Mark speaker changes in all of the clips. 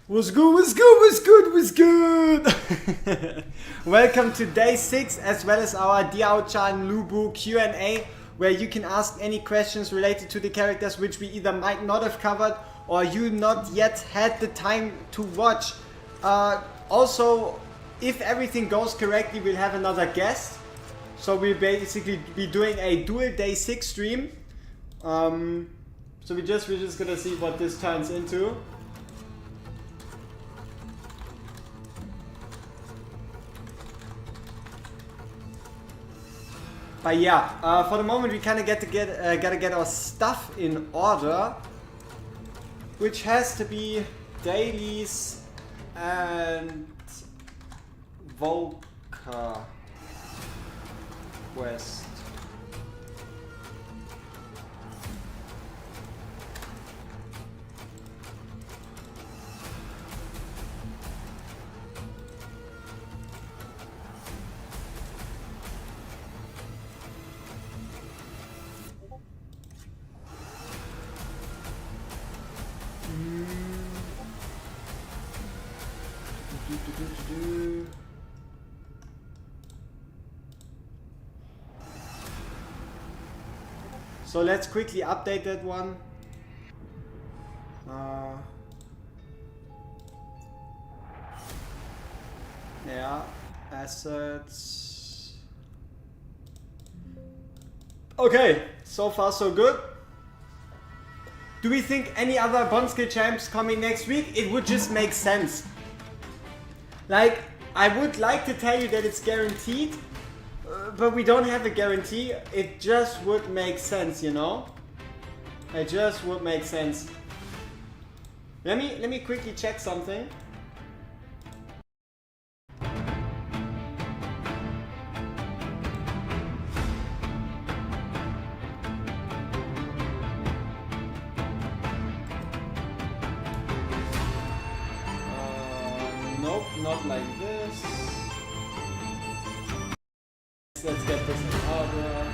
Speaker 1: What's good, what's good, what's good, what's good? Welcome to day 6 as well as our Diao Chan Lubu Q&A, where you can ask any questions related to the characters which we either might not have covered or you not yet had the time to watch. Also, if everything goes correctly, we'll have another guest. So we'll basically be doing a dual day 6 stream. So we're just gonna see what this turns into. But yeah, for the moment we kind of gotta get our stuff in order, which has to be dailies and Volca Quest. So let's quickly update that one. Yeah, assets. Okay, so far so good. Do we think any other bond skill champs coming next week? It would just make sense. Like, I would like to tell you that it's guaranteed, but we don't have a guarantee. It just would make sense, you know? It just would make sense. Let me quickly check something. Nope, not like this. Let's get this in order.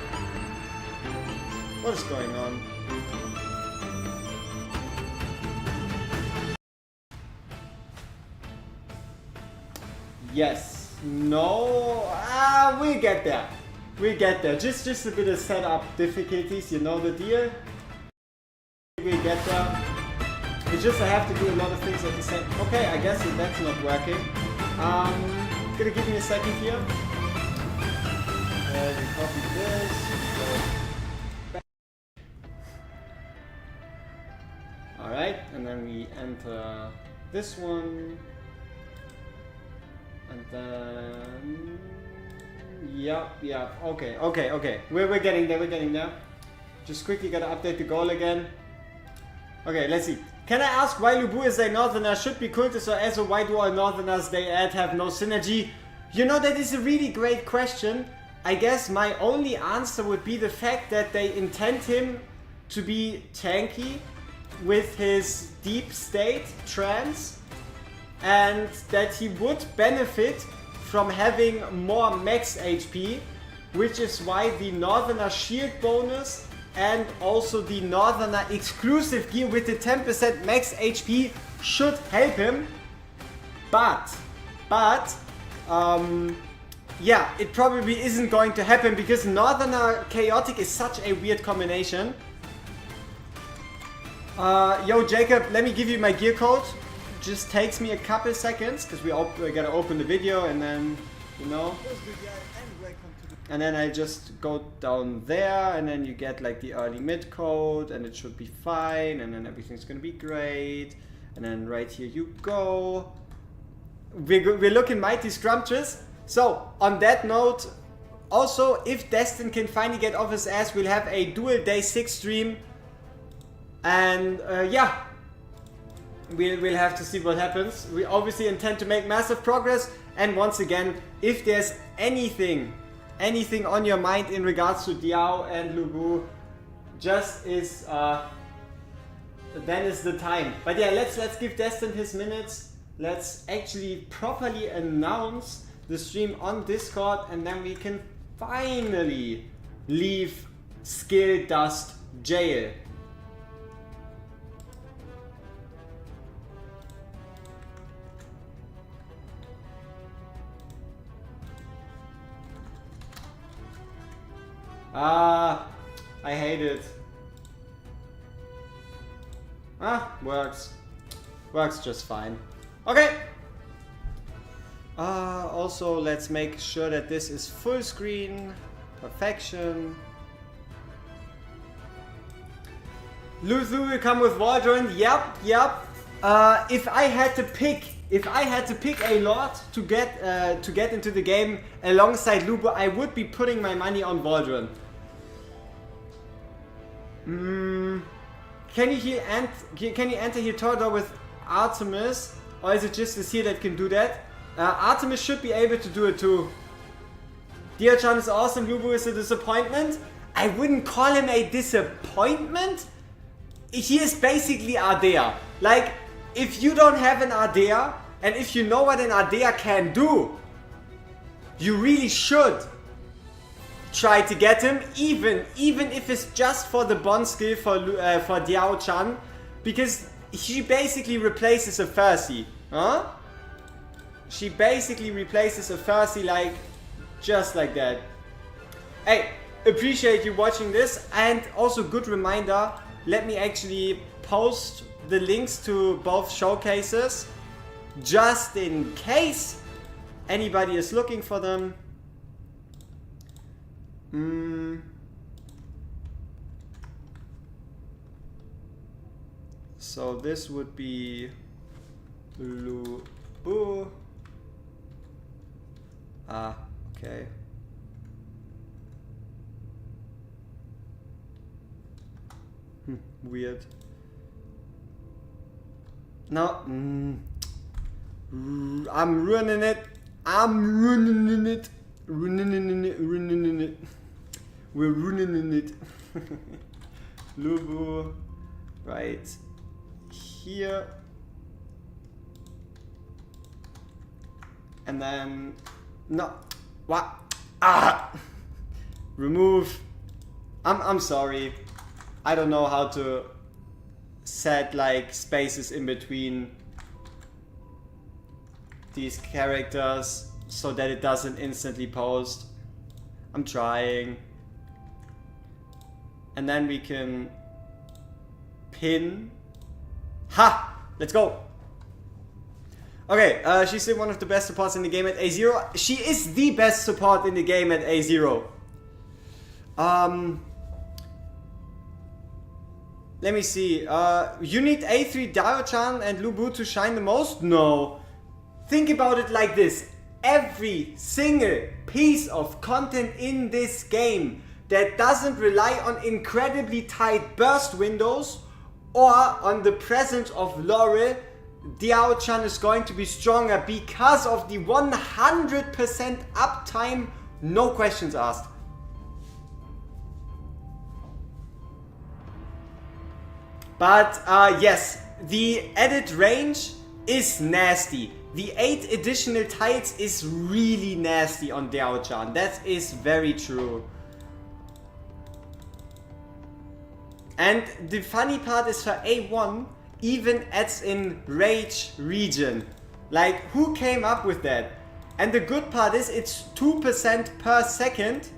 Speaker 1: What is going on? Yes. No. We'll get there. We'll get there. Just a bit of setup difficulties. You know the deal. We'll get there. It's just I have to do a lot of things at the same. Okay, I guess that's not working. Gonna give me a second here. We copy this. Alright, and then we enter this one. And then... Yeah, okay. We're getting there, Just quickly gotta update the goal again. Okay, let's see. Can I ask why Lubu is a northerner should be cultist, or as a why do all northerners they add have no synergy? You know, that is a really great question. I guess my only answer would be the fact that they intend him to be tanky with his deep state trance, and that he would benefit from having more max HP, which is why the Northerner shield bonus and also the Northerner exclusive gear with the 10% max HP should help him. But yeah, it probably isn't going to happen because Northerner Chaotic is such a weird combination. Yo Jacob, let me give you my gear code. Just takes me a couple seconds because we gotta open the video and then, you know. And then I just go down there and then you get like the early mid code and it should be fine and then everything's gonna be great. And then right here you go. We're looking mighty scrumptious. So, on that note, also, if Destin can finally get off his ass, we'll have a dual day 6 stream. And yeah, we'll have to see what happens. We obviously intend to make massive progress. And once again, if there's anything on your mind in regards to Diao and Lubu, just is, then is the time. But yeah, let's give Destin his minutes. Let's actually properly announce the stream on Discord, and then we can finally leave Skill Dust Jail. Ah, I hate it. Ah, works. Works just fine. Okay. Also, let's make sure that this is full screen. Perfection. Luthu will come with Waldron. Yep. If I had to pick a lot to get into the game alongside Lubu, I would be putting my money on Waldron. Can you enter here Torador with Artemis, or is it just this here that can do that? Artemis should be able to do it too. Diao Chan is awesome. Lubu is a disappointment. I wouldn't call him a disappointment. He is basically Ardea. Like, if you don't have an Ardea, and if you know what an Ardea can do, you really should try to get him, even if it's just for the bond skill for Diao Chan, because she basically replaces a Pharisee, huh? She basically replaces a Pharisee, like, just like that. Hey, appreciate you watching this, and also good reminder, let me actually post the links to both showcases, just in case anybody is looking for them. So this would be Lubu. Ah, okay. Weird. No. I'm ruining it. Ruining it. We're ruining it. Lubu, right here. And then, no. What? Ah! Remove. I'm sorry. I don't know how to set like spaces in between these characters so that it doesn't instantly post. I'm trying. And then we can pin. Ha! Let's go! Okay, she's still one of the best supports in the game at A0. She is the best support in the game at A0. Let me see. You need A3 Diao Chan and Lubu to shine the most? No. Think about it like this. Every single piece of content in this game that doesn't rely on incredibly tight burst windows or on the presence of Laurel, Diao Chan is going to be stronger because of the 100% uptime, no questions asked. But yes, the added range is nasty. The 8 additional tiles is really nasty on Diao Chan. That is very true. And the funny part is her A1 even adds in Rage region. Like, who came up with that? And the good part is it's 2% per second,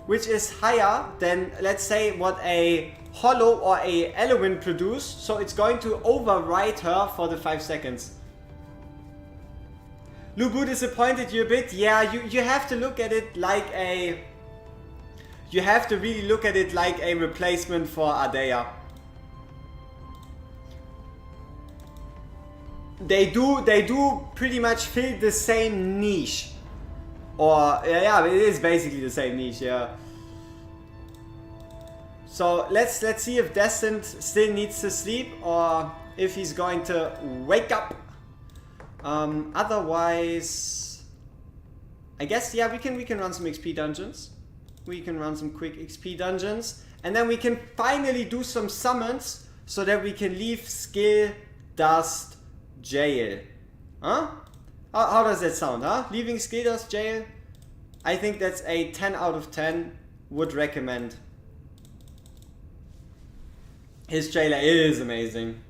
Speaker 1: which is higher than, let's say, what a Hollow or a Eloin produce. So it's going to override her for the 5 seconds. Lubu disappointed you a bit. Yeah, you have to look at it like a... You have to really look at it like a replacement for Ardea. They do pretty much fill the same niche. Or, yeah, it is basically the same niche, yeah. So let's see if Destined still needs to sleep or if he's going to wake up. Otherwise, I guess, yeah, we can run some XP dungeons. We can run some quick XP dungeons, and then we can finally do some summons so that we can leave Skill Dust Jail. Huh? How does that sound, huh? Leaving Skill Dust Jail? I think that's a 10 out of 10. Would recommend. His trailer is amazing.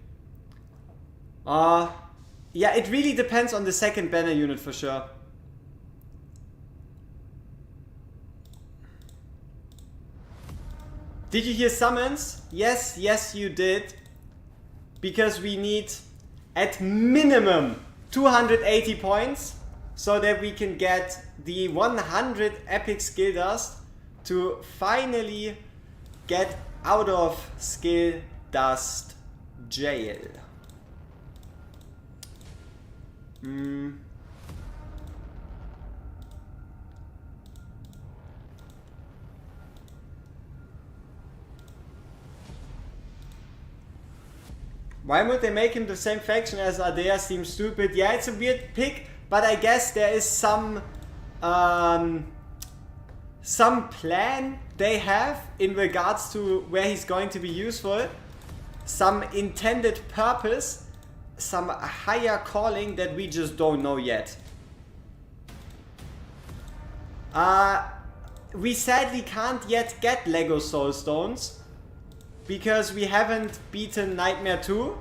Speaker 1: Yeah, it really depends on the second banner unit for sure. Did you hear summons? Yes, yes you did. Because we need at minimum 280 points so that we can get the 100 epic skill dust to finally get out of skill dust jail. Why would they make him the same faction as Ardea? Seems stupid. Yeah, it's a weird pick, but I guess there is some plan they have in regards to where he's going to be useful. Some intended purpose, some higher calling that we just don't know yet. We sadly can't yet get Lego Soul Stones because we haven't beaten Nightmare 2,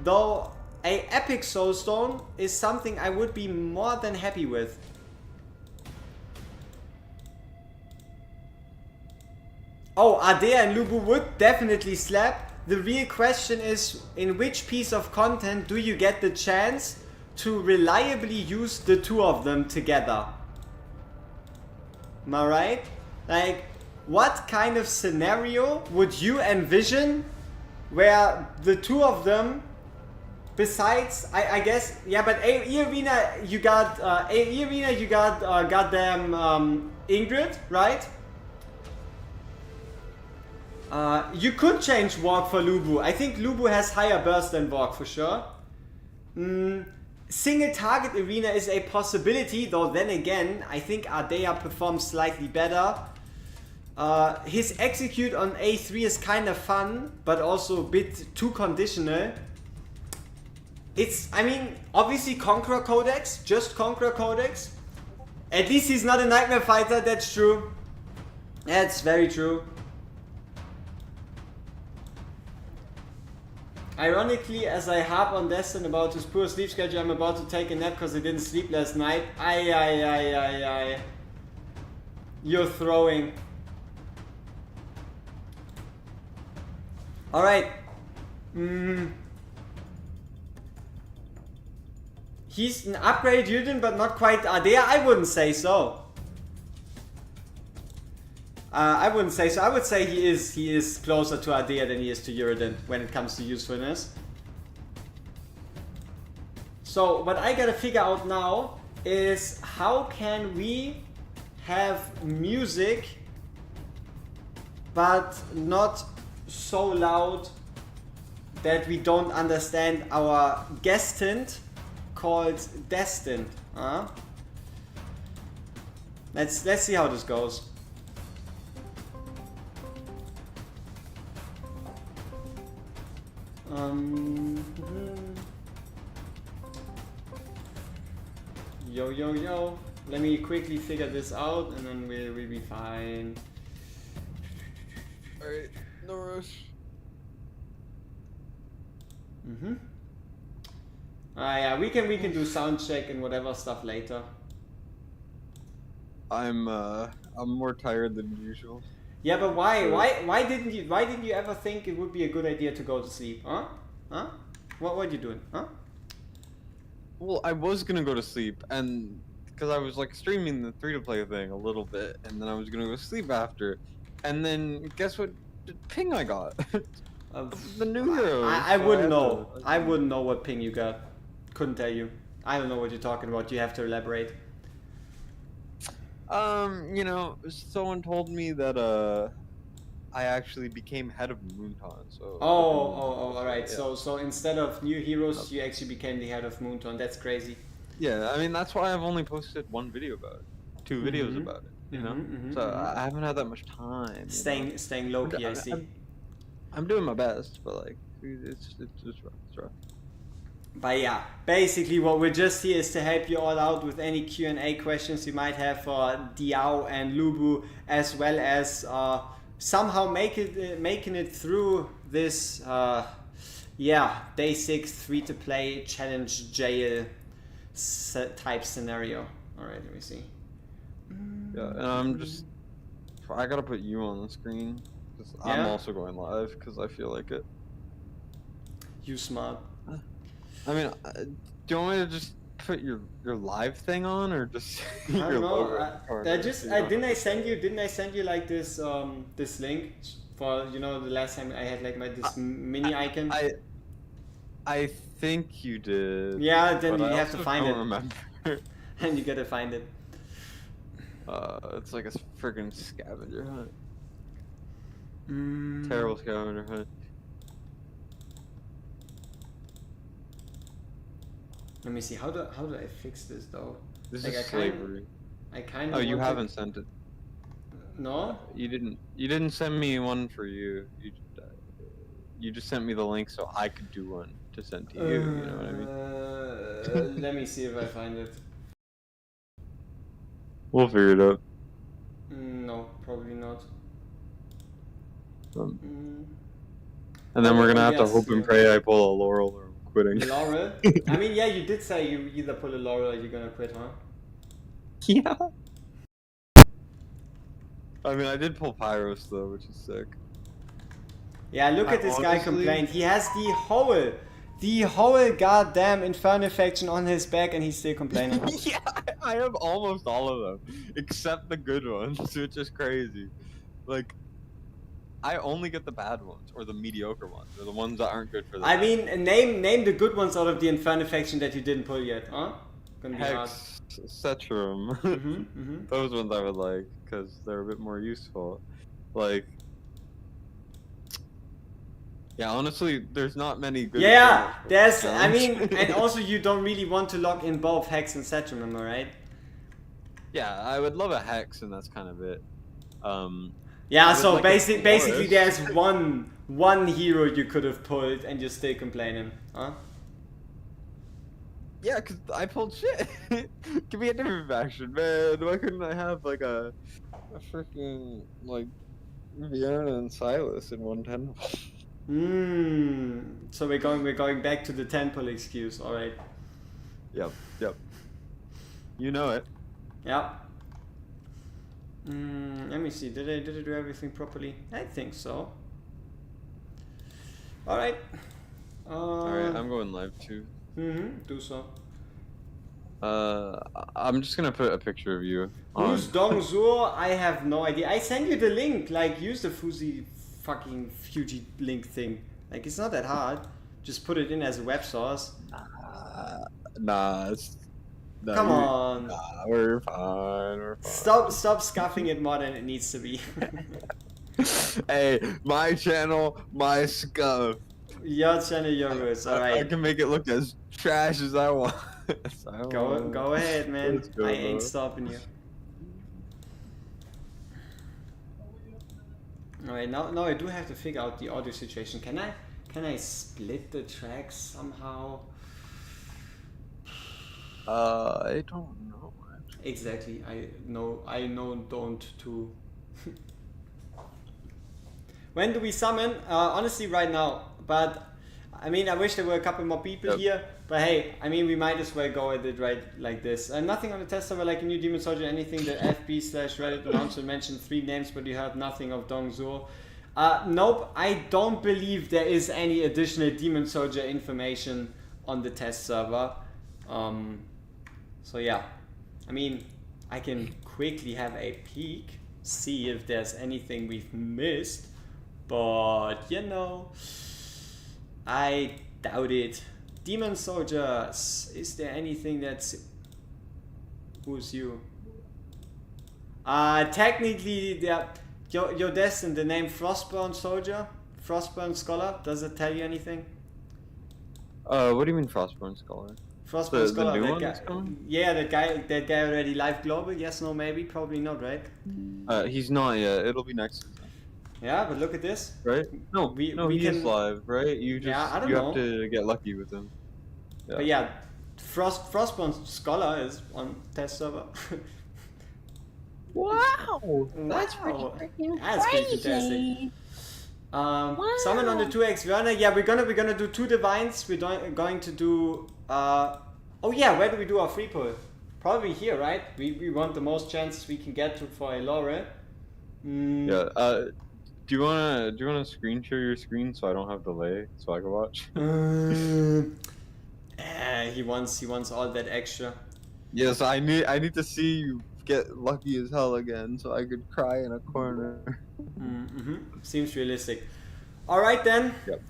Speaker 1: though a epic Soul Stone is something I would be more than happy with. Oh, Ardea and Lubu would definitely slap. The real question is, in which piece of content do you get the chance to reliably use the two of them together? Am I right? Like, what kind of scenario would you envision where the two of them, besides, I guess, yeah, but AE Arena you got goddamn Ingrid, right? You could change Walk for Lubu. I think Lubu has higher burst than Walk for sure. Single target arena is a possibility, though then again, I think Ardea performs slightly better. His execute on A3 is kind of fun, but also a bit too conditional. It's, I mean, obviously Conqueror Codex, just Conqueror Codex. At least he's not a Nightmare Fighter, that's true. That's very true. Ironically, as I harp on Destin about his poor sleep schedule, I'm about to take a nap because I didn't sleep last night. Aye. You're throwing. Alright. He's an upgraded Yuden, but not quite Ardea. I wouldn't say so. I wouldn't say so. I would say he is closer to Ardea than he is to Uridan when it comes to usefulness. So what I gotta figure out now is how can we have music but not so loud that we don't understand our guest hint called Destined. Let's see how this goes. Yo. Let me quickly figure this out and then we'll be fine.
Speaker 2: Alright, no rush.
Speaker 1: Yeah, we can do sound check and whatever stuff later.
Speaker 2: I'm more tired than usual.
Speaker 1: Yeah, but why didn't you ever think it would be a good idea to go to sleep? Huh? What are you doing? Huh?
Speaker 2: Well, I was gonna go to sleep, and because I was like streaming the free-to-play thing a little bit, and then I was gonna go to sleep after, and then guess what ping I got? The new hero.
Speaker 1: I wouldn't know. I wouldn't know what ping you got. Couldn't tell you. I don't know what you're talking about. You have to elaborate.
Speaker 2: You know, someone told me that I actually became head of Moonton, so...
Speaker 1: all right.
Speaker 2: Yeah.
Speaker 1: So instead of new heroes, you actually became the head of Moonton. That's crazy.
Speaker 2: Yeah, I mean, that's why I've only posted one video about it. Two videos about it, you know? I haven't had that much time.
Speaker 1: Staying low key, I see.
Speaker 2: I'm doing my best, but like, it's rough. It's rough.
Speaker 1: But yeah, basically what we're just here is to help you all out with any Q&A questions you might have for Diao and Lubu, as well as somehow making it through this day 6 free-to-play challenge jail type scenario. Alright, let me see.
Speaker 2: Yeah, and I gotta put you on the screen. 'Cause
Speaker 1: Yeah?
Speaker 2: I'm also going live because I feel like it.
Speaker 1: You smart.
Speaker 2: I mean, do you want me to just put your live thing on, or just
Speaker 1: I
Speaker 2: your
Speaker 1: don't know.
Speaker 2: logo in the corner? So you don't
Speaker 1: Didn't
Speaker 2: have
Speaker 1: I
Speaker 2: to
Speaker 1: send
Speaker 2: say
Speaker 1: you?
Speaker 2: it?
Speaker 1: Didn't I send you like this this link for the last time I had like this mini icon?
Speaker 2: I think you did.
Speaker 1: Yeah, then
Speaker 2: but I
Speaker 1: you have to
Speaker 2: also
Speaker 1: find
Speaker 2: don't
Speaker 1: it,
Speaker 2: remember.
Speaker 1: and you gotta find it.
Speaker 2: It's like a friggin' scavenger hunt.
Speaker 1: Mm,
Speaker 2: Terrible scavenger hunt.
Speaker 1: Let me see. How do I fix this though?
Speaker 2: This
Speaker 1: Like
Speaker 2: is slavery.
Speaker 1: I kind
Speaker 2: Oh,
Speaker 1: of
Speaker 2: you
Speaker 1: want
Speaker 2: haven't sent it.
Speaker 1: No.
Speaker 2: You didn't send me one for you. You just sent me the link so I could do one to send to you. You know what I mean?
Speaker 1: Let me see if I find it.
Speaker 2: We'll figure it out.
Speaker 1: No, probably not.
Speaker 2: And then we're gonna have to
Speaker 1: yes,
Speaker 2: hope and
Speaker 1: yeah.
Speaker 2: pray I pull a Laurel or I'm quitting.
Speaker 1: Laurel? I mean, yeah, you did say you either pull a Laurel or you're gonna quit, huh?
Speaker 2: Yeah. I mean, I did pull Pyros though, which is sick.
Speaker 1: Yeah, look at this guy
Speaker 2: honestly-
Speaker 1: complain. He has the whole goddamn Inferno faction on his back and he's still complaining.
Speaker 2: Yeah, I have almost all of them, except the good ones, which is crazy. Like, I only get the bad ones, or the mediocre ones, or the ones that aren't good for the
Speaker 1: I mean, name the good ones out of the Inferno faction that you didn't pull yet, huh? Gonna be hard.
Speaker 2: Hex, Cetrum. Those ones I would like, because they're a bit more useful. Like, yeah, honestly, there's not many good.
Speaker 1: Yeah,
Speaker 2: examples
Speaker 1: there's.
Speaker 2: of
Speaker 1: I mean,
Speaker 2: challenge.
Speaker 1: and also you don't really want to lock in both Hex and Cetrum, am I right?
Speaker 2: Yeah, I would love a Hex, and that's kind of it.
Speaker 1: Yeah,
Speaker 2: I would
Speaker 1: so
Speaker 2: like a
Speaker 1: basically
Speaker 2: Taurus.
Speaker 1: there's one hero you could have pulled and you're still complaining, huh?
Speaker 2: Yeah, cause I pulled shit. Give me a different faction, man. Why couldn't I have like a freaking like Vienna and Silas in 110?
Speaker 1: So we're going back to the 10 pull excuse, alright.
Speaker 2: Yep. You know it.
Speaker 1: Yeah. Let me see. Did I do everything properly? I think so. Alright.
Speaker 2: Alright, I'm going live too.
Speaker 1: Do so.
Speaker 2: I'm just gonna put a picture of you.
Speaker 1: Who's Dong Zur? I have no idea. I sent you the link. Like, use the fucking Fuji link thing. Like, it's not that hard. Just put it in as a web source.
Speaker 2: Nah,
Speaker 1: Come on.
Speaker 2: Nah, we're fine.
Speaker 1: Stop scuffing it more than it needs to be.
Speaker 2: Hey, my channel, my scuff.
Speaker 1: Your channel, your rules.
Speaker 2: I
Speaker 1: Alright.
Speaker 2: can make it look as trash as I want.
Speaker 1: Go ahead, man.
Speaker 2: Let's go,
Speaker 1: I ain't
Speaker 2: bro.
Speaker 1: stopping you. Alright, now I do have to figure out the audio situation. Can I split the tracks somehow?
Speaker 2: I don't know.
Speaker 1: Exactly. I know don't too. When do we summon? Honestly, right now. But I mean, I wish there were a couple more people here. But hey, I mean, we might as well go at it right like this. Nothing on the test server like a new Demon Soldier, anything that FB/Reddit announcement mentioned 3 names, but you heard nothing of Dong Zur. Nope, I don't believe there is any additional Demon Soldier information on the test server. So yeah, I mean, I can quickly have a peek, see if there's anything we've missed, but you know, I doubt it. Demon Soldiers, is there anything that's... Who's you? Technically, you're destined, the name Frostburn Soldier, Frostburn Scholar, does it tell you anything?
Speaker 2: What do you mean Frostborn Scholar?
Speaker 1: Frostburn Scholar,
Speaker 2: the new
Speaker 1: that
Speaker 2: one
Speaker 1: guy,
Speaker 2: that's coming?
Speaker 1: yeah, that guy already live global, yes, no, maybe, probably not, right?
Speaker 2: He's not yet. It'll be next season.
Speaker 1: Yeah, but look at this.
Speaker 2: Right? No,
Speaker 1: we
Speaker 2: he
Speaker 1: can...
Speaker 2: is live, right? You just
Speaker 1: Yeah, I don't
Speaker 2: you
Speaker 1: know.
Speaker 2: have to get lucky with him. Yeah.
Speaker 1: But yeah, Frostburn Scholar is on test server.
Speaker 3: Wow, that's pretty
Speaker 1: Wow.
Speaker 3: freaking
Speaker 1: That's pretty
Speaker 3: crazy.
Speaker 1: fantastic. Summon on the 2x Werner. Yeah, we're gonna do 2 divines. We're going to do oh yeah, where do we do our free pull? Probably here, right? We want the most chances we can get to for a Laurel.
Speaker 2: Yeah. wanna screen share your screen so I don't have delay so I can watch?
Speaker 1: He wants all that extra.
Speaker 2: Yes, I need to see you get lucky as hell again so I could cry in a corner.
Speaker 1: Seems realistic. All right then.
Speaker 2: Yep.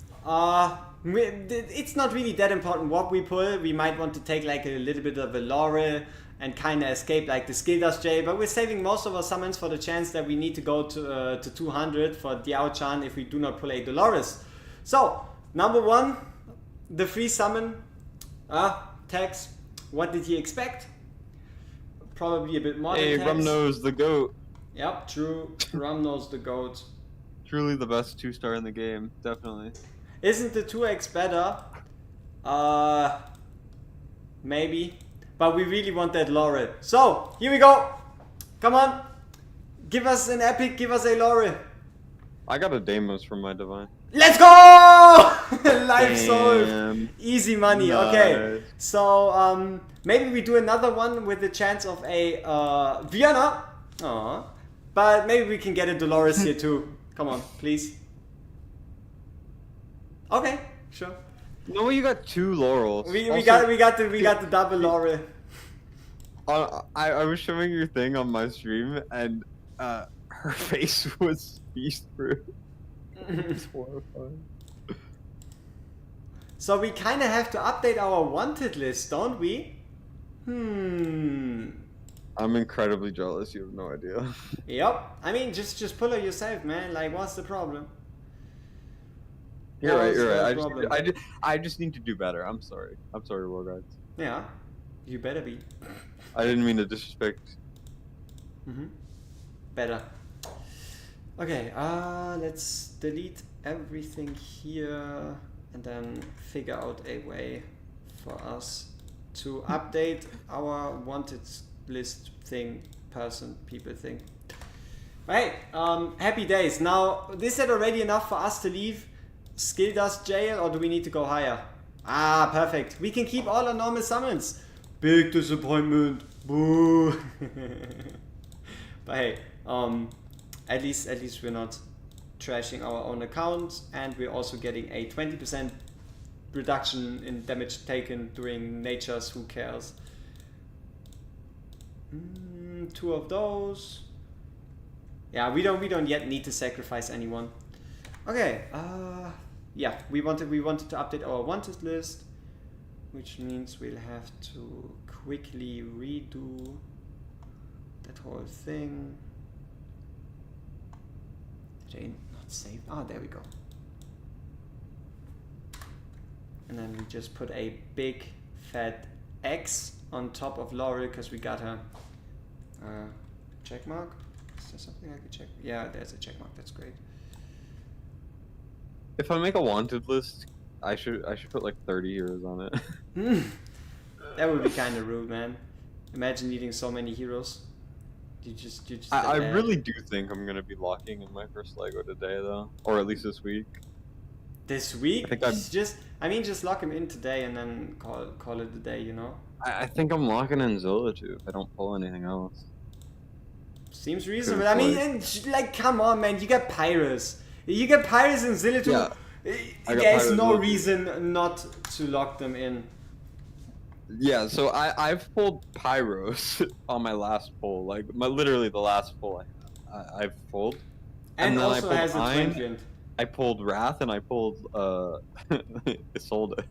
Speaker 1: It's not really that important what we pull. We might want to take like a little bit of a Laurel and kind of escape like the skill dust jail, but we're saving most of our summons for the chance that we need to go to 200 for Diao Chan if we do not pull a Dolores. So number one, the free summon. Tex. What did he expect? Probably a bit more
Speaker 2: Hey,
Speaker 1: than Tex.
Speaker 2: Rumnose the goat.
Speaker 1: Yep, true. Rumnose the goat.
Speaker 2: Truly the best 2-star in the game, definitely.
Speaker 1: Isn't the 2x better? Maybe. But we really want that Laurel. So, here we go. Come on. Give us an epic, give us a Laurel.
Speaker 2: I got a Deimos from my divine.
Speaker 1: Let's go! Life solved. Easy money.
Speaker 2: Nice.
Speaker 1: Okay. So, maybe we do another one with the chance of a Vienna. Aww. But maybe we can get a Dolores here too. Come on, please. Okay, sure.
Speaker 2: No, you got 2 laurels.
Speaker 1: We
Speaker 2: Also,
Speaker 1: got the double Laurel.
Speaker 2: I was showing your thing on my stream and her face was beast through. It's horrifying.
Speaker 1: So we kind of have to update our wanted list, don't we?
Speaker 2: I'm incredibly jealous. You have no idea.
Speaker 1: Yep. I mean, just pull it yourself, man. Like, what's the problem?
Speaker 2: You're right.
Speaker 1: What's
Speaker 2: You're
Speaker 1: the
Speaker 2: right.
Speaker 1: problem?
Speaker 2: I just need to do better. I'm sorry. I'm sorry, WorGuides.
Speaker 1: Yeah. You better be.
Speaker 2: I didn't mean to disrespect.
Speaker 1: Better. Okay. Let's delete everything here and then figure out a way for us to update our wanted list thing, people thing. Right, happy days. Now, is that already enough for us to leave Skill Dust Jail, or do we need to go higher? Ah, perfect. We can keep all our normal summons. Big disappointment. Boo. But hey, at least we're not trashing our own account, and we're also getting a 20% reduction in damage taken during nature's. Who cares? 2 of those. Yeah, we don't yet need to sacrifice anyone. Okay. Yeah, we wanted to update our wanted list, which means we'll have to quickly redo that whole thing. Did I not save? Ah, there we go. And then we just put a big fat X on top of Laurel because we got her check mark. Is there something I could check? Yeah, there's a check mark. That's great.
Speaker 2: If I make a wanted list, I should put like 30 heroes on it.
Speaker 1: That would be kind of rude, man. Imagine needing so many heroes. You just.
Speaker 2: I really do think I'm gonna be locking in my first Lego today, though, or at least this week.
Speaker 1: This week?
Speaker 2: I think
Speaker 1: just lock him in today and then call it a day. You know.
Speaker 2: I think I'm locking in Zilla too if I don't pull anything else.
Speaker 1: Seems reasonable. I mean, like, come on, man. You get Pyrus. You get Pyrus and Zilla too.
Speaker 2: Yeah.
Speaker 1: There's no reason not to lock them in.
Speaker 2: Yeah, so I've pulled Pyros on my last pull, like literally the last pull I've pulled.
Speaker 1: And
Speaker 2: then
Speaker 1: also has a transient.
Speaker 2: I pulled Wrath and I pulled Isolde.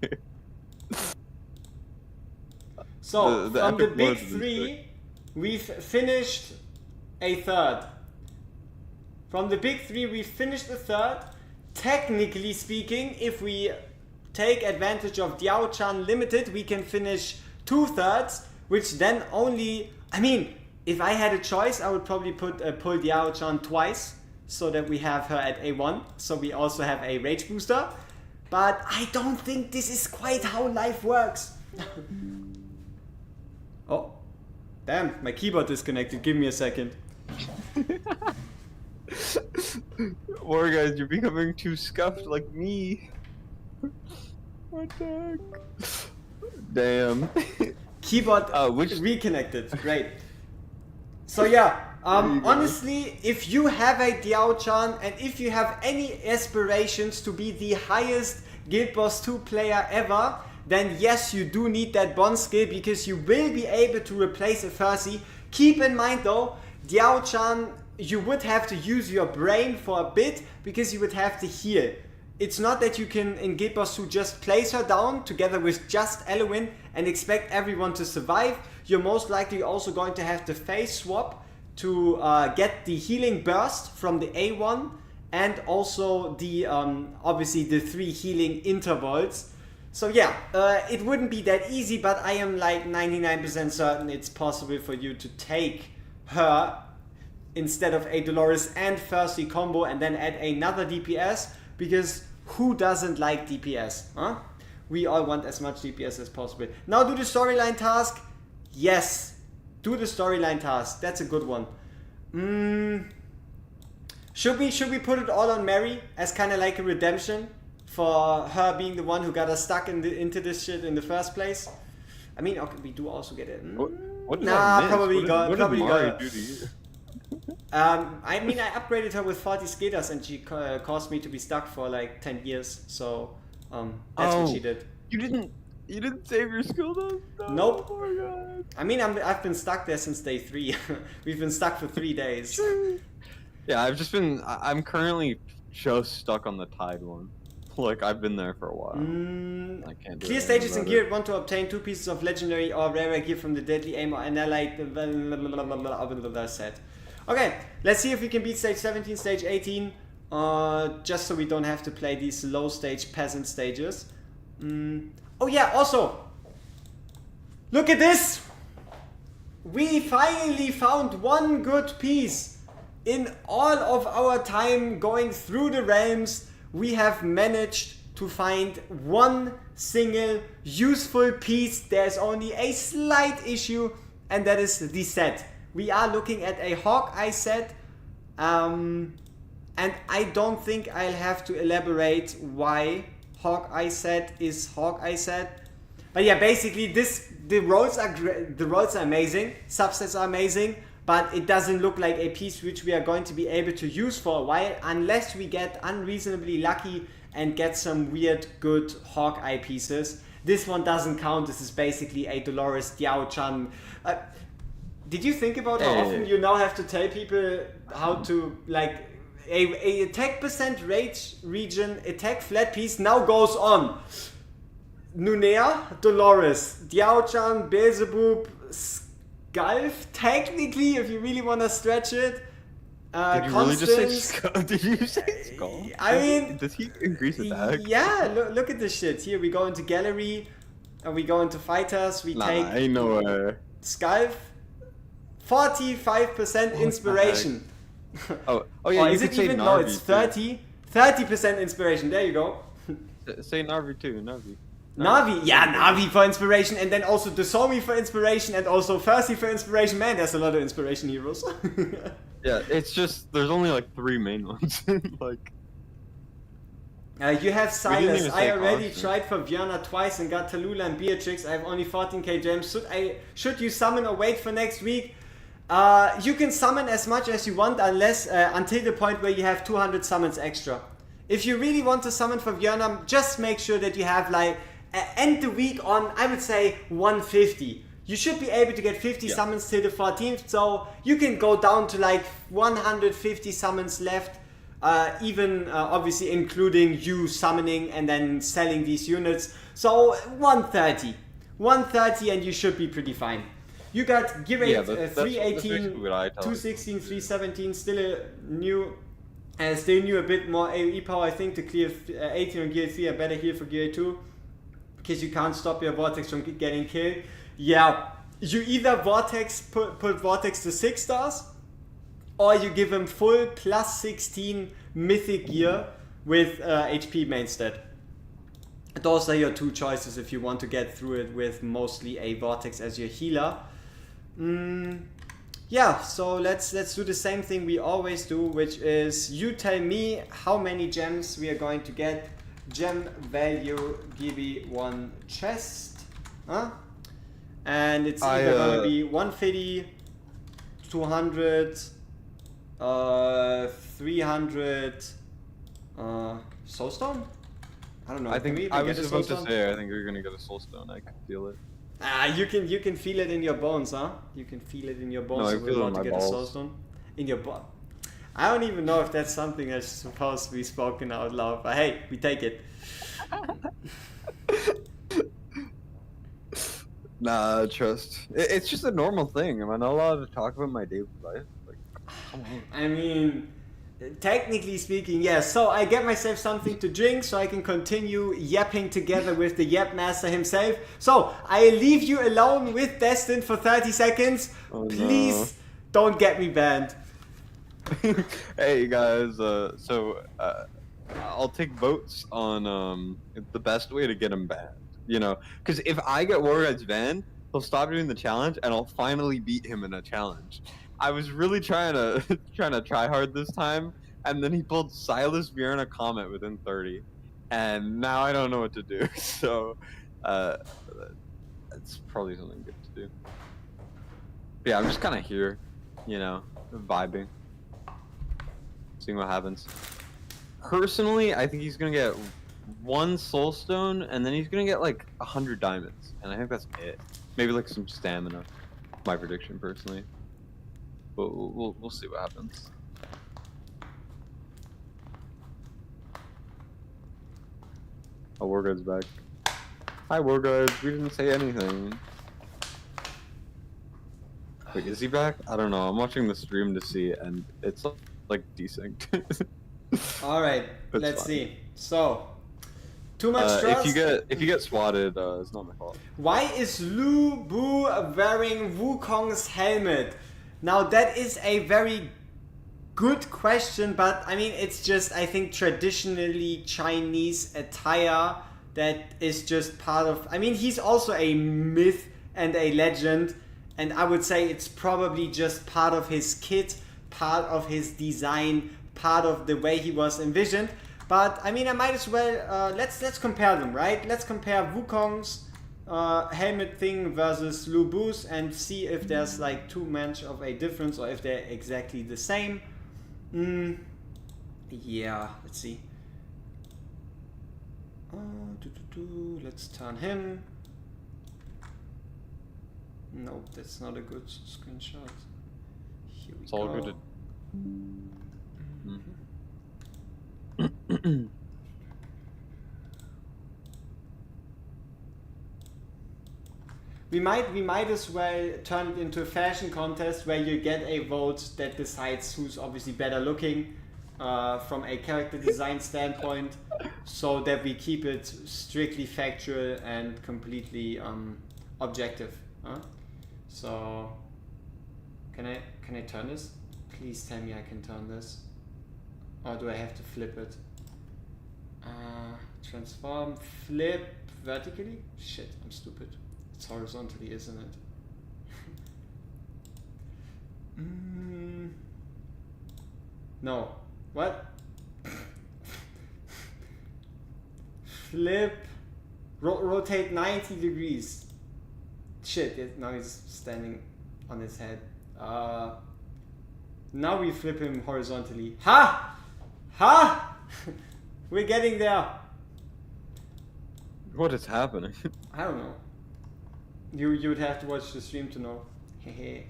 Speaker 1: So from the big 3, we've finished a third. From the big 3, we finished a third. Technically speaking, if we take advantage of Diao Chan Limited, we can finish 2/3, which then only... I mean, if I had a choice, I would probably pull Diao Chan twice, so that we have her at A1, so we also have a Rage Booster. But I don't think this is quite how life works. Oh, damn, my keyboard disconnected. Give me a second.
Speaker 2: WorGuides, you're becoming too scuffed like me. What the heck? Damn.
Speaker 1: Keyboard reconnected. Great. So yeah, Honestly, if you have a Diao Chan and if you have any aspirations to be the highest Guild Boss 2 player ever, then yes, you do need that bond skill because you will be able to replace a Percy. Keep in mind though, Diao Chan, you would have to use your brain for a bit because you would have to heal. It's not that you can in Guild Boss 2 just place her down together with just Eluin and expect everyone to survive. You're most likely also going to have to phase swap to get the healing burst from the A1 and also the obviously the 3 healing intervals. So yeah, it wouldn't be that easy, but I am like 99% certain it's possible for you to take her instead of a Dolores and Thirsty combo and then add another DPS, because who doesn't like DPS, huh? We all want as much DPS as possible. Now do the storyline task. Yes, do the storyline task. That's a good one. Should we put it all on Mary as kind of like a redemption for her being the one who got us stuck into this shit in the first place? I mean, okay, we do also get it.
Speaker 2: What does
Speaker 1: Nah,
Speaker 2: that
Speaker 1: probably
Speaker 2: miss?
Speaker 1: got.
Speaker 2: What
Speaker 1: Probably
Speaker 2: did Mario
Speaker 1: got.
Speaker 2: do to you?
Speaker 1: I mean, I upgraded her with 40 skaters and she caused me to be stuck for like 10 years. So that's what she did.
Speaker 2: You didn't save your skill though?
Speaker 1: Nope.
Speaker 2: Oh my god.
Speaker 1: I mean, I've been stuck there since day 3. We've been stuck for 3 days.
Speaker 2: Yeah, I'm currently just stuck on the Tide one. Like, I've been there for a while. I can't do
Speaker 1: Clear
Speaker 2: anything
Speaker 1: stages in
Speaker 2: about
Speaker 1: gear
Speaker 2: it.
Speaker 1: want to obtain 2 pieces of legendary or rare gear from the deadly aim or allied set. Okay, let's see if we can beat stage 17, stage 18, just so we don't have to play these low stage peasant stages. Oh yeah, also, look at this! We finally found one good piece. In all of our time going through the realms, we have managed to find one single useful piece. There's only a slight issue, and that is the set. We are looking at a Hawkeye set, and I don't think I'll have to elaborate why Hawkeye set is Hawkeye set. But yeah, basically the rolls are amazing, subsets are amazing, but it doesn't look like a piece which we are going to be able to use for a while unless we get unreasonably lucky and get some weird good Hawkeye pieces. This one doesn't count. This is basically a Dolores Diao Chan. Did you think about how often you now have to tell people how to, like, a attack percent rage region attack flat piece now goes on Nunea, Dolores, Diao Chan, Beelzebub, Sculf, technically, if you really want to stretch it.
Speaker 2: Did you really just say skull? Did you say skull?
Speaker 1: I mean,
Speaker 2: does he increase attack?
Speaker 1: Yeah, look at this shit. Here we go into gallery, and we go into fighters. We take
Speaker 2: ain't no way.
Speaker 1: Sculf, 45% inspiration.
Speaker 2: Oh yeah.
Speaker 1: Or
Speaker 2: You
Speaker 1: is
Speaker 2: could
Speaker 1: it
Speaker 2: say
Speaker 1: even?
Speaker 2: Narvi
Speaker 1: No, it's
Speaker 2: too.
Speaker 1: 30% inspiration. There you go.
Speaker 2: Say Narvi too. Narvi.
Speaker 1: Navi, yeah, Navi for inspiration, and then also Dosomi for inspiration, and also Percy for inspiration. Man, there's a lot of inspiration heroes.
Speaker 2: Yeah, it's just there's only like 3 main ones. Like.
Speaker 1: You have Silas.
Speaker 2: even
Speaker 1: I
Speaker 2: say
Speaker 1: already
Speaker 2: Austin.
Speaker 1: tried for Björna twice and got Tallulah and Beatrix. I have only 14k gems. Should you summon or wait for next week? You can summon as much as you want unless until the point where you have 200 summons extra. If you really want to summon for Björna, just make sure that you have like end the week on, I would say, 150. You should be able to get 50 summons till the 14th, so you can go down to like 150 summons left. Even obviously including you summoning and then selling these units. So 130 and you should be pretty fine. You got gear rate 318,
Speaker 2: what I tell
Speaker 1: 216, 317, still new a bit more AoE power, I think, to clear 18 on gear 3 and better heal for gear 2. Because you can't stop your Vortex from getting killed. Yeah, you either Vortex put Vortex to 6 stars, or you give him full plus 16 mythic gear with HP main stat. Those are your 2 choices if you want to get through it with mostly a Vortex as your healer. Yeah, so let's do the same thing we always do, which is you tell me how many gems we are going to get. Gem value, give me 1 chest. And it's either going to be 150, 200, 300 soulstone? I don't know.
Speaker 2: I
Speaker 1: Can we
Speaker 2: think
Speaker 1: even
Speaker 2: I
Speaker 1: get
Speaker 2: was
Speaker 1: a
Speaker 2: about to
Speaker 1: soulstone?
Speaker 2: say I think you're gonna get a soulstone. I can feel it.
Speaker 1: Ah, you can feel it in your bones, huh? You can feel it in your bones.
Speaker 2: No, I
Speaker 1: So we're
Speaker 2: feel it in
Speaker 1: about to
Speaker 2: my
Speaker 1: get
Speaker 2: balls.
Speaker 1: a soulstone in your bone. I don't even know if that's something that's supposed to be spoken out loud, but hey, we take it.
Speaker 2: Nah, trust. It's just a normal thing. Am I not allowed to talk about my daily life? Like, come on.
Speaker 1: I mean, technically speaking, yes. So I get myself something to drink so I can continue yapping together with the Yap Master himself. So I leave you alone with Destin for 30 seconds.
Speaker 2: Oh, no.
Speaker 1: Please don't get me banned.
Speaker 2: Hey guys, I'll take votes on the best way to get him banned. You know, because if I get WorGuides banned, he'll stop doing the challenge, and I'll finally beat him in a challenge. I was really trying to try hard this time, and then he pulled Silas Bjorn comment within 30, and now I don't know what to do. So, that's probably something good to do. But yeah, I'm just kind of here, you know, vibing. Seeing what happens. Personally, I think he's gonna get 1 soulstone, and then he's gonna get like 100 diamonds, and I think that's it. Maybe like some stamina. My prediction, personally. But we'll see what happens. Oh, WorGuides back. Hi, WorGuides. We didn't say anything. Wait, is he back? I don't know. I'm watching the stream to see, and it's like desync.
Speaker 1: All right,
Speaker 2: That's
Speaker 1: let's
Speaker 2: fine.
Speaker 1: see. So, too much trust.
Speaker 2: If you get swatted, it's not my fault.
Speaker 1: Why is Lu Bu wearing Wukong's helmet? Now that is a very good question, but I mean it's just, I think, traditionally Chinese attire that is just part of, I mean he's also a myth and a legend, and I would say it's probably just part of his kit, part of his design, part of the way he was envisioned. But I mean I might as well, let's compare them, right? Let's compare Wukong's helmet thing versus Lu Bu's and see if there's like too much of a difference or if they're exactly the same. Yeah, let's see. Let's turn him. Nope, that's not a good screenshot. Here we
Speaker 2: It's
Speaker 1: go.
Speaker 2: all good.
Speaker 1: We might as well turn it into a fashion contest where you get a vote that decides who's obviously better looking from a character design standpoint, so that we keep it strictly factual and completely objective. So can I turn this? Please tell me I can turn this. Or do I have to flip it? Transform, flip vertically? Shit, I'm stupid. It's horizontally, isn't it? No. What? Flip. Rotate 90 degrees. Shit, now he's standing on his head. Now we flip him horizontally. Ha! Ha! We're getting there.
Speaker 2: What is happening?
Speaker 1: I don't know. You would have to watch the stream to know. Hehe.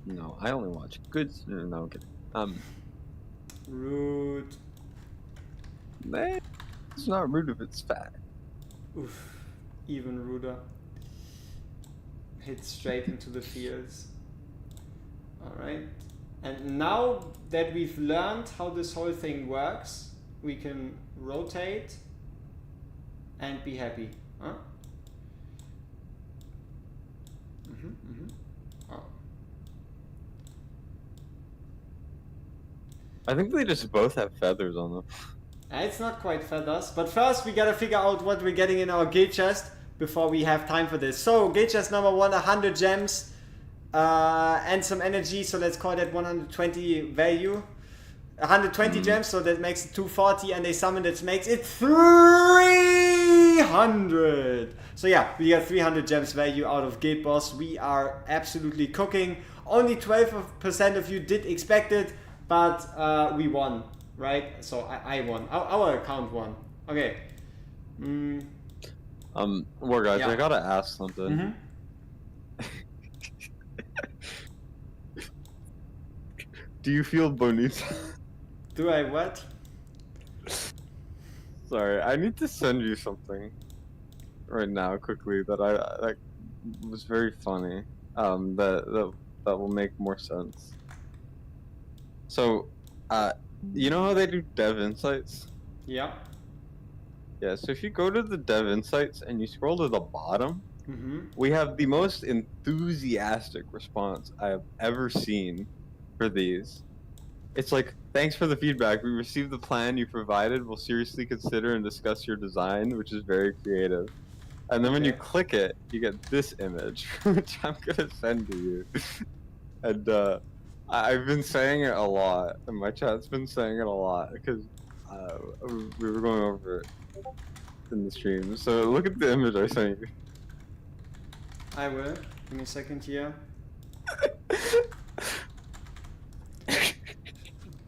Speaker 2: No, I only watch good. No, I'm kidding.
Speaker 1: Rude.
Speaker 2: Man, it's not rude if it's fat.
Speaker 1: Oof. Even ruder. Hit straight into the fields. Alright. And now that we've learned how this whole thing works, we can rotate and be happy. Huh? Oh.
Speaker 2: I think they just both have feathers on them.
Speaker 1: It's not quite feathers, but first we gotta figure out what we're getting in our guild chest before we have time for this. So guild chest number 1, 100 gems and some energy, so let's call that 120 value. 120 gems, so that makes it 240, and a summon that makes it 300. So yeah, we got 300 gems value out of Guild Boss. We are absolutely cooking. Only 12% of you did expect it, but we won, right? So I won. Our account won. Okay.
Speaker 2: WorGuides,
Speaker 1: Yeah.
Speaker 2: I gotta ask something.
Speaker 1: Mm-hmm.
Speaker 2: Do you feel bonita?
Speaker 1: Do I what?
Speaker 2: Sorry, I need to send you something right now quickly that that was very funny. That will make more sense. So, you know how they do dev insights?
Speaker 1: Yeah.
Speaker 2: Yeah. So if you go to the dev insights and you scroll to the bottom,
Speaker 1: Mm-hmm.
Speaker 2: we have the most enthusiastic response I have ever seen for these. It's like, thanks for the feedback. We received the plan you provided. We'll seriously consider and discuss your design, which is very creative. And then when you
Speaker 1: Okay.
Speaker 2: click it, you get this image, which I'm gonna send to you. And I've been saying it a lot, and my chat's been saying it a lot because we were going over it in the stream. So look at the image I sent you.
Speaker 1: I will. Give me a second here.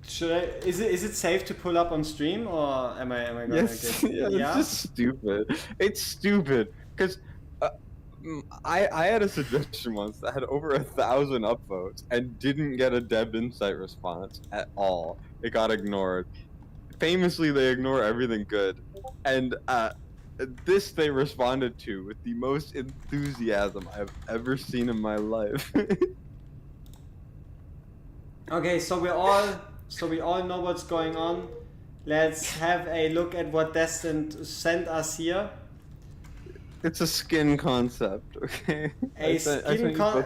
Speaker 1: Should I? Is it safe to pull up on stream, or am I gonna
Speaker 2: Yes,
Speaker 1: get?
Speaker 2: yeah, it's just stupid. It's stupid because I had a suggestion once that had over 1,000 upvotes and didn't get a Deb Insight response at all. It got ignored. Famously, they ignore everything good, and this they responded to with the most enthusiasm I've ever seen in my life.
Speaker 1: Okay, so we all know what's going on. Let's have a look at what Destined sent us here.
Speaker 2: It's a skin concept, okay?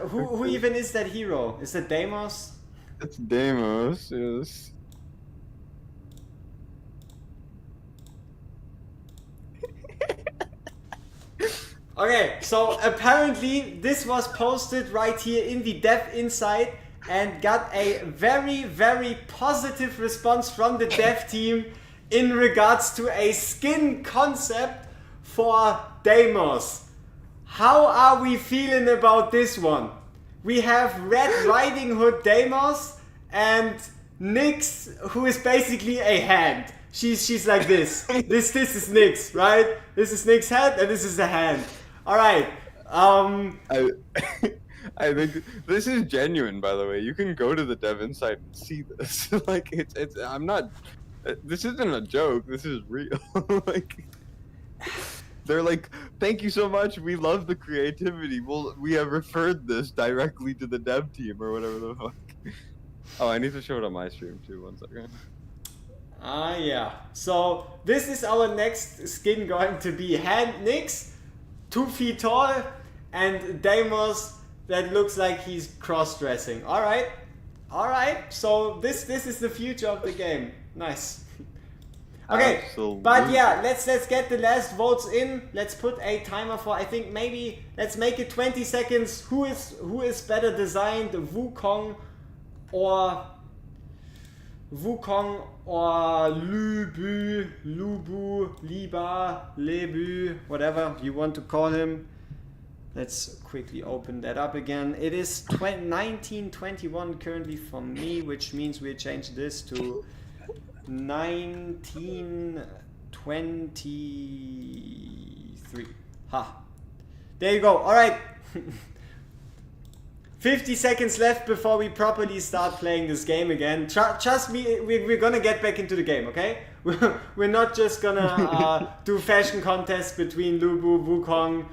Speaker 1: Who even is that hero? Is it Deimos?
Speaker 2: It's Deimos, yes.
Speaker 1: Okay, so apparently this was posted right here in the Dev Insight and got a very, very positive response from the dev team in regards to a skin concept for Deimos. How are we feeling about this one? We have Red Riding Hood Deimos and Nyx, who is basically a hand. She's like this. This is Nyx, right? This is Nyx's head and this is the hand. All right.
Speaker 2: I think this is genuine, by the way. You can go to the Dev Insight and see this. Like it's I'm not. This isn't a joke. This is real. Like they're like, thank you so much. We love the creativity. We have referred this directly to the dev team or whatever the fuck. Oh, I need to show it on my stream too. 1 second.
Speaker 1: Yeah. So this is our next skin going to be Hand Nyx, 2 feet tall, and Deimos that looks like he's cross-dressing. All right. So this is the future of the game. Nice. Okay.
Speaker 2: Absolutely.
Speaker 1: But yeah, let's get the last votes in. Let's put a timer for. I think maybe let's make it 20 seconds. Who is better designed, Wukong or Lubu, Liba, Lebu, whatever you want to call him. Let's quickly open that up again. It is 1921 currently for me, which means we change this to 1923. Ha. There you go. All right. 50 seconds left before we properly start playing this game again. Trust me, we're gonna get back into the game, okay? We're not just gonna do fashion contests between Lubu, Wukong,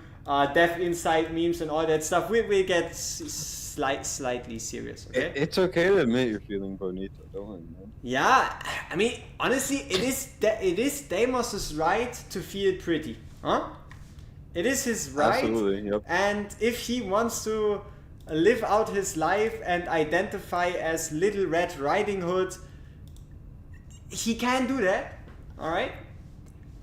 Speaker 1: Dev Insight memes and all that stuff. We get slightly serious, okay?
Speaker 2: It's okay to admit you're feeling bonito, don't worry, man.
Speaker 1: Yeah, I mean, honestly, it is Deimos' right to feel pretty, huh? It is his right.
Speaker 2: Absolutely, yep.
Speaker 1: And if he wants to live out his life and identify as Little Red Riding Hood, he can do that, all right?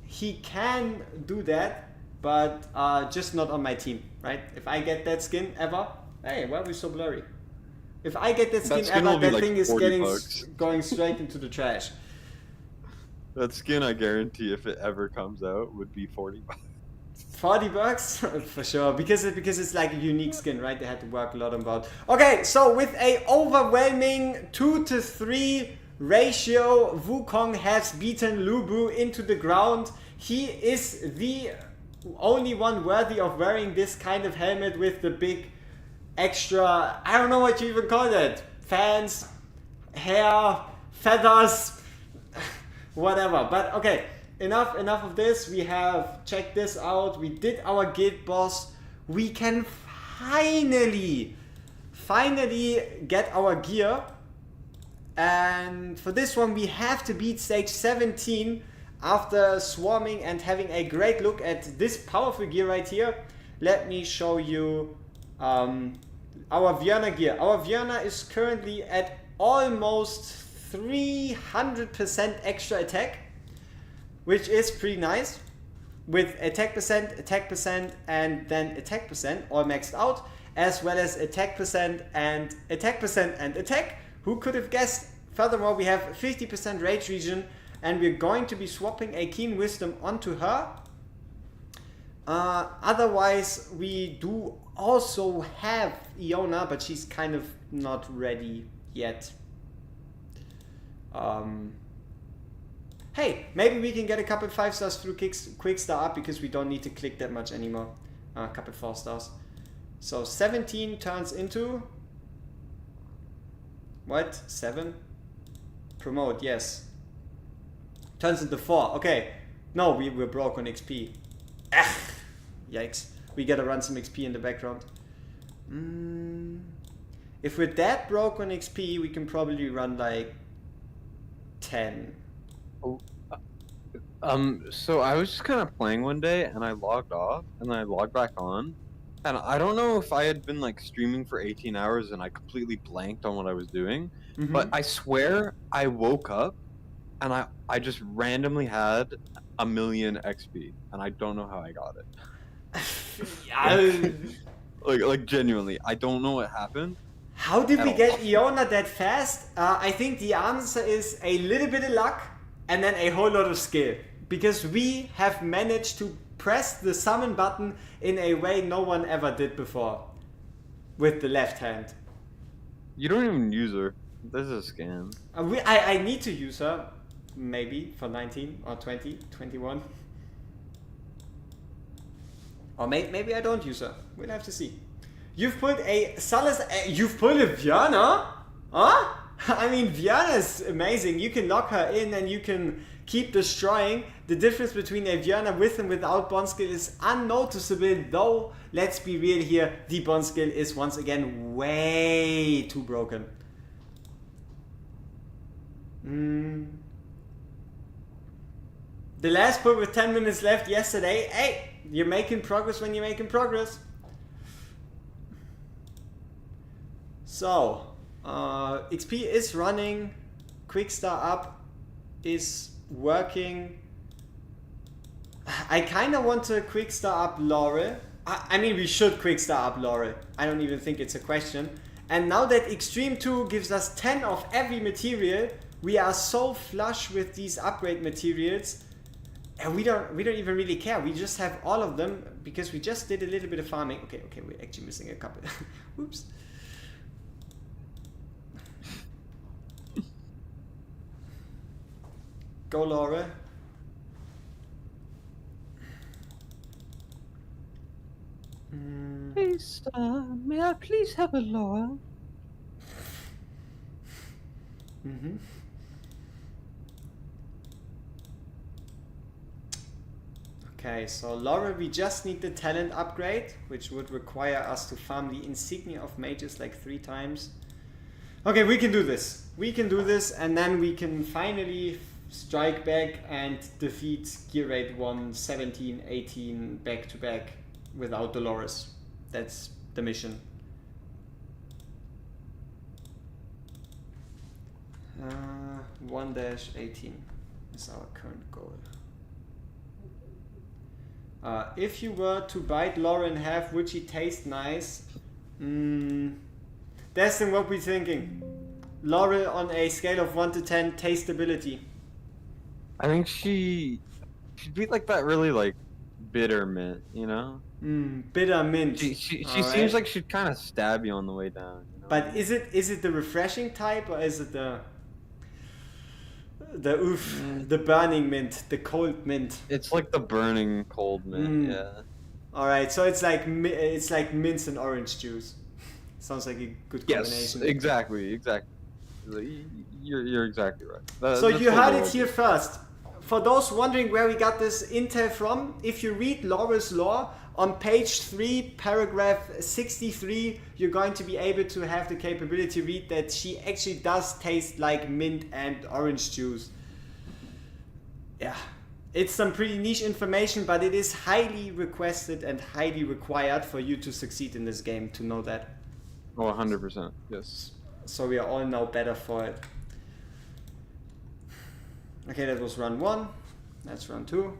Speaker 1: He can do that, but just not on my team, right? If I get that skin ever, hey, why are we so blurry? If I get that skin ever, that
Speaker 2: like
Speaker 1: thing is
Speaker 2: $40.
Speaker 1: going straight into the trash.
Speaker 2: That skin, I guarantee, if it ever comes out, would be $40.
Speaker 1: 40 bucks for sure, because it's like a unique skin, right? They had to work a lot about. Okay, so with a overwhelming 2-to-3 ratio, Wukong has beaten Lu Bu into the ground. He is the only one worthy of wearing this kind of helmet with the big extra, I don't know what you even call it, fans, hair, feathers, whatever. But okay, enough of this. We have checked this out. We did our guild boss. We can finally get our gear. And for this one, we have to beat stage 17 after swarming and having a great look at this powerful gear right here. Let me show you our Vierna gear. Our Vierna is currently at almost 300% extra attack, which is pretty nice, with attack percent, and then attack percent all maxed out, as well as attack percent and attack. Who could have guessed? Furthermore, we have 50% rage region, and we're going to be swapping a keen wisdom onto her. Otherwise, we do also have Iona, but she's kind of not ready yet. Hey, maybe we can get a couple 5 stars through quick star up, because we don't need to click that much anymore. A couple 4 stars. So 17 turns into what? 7? Promote, yes. Turns into 4. Okay. No, we're broke on XP. Ugh. Yikes. We gotta run some XP in the background. If we're that broke on XP, we can probably run like 10.
Speaker 2: Oh, so I was just kind of playing one day, and I logged off, and then I logged back on, and I don't know if I had been like streaming for 18 hours and I completely blanked on what I was doing, but I swear I woke up, and I just randomly had 1,000,000 XP, and I don't know how I got it. like genuinely, I don't know what happened.
Speaker 1: How did we get Iona that fast? I think the answer is a little bit of luck and then a whole lot of skill. Because we have managed to press the summon button in a way no one ever did before. With the left hand.
Speaker 2: You don't even use her. This is a scam.
Speaker 1: I need to use her. Maybe for 19 or 20, 21. Or maybe I don't use her. We'll have to see. You've pulled a you've pulled a Vierna? Huh? I mean, Vierna is amazing. You can lock her in and you can keep destroying. The difference between a Vierna with and without bond skill is unnoticeable, though, let's be real here, the bond skill is once again way too broken. The last pull with 10 minutes left yesterday. Hey, you're making progress when you're making progress. So, XP is running, quick star up is working. I kind of want to quick star up Laurel. I mean, we should quick star up Laurel. I don't even think it's a question. And now that Extreme 2 gives us 10 of every material, we are so flush with these upgrade materials, and we don't even really care. We just have all of them because we just did a little bit of farming. Okay, we're actually missing a couple. Oops. Go, Laura.
Speaker 2: Hey, sir, may I please have a Laura?
Speaker 1: Okay, so Laura, we just need the talent upgrade, which would require us to farm the insignia of mages like 3 times. Okay, we can do this. We can do this, and then we can finally strike back and defeat gear rate 1, 17, 18 back to back without Dolores. That's the mission. 1-18 is our current goal. If you were to bite Laura in half, would she taste nice? Destin, what we thinking? Laura on a scale of 1 to 10, tasteability.
Speaker 2: I think she'd be like that really like bitter mint, you know?
Speaker 1: Bitter mint.
Speaker 2: She
Speaker 1: Alright.
Speaker 2: seems like she'd kind of stab you on the way down. You know?
Speaker 1: But is it the refreshing type, or is it the the burning mint, the cold mint?
Speaker 2: It's like the burning cold mint, yeah.
Speaker 1: All right, so it's like mint and orange juice. Sounds like a good combination.
Speaker 2: Yes, exactly. You're exactly right.
Speaker 1: So you heard it here first. For those wondering where we got this intel from, if you read Laura's Law on page 3, paragraph 63, you're going to be able to have the capability to read that she actually does taste like mint and orange juice. Yeah, it's some pretty niche information, but it is highly requested and highly required for you to succeed in this game to know that.
Speaker 2: Oh, 100%, yes.
Speaker 1: So we are all now better for it. Okay, that was run 1. That's run 2.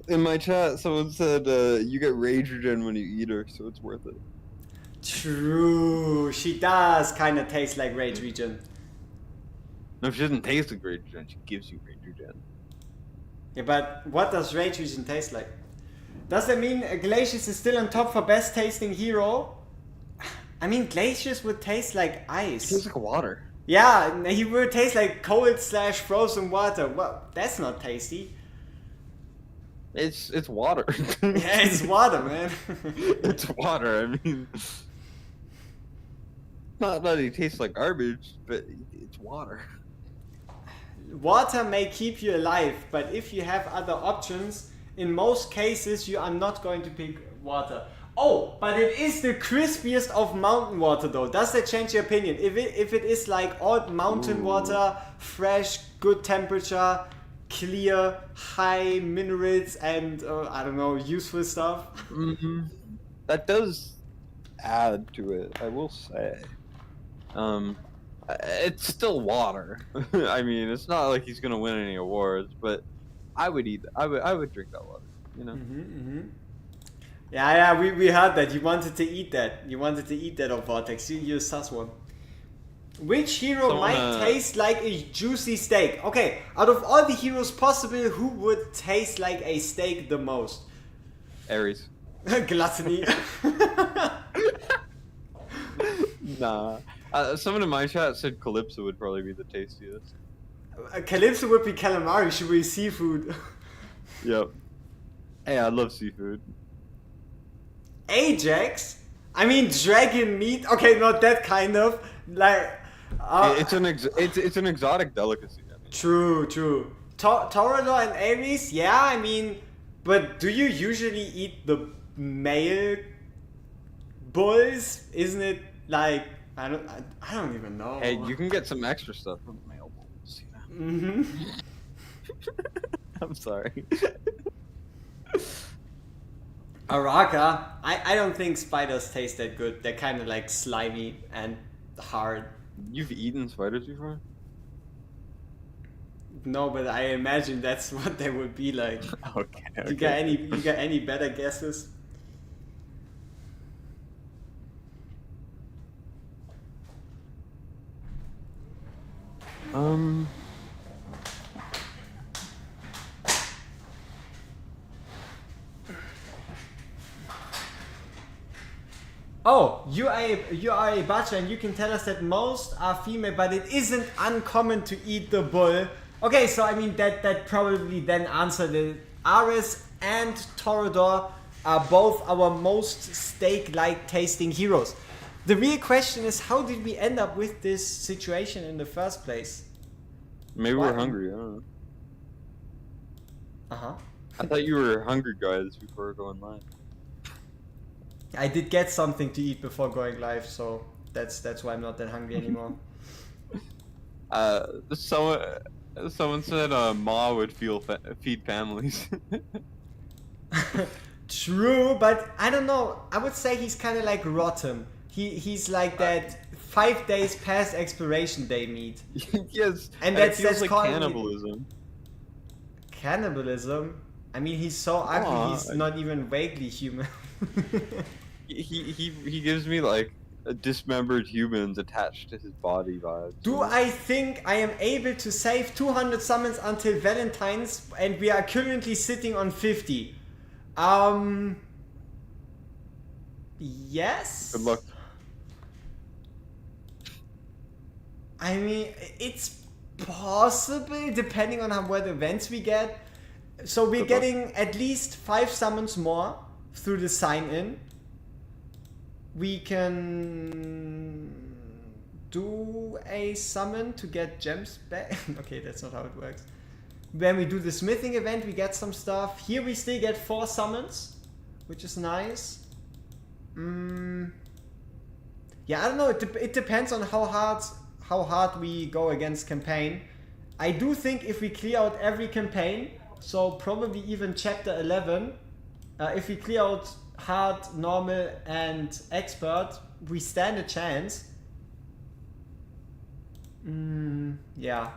Speaker 2: In my chat, someone said you get rage regen when you eat her, so it's worth it.
Speaker 1: True, she does kind of taste like rage regen.
Speaker 2: No, she doesn't taste like rage regen, she gives you rage regen.
Speaker 1: Yeah, but what does rage regen taste like? Does that mean Glacius is still on top for best tasting hero? I mean, Glacius would taste like ice.
Speaker 2: It tastes like water.
Speaker 1: Yeah, he would taste like cold/frozen water. Well, that's not tasty.
Speaker 2: It's water.
Speaker 1: Yeah, it's water, man.
Speaker 2: It's water, I mean. Not that it tastes like garbage, but it's water.
Speaker 1: Water may keep you alive, but if you have other options, in most cases you are not going to pick water. Oh, but it is the crispiest of mountain water though. Does that change your opinion? If it is like old mountain water, fresh, good temperature, clear, high minerals and I don't know, useful stuff.
Speaker 2: That does add to it, I will say. It's still water. I mean, it's not like he's gonna win any awards, but I would eat. I would drink that water. You know.
Speaker 1: Yeah, we heard that. You wanted to eat that. You wanted to eat that of Vortex. You're a sus one. Which hero might taste like a juicy steak? Okay, out of all the heroes possible, who would taste like a steak the most?
Speaker 2: Ares.
Speaker 1: Gluttony.
Speaker 2: Nah. Someone in my chat said Calypso would probably be the tastiest.
Speaker 1: Calypso would be calamari. Should be seafood.
Speaker 2: Yep. Hey, I love seafood.
Speaker 1: Ajax? I mean, dragon meat? Okay, not that kind of. Like...
Speaker 2: it's an exotic delicacy. I mean.
Speaker 1: True. Torador and Ares? Yeah, I mean... But do you usually eat the male bulls? Isn't it like... I don't even know.
Speaker 2: Hey, you can get some extra stuff from the male bulls, you know? I'm sorry.
Speaker 1: Araka? I don't think spiders taste that good. They're kind of like slimy and hard.
Speaker 2: You've eaten spiders before?
Speaker 1: No, but I imagine that's what they would be like.
Speaker 2: Okay.
Speaker 1: You got any better guesses? Oh, you are a butcher and you can tell us that most are female, but it isn't uncommon to eat the bull. Okay, so I mean that probably then answered it. Ares and Torador are both our most steak-like tasting heroes. The real question is, how did we end up with this situation in the first place?
Speaker 2: Maybe we're hungry, I don't know.
Speaker 1: Uh-huh.
Speaker 2: I thought you were hungry guys before going live.
Speaker 1: I did get something to eat before going live, so that's why I'm not that hungry anymore.
Speaker 2: Someone said Ma would feed families.
Speaker 1: True, but I don't know. I would say he's kind of like rotten. He's like that 5 days past expiration day meat.
Speaker 2: Yes,
Speaker 1: and
Speaker 2: that's like
Speaker 1: called
Speaker 2: cannibalism.
Speaker 1: Cannibalism? I mean, he's so ugly. He's not even vaguely human.
Speaker 2: He gives me like dismembered humans attached to his body vibes.
Speaker 1: Do I think I am able to save 200 summons until Valentine's, and we are currently sitting on 50? Yes.
Speaker 2: Good luck.
Speaker 1: I mean, it's possible depending on what events we get. So we're
Speaker 2: Good luck.
Speaker 1: getting at least 5 summons more through the sign-in. We can do a summon to get gems back. Okay, that's not how it works. When we do the smithing event, we get some stuff. Here we still get 4 summons, which is nice. Yeah, I don't know. It depends on how hard we go against campaign. I do think if we clear out every campaign, so probably even chapter 11, if we clear out hard, normal, and expert, we stand a chance. Yeah.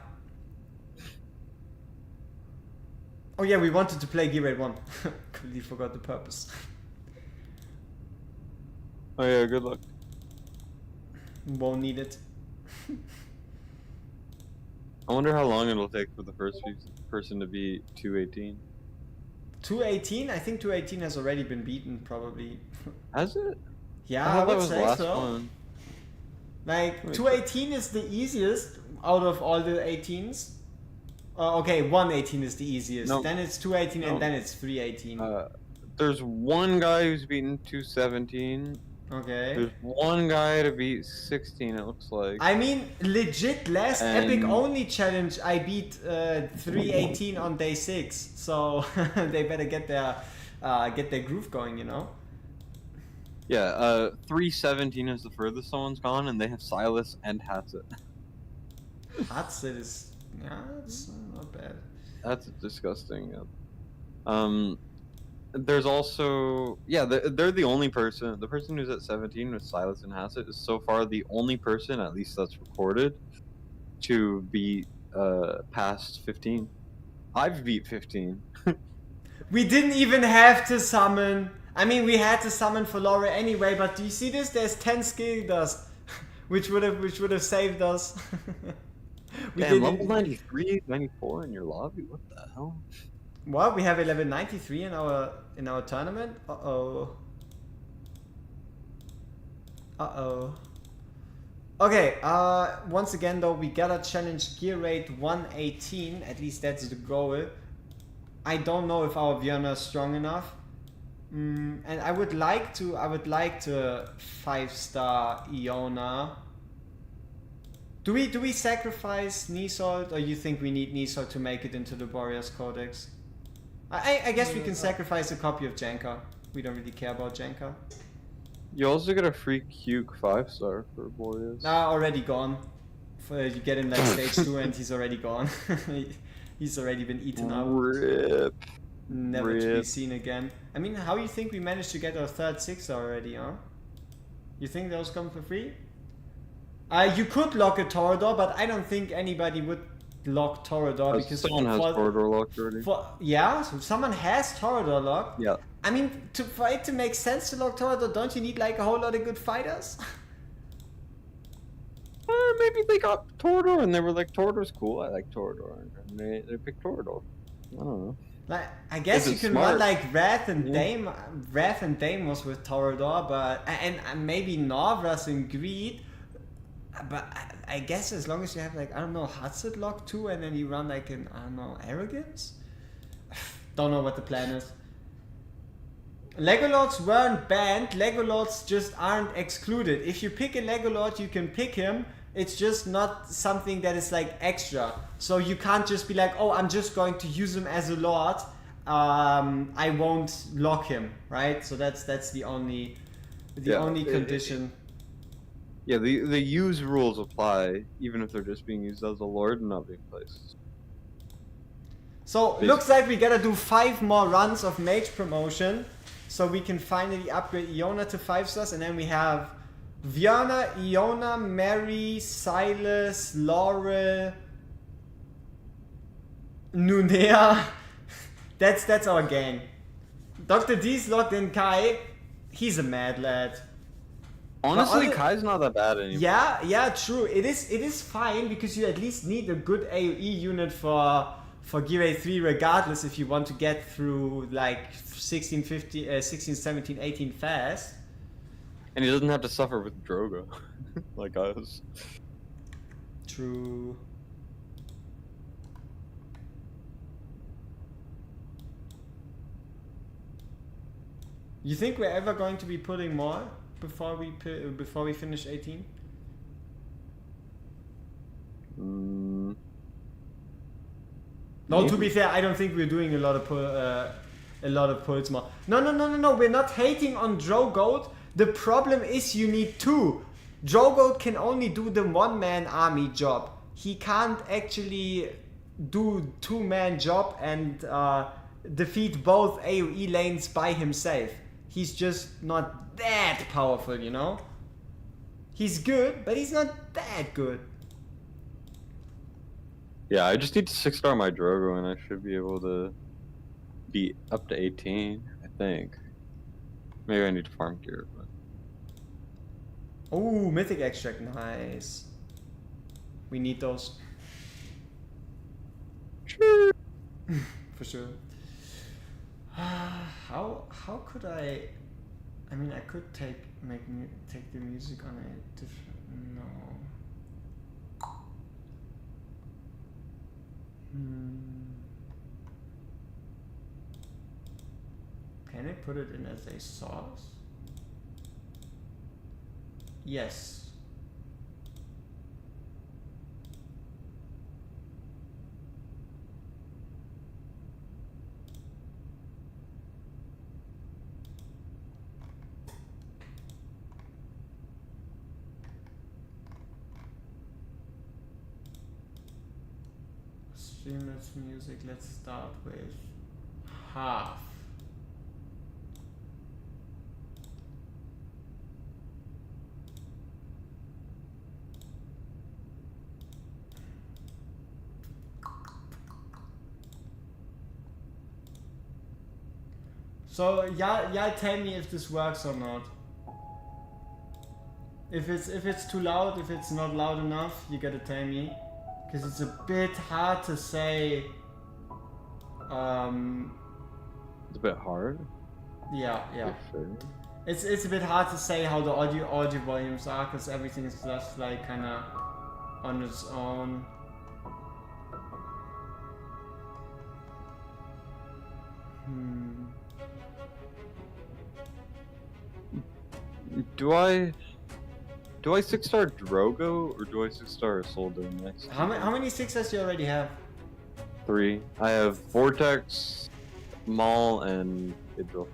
Speaker 1: Oh yeah, we wanted to play Gear Raid 1. Completely forgot the purpose.
Speaker 2: Oh yeah, good luck.
Speaker 1: Won't need it.
Speaker 2: I wonder how long it'll take for the first person to beat 218.
Speaker 1: 218? I think 218 has already been beaten, probably.
Speaker 2: Has it?
Speaker 1: Yeah,
Speaker 2: I
Speaker 1: I
Speaker 2: thought that
Speaker 1: would
Speaker 2: was the
Speaker 1: say
Speaker 2: last
Speaker 1: so.
Speaker 2: one.
Speaker 1: Like,
Speaker 2: Wait,
Speaker 1: 218 is the easiest out of all the 18s. Okay, 118 is the easiest.
Speaker 2: No.
Speaker 1: Then it's 218
Speaker 2: No.
Speaker 1: and then it's 318.
Speaker 2: There's one guy who's beaten 217.
Speaker 1: Okay.
Speaker 2: There's one guy to beat 16, it looks like.
Speaker 1: I mean, legit last
Speaker 2: And-
Speaker 1: Epic Only challenge, I beat 318 on day 6. So they better get their groove going, you know?
Speaker 2: Yeah, 317 is the furthest someone's gone, and they have Silas and Hatsit.
Speaker 1: Hatsit is... yeah, it's not bad.
Speaker 2: That's disgusting. There's also... yeah, they're the only person... the person who's at 17 with Silas and Hatsit is so far the only person, at least that's recorded, to beat past 15. I've beat 15.
Speaker 1: We didn't even have to summon. I mean, we had to summon for Laura anyway, but do you see this? There's 10 skill dust, which would have saved us. We
Speaker 2: Damn,
Speaker 1: didn't-
Speaker 2: level 93, 94 in your lobby? What the hell?
Speaker 1: What? We have a level 93 in our tournament? Uh-oh. Uh-oh. Okay, once again though, we gotta challenge gear rate 118, at least that's the goal. I don't know if our Vienna is strong enough. And I would like to 5-star Iona. Do we sacrifice Nisol, or you think we need Nisol to make it into the Warriors Codex? I guess we can sacrifice a copy of Janka. We don't really care about Janka.
Speaker 2: You also get a free Cuke 5-star for Boreas.
Speaker 1: Already gone. You get him like stage 2 and he's already gone. He's already been eaten up.
Speaker 2: Rip.
Speaker 1: Never to be
Speaker 2: Rip.
Speaker 1: seen again. I mean, how you think we managed to get our third 6 already, huh? You think those come for free? You could lock a Torador, but I don't think anybody would lock Torador because
Speaker 2: someone has Torador locked already.
Speaker 1: Yeah, so someone has Torador locked.
Speaker 2: Yeah.
Speaker 1: I mean, for it to make sense to lock Torador, don't you need like a whole lot of good fighters?
Speaker 2: Maybe they got Torador and they were like, Torador's cool, I like Torador. And they picked Torador. I don't know.
Speaker 1: Like, I guess
Speaker 2: Is
Speaker 1: you
Speaker 2: it
Speaker 1: can
Speaker 2: smart?
Speaker 1: run like Wrath and
Speaker 2: Yeah.
Speaker 1: Dame. Wrath and Deimos with Torador, but and maybe Norvras and Greed. But I guess as long as you have like, I don't know, Hatsit lock too, and then you run like an, I don't know, Arrogance? Don't know what the plan is. Legolords weren't banned, Legolords just aren't excluded. If you pick a Legolord, you can pick him. It's just not something that is like extra. So you can't just be like, oh, I'm just going to use him as a lord. I won't lock him, right? So that's the only condition.
Speaker 2: Yeah, the use rules apply, even if they're just being used as a lord and not being placed.
Speaker 1: So
Speaker 2: Basically.
Speaker 1: looks like we gotta do 5 more runs of mage promotion, so we can finally upgrade Iona to 5 stars, and then we have Viana, Iona, Mary, Silas, Laurel, Nunea. That's our gang. Dr. D's locked in Kai. He's a mad lad.
Speaker 2: Honestly,
Speaker 1: other-
Speaker 2: Kai's not that bad anymore.
Speaker 1: Yeah, true. It is fine because you at least need a good AoE unit for Gear A3 regardless if you want to get through like 16, 17, 18 fast.
Speaker 2: And he doesn't have to suffer with Drogo, like us.
Speaker 1: True. You think we're ever going to be putting more before we finish 18?
Speaker 2: Mm,
Speaker 1: No, to
Speaker 2: maybe.
Speaker 1: be fair, I don't think we're doing a lot of pulls more. No. We're not hating on Drogoat. The problem is you need two. Drogoat can only do the one-man army job. He can't actually do two-man job and defeat both AoE lanes by himself. He's just not that powerful, you know? He's good, but he's not that good.
Speaker 2: Yeah, I just need to 6-star my Drogo and I should be able to be up to 18, I think. Maybe I need to farm gear, but...
Speaker 1: Oh, Mythic Extract, nice. We need those.
Speaker 2: Sure.
Speaker 1: For sure. How could I mean, I could take the music on a different... No. Can I put it in as a source? Yes. Streamless music, let's start with half. So yeah, tell me if this works or not. If it's too loud, if it's not loud enough, you gotta tell me. Because it's a bit hard to say.
Speaker 2: It's a bit hard.
Speaker 1: Yeah.
Speaker 2: For sure.
Speaker 1: It's a bit hard to say how the audio volumes are because everything is just like kind of on its own.
Speaker 2: Do I 6-star Drogo or do I 6-star Soldo next?
Speaker 1: How many sixes you already have?
Speaker 2: 3. I have Vortex, Maul, and Idril.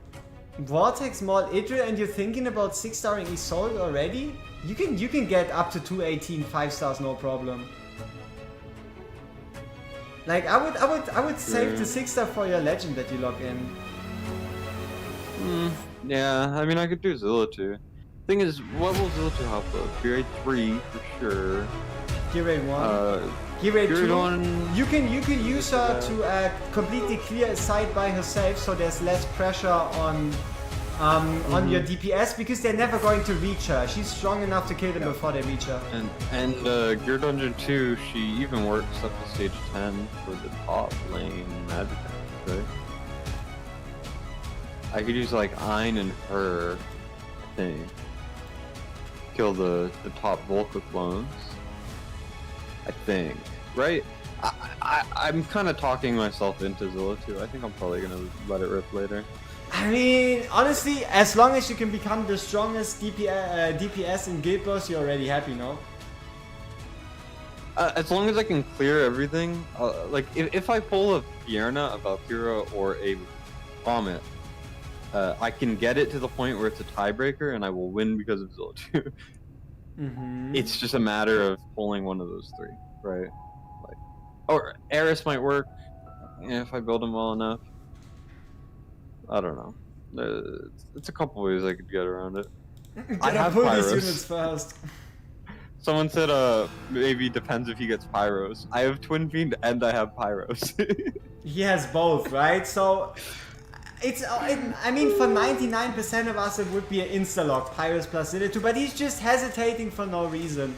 Speaker 1: Vortex, Maul, Idril, and you're thinking about 6-starring Isolde already? You can get up to 218 5-stars, no problem. Like I would save the 6-star for your legend that you lock in.
Speaker 2: Yeah, I mean I could do Zilla too. Thing is, what will Zilla 2 help though? Gear 3 for sure.
Speaker 1: Gear Raid 1. Gear Raid 2. You can use her to completely clear a side by herself, so there's less pressure on your DPS because they're never going to reach her. She's strong enough to kill them before they reach her.
Speaker 2: And Gear Dungeon 2, she even works up to stage 10 for the top lane magic damage, right? I could use like Ein and her, I think. Kill the top Volca clones. I think. Right? I'm kind of talking myself into Zilla 2. I think I'm probably gonna let it rip later.
Speaker 1: I mean, honestly, as long as you can become the strongest DPS in Guild Wars, you're already happy, no?
Speaker 2: As long as I can clear everything, like if I pull a Fierna, a Valkyra, or a Vomit, I can get it to the point where it's a tiebreaker and I will win because of Zilla 2. It's just a matter of pulling one of those 3, right? Like, or Eris might work if I build him well enough. I don't know. It's a couple ways I could get around it. I have
Speaker 1: pull these
Speaker 2: Pyros.
Speaker 1: units first.
Speaker 2: Someone said maybe depends if he gets Pyros. I have Twin Fiend and I have Pyros.
Speaker 1: He has both, right? So I mean, for 99% of us, it would be an insta-lock, Pyrus plus Zillitu, but he's just hesitating for no reason.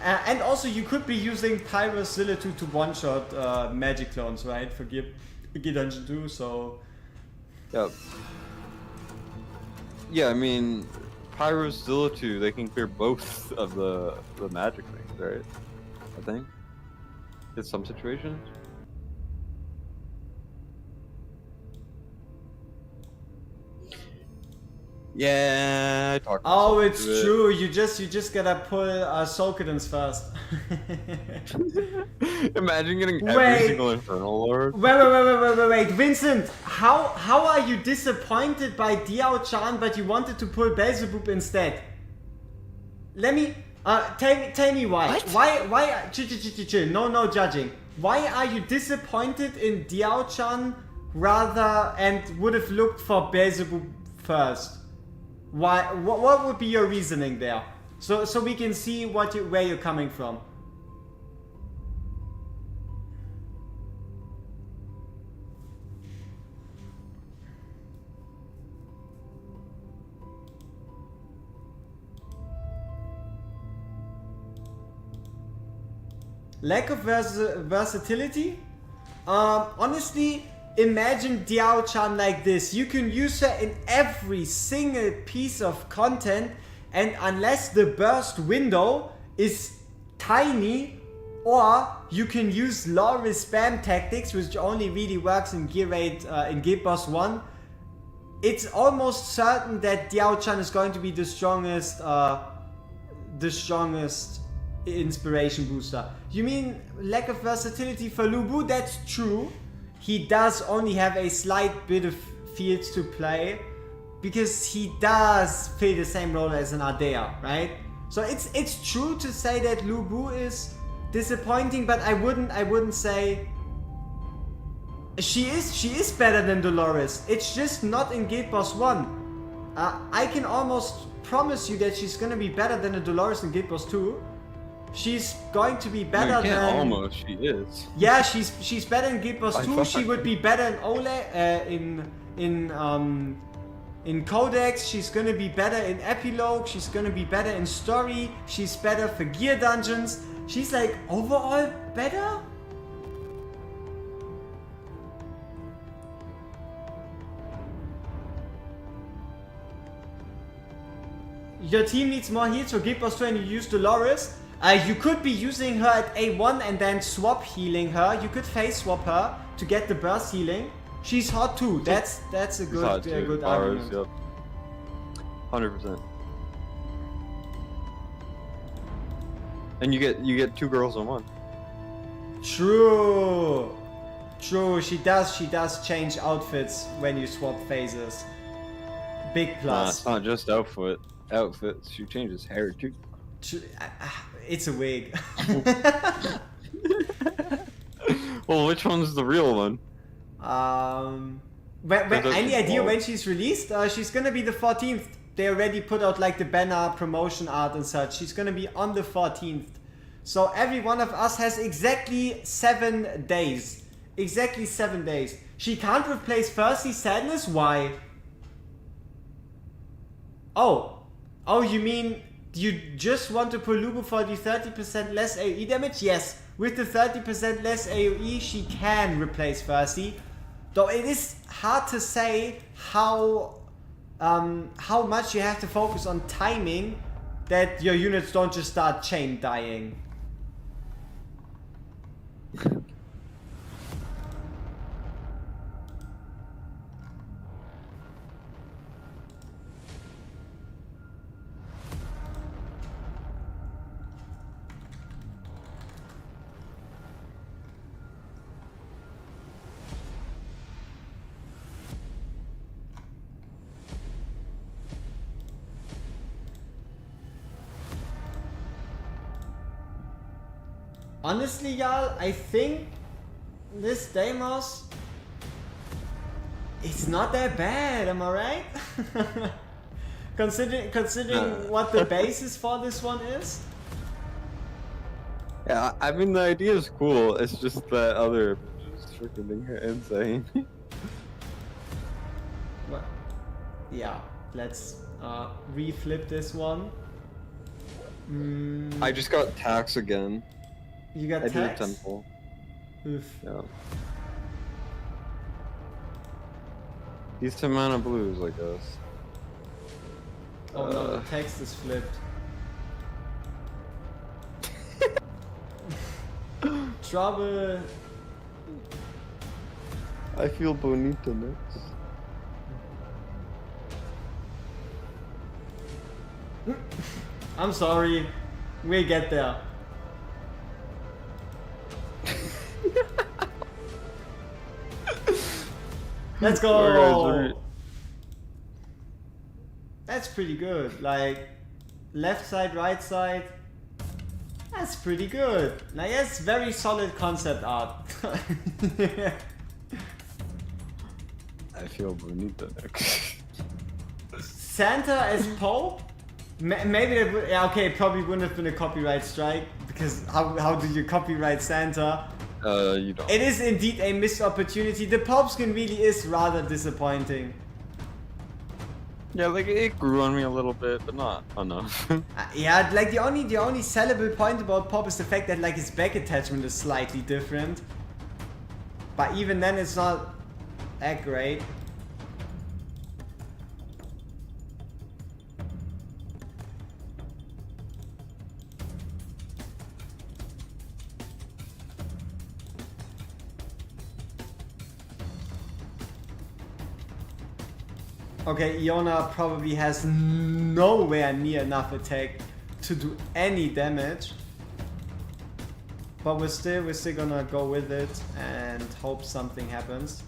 Speaker 1: And also, you could be using Pyrus Zillitu to one-shot magic clones, right? For Gear Dungeon 2, so...
Speaker 2: Yep. Yeah, I mean, Pyrus Zillitu, they can clear both of the magic things, right? I think. In some situations. Yeah, I talked.
Speaker 1: Oh, it's true. You just gotta pull Soulcadence first.
Speaker 2: Imagine getting every single Infernal Lord.
Speaker 1: Wait, Vincent. How are you disappointed by Diao Chan, but you wanted to pull Beelzebub instead? Let me tell me why.
Speaker 3: What?
Speaker 1: Why? Chill. No judging. Why are you disappointed in Diao Chan rather and would have looked for Beelzebub first? Why? What would be your reasoning there? So we can see where you're coming from. Lack of versatility? Honestly, imagine Diao Chan like this. You can use her in every single piece of content, and unless the burst window is tiny, or you can use Loris spam tactics, which only really works in Gear 8, in Guild Boss 1, it's almost certain that Diao Chan is going to be the strongest inspiration booster. You mean lack of versatility for Lu Bu? That's true. He does only have a slight bit of fields to play because he does fill the same role as an Ardea, right? So it's true to say that Lu Bu is disappointing, but I wouldn't say she is better than Dolores. It's just not in Guild Boss 1. I can almost promise you that she's gonna be better than a Dolores in Guild Boss 2. She's going to be better than...
Speaker 2: almost, she is.
Speaker 1: Yeah, she's better in Guild Boss 2. She would be better in Ole, in Codex. She's gonna be better in Epilogue. She's gonna be better in Story. She's better for Gear Dungeons. She's like overall better. Your team needs more heals for Guild Boss 2 and you use Dolores. You could be using her at A1 and then swap healing her. You could phase swap her to get the burst healing. She's hot too. That's a good argument.
Speaker 2: Yep. 100%. And you get two girls in one.
Speaker 1: True. She does change outfits when you swap phases. Big plus.
Speaker 2: Nah, it's not just outfits. She changes hair too.
Speaker 1: It's a wig.
Speaker 2: Well, which one's the real one?
Speaker 1: Any idea when she's released? She's gonna be the 14th. They already put out like the banner promotion art and such. She's gonna be on the 14th. So every one of us has exactly 7 days. Exactly 7 days. She can't replace Thirsty Sadness? Why? Oh, you mean you just want to pull Lu Bu for the 30% less AoE damage? Yes, with the 30% less AoE, she can replace Thirsty. Though it is hard to say how much you have to focus on timing that your units don't just start chain dying. Honestly, y'all, I think this Deimos, it's not that bad, am I right? Considering what the basis for this one is.
Speaker 2: Yeah, I mean the idea is cool. It's just that other is freaking insane.
Speaker 1: Yeah, let's reflip this one.
Speaker 2: I just got tax again.
Speaker 1: You got
Speaker 2: I did a
Speaker 1: tax?
Speaker 2: temple.
Speaker 1: Oof.
Speaker 2: Yeah. Decent amount of blues, I guess.
Speaker 1: Oh no, the text is flipped. Trouble.
Speaker 2: I feel bonito next.
Speaker 1: I'm sorry. We'll get there. Let's go! That's pretty good. Like, left side, right side. That's pretty good. Like, that's very solid concept art.
Speaker 2: I feel bonito next.
Speaker 1: Santa as Pope? Maybe that would, yeah, okay, it probably wouldn't have been a copyright strike, because how do you copyright Santa?
Speaker 2: You don't.
Speaker 1: It is indeed a missed opportunity. The Pope skin really is rather disappointing.
Speaker 2: Yeah, like it grew on me a little bit, but not enough.
Speaker 1: Yeah, like the only sellable point about Pop is the fact that like his back attachment is slightly different. But even then it's not that great. Okay, Iona probably has nowhere near enough attack to do any damage. But we're still gonna go with it and hope something happens.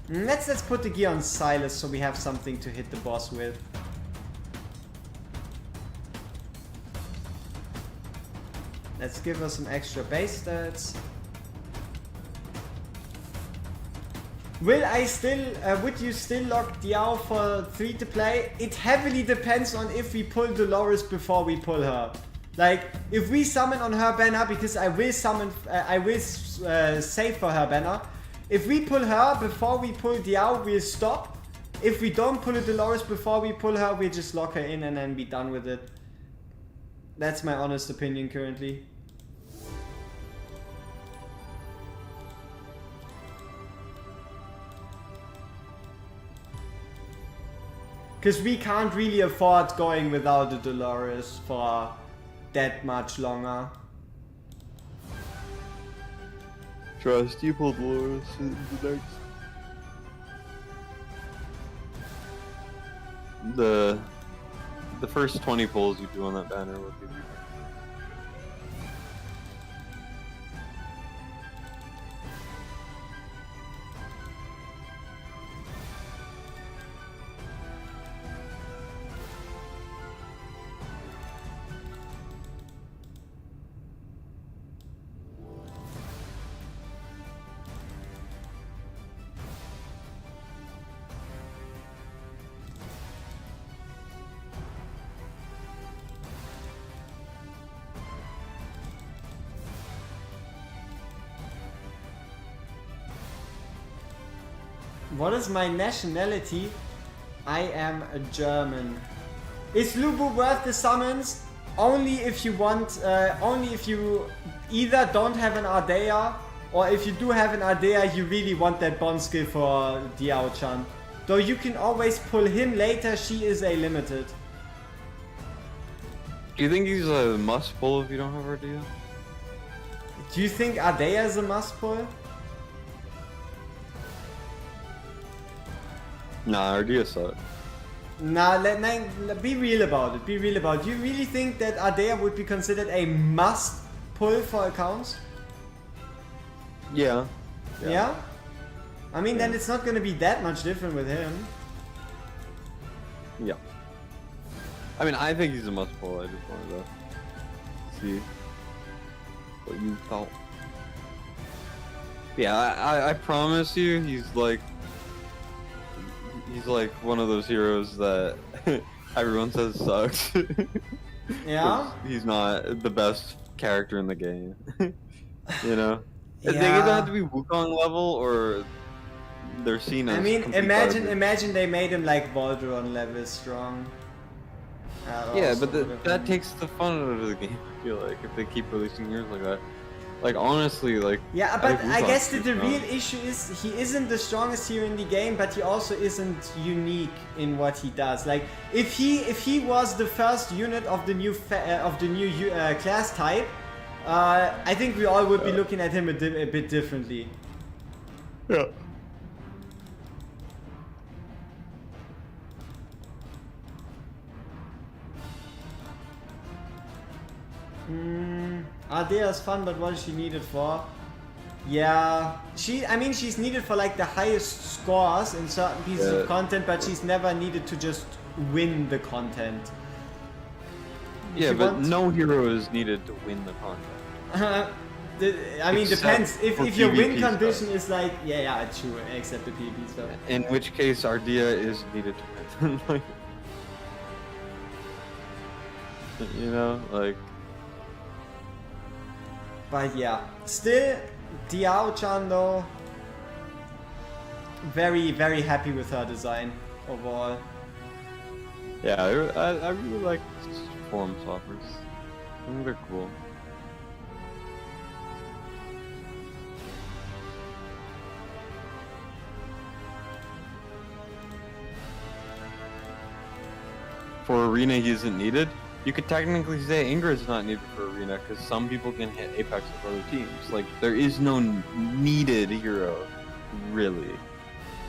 Speaker 1: Let's put the gear on Silas so we have something to hit the boss with. Let's give us some extra base stats. Will I still, would you still lock Diao for 3 to play? It heavily depends on if we pull Dolores before we pull her. Like, if we summon on her banner, because I will summon, save for her banner. If we pull her before we pull Diao, we'll stop. If we don't pull a Dolores before we pull her, we'll just lock her in and then be done with it. That's my honest opinion currently. Because we can't really afford going without the Dolores for that much longer.
Speaker 2: Trust, you pulled Dolores in the next. The first 20 pulls you do on that banner will give you.
Speaker 1: What is my nationality? I am a German. Is Lubu worth the summons? Only if you want, only if you either don't have an Ardea, or if you do have an Ardea, you really want that bond skill for Diao Chan. Though you can always pull him later, she is a limited.
Speaker 2: Do you think he's a must pull if you don't have Ardea?
Speaker 1: Do you think Ardea is a must pull?
Speaker 2: Nah, Ardea sucks.
Speaker 1: Nah, be real about it. Be real about it. Do you really think that Ardea would be considered a must pull for accounts?
Speaker 2: Yeah.
Speaker 1: Yeah? I mean, then it's not gonna be that much different with him.
Speaker 2: Yeah. I mean, I think he's a must pull. I just wanted to see what you thought. Yeah, I promise you, he's like one of those heroes that everyone says sucks.
Speaker 1: Yeah?
Speaker 2: He's not the best character in the game. You know?
Speaker 1: Yeah.
Speaker 2: They either have to be Wukong level or they're seen as.
Speaker 1: I mean,
Speaker 2: complete
Speaker 1: imagine
Speaker 2: garbage.
Speaker 1: they made him like Voltron level strong.
Speaker 2: Yeah,
Speaker 1: Also
Speaker 2: but
Speaker 1: would've
Speaker 2: that
Speaker 1: been-
Speaker 2: takes the fun out of the game. I feel like if they keep releasing heroes like that, like honestly, like.
Speaker 1: Yeah, but I guess
Speaker 2: think
Speaker 1: the
Speaker 2: he's
Speaker 1: real
Speaker 2: not.
Speaker 1: issue is he isn't the strongest hero in the game, but he also isn't unique in what he does. Like if he was the first unit of the new class type, I think we all would be looking at him a bit differently.
Speaker 2: Yeah.
Speaker 1: Ardea's fun, but what is she needed for? Yeah, I mean, she's needed for like the highest scores in certain pieces of content, but she's never needed to just win the content. If
Speaker 2: Yeah,
Speaker 1: you
Speaker 2: but
Speaker 1: want-
Speaker 2: no hero is needed to win the content.
Speaker 1: I mean,
Speaker 2: Except
Speaker 1: depends. If
Speaker 2: for
Speaker 1: your win
Speaker 2: PvP
Speaker 1: condition
Speaker 2: stuff.
Speaker 1: is like, yeah, true, except the PvP stuff.
Speaker 2: In which case, Ardea is needed to win. Like, you know, like.
Speaker 1: But yeah, still, Diao Chan though, very, very happy with her design overall.
Speaker 2: Yeah, I really like form swappers. I think they're cool. For arena, he isn't needed. You could technically say Ingrid's not needed for arena because some people can hit Apex with other teams. Like there is no needed hero, really.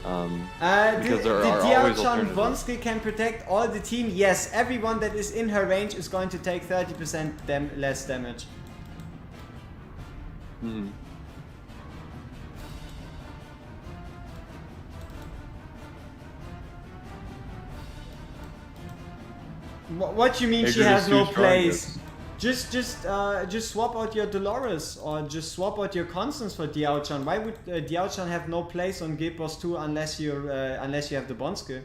Speaker 2: Because there
Speaker 1: the
Speaker 2: are
Speaker 1: Diao
Speaker 2: always
Speaker 1: Chan
Speaker 2: alternatives.
Speaker 1: one skill can protect all the team. Yes, everyone that is in her range is going to take 30% less damage.
Speaker 2: Mhm.
Speaker 1: What you mean she
Speaker 2: Ingrid
Speaker 1: has
Speaker 2: is
Speaker 1: no
Speaker 2: too strong,
Speaker 1: place?
Speaker 2: yes.
Speaker 1: Just swap out your Dolores or just swap out your Constance for Diao Chan. Why would Diao Chan have no place on Guild Wars 2 unless you have the bond skill?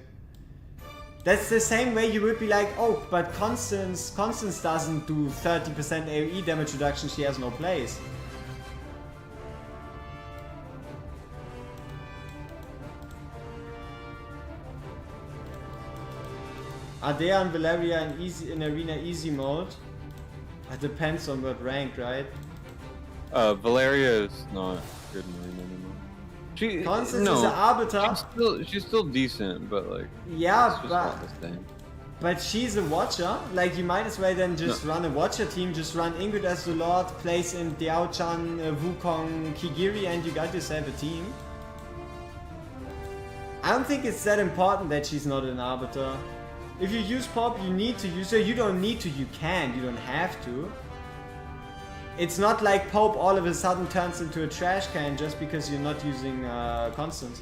Speaker 1: That's the same way you would be like, oh, but Constance doesn't do 30% AoE damage reduction. She has no place. Ardea and Valeria in arena easy mode. It depends on what rank, right?
Speaker 2: Valeria is not good in arena anymore. She
Speaker 1: Constance
Speaker 2: no,
Speaker 1: is an arbiter.
Speaker 2: she's still decent, but like
Speaker 1: Yeah,
Speaker 2: it's just not the same.
Speaker 1: but she's a watcher. Like you might as well then just run a watcher team. Just run Ingrid as the Lord, place in Diao Chan, Wukong, Kigiri, and you got yourself a team. I don't think it's that important that she's not an arbiter. If you use Pop, you need to use her. You don't need to, you can, you don't have to. It's not like Pope all of a sudden turns into a trash can just because you're not using Constance.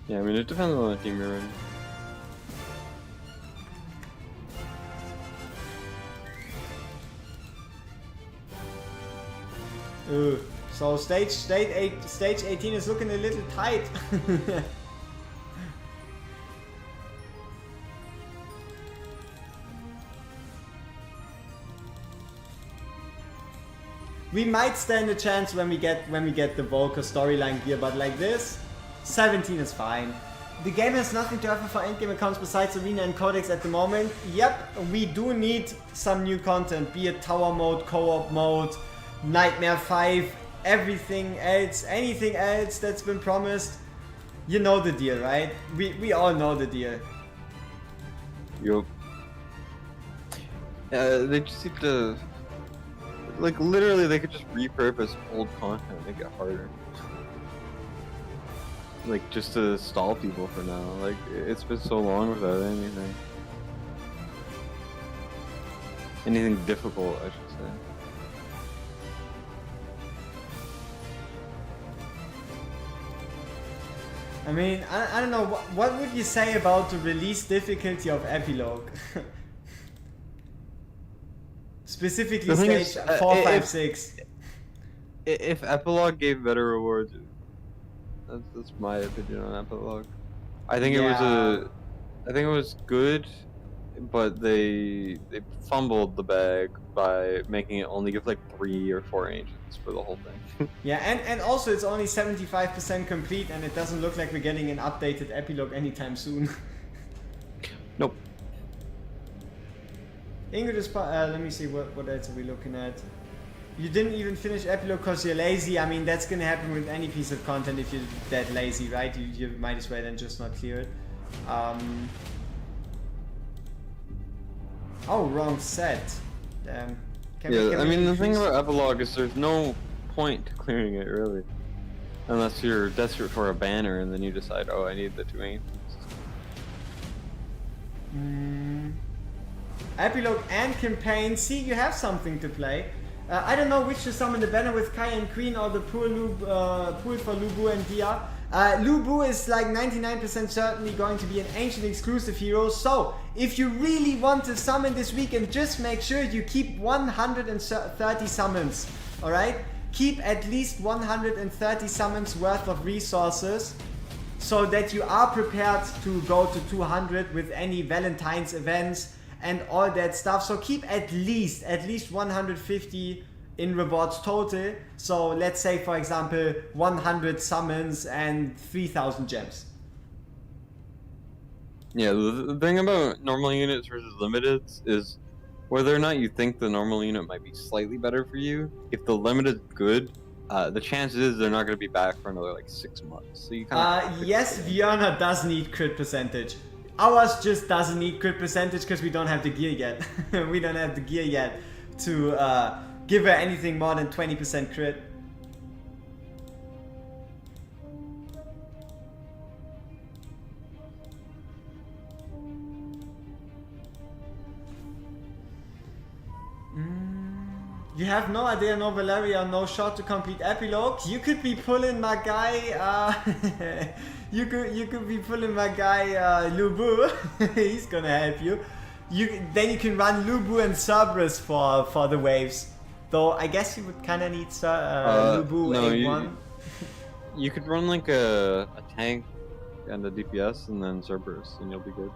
Speaker 2: Yeah, I mean it depends on the team you're in.
Speaker 1: So stage 18 is looking a little tight. We might stand a chance when we get the Volker storyline gear, but like this, 17 is fine. The game has nothing to offer for endgame accounts besides Arena and Codex at the moment. Yep, we do need some new content, be it Tower Mode, Co-op Mode, Nightmare 5, everything else, anything else that's been promised. You know the deal, right? We all know the deal.
Speaker 2: Yup. They just need to, like, literally, they could just repurpose old content and make it harder. Like, just to stall people for now. Like, it's been so long without anything. Anything difficult, I should say.
Speaker 1: I mean, I don't know, what would you say about the release difficulty of Epilogue? Specifically
Speaker 2: The thing
Speaker 1: stage
Speaker 2: is,
Speaker 1: 4, 5, 6.
Speaker 2: If Epilogue gave better rewards, that's my opinion on Epilogue. I think it was
Speaker 1: Yeah.
Speaker 2: I think it was good but they fumbled the bag by making it only give like 3 or 4 agents for the whole thing.
Speaker 1: Yeah, and also it's only 75% complete, and it doesn't look like we're getting an updated epilogue anytime soon.
Speaker 2: Nope.
Speaker 1: Ingrid is let me see, what else are we looking at? You didn't even finish epilogue because you're lazy. I mean, that's gonna happen with any piece of content if you're that lazy, right? You might as well then just not clear it. Oh, wrong set. Damn.
Speaker 2: I mean, the thing about epilogue is there's no point to clearing it, really. Unless you're desperate for a banner and then you decide, oh, I need the 2 ancients.
Speaker 1: Epilogue and campaign. See, you have something to play. I don't know which to summon, the banner with Kai and Queen or the pool for Lubu and Dia. Lubu is like 99% certainly going to be an ancient exclusive hero, so if you really want to summon this weekend, just make sure you keep 130 summons, alright? Keep at least 130 summons worth of resources so that you are prepared to go to 200 with any Valentine's events and all that stuff. So keep at least 150 in rewards total. So let's say, for example, 100 summons and 3,000 gems.
Speaker 2: Yeah, the thing about normal units versus limiteds is whether or not you think the normal unit might be slightly better for you, if the limited's good, the chances is they're not going to be back for another like 6 months. So you kind of
Speaker 1: yes, Viana does need crit percentage. Ours just doesn't need crit percentage because we don't have the gear yet. We don't have the gear yet to give her anything more than 20% crit. You have no idea, no Valeria, no shot to complete epilogue. You could be pulling my guy. You could be pulling my guy Lubu. He's gonna help you. Then you can run Lubu and Cerberus for the waves. Though I guess you would kind of need Lubu
Speaker 2: no,
Speaker 1: A1.
Speaker 2: You could run like a tank and a DPS and then Cerberus, and you'll be good.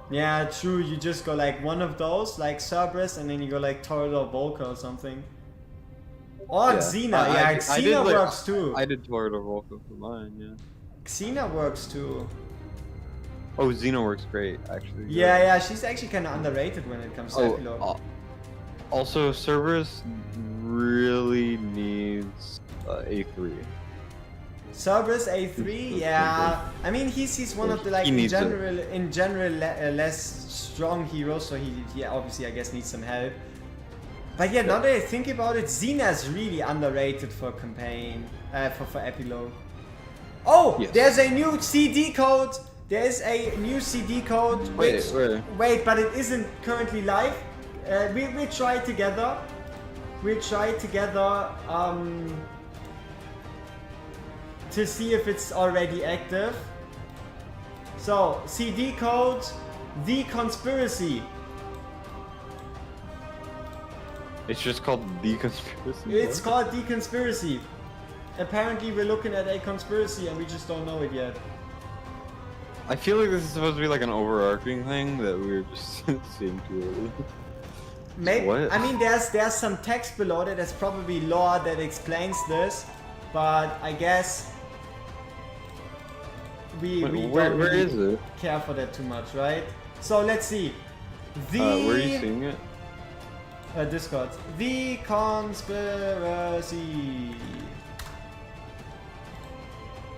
Speaker 1: Yeah, true. You just go like one of those, like Cerberus, and then you go like Torador Volca or something. Or yeah. Xena, Xena works too.
Speaker 2: I did Torador Volca for mine, yeah.
Speaker 1: Xena works too.
Speaker 2: Oh, Xena works great, actually.
Speaker 1: Yeah, she's actually kind of underrated when it comes to epilogue.
Speaker 2: Also, Cerberus really needs A3.
Speaker 1: Cerberus A3, yeah. I mean, he's one of the like in general less strong heroes, so he obviously I guess needs some help. But yeah, now that I think about it, Xena's really underrated for campaign, for epilogue. Oh, yes. There's a new CD code. There is a new CD code. Wait, but it isn't currently live. We try together. To see if it's already active. So, CD code, The Conspiracy.
Speaker 2: It's just called The Conspiracy?
Speaker 1: It's called The Conspiracy. Apparently we're looking at a conspiracy and we just don't know it yet.
Speaker 2: I feel like this is supposed to be like an overarching thing that we were just seeing too early.
Speaker 1: Maybe, what? I mean, there's some text below that. There's probably lore that explains this, but I guess we don't really care for that too much, right? So let's see.
Speaker 2: Where are you seeing it?
Speaker 1: Discord. The Conspiracy.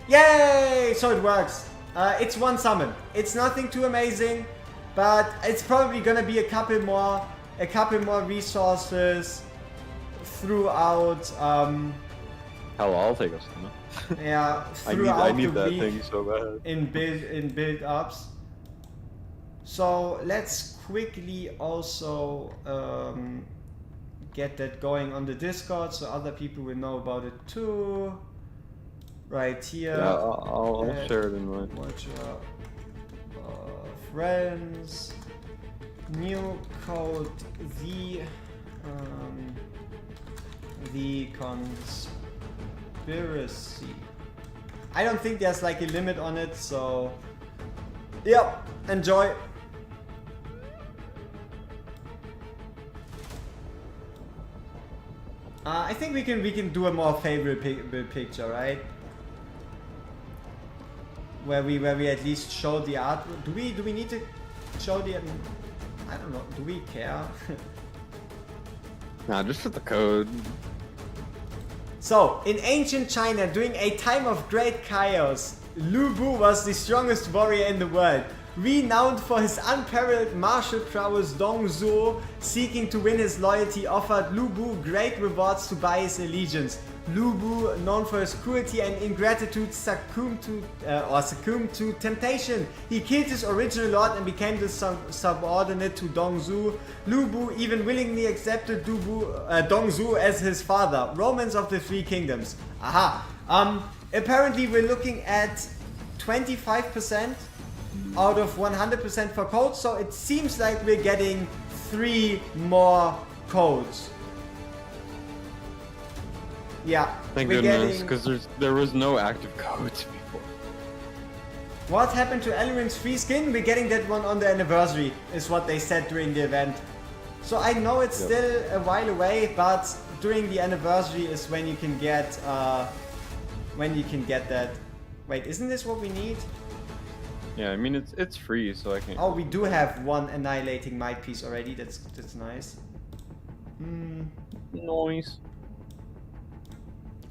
Speaker 1: Yay! So it works. It's one summon. It's nothing too amazing, but it's probably gonna be a couple more resources throughout.
Speaker 2: Hell, I'll take a summon.
Speaker 1: Yeah,
Speaker 2: I need that thing so bad.
Speaker 1: In build ups. So let's quickly also get that going on the Discord so other people will know about it too. Right here.
Speaker 2: Yeah, I'll share it in mine.
Speaker 1: Watch friends. New code the conspiracy. I don't think there's like a limit on it, so yep, enjoy. I think we can do a more favorable picture, right? Where we at least show the art. Do we need to show the? I don't know. Do we care?
Speaker 2: Nah, just put the code.
Speaker 1: So, in ancient China, during a time of great chaos, Lu Bu was the strongest warrior in the world. Renowned for his unparalleled martial prowess, Dong Zhuo, seeking to win his loyalty, offered Lu Bu great rewards to buy his allegiance. Lu Bu, known for his cruelty and ingratitude, succumbed to temptation. He killed his original lord and became the subordinate to Dong Zhuo. Lu Bu even willingly accepted Dong Zhuo as his father. Romance of the Three Kingdoms. Aha. Apparently we're looking at 25% out of 100% for codes, so it seems like we're getting 3 more codes. Yeah.
Speaker 2: Thank goodness, because there was no active codes before.
Speaker 1: What happened to Elrin's free skin? We're getting that one on the anniversary, is what they said during the event. So I know it's still a while away, but during the anniversary is when you can get that. Wait, isn't this what we need?
Speaker 2: Yeah, I mean it's free, so I can't.
Speaker 1: Oh, we do have one annihilating might piece already. That's nice.
Speaker 2: Noise.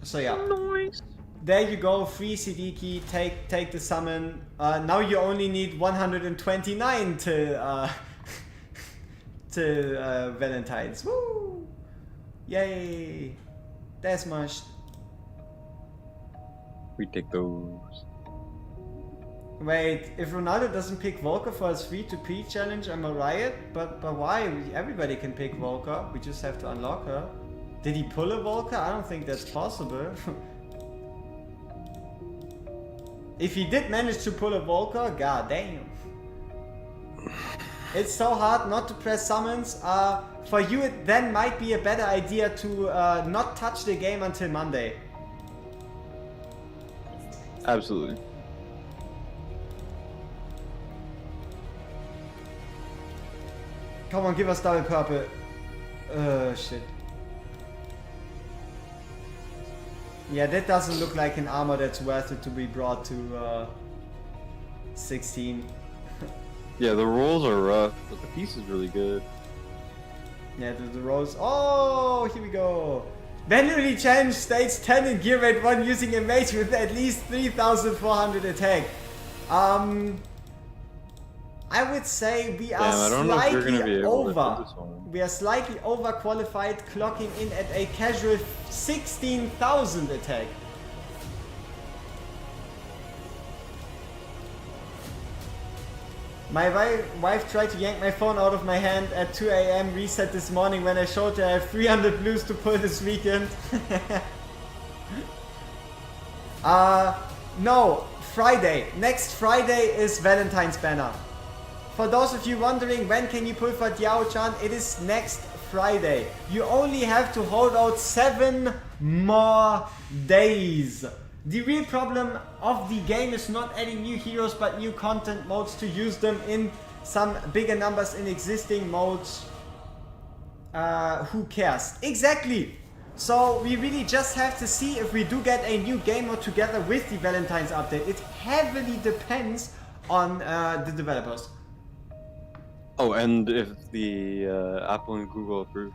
Speaker 1: So yeah.
Speaker 2: Noise.
Speaker 1: There you go, free CD key. Take the summon. Now you only need 129 to Valentine's. Woo! Yay! That's much.
Speaker 2: We take those.
Speaker 1: Wait, if Ronaldo doesn't pick Volker for his free to P challenge, I'm a riot. But why? Everybody can pick Volker. We just have to unlock her. Did he pull a Volker? I don't think that's possible. If he did manage to pull a Volker, god damn. It's so hard not to press summons. For you, it then might be a better idea to not touch the game until Monday.
Speaker 2: Absolutely.
Speaker 1: Come on, give us double purple. Shit. Yeah, that doesn't look like an armor that's worth it to be brought to 16.
Speaker 2: Yeah, the rolls are rough, but the piece is really good.
Speaker 1: Yeah, the rolls. Oh, here we go. Manually challenge stage 10 in gear rate 1 using a mage with at least 3400 attack. I would say we are slightly over. We are slightly overqualified, clocking in at a casual 16,000 attack. My wife tried to yank my phone out of my hand at 2 AM reset this morning when I showed her I have 300 blues to pull this weekend. No, Friday. Next Friday is Valentine's banner. For those of you wondering when can you pull for Diao Chan, it is next Friday. You only have to hold out 7 more days. The real problem of the game is not adding new heroes but new content modes to use them in some bigger numbers in existing modes. Who cares? Exactly! So we really just have to see if we do get a new game mode together with the Valentine's update. It heavily depends on the developers.
Speaker 2: Oh, and if the Apple and Google approve.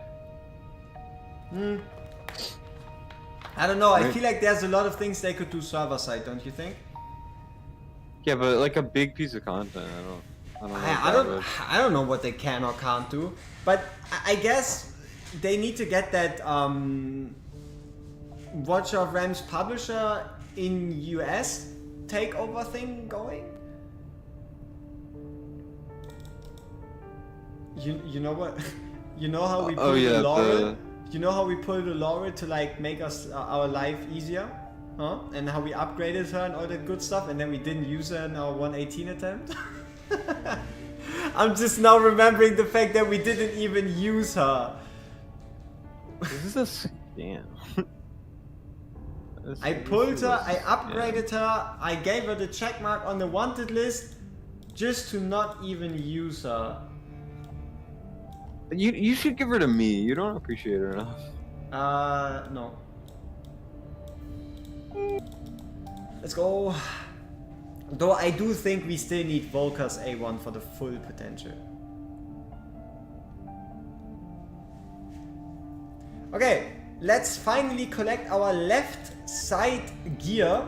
Speaker 1: I don't know, I feel like there's a lot of things they could do server side, don't you think?
Speaker 2: Yeah, but like a big piece of content,
Speaker 1: I don't know what they can or can't do, but I guess they need to get that Watch of Realms publisher in US takeover thing going. You know what? You know how we pull the Laurel? You know how we pulled the Laurel to like make us our life easier? Huh? And how we upgraded her and all that good stuff, and then we didn't use her in our 118 attempt? I'm just now remembering the fact that we didn't even use her.
Speaker 2: This is a scam.
Speaker 1: I pulled her, I upgraded her, I gave her the checkmark on the wanted list just to not even use her.
Speaker 2: You should give her to me. You don't appreciate her enough.
Speaker 1: No. Let's go. Though I do think we still need Volker's A1 for the full potential. Okay, let's finally collect our left side gear.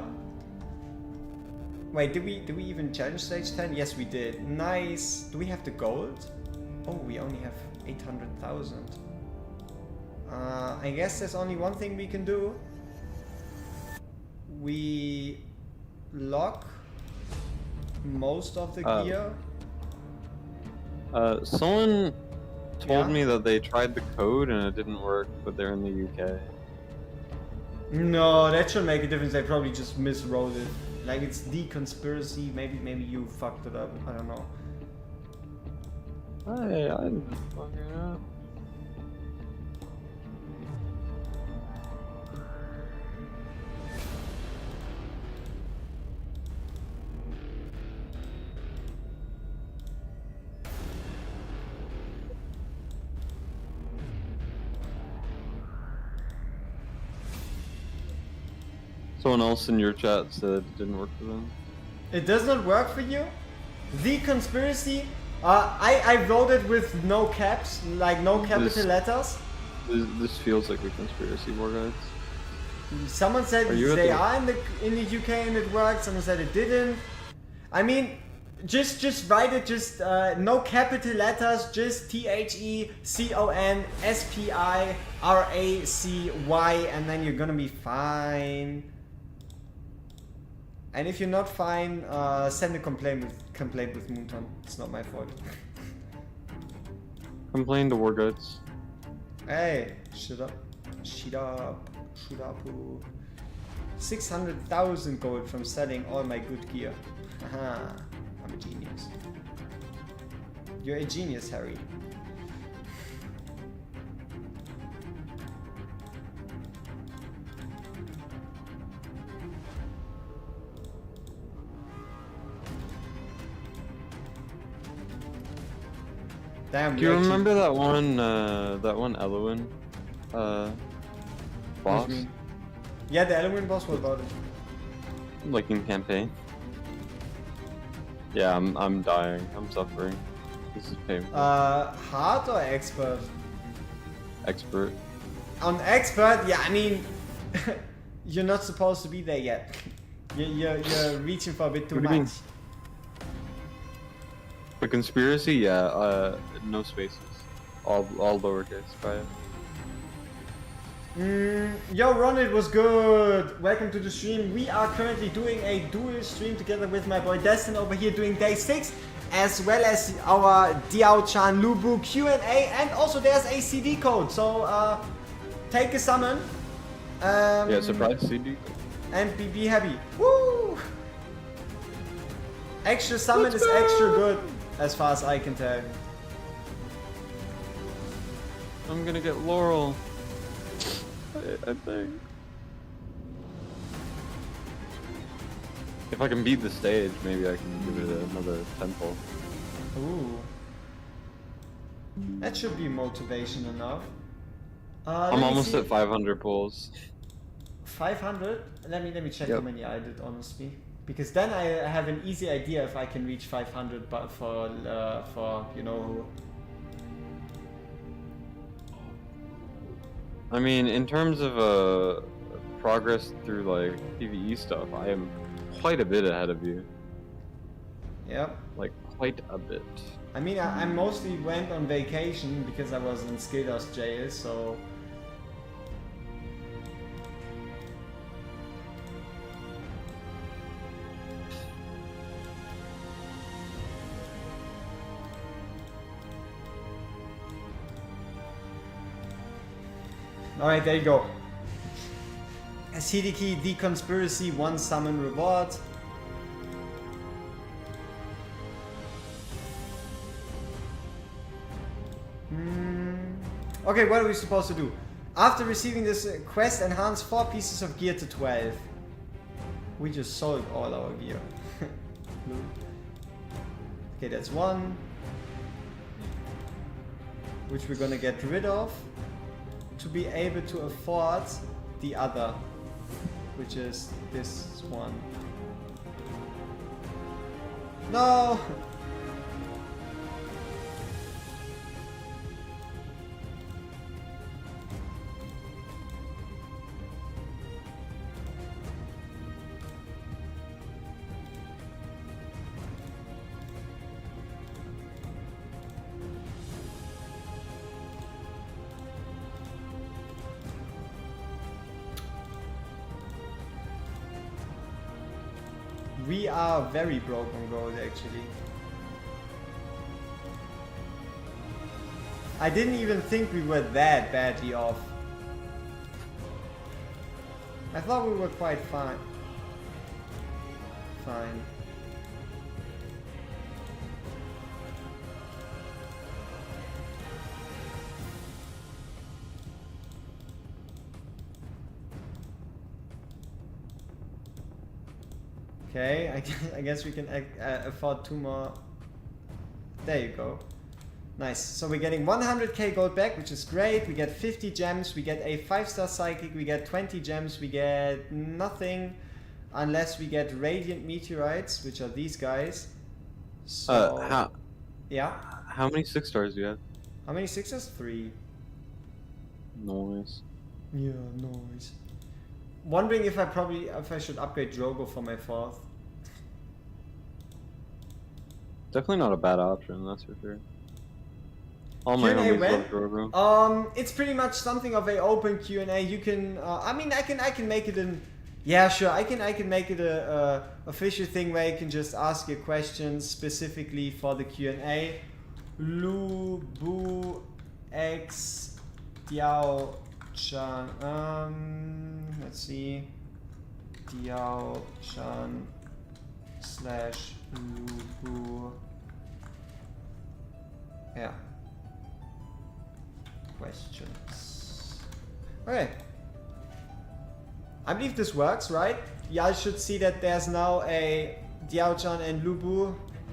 Speaker 1: Wait, did we even challenge stage 10? Yes, we did. Nice. Do we have the gold? Oh, we only have 800,000. I guess there's only one thing we can do. We lock most of the gear.
Speaker 2: Someone told me that they tried the code and it didn't work, but they're in the UK.
Speaker 1: No, that should make a difference. They probably just miswrote it. Like it's the conspiracy. Maybe you fucked it up. I don't know.
Speaker 2: I didn't fuck it up. Someone else in your chat said it didn't work for them.
Speaker 1: It does not work for you? The conspiracy? I wrote it with no caps, like no capital letters.
Speaker 2: This feels like a conspiracy, WorGuides.
Speaker 1: Someone said they are in the UK and it worked. Someone said it didn't. I mean, just write it. Just no capital letters. Just THECONSPIRACY, and then you're gonna be fine. And if you're not fine, send a complaint with Moonton. It's not my fault.
Speaker 2: Complain to WorGuides.
Speaker 1: Hey, shut up. Shut up. Shut up. 600,000 gold from selling all my good gear. Haha, I'm a genius. You're a genius, Harry. Damn,
Speaker 2: do you remember that one Eloin boss?
Speaker 1: Yeah, the Eloin boss, what about it?
Speaker 2: Like in campaign. Yeah, I'm dying. I'm suffering. This is painful.
Speaker 1: Hard or expert?
Speaker 2: Expert.
Speaker 1: On expert, yeah, I mean, you're not supposed to be there yet. You're reaching for a bit too much.
Speaker 2: The conspiracy, yeah, no spaces. All lowercase, right?
Speaker 1: Yo, Ron, it was good. Welcome to the stream. We are currently doing a dual stream together with my boy Destin over here doing day 6, as well as our Diao Chan Lubu Q&A, and also there's a CD code. So take a summon.
Speaker 2: Yeah, surprise CD.
Speaker 1: And be happy. Woo! Extra summon is extra good, as far as I can tell.
Speaker 2: I'm gonna get Laurel. I think. If I can beat the stage, maybe I can give it another temple.
Speaker 1: Ooh. That should be motivation enough.
Speaker 2: I'm almost at 500 pulls.
Speaker 1: 500? Let me check how many I did, honestly. Because then I have an easy idea if I can reach 500, but for you know who.
Speaker 2: I mean, in terms of progress through like PvE stuff, I am quite a bit ahead of you.
Speaker 1: Yep.
Speaker 2: Like quite a bit.
Speaker 1: I mean, I mostly went on vacation because I was in Skildos jail, so. Alright, there you go. CD key, the conspiracy, 1 summon reward. Okay, what are we supposed to do? After receiving this quest, enhance 4 pieces of gear to 12. We just sold all our gear. Okay, that's 1. Which we're gonna get rid of. to be able to afford the other, which is this one. No! We are very broke on gold, actually. I didn't even think we were that badly off. I thought we were quite fine. Fine. Okay, I guess we can afford 2 more. There you go. Nice. So we're getting 100k gold back, which is great. We get 50 gems, we get a 5-star psychic, we get 20 gems, we get nothing unless we get radiant meteorites, which are these guys. So yeah.
Speaker 2: How many 6 stars do you have?
Speaker 1: How many 6s? 3.
Speaker 2: Nice.
Speaker 1: Yeah, nice. Wondering if I should upgrade Drogo for my 4th.
Speaker 2: Definitely not a bad option, that's for sure. All my
Speaker 1: Q&A
Speaker 2: homies
Speaker 1: when?
Speaker 2: love Drogo.
Speaker 1: It's pretty much something of a open Q&A. You can, I mean, I can make it an, yeah, sure. I can make it a official thing where you can just ask your questions specifically for the Q&A. Lu Bu X Diao Chan. Let's see. Diao Chan / Lu Bu. Yeah. Questions. Okay. I believe this works, right? Y'all should see that there's now a Diao Chan and Lu Bu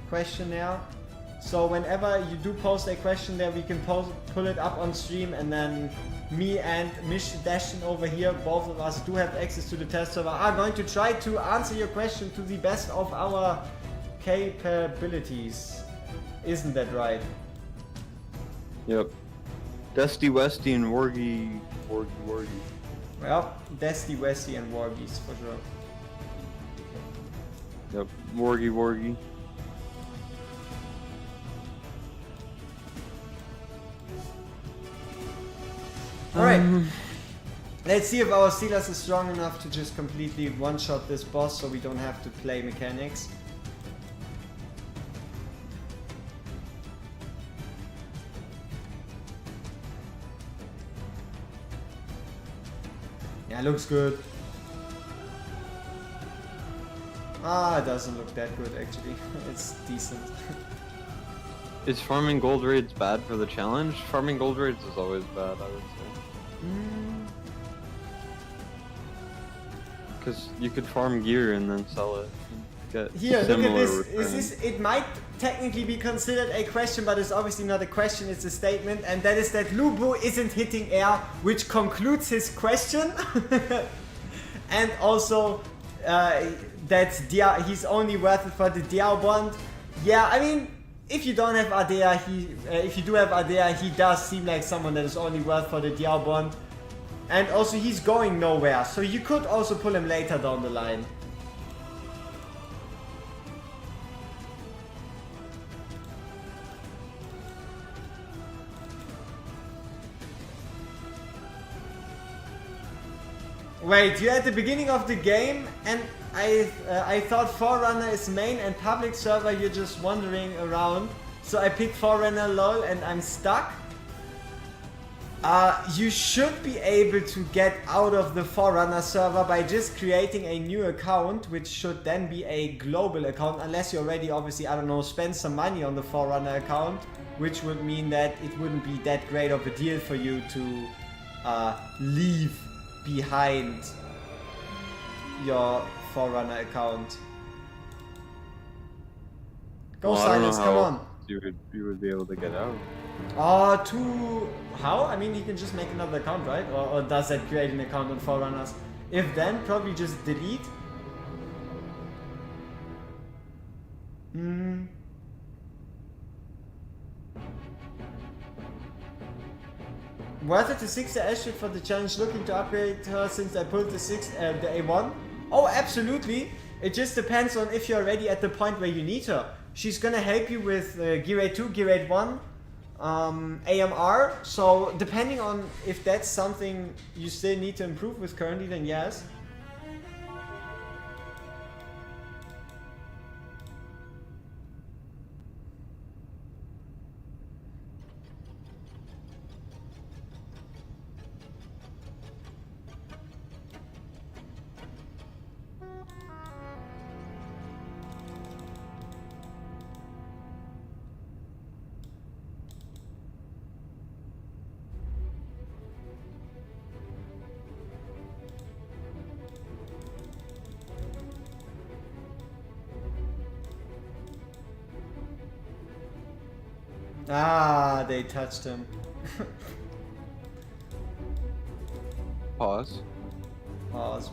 Speaker 1: questionnaire. So whenever you do post a question there, we can pull it up on stream, and then me and Mish Dashin over here, both of us do have access to the test server, are going to try to answer your question to the best of our capabilities. Isn't that right?
Speaker 2: Yep. Dusty Westy and Wargy.
Speaker 1: Well, Dusty Westy and Wargies for sure.
Speaker 2: Yep. Wargy.
Speaker 1: Alright. Let's see if our Silas is strong enough to just completely one-shot this boss so we don't have to play mechanics. Yeah, looks good. Ah, it doesn't look that good actually. It's decent.
Speaker 2: Is farming gold raids bad for the challenge? Farming gold raids is always bad, I would say. Because you could farm gear and then sell it. Get
Speaker 1: here, look at this.
Speaker 2: returns.
Speaker 1: It might technically be considered a question, but it's obviously not a question, it's a statement. And that is that Lu Bu isn't hitting air, which concludes his question. And also, that he's only worth it for the Diao bond. Yeah, I mean, if you don't have Ardea, if you do have Ardea, he does seem like someone that is only worth for the Diao bond. And also he's going nowhere, so you could also pull him later down the line. Wait, you're at the beginning of the game and I thought Forerunner is main and public server, you're just wandering around. So I picked Forerunner lol and I'm stuck. You should be able to get out of the Forerunner server by just creating a new account, which should then be a global account, unless you already obviously, I don't know, spend some money on the Forerunner account, which would mean that it wouldn't be that great of a deal for you to leave behind your Forerunner account. Go,
Speaker 2: Well,
Speaker 1: Silence, come on.
Speaker 2: You would be able to get out.
Speaker 1: How? I mean, he can just make another account, right? Or does that create an account on Forerunners? If then, probably just delete. Hmm. Worth it to 6 the Astrid for the challenge, looking to upgrade her since I pulled the A1? Oh, absolutely. It just depends on if you're already at the point where you need her. She's gonna help you with Gear 8 2, Gear 8 1, AMR. So depending on if that's something you still need to improve with currently, then yes. Ah, they touched him.
Speaker 2: Pause.
Speaker 1: Pause.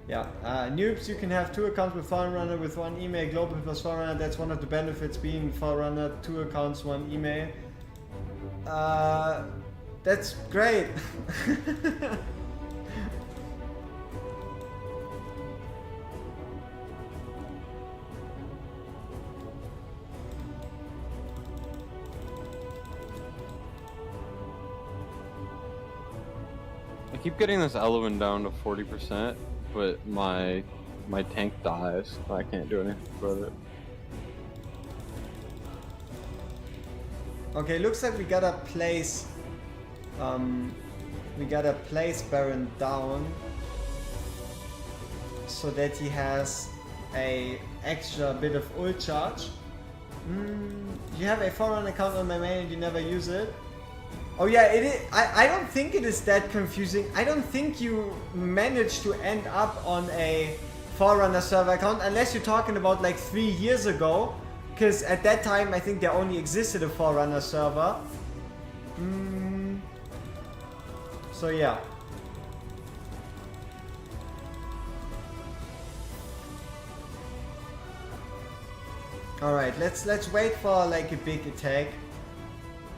Speaker 1: Yeah. Noobs, you can have 2 accounts with Forerunner with 1 email. Global plus Forerunner, that's one of the benefits being Forerunner. 2 accounts, 1 email. That's great.
Speaker 2: I keep getting this element down to 40%, but my tank dies. So I can't do anything with it.
Speaker 1: Okay, looks like we gotta place Baron down so that he has a extra bit of ult charge. You have a Forerunner account on my main and you never use it. Oh yeah, it is. I don't think it is that confusing. I don't think you managed to end up on a Forerunner server account unless you're talking about like 3 years ago. Because at that time I think there only existed a Forerunner server. So yeah. Alright, let's wait for like a big attack.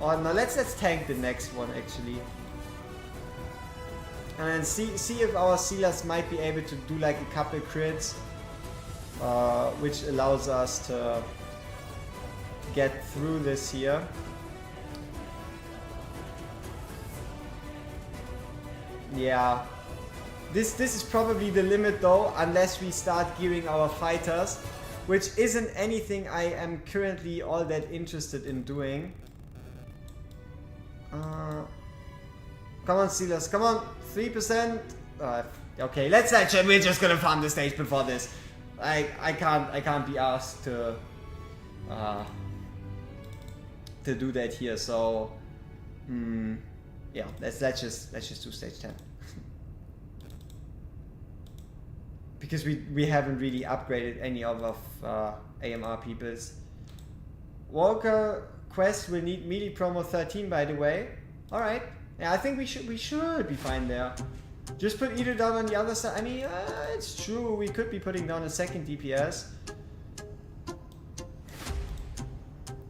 Speaker 1: Or no, let's tank the next one actually. And then see if our sealers might be able to do like a couple crits. Which allows us to get through this here. Yeah. This is probably the limit though, unless we start gearing our fighters. Which isn't anything I am currently all that interested in doing. Come on, Steelers, come on, 3%. Okay, let's actually, we're just gonna farm the stage before this. I can't be asked to do that here. So, yeah, let's just do stage 10. Because we haven't really upgraded any of AMR peoples. Walker Quest will need melee promo 13, by the way. All right. Yeah, I think we should be fine there. Just put Edo down on the other side. I mean, it's true. We could be putting down a second DPS.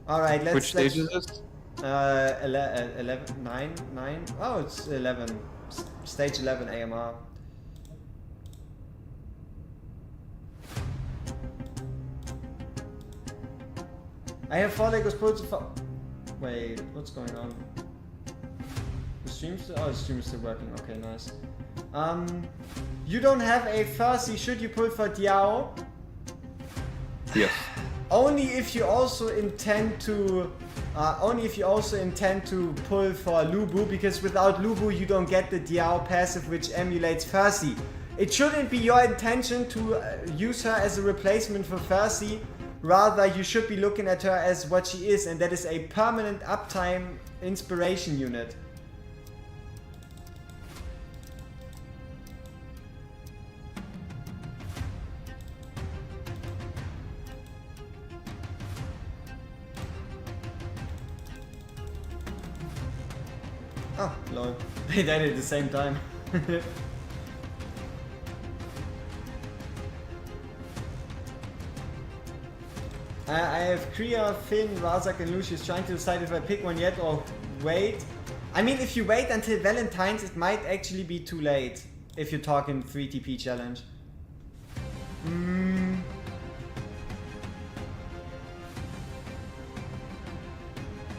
Speaker 1: All right.
Speaker 2: Which stage is this?
Speaker 1: 11, 9. Oh, it's 11. Stage 11 AMR. I have 4 Legos pulled to fall. Wait, what's going on? The stream's still, the stream's still working. Okay, nice. You don't have a Farsi. Should you pull for Diao?
Speaker 2: Yes.
Speaker 1: Only if you also intend to. Pull for Lubu, because without Lubu you don't get the Diao passive, which emulates Farsi. It shouldn't be your intention to use her as a replacement for Farsi. Rather, you should be looking at her as what she is, and that is a permanent uptime inspiration unit. Oh, lol. They died at the same time. I have Kriya, Finn, Razak and Lucius trying to decide if I pick one yet or wait. I mean, if you wait until Valentine's, it might actually be too late. If you're talking 3 TP challenge.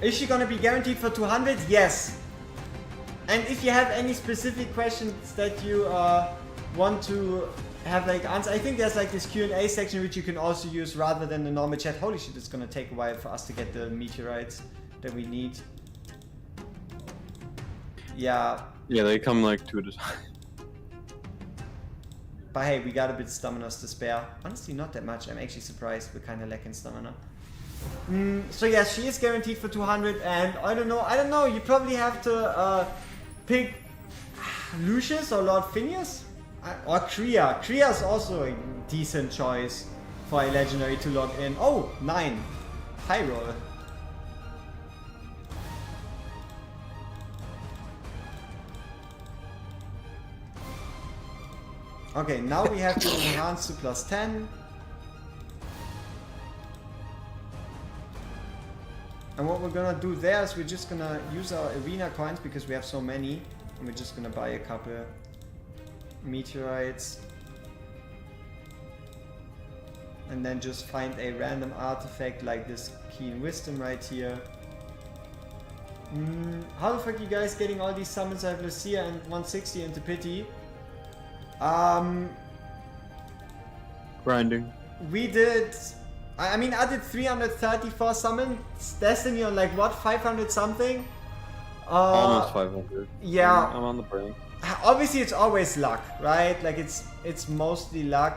Speaker 1: Is she gonna be guaranteed for 200? Yes. And if you have any specific questions that you want to have like answer, I think there's like this Q&A section which you can also use rather than the normal chat. Holy shit, it's gonna take a while for us to get the meteorites that we need. Yeah.
Speaker 2: Yeah, they come like 2 at a time.
Speaker 1: But hey, we got a bit stamina to spare. Honestly, not that much. I'm actually surprised we're kind of lacking stamina. So yeah, she is guaranteed for 200, and I don't know. You probably have to pick Lucius or Lord Phineas or Kriya. Kriya is also a decent choice for a legendary to log in. Oh, 9. High roll. Okay, now we have to enhance to +10. And what we're gonna do there is we're just gonna use our arena coins because we have so many. And we're just gonna buy a couple meteorites. And then just find a random artifact like this Keen Wisdom right here. How the fuck are you guys getting all these summons? I have Lucia and 160 into Pity.
Speaker 2: Grinding.
Speaker 1: We did... I mean, I did 334 summons Destiny on like what, 500 something?
Speaker 2: Almost 500.
Speaker 1: Yeah.
Speaker 2: I'm on the brink.
Speaker 1: Obviously, it's always luck, right? Like it's mostly luck.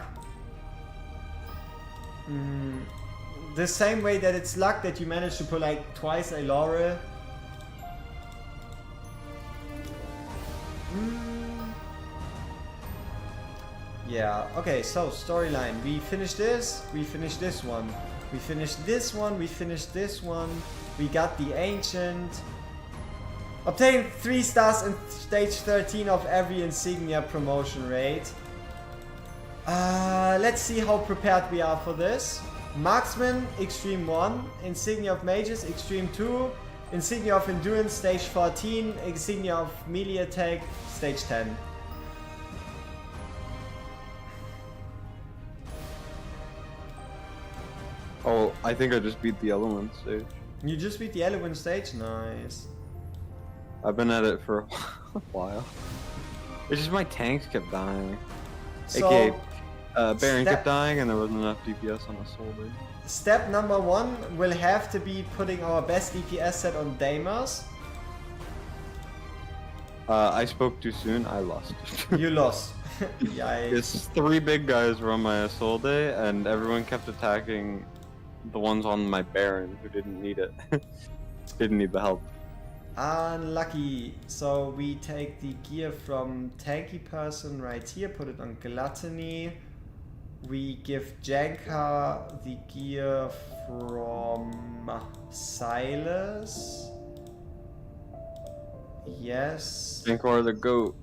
Speaker 1: The same way that it's luck that you managed to pull like twice a Laurel. Yeah, okay, so storyline. We finished this, we finished this one. We finished this one, we finished this one. We got the Ancient. Obtained 3 stars in stage 13 of every insignia promotion raid. Let's see how prepared we are for this. Marksman, Extreme 1. Insignia of Mages, Extreme 2. Insignia of Endurance, stage 14. Insignia of Melee Attack, stage 10.
Speaker 2: Oh, I think I just beat the element stage.
Speaker 1: You just beat the Element stage? Nice.
Speaker 2: I've been at it for a while. It's just my tanks kept dying.
Speaker 1: So,
Speaker 2: AKA, Baron kept dying and there wasn't enough DPS on a soldier.
Speaker 1: Step number 1 will have to be putting our best DPS set on Daimers.
Speaker 2: I spoke too soon, I lost.
Speaker 1: You lost. Yikes.
Speaker 2: It's 3 big guys were on my assault day and everyone kept attacking the ones on my Baron who didn't need it. Didn't need the help.
Speaker 1: Unlucky. So we take the gear from Tanky Person right here, put it on Gluttony. We give Janka the gear from Silas. Yes.
Speaker 2: Jankar the goat.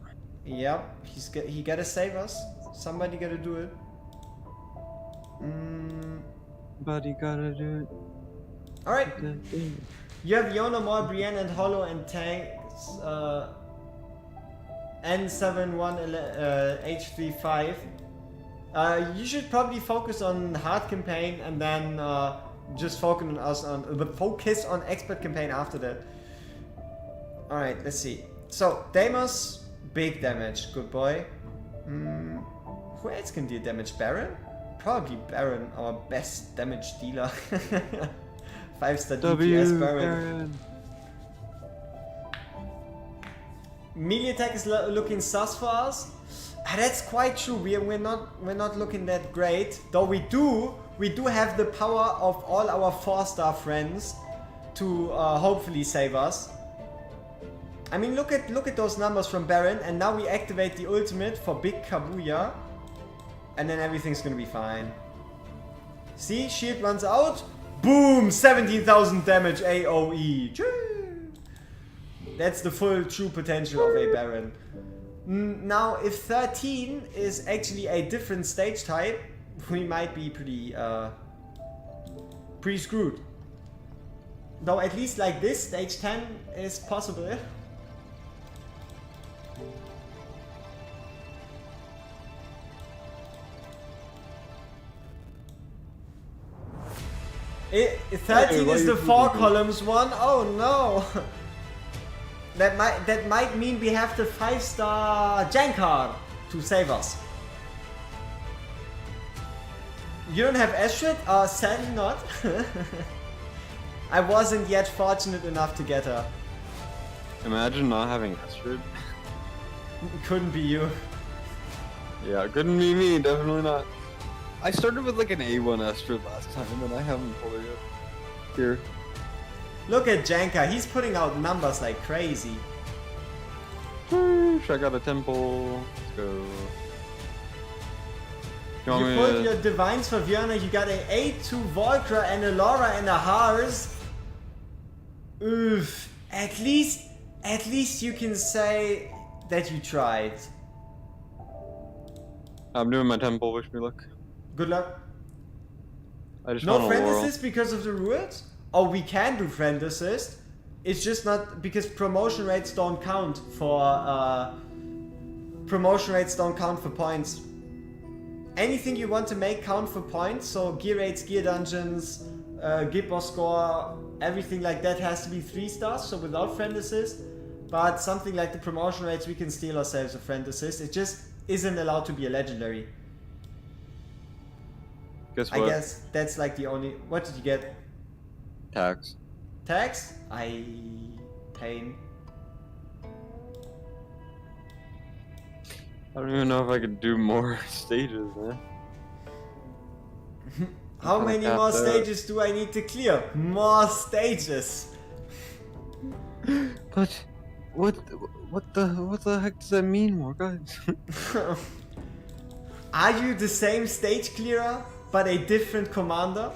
Speaker 1: Yep, he gotta save us. Somebody gotta do it.
Speaker 2: But he gotta do it.
Speaker 1: Alright. You have Yona, Mor, Brienne, and Hollow and tanks. N71H35. You should probably focus on hard campaign and then just focus on expert campaign after that. Alright, let's see. So, Deimos, big damage, good boy. Who else can deal damage? Baron? Probably Baron, our best damage dealer. 5-star DPS Baron. Melee attack is looking sus for us. That's quite true. We're not looking that great. Though we do have the power of all our 4-star friends to hopefully save us. I mean, look at those numbers from Baron, and now we activate the ultimate for Big Kabuya, and then everything's gonna be fine. See, shield runs out. Boom! 17,000 damage AOE. That's the full true potential of a Baron. Now, if 13 is actually a different stage type, we might be pretty screwed. Though at least like this, stage 10 is possible. 13 is the 4 columns one. Oh no! That might mean we have the 5-star Jankar to save us. You don't have Astrid? Sadly not. I wasn't yet fortunate enough to get her.
Speaker 2: Imagine not having Astrid.
Speaker 1: Couldn't be you.
Speaker 2: Yeah, couldn't be me, definitely not. I started with like an A1 Astrid last time and I haven't pulled it yet. Here.
Speaker 1: Look at Janka, he's putting out numbers like crazy.
Speaker 2: Whoosh, I got a temple. Let's go.
Speaker 1: You pulled your divines for Vierna, you got an A2 Volcra and a Laura and a Hars. Oof. At least you can say that you tried.
Speaker 2: I'm doing my temple, wish me luck.
Speaker 1: Good luck.
Speaker 2: I just
Speaker 1: No
Speaker 2: want a
Speaker 1: friend
Speaker 2: laurel.
Speaker 1: assist because of the rules? Oh, we can do friend assist. It's just not because promotion rates don't count for points. Anything you want to make count for points, so gear rates, gear dungeons, Gipper score, everything like that has to be 3 stars, so without friend assist. But something like the promotion rates, we can steal ourselves a friend assist. It just isn't allowed to be a legendary.
Speaker 2: Guess what?
Speaker 1: I guess that's like the only... What did you get?
Speaker 2: Tax.
Speaker 1: Tax? Pain.
Speaker 2: I don't even know if I could do more stages, man.
Speaker 1: How many more stages do I need to clear? More stages!
Speaker 2: But what the heck does that mean, more guys?
Speaker 1: Are you the same stage clearer, but a different commander?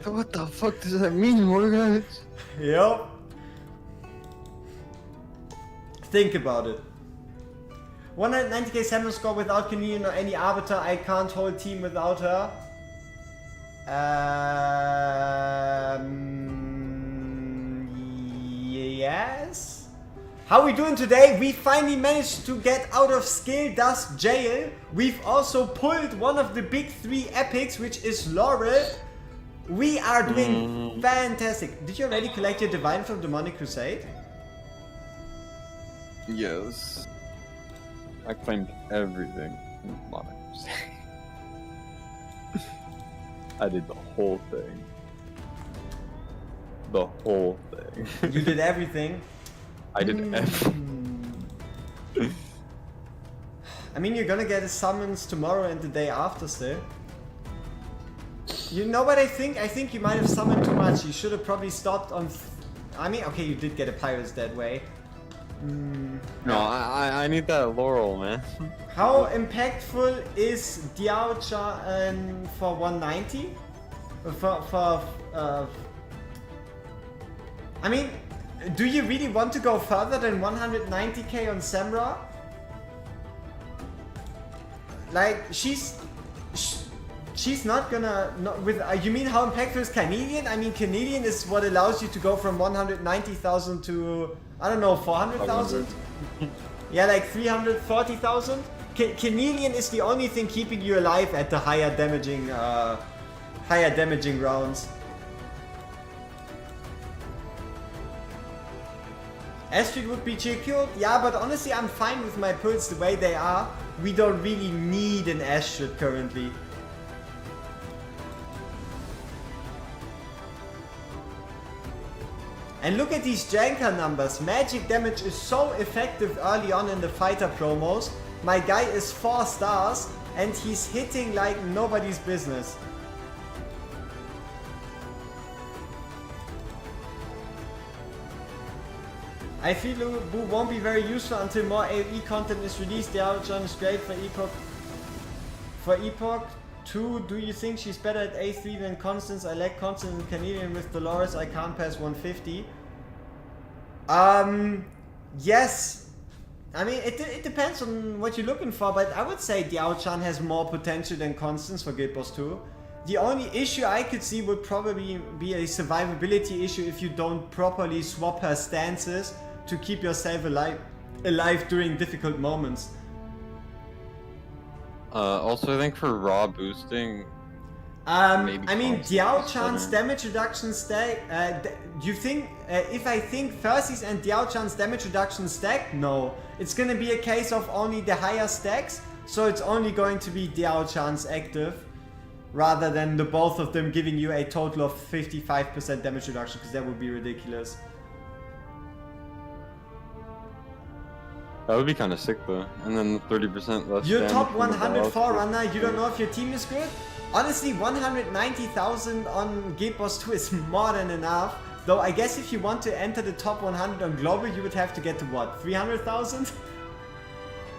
Speaker 2: What the fuck does that mean, more guys?
Speaker 1: Yep. Think about it. 190k Samuel score without Canadian or any Arbiter. I can't hold team without her. Yes. How are we doing today? We finally managed to get out of Skill Dust Jail. We've also pulled one of the big 3 epics, which is Laurel. We are doing fantastic. Did you already collect your Divine from Demonic Crusade?
Speaker 2: Yes. I claimed everything in Monarchs. I did the whole thing. The whole thing.
Speaker 1: You did everything.
Speaker 2: I did everything.
Speaker 1: I mean, you're gonna get a summons tomorrow and the day after still. You know what I think? I think you might have summoned too much. You should have probably stopped on... I mean, okay, you did get a Pirates that way.
Speaker 2: No, I need that laurel, man.
Speaker 1: How impactful is Diao Chan for 190? I mean, do you really want to go further than 190k on Samra? Like, she's not gonna... you mean how impactful is Canadian? I mean, Canadian is what allows you to go from 190,000 to... I don't know, 400,000? Yeah, like 340,000? Canadian is the only thing keeping you alive at the higher damaging rounds. Astrid would be killed? Yeah, but honestly I'm fine with my pulls the way they are. We don't really need an Astrid currently. And look at these Janker numbers. Magic damage is so effective early on in the fighter promos. My guy is 4 stars and he's hitting like nobody's business. I feel Boo won't be very useful until more AoE content is released. Diao Chan is great for Epoch. For Epoch 2, do you think she's better at A3 than Constance? I lack Constance and Canadian with Dolores. I can't pass 150. Yes. I mean, it depends on what you're looking for, but I would say Diao Chan has more potential than Constance for Guild Wars 2. The only issue I could see would probably be a survivability issue if you don't properly swap her stances to keep yourself alive during difficult moments.
Speaker 2: Also, I think for raw boosting, maybe
Speaker 1: I mean,
Speaker 2: Constance
Speaker 1: Diao
Speaker 2: is
Speaker 1: Chan's
Speaker 2: better.
Speaker 1: damage reduction stack. Do you think if I think Percy's and Diao Chan's damage reduction stack? No, it's gonna be a case of only the higher stacks. So it's only going to be Diao Chan's active, rather than the both of them giving you a total of 55% damage reduction, because that would be ridiculous.
Speaker 2: That would be kind of sick though. And then 30% less.
Speaker 1: Your
Speaker 2: damage
Speaker 1: top
Speaker 2: from the
Speaker 1: 100
Speaker 2: Diao.
Speaker 1: Forerunner, you don't know if your team is good? Honestly, 190,000 on Guild Wars 2 is more than enough. Though I guess if you want to enter the top 100 on global, you would have to get to what, 300,000?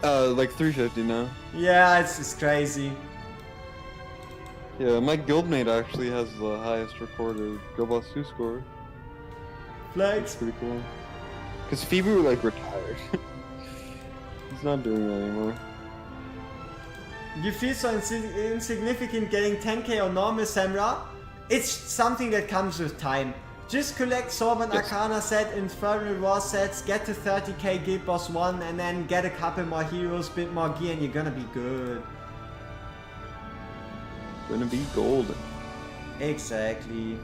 Speaker 2: Like 350 now.
Speaker 1: Yeah, it's crazy.
Speaker 2: Yeah, my guildmate actually has the highest recorded Guild Wars 2 score.
Speaker 1: Flags.
Speaker 2: Pretty cool. Cause Phoebe were like retired. He's not doing that anymore.
Speaker 1: You feel so insignificant getting 10k on normal Samra? It's something that comes with time. Just collect Sorbent
Speaker 2: Yes.
Speaker 1: Arcana set, Infernal War sets, get to 30k Guild Boss 1, and then get a couple more heroes, bit more gear, and you're gonna be good.
Speaker 2: Gonna be golden.
Speaker 1: Exactly.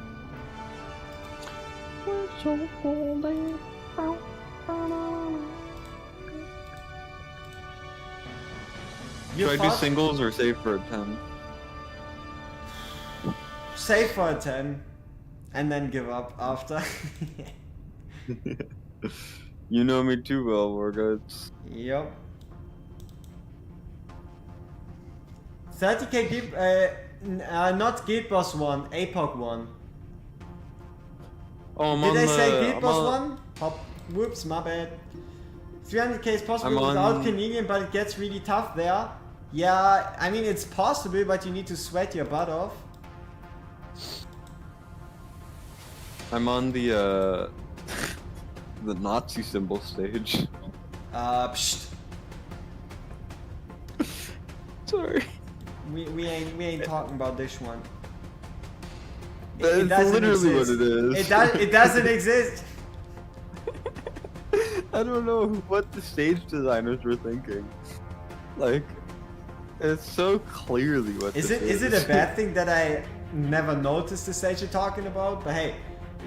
Speaker 1: You
Speaker 2: Should I do
Speaker 1: thought-
Speaker 2: singles or save for a 10?
Speaker 1: Save for a 10, and then give up after.
Speaker 2: You know me too well, WorGuides.
Speaker 1: Yep. 30k Guild, not Guild Boss 1, APOC 1.
Speaker 2: Oh, I'm
Speaker 1: Did
Speaker 2: on
Speaker 1: I
Speaker 2: the,
Speaker 1: say Guild
Speaker 2: I'm
Speaker 1: Boss
Speaker 2: on-
Speaker 1: 1? Hop. Whoops, my bad. 300k is possible
Speaker 2: I'm
Speaker 1: without
Speaker 2: on-
Speaker 1: Canadian, but it gets really tough there. Yeah, I mean it's possible, but you need to sweat your butt off.
Speaker 2: I'm on the the Nazi symbol stage.
Speaker 1: Psht.
Speaker 2: Sorry.
Speaker 1: We ain't talking about this one.
Speaker 2: That's literally what it is.
Speaker 1: It doesn't exist.
Speaker 2: I don't know what the stage designers were thinking. Like, it's so clearly what
Speaker 1: Is
Speaker 2: this
Speaker 1: it a bad thing that I never noticed the stage you're talking about? But hey,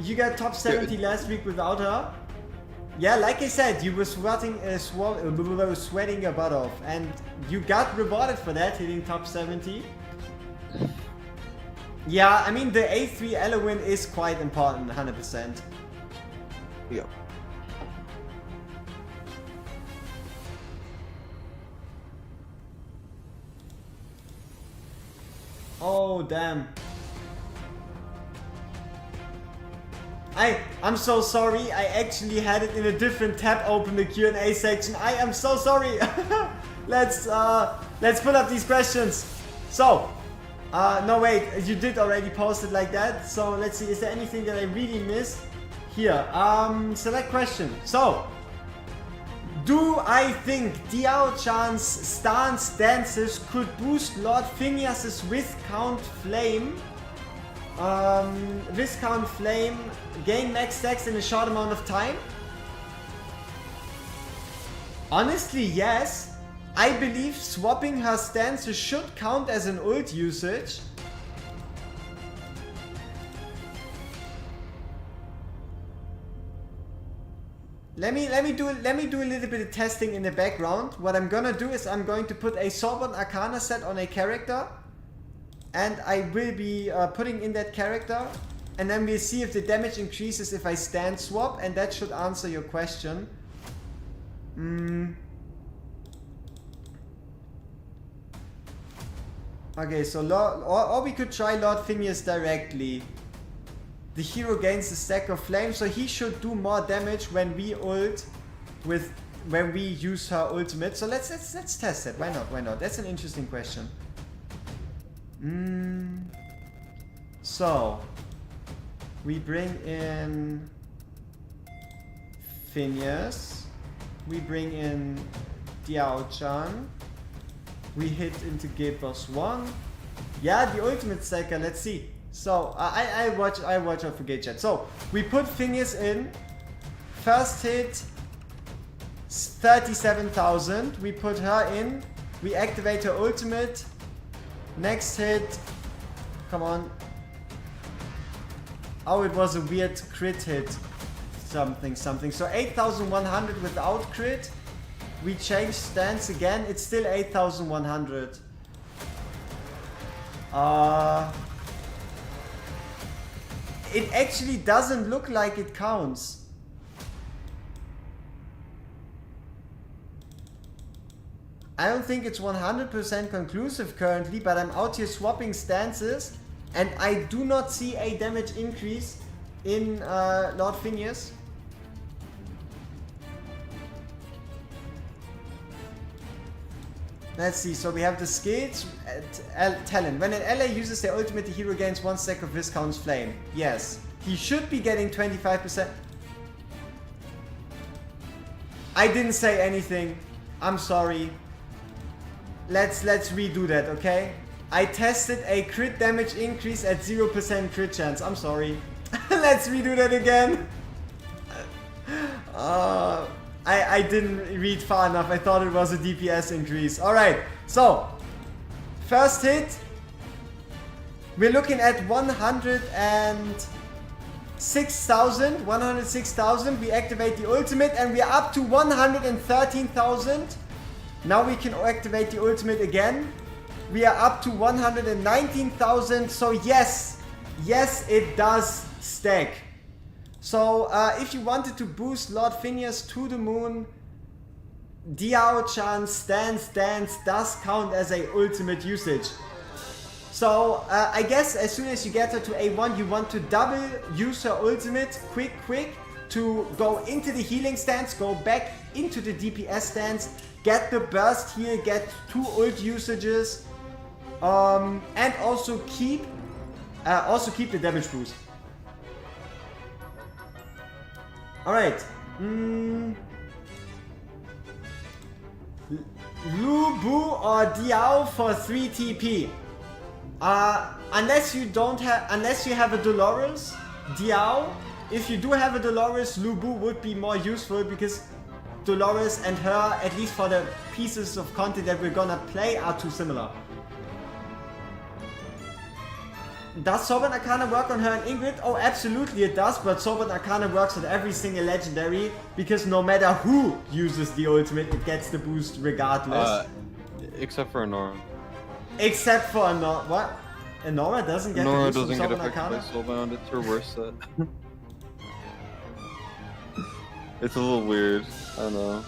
Speaker 1: you got top 70 last week without her. Yeah, like I said, you were sweating your butt off, and you got rewarded for that, hitting top 70. Yeah, I mean the A3 win is quite important, 100%.
Speaker 2: Yeah.
Speaker 1: Oh damn. I'm so sorry, I actually had it in a different tab open, the Q&A section. I am so sorry. Let's put up these questions. So, no wait, you did already post it like that. So let's see, is there anything that I really missed? Here, select question. So, do I think Diao Chan's stance dances could boost Lord Phineas's Viscount Flame? Viscount Flame gain max stacks in a short amount of time? Honestly, yes. I believe swapping her stances should count as an ult usage. Let me do a little bit of testing in the background. What I'm gonna do is I'm going to put a Sorbonne Arcana set on a character, and I will be putting in that character, and then we'll see if the damage increases if I stand swap, and that should answer your question. Okay, so or we could try Lord Phineas directly. The hero gains a stack of flame, so he should do more damage when we ult when we use her ultimate. So let's test it. Why not? Why not? That's an interesting question. So we bring in Phineas. We bring in Diao Chan. We hit into Gate Boss 1. Yeah, the ultimate stacker, let's see. So, I watch out for Gate Chat. So, we put Phineas in. First hit, 37,000. We put her in. We activate her ultimate. Next hit, come on. Oh, it was a weird crit hit. Something. So 8,100 without crit. We change stance again. It's still 8,100. It actually doesn't look like it counts. I don't think it's 100% conclusive currently, but I'm out here swapping stances and I do not see a damage increase in Lord Phineas. Let's see, so we have the skills talent. When an ally uses their ultimate, the hero gains 1 stack of Viscount's Flame. Yes, he should be getting 25%. I didn't say anything. I'm sorry. Let's redo that, okay? I tested a crit damage increase at 0% crit chance. I'm sorry. Let's redo that again. I didn't read far enough. I thought it was a DPS increase. Alright, so first hit. We're looking at 106,000. 106,000. We activate the ultimate and we are up to 113,000. Now we can activate the ultimate again. We are up to 119,000. So yes, it does stack. So if you wanted to boost Lord Phineas to the moon, Diao Chan stance does count as a ultimate usage. So I guess as soon as you get her to A1, you want to double use her ultimate quick to go into the healing stance, go back into the DPS stance, get the burst heal, get 2 ult usages, and also keep the damage boost. Alright. Lu Bu or Diao for 3 TP. Unless you have a Dolores, Diao. If you do have a Dolores, Lu Bu would be more useful because Dolores and her, at least for the pieces of content that we're gonna play, are too similar. Does Sovereign Arcana work on her and Ingrid? Oh, absolutely it does, but Sovereign Arcana works on every single legendary because no matter who uses the ultimate, it gets the boost regardless.
Speaker 2: Except for Anora.
Speaker 1: Except for Anora. What? Anora doesn't get
Speaker 2: Anora
Speaker 1: the boost
Speaker 2: doesn't
Speaker 1: from
Speaker 2: get
Speaker 1: Sovereign
Speaker 2: affected by
Speaker 1: Arcana?
Speaker 2: Soulbound, it's her worst set. It's a little weird, I don't know.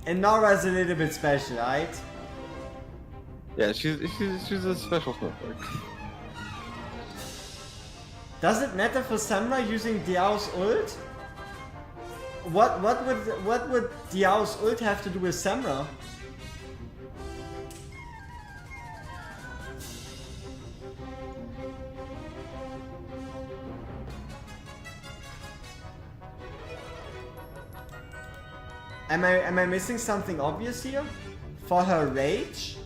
Speaker 1: Anora is a little bit special, right?
Speaker 2: Yeah, she's a special snowflake.
Speaker 1: Does it matter for Samra using Diao's ult? What would Diao's ult have to do with Samra? Am I missing something obvious here? For her rage?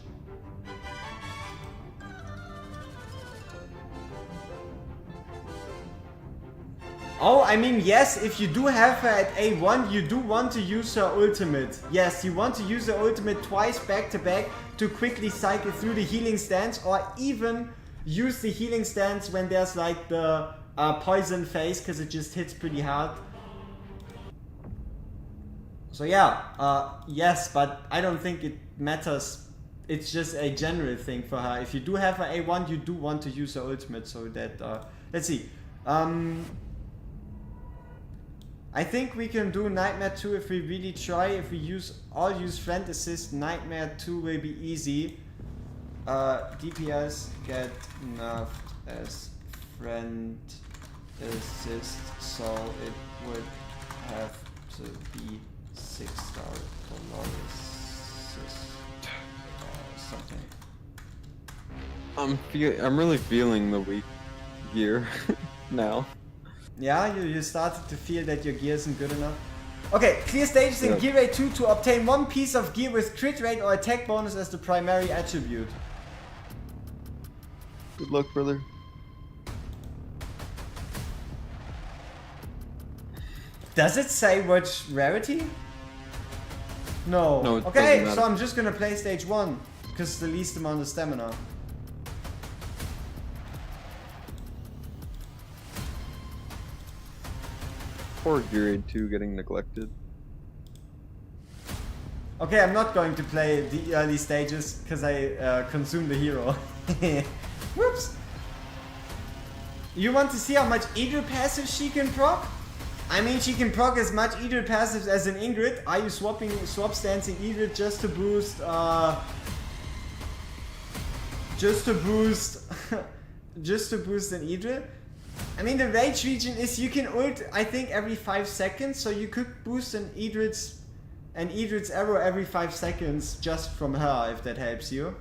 Speaker 1: Oh, I mean, yes, if you do have her at A1, you do want to use her ultimate. Yes, you want to use her ultimate twice back to back to quickly cycle through the healing stance, or even use the healing stance when there's like the poison phase, because it just hits pretty hard. So yeah, yes, but I don't think it matters. It's just a general thing for her. If you do have her A1, you do want to use her ultimate, so that, let's see. I think we can do Nightmare 2 if we really try. If we use friend assist, Nightmare 2 will be easy. DPS get nerfed as friend assist, so it would have to be 6-star Dolores or something.
Speaker 2: I'm really feeling the weak gear now.
Speaker 1: Yeah, you started to feel that your gear isn't good enough. Okay, clear stages in
Speaker 2: Yep.
Speaker 1: Gear Rate 2 to obtain one piece of gear with crit rate or attack bonus as the primary attribute.
Speaker 2: Good luck, brother.
Speaker 1: Does it say which rarity? No.
Speaker 2: No, it
Speaker 1: Okay,
Speaker 2: doesn't matter.
Speaker 1: so I'm just gonna play stage 1, because it's the least amount of stamina.
Speaker 2: Poor Gear 2 getting neglected.
Speaker 1: Okay, I'm not going to play the early stages, because I consumed the hero. Whoops! You want to see how much Idril passive she can proc? I mean, she can proc as much Idril passives as an Ingrid. Are you swap stancing Idril just to boost, just to boost an Idril? I mean, the rage region is you can ult, I think, every 5 seconds, so you could boost an Idril's arrow every 5 seconds just from her, if that helps you.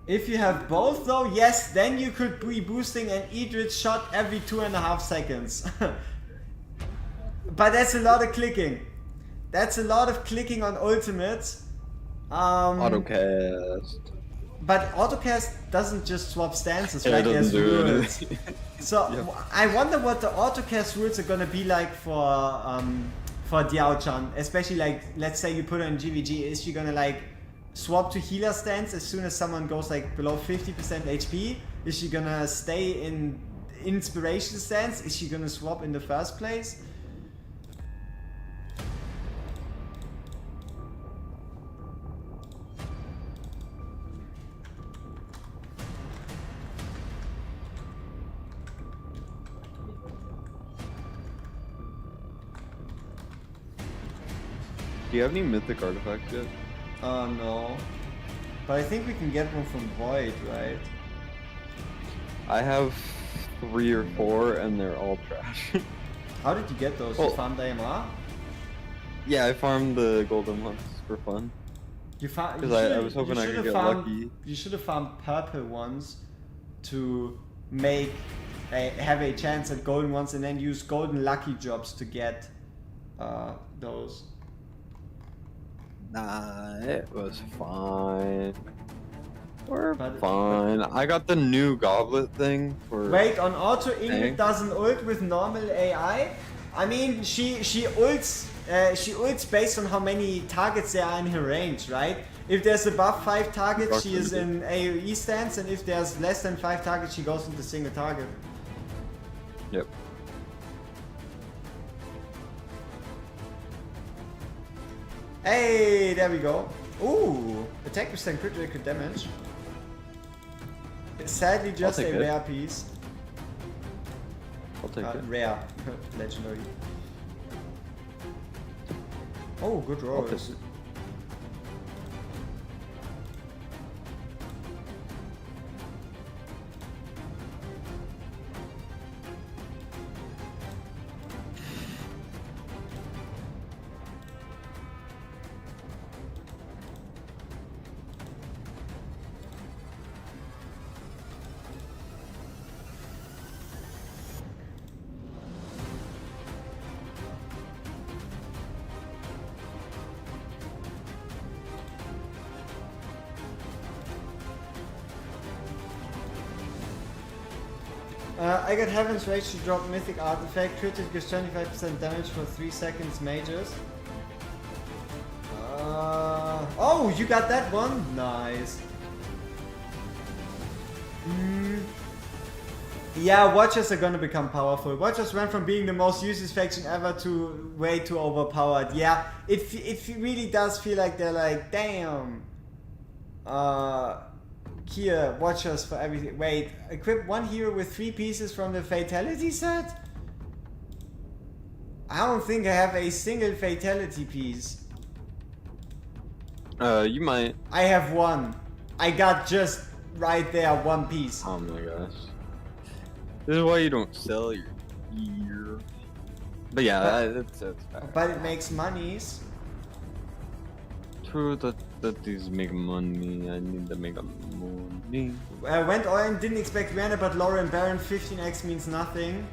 Speaker 1: If you have both though, yes, then you could be boosting an Idril shot every 2.5 seconds. But that's a lot of clicking. That's a lot of clicking on ultimates.
Speaker 2: Autocast.
Speaker 1: But autocast doesn't just swap stances,
Speaker 2: Yeah,
Speaker 1: right?
Speaker 2: it
Speaker 1: There's
Speaker 2: doesn't do
Speaker 1: rules.
Speaker 2: anything.
Speaker 1: So
Speaker 2: Yep.
Speaker 1: I wonder what the autocast rules are gonna be like for Diao Chan. Especially like, let's say you put her in GVG, is she gonna like swap to healer stance as soon as someone goes like below 50% HP? Is she gonna stay in inspiration stance? Is she gonna swap in the first place?
Speaker 2: Do you have any mythic artifacts yet?
Speaker 1: No. But I think we can get one from Void, right?
Speaker 2: I have 3 or 4 and they're all trash.
Speaker 1: How did you get those?
Speaker 2: Oh.
Speaker 1: You farmed AMR?
Speaker 2: Yeah, I farmed the golden ones for fun.
Speaker 1: You found,
Speaker 2: 'Cause I was hoping I could get lucky.
Speaker 1: You should have found purple ones to make have a chance at golden ones, and then use golden lucky drops to get those.
Speaker 2: Nah, it was fine. We're
Speaker 1: But-
Speaker 2: fine. I got the new goblet thing for.
Speaker 1: Wait, on auto Ingrid
Speaker 2: Dang.
Speaker 1: doesn't ult with normal AI? I mean, she ults based on how many targets there are in her range, right? If there's above 5 targets, she is in AoE stance, and if there's less than 5 targets, she goes into single target.
Speaker 2: Yep.
Speaker 1: Hey, there we go. Ooh, attack % critical damage. It's sadly just
Speaker 2: take
Speaker 1: a
Speaker 2: it.
Speaker 1: rare piece.
Speaker 2: I'll take it.
Speaker 1: Rare, legendary. Oh, good
Speaker 2: I'll
Speaker 1: rolls.
Speaker 2: take it.
Speaker 1: I got Heaven's Rage to drop Mythic Artifact. Critic gives 25% damage for 3 seconds mages. Oh, you got that one? Nice. Yeah, Watchers are gonna become powerful. Watchers went from being the most useless faction ever to way too overpowered. Yeah, it really does feel like they're like, damn. Here, Watchers for everything. Wait, equip one hero with 3 pieces from the Fatality set? I don't think I have a single Fatality piece.
Speaker 2: You might.
Speaker 1: I have 1. I got just right there 1 piece.
Speaker 2: Oh my gosh. This is why you don't sell your gear. But yeah, it's bad.
Speaker 1: But it makes monies.
Speaker 2: true that these make money. I need to make money.
Speaker 1: Went all in, didn't expect Werner, but Laura and Baron 15x means nothing.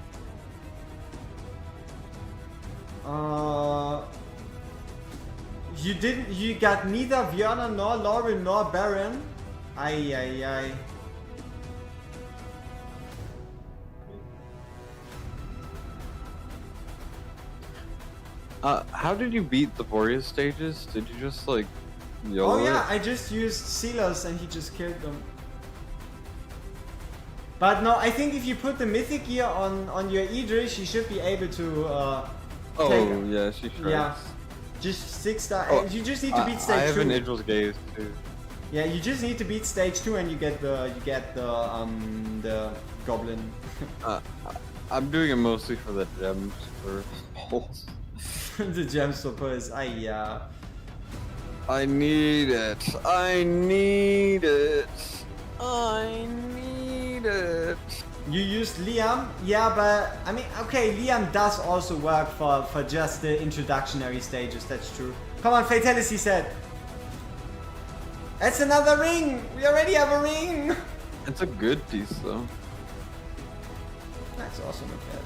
Speaker 1: You got neither Werner nor Lauren nor Baron. Ay.
Speaker 2: How did you beat the Boreas stages? Did you just like YOLO
Speaker 1: Oh yeah,
Speaker 2: it?
Speaker 1: I just used Silas and he just killed them. But no, I think if you put the mythic gear on your Idris, she should be able to
Speaker 2: Oh yeah, she tries.
Speaker 1: Yeah. Just 6-star.
Speaker 2: Oh,
Speaker 1: You just need to beat stage
Speaker 2: I have
Speaker 1: 2.
Speaker 2: an Idris gaze too.
Speaker 1: Yeah, you just need to beat stage 2 and you get the goblin.
Speaker 2: I'm doing it mostly for the gems for pulse.
Speaker 1: The gems for Pulse. I
Speaker 2: need it. I need it. I need it.
Speaker 1: You used Liam? Yeah, but I mean, okay, Liam does also work for just the introductionary stages, that's true. Come on, Fatality set. That's another ring! We already have a ring!
Speaker 2: It's a good piece though.
Speaker 1: That's also not bad.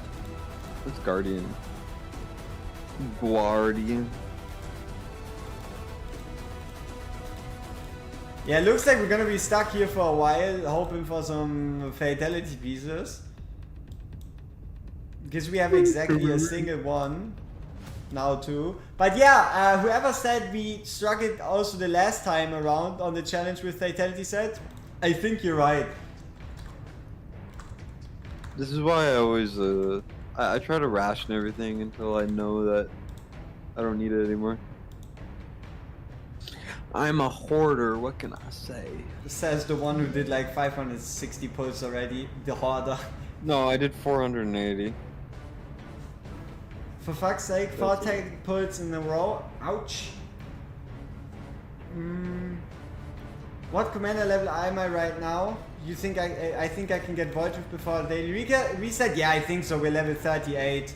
Speaker 2: It's Guardian. Guardian.
Speaker 1: Yeah, looks like we're gonna be stuck here for a while, hoping for some Fatality pieces. Because we have exactly a single one. Now too. But yeah, whoever said we struggled also the last time around on the challenge with Fatality set, I think you're right.
Speaker 2: This is why I always I try to ration everything until I know that I don't need it anymore. I'm a hoarder, what can I say?
Speaker 1: Says the one who did like 560 pulls already, the hoarder.
Speaker 2: No, I did 480.
Speaker 1: For fuck's sake, 4 tag pulls in a row. Ouch. What commander level am I right now? You think I think I can get Voidrift before the daily reset? Yeah, I think so. We're level 38.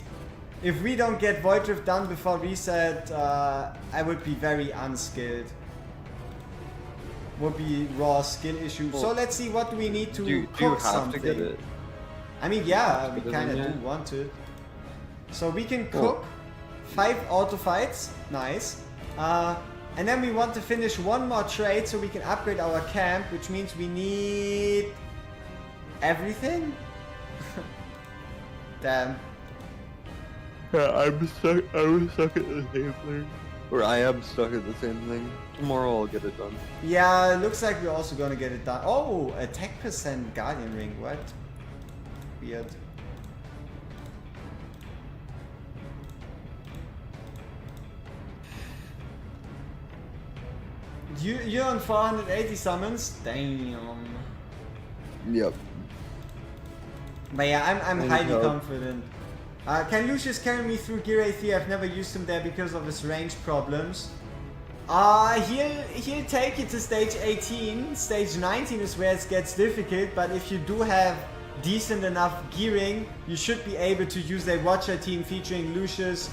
Speaker 1: If we don't get Voidrift done before reset, I would be very unskilled. Would be raw skill issue.
Speaker 2: Well,
Speaker 1: so let's see what do we need to
Speaker 2: do you
Speaker 1: cook
Speaker 2: have
Speaker 1: something.
Speaker 2: to get it?
Speaker 1: I mean, yeah, we
Speaker 2: Get it
Speaker 1: kind of
Speaker 2: in
Speaker 1: do
Speaker 2: there?
Speaker 1: want to. So we can
Speaker 2: Cool.
Speaker 1: cook 5 auto fights, nice. And then we want to finish one more trade so we can upgrade our camp, which means we need everything. Damn.
Speaker 2: Yeah, I'm stuck at the same thing. Or I am stuck at the same thing. Tomorrow I'll get it done.
Speaker 1: Yeah, looks like we're also gonna get it done. Oh, attack percent Guardian Ring, what? Weird. You're on 480 summons? Damn.
Speaker 2: Yep.
Speaker 1: But yeah, I'm
Speaker 2: There you
Speaker 1: highly
Speaker 2: go.
Speaker 1: confident. Can Lucius carry me through Gear A3? I've never used him there because of his range problems. He'll take you to stage 18. Stage 19 is where it gets difficult, but if you do have decent enough gearing, you should be able to use a Watcher team featuring Lucius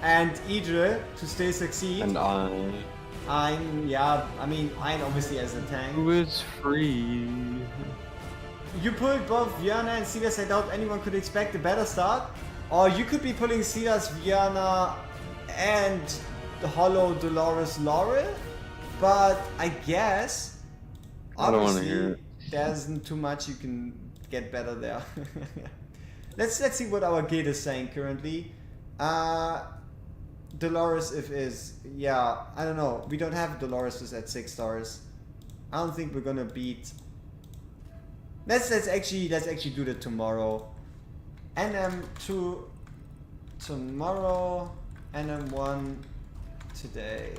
Speaker 1: and Idre to still succeed.
Speaker 2: And
Speaker 1: I'm obviously as a tank.
Speaker 2: who is free?
Speaker 1: You pulled both Viana and Silas. I doubt anyone could expect a better start. Or you could be pulling Silas, Viana, and the Hollow Dolores Laurel. But I guess
Speaker 2: I don't wanna
Speaker 1: obviously
Speaker 2: hear it.
Speaker 1: there isn't too much you can get better there. Let's see what our guild is saying currently. Dolores yeah, I don't know. We don't have Dolores at 6 stars. I don't think we're gonna beat. Let's actually do that tomorrow. NM2 tomorrow, NM1 today.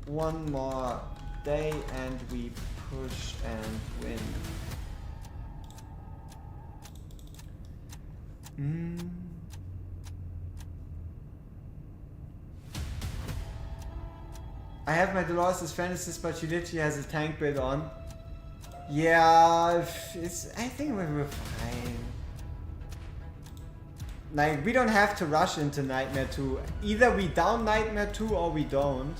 Speaker 1: One more day and we push and win. I have my Dolores as Fantasist, but she literally has a tank build on. Yeah, I think we're fine. Like, we don't have to rush into Nightmare 2. Either we down Nightmare 2 or we don't.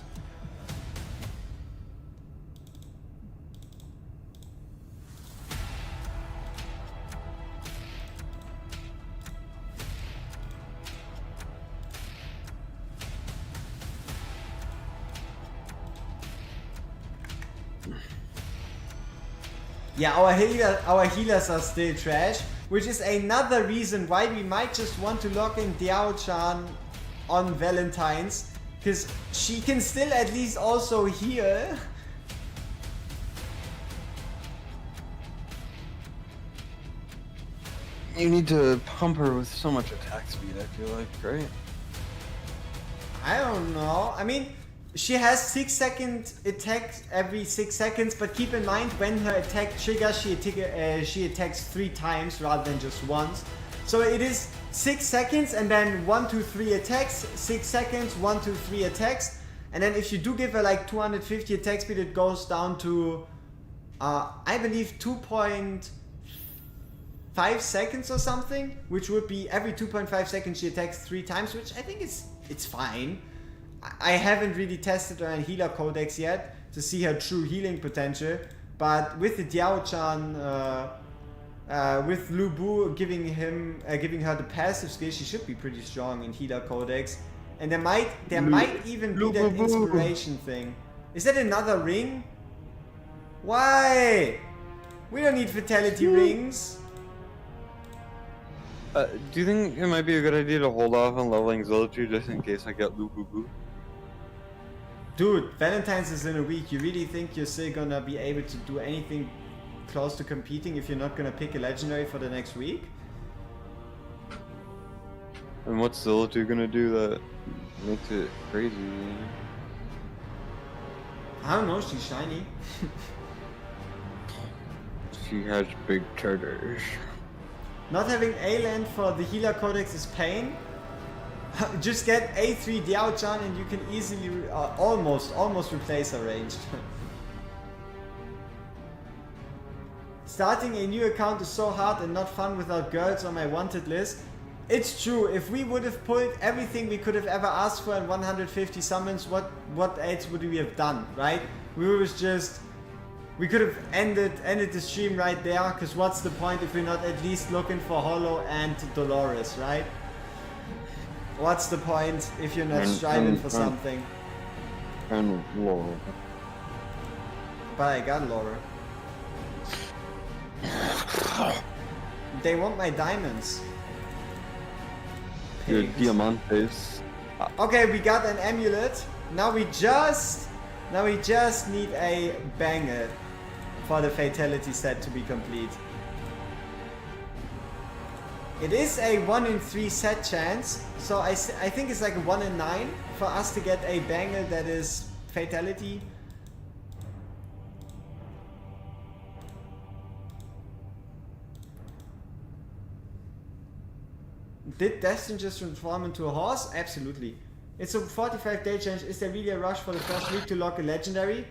Speaker 1: Yeah, our healers are still trash, which is another reason why we might just want to lock in Diao Chan on Valentine's, because she can still at least also heal.
Speaker 2: You need to pump her with so much attack speed, I feel like, right?
Speaker 1: I don't know. I mean, she has 6-second attacks every 6 seconds, but keep in mind when her attack triggers, she attacks 3 times rather than just once. So it is 6 seconds and then 1, 2, 3 attacks, 6 seconds, 1, 2, 3 attacks. And then if you do give her like 250 attack speed, it goes down to, I believe 2.5 seconds or something, which would be every 2.5 seconds she attacks 3 times, which I think it's fine. I haven't really tested her in healer codex yet to see her true healing potential, but with the Diao Chan, with Lu Bu giving her the passive skill, she should be pretty strong in healer codex, and there might even be that inspiration thing. Is that another ring? Why? We don't need fatality rings.
Speaker 2: Do you think it might be a good idea to hold off on leveling Zolotru just in case I get Lu Bu Bu?
Speaker 1: Dude, Valentine's is in a week. You really think you're still gonna be able to do anything close to competing if you're not gonna pick a legendary for the next week?
Speaker 2: And what's Zolotru gonna do that makes it crazy?
Speaker 1: I don't know, she's shiny.
Speaker 2: She has big turtles.
Speaker 1: Not having A-land for the healer codex is pain. Just get A3 Diao Chan and you can easily almost replace her ranged. Starting a new account is so hard and not fun without girls on my wanted list. It's true, if we would have pulled everything we could have ever asked for in 150 summons, what else would we have done, right? We could have ended the stream right there, because what's the point if we're not at least looking for Hollow and Dolores, right? What's the point if you're not striving for something?
Speaker 2: And Laura.
Speaker 1: But I got Laura. They want my diamonds.
Speaker 2: Your
Speaker 1: Pigs.
Speaker 2: Diamantes.
Speaker 1: Okay, we got an amulet. Now we just need a banger for the fatality set to be complete. It is a 1 in 3 set chance, so I think it's like a 1 in 9 for us to get a banger that is fatality. Did Destin just transform into a horse? Absolutely. It's a 45-day challenge. Is there really a rush for the first week to lock a legendary?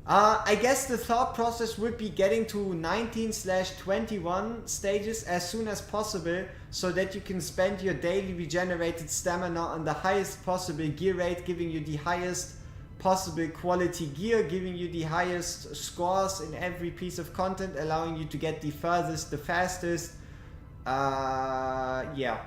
Speaker 1: I guess the thought process would be getting to 19/21 stages as soon as possible, so that you can spend your daily regenerated stamina on the highest possible gear rate, giving you the highest possible quality gear, giving you the highest scores in every piece of content, allowing you to get the furthest, the fastest. Yeah.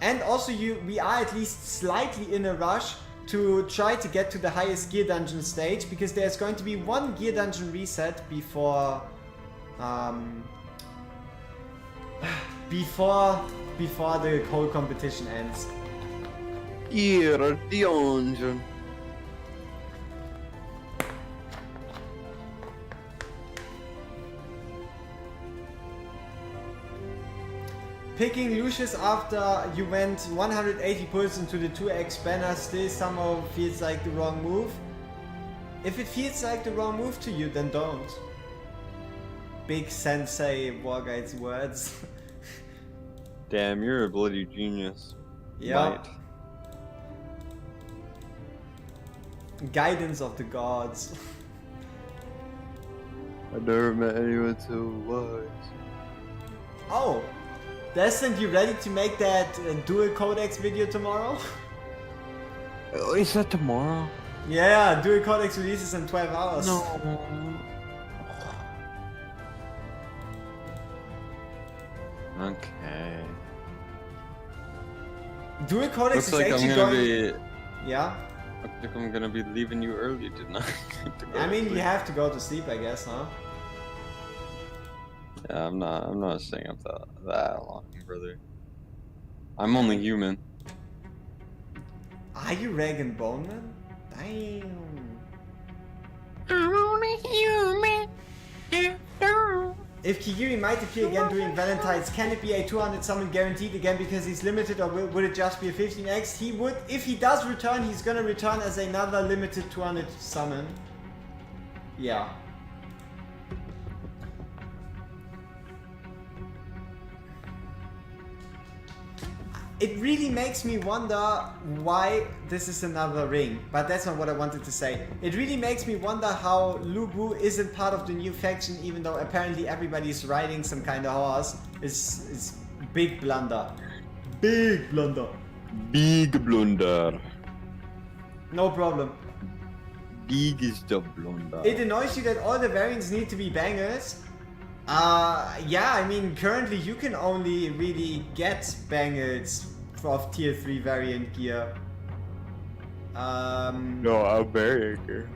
Speaker 1: And also we are at least slightly in a rush to try to get to the highest gear dungeon stage, because there's going to be one gear dungeon reset before before the whole competition ends.
Speaker 2: Gear dungeon.
Speaker 1: Picking Lucius after you went 180 pulls into the 2x banner still somehow feels like the wrong move. If it feels like the wrong move to you, then don't. Big Sensei WorGuides words.
Speaker 2: Damn, you're a bloody genius.
Speaker 1: Yeah.
Speaker 2: Might.
Speaker 1: Guidance of the gods.
Speaker 2: I never met anyone so wise.
Speaker 1: Oh, Destin, you ready to make that dual codex video tomorrow?
Speaker 2: Oh, is that tomorrow?
Speaker 1: Yeah, dual codex releases in 12 hours.
Speaker 2: No. Okay.
Speaker 1: Dual codex
Speaker 2: Looks
Speaker 1: is
Speaker 2: like I'm
Speaker 1: actually
Speaker 2: gonna
Speaker 1: going...
Speaker 2: be.
Speaker 1: Yeah?
Speaker 2: Looks like I'm gonna be leaving you early tonight.
Speaker 1: I mean, you have to go to sleep, I guess, huh?
Speaker 2: Yeah, I'm not staying up that long, brother. I'm only human.
Speaker 1: Are you Rag and Bone Man? Damn.
Speaker 3: I'm only human.
Speaker 1: If Kigiri might appear again during Valentine's, can it be a 200 summon guaranteed again because he's limited, or would it just be a 15x? He would, if he does return, he's gonna return as another limited 200 summon. Yeah. It really makes me wonder why this is another ring, but that's not what I wanted to say. It really makes me wonder how Lu Bu isn't part of the new faction, even though apparently everybody's riding some kind of horse. It's big blunder. Big blunder.
Speaker 2: Big blunder.
Speaker 1: No problem.
Speaker 2: Big is the blunder.
Speaker 1: It annoys you that all the variants need to be bangers. Yeah, I mean, currently you can only really get bangles of tier 3 variant gear.
Speaker 2: No, I'm very angry.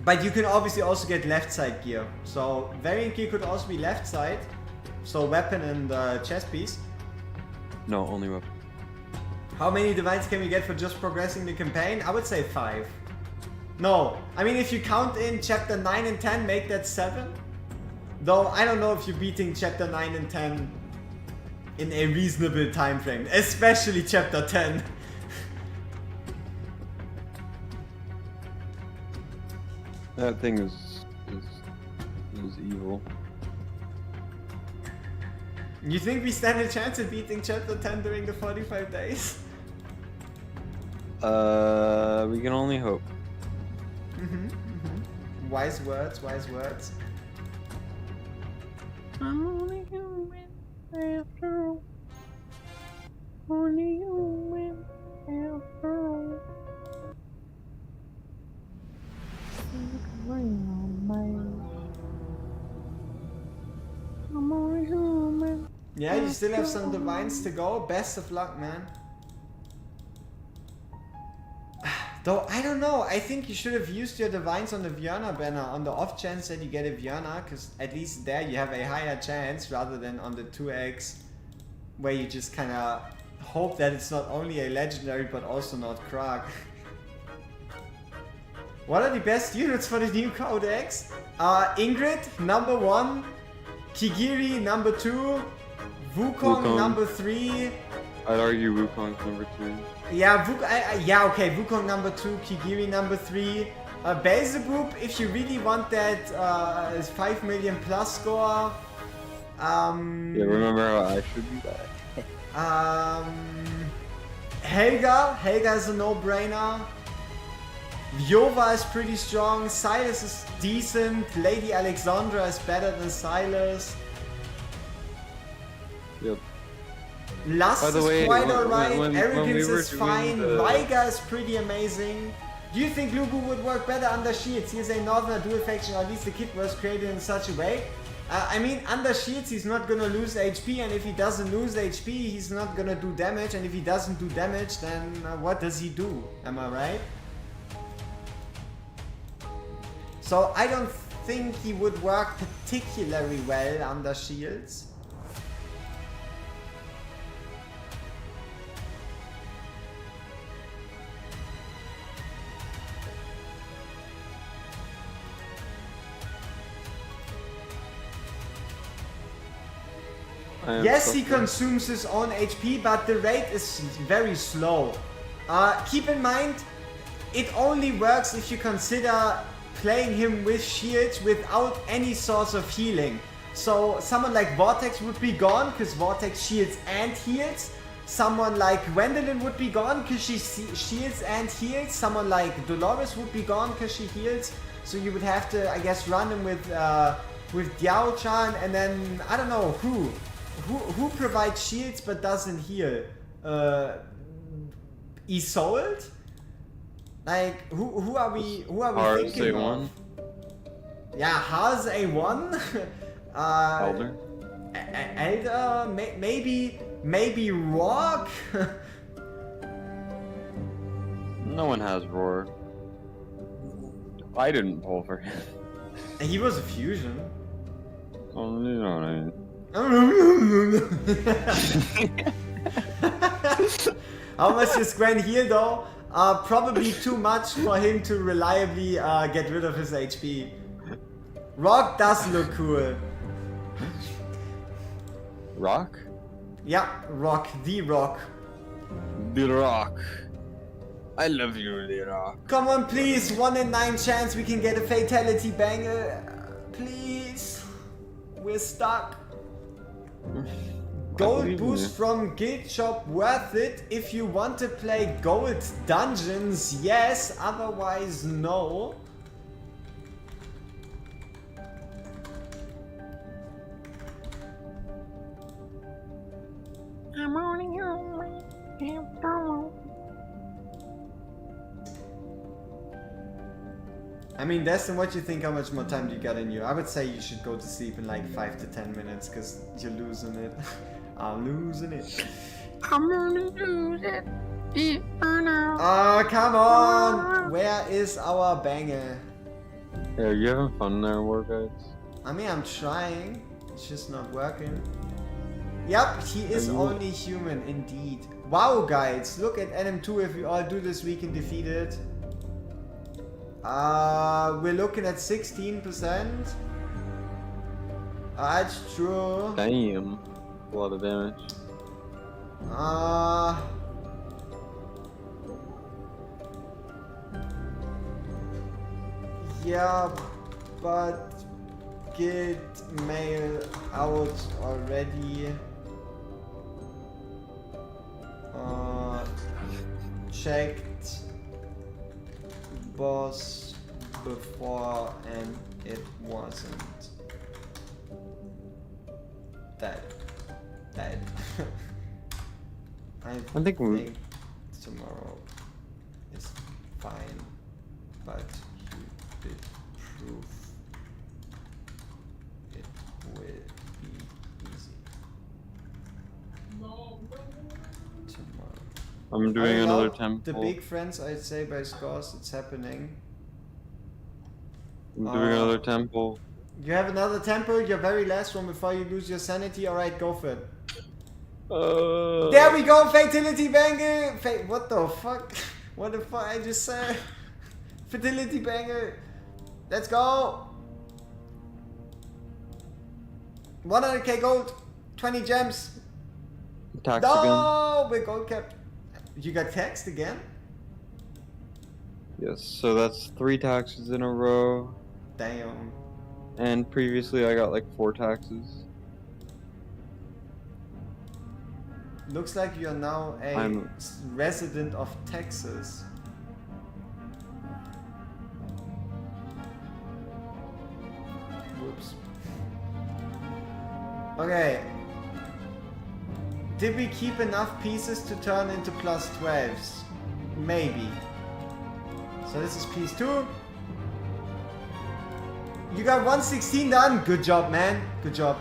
Speaker 1: But you can obviously also get left side gear. So variant gear could also be left side. So weapon and chest piece.
Speaker 2: No, only weapon.
Speaker 1: How many divines can we get for just progressing the campaign? I would say 5. No, I mean if you count in chapter 9 and 10, make that 7. Though I don't know if you're beating chapter 9 and 10 in a reasonable time frame, especially chapter 10.
Speaker 2: That thing is evil.
Speaker 1: You think we stand a chance at beating chapter 10 during the 45 days?
Speaker 2: We can only hope.
Speaker 1: Wise words, wise words.
Speaker 3: I'm only human after all. Only human after all. I'm only human.
Speaker 1: Yeah, you still have some divines to go. Best of luck, man. Though, I don't know. I think you should have used your divines on the Vierna banner on the off chance that you get a Vierna, because at least there you have a higher chance rather than on the 2x where you just kind of hope that it's not only a legendary but also not Krag. What are the best units for the new Codex? Ingrid, number 1. Kigiri, number 2. Wukong, number 3.
Speaker 2: I'd argue Wukong's number 2.
Speaker 1: Yeah, okay, Wukong number 2, Kigiri number 3. Beelzebub, if you really want that 5 million plus score.
Speaker 2: Yeah, remember how I should do that?
Speaker 1: Helga is a no-brainer. Yova is pretty strong, Silas is decent, Lady Alexandra is better than Silas.
Speaker 2: Yep.
Speaker 1: Lust
Speaker 2: By the
Speaker 1: is
Speaker 2: way,
Speaker 1: quite alright,
Speaker 2: when
Speaker 1: Arrogance
Speaker 2: we were
Speaker 1: is fine,
Speaker 2: doing the-
Speaker 1: Veiga is pretty amazing. Do you think Lu Bu would work better under Shields? He is a northerner dual faction, or at least the kit was created in such a way. I mean, under Shields he's not gonna lose HP, and if he doesn't lose HP, he's not gonna do damage, and if he doesn't do damage, then what does he do? Am I right? So I don't think he would work particularly well under Shields. Yes, he consumes his own HP, but the rate is very slow. Keep in mind, it only works if you consider playing him with shields without any source of healing. So someone like Vortex would be gone because Vortex shields and heals. Someone like Gwendolyn would be gone because she shields and heals. Someone like Dolores would be gone because she heals. So you would have to, I guess, run him with with Diao Chan, and then I don't know who provides shields but doesn't heal. Isolde? Like who are we thinking
Speaker 2: A1.
Speaker 1: of? Yeah, Haas A1.
Speaker 2: Elder.
Speaker 1: Elder, maybe Rock.
Speaker 2: No one has roar. I didn't pull for him.
Speaker 1: He was a fusion.
Speaker 2: Oh, you know what I mean.
Speaker 1: How much is Gwen heal though? Probably too much for him to reliably get rid of his HP. Rock does look cool.
Speaker 2: Rock?
Speaker 1: Yeah, Rock, the Rock.
Speaker 2: The Rock. I love you, The Rock.
Speaker 1: Come on, please. 1 in 9 chance we can get a fatality banger. Please. We're stuck. Gold boost from guild shop worth it if you want to play gold dungeons, yes, otherwise no.
Speaker 3: I'm on a human after all.
Speaker 1: I mean, Destin, what do you think? How much more time do you got in you? I would say you should go to sleep in like 5 to 10 minutes because you're losing it. I'm losing it.
Speaker 3: I'm gonna lose it. Inferno.
Speaker 1: Oh, come on! Where is our banger?
Speaker 2: Yeah, you having fun there, WorGuides?
Speaker 1: I mean, I'm trying. It's just not working. Yep, he is only human, indeed. Wow, guys, look at NM2. If we all do this, we can defeat it. We're looking at 16%. That's true.
Speaker 2: Damn. A lot of damage.
Speaker 1: Yeah, but get mail out already. Checked boss before and it wasn't dead. I think tomorrow is fine, but you did prove it will be easy. Tomorrow.
Speaker 2: I'm doing another temple.
Speaker 1: The big friends, I'd say by scores, it's happening.
Speaker 2: I'm doing another temple.
Speaker 1: You have another temple, your very last one before you lose your sanity. Alright, go for it. There we go, fatality banger! What the fuck? What the fuck I just said? Fatality banger! Let's go! 100k gold, 20 gems.
Speaker 2: Tax
Speaker 1: No, we're gold capped. You got taxed again?
Speaker 2: Yes, so that's 3 taxes in a row.
Speaker 1: Damn.
Speaker 2: And previously I got like 4 taxes.
Speaker 1: Looks like you're now a resident of Texas. Whoops. Okay. Did we keep enough pieces to turn into +12s? Maybe. So this is piece 2. You got 116 done. Good job, man. Good job.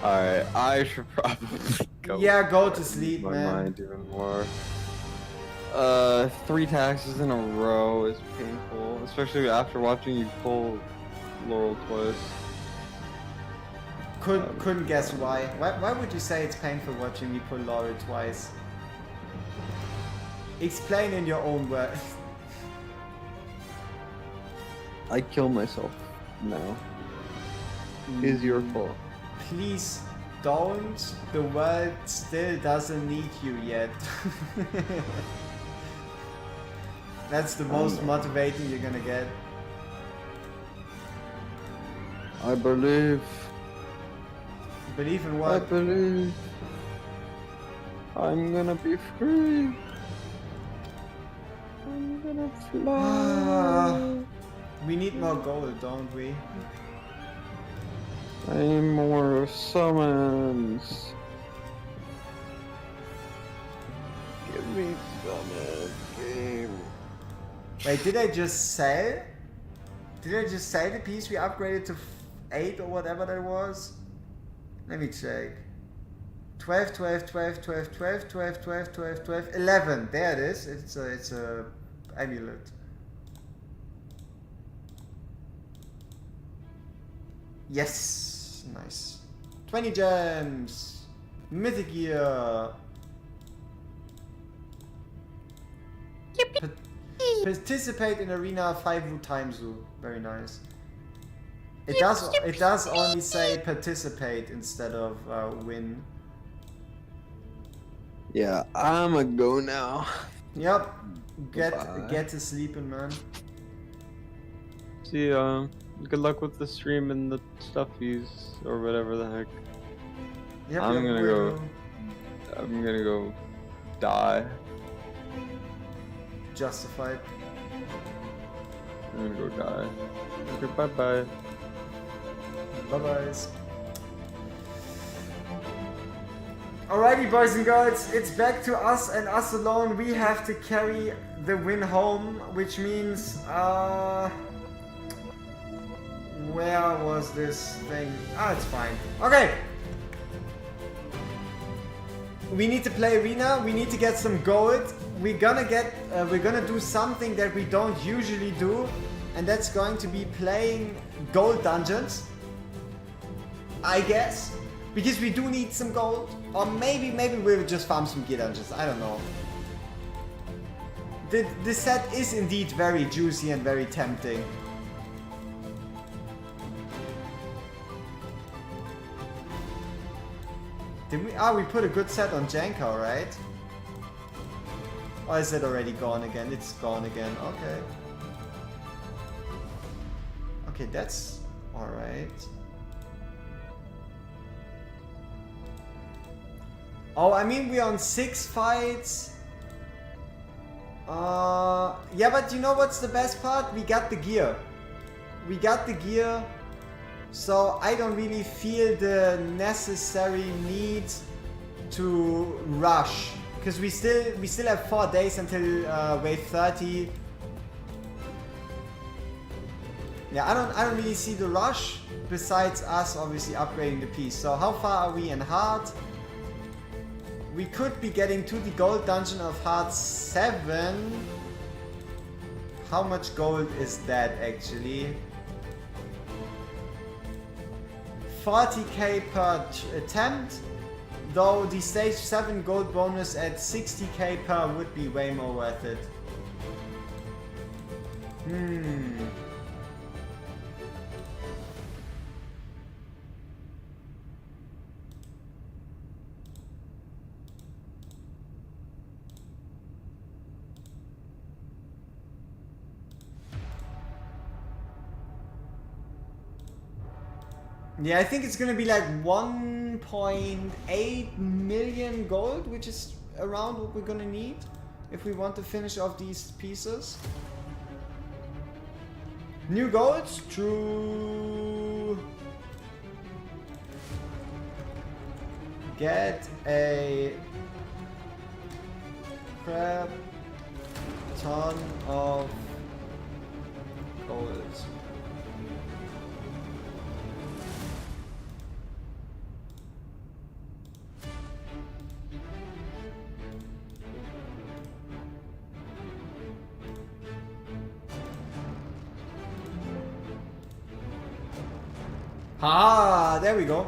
Speaker 2: Alright, I should probably go.
Speaker 1: Yeah, go to sleep,
Speaker 2: my
Speaker 1: man.
Speaker 2: mind even more. 3 taxes in a row is painful, especially after watching you pull Laurel twice.
Speaker 1: Couldn't guess why. Why would you say it's painful watching me pull Laurel twice? Explain in your own words.
Speaker 2: I kill myself now. It's your fault.
Speaker 1: Please don't. The world still doesn't need you yet. That's the most motivating you're gonna get.
Speaker 2: I believe.
Speaker 1: Believe in
Speaker 2: I
Speaker 1: what?
Speaker 2: believe. I'm gonna be free. I'm gonna fly.
Speaker 1: We need more gold, don't we?
Speaker 2: I need more summons. Give me summons, game.
Speaker 1: Wait, did I just sell? Did I just sell the piece we upgraded to 8 or whatever that was? Let me check. 12, 12, 12, 12, 12, 12, 12, 12, 12, 11. There it is. It's a amulet. Yes, nice. 20 gems. Mythic gear. Participate in arena 5 times. Very nice. It does only say participate instead of win.
Speaker 2: Yeah, I'ma go now.
Speaker 1: Yep.
Speaker 2: Goodbye.
Speaker 1: Get to sleeping, man.
Speaker 2: See, good luck with the stream and the stuffies or whatever the heck.
Speaker 1: Yep,
Speaker 2: I'm gonna go die.
Speaker 1: Justified.
Speaker 2: I'm gonna go die. Okay, bye bye.
Speaker 1: Bye-bye. Alrighty, boys and girls, it's back to us and us alone. We have to carry the win home, which means, where was this thing? Ah, it's fine. Okay. We need to play arena. We need to get some gold. We're gonna do something that we don't usually do, and that's going to be playing gold dungeons. I guess. Because we do need some gold. Or maybe we'll just farm some gear dungeons. I don't know. The set is indeed very juicy and very tempting. Did we? Ah, we put a good set on Janko, right? Or is it already gone again? It's gone again. Okay. Okay, that's alright. Oh, I mean, we're on 6 fights. Yeah, but you know what's the best part? We got the gear. We got the gear. So I don't really feel the necessary need to rush. Because we still have 4 days until wave 30. Yeah, I don't really see the rush. Besides us obviously upgrading the piece. So how far are we in hard? We could be getting to the gold dungeon of Heart 7. How much gold is that actually? 40k per attempt. Though the stage 7 gold bonus at 60k per would be way more worth it. Yeah, I think it's gonna be like 1.8 million gold, which is around what we're gonna need if we want to finish off these pieces. New golds? True. Get a crap ton of gold. Ah, there we go.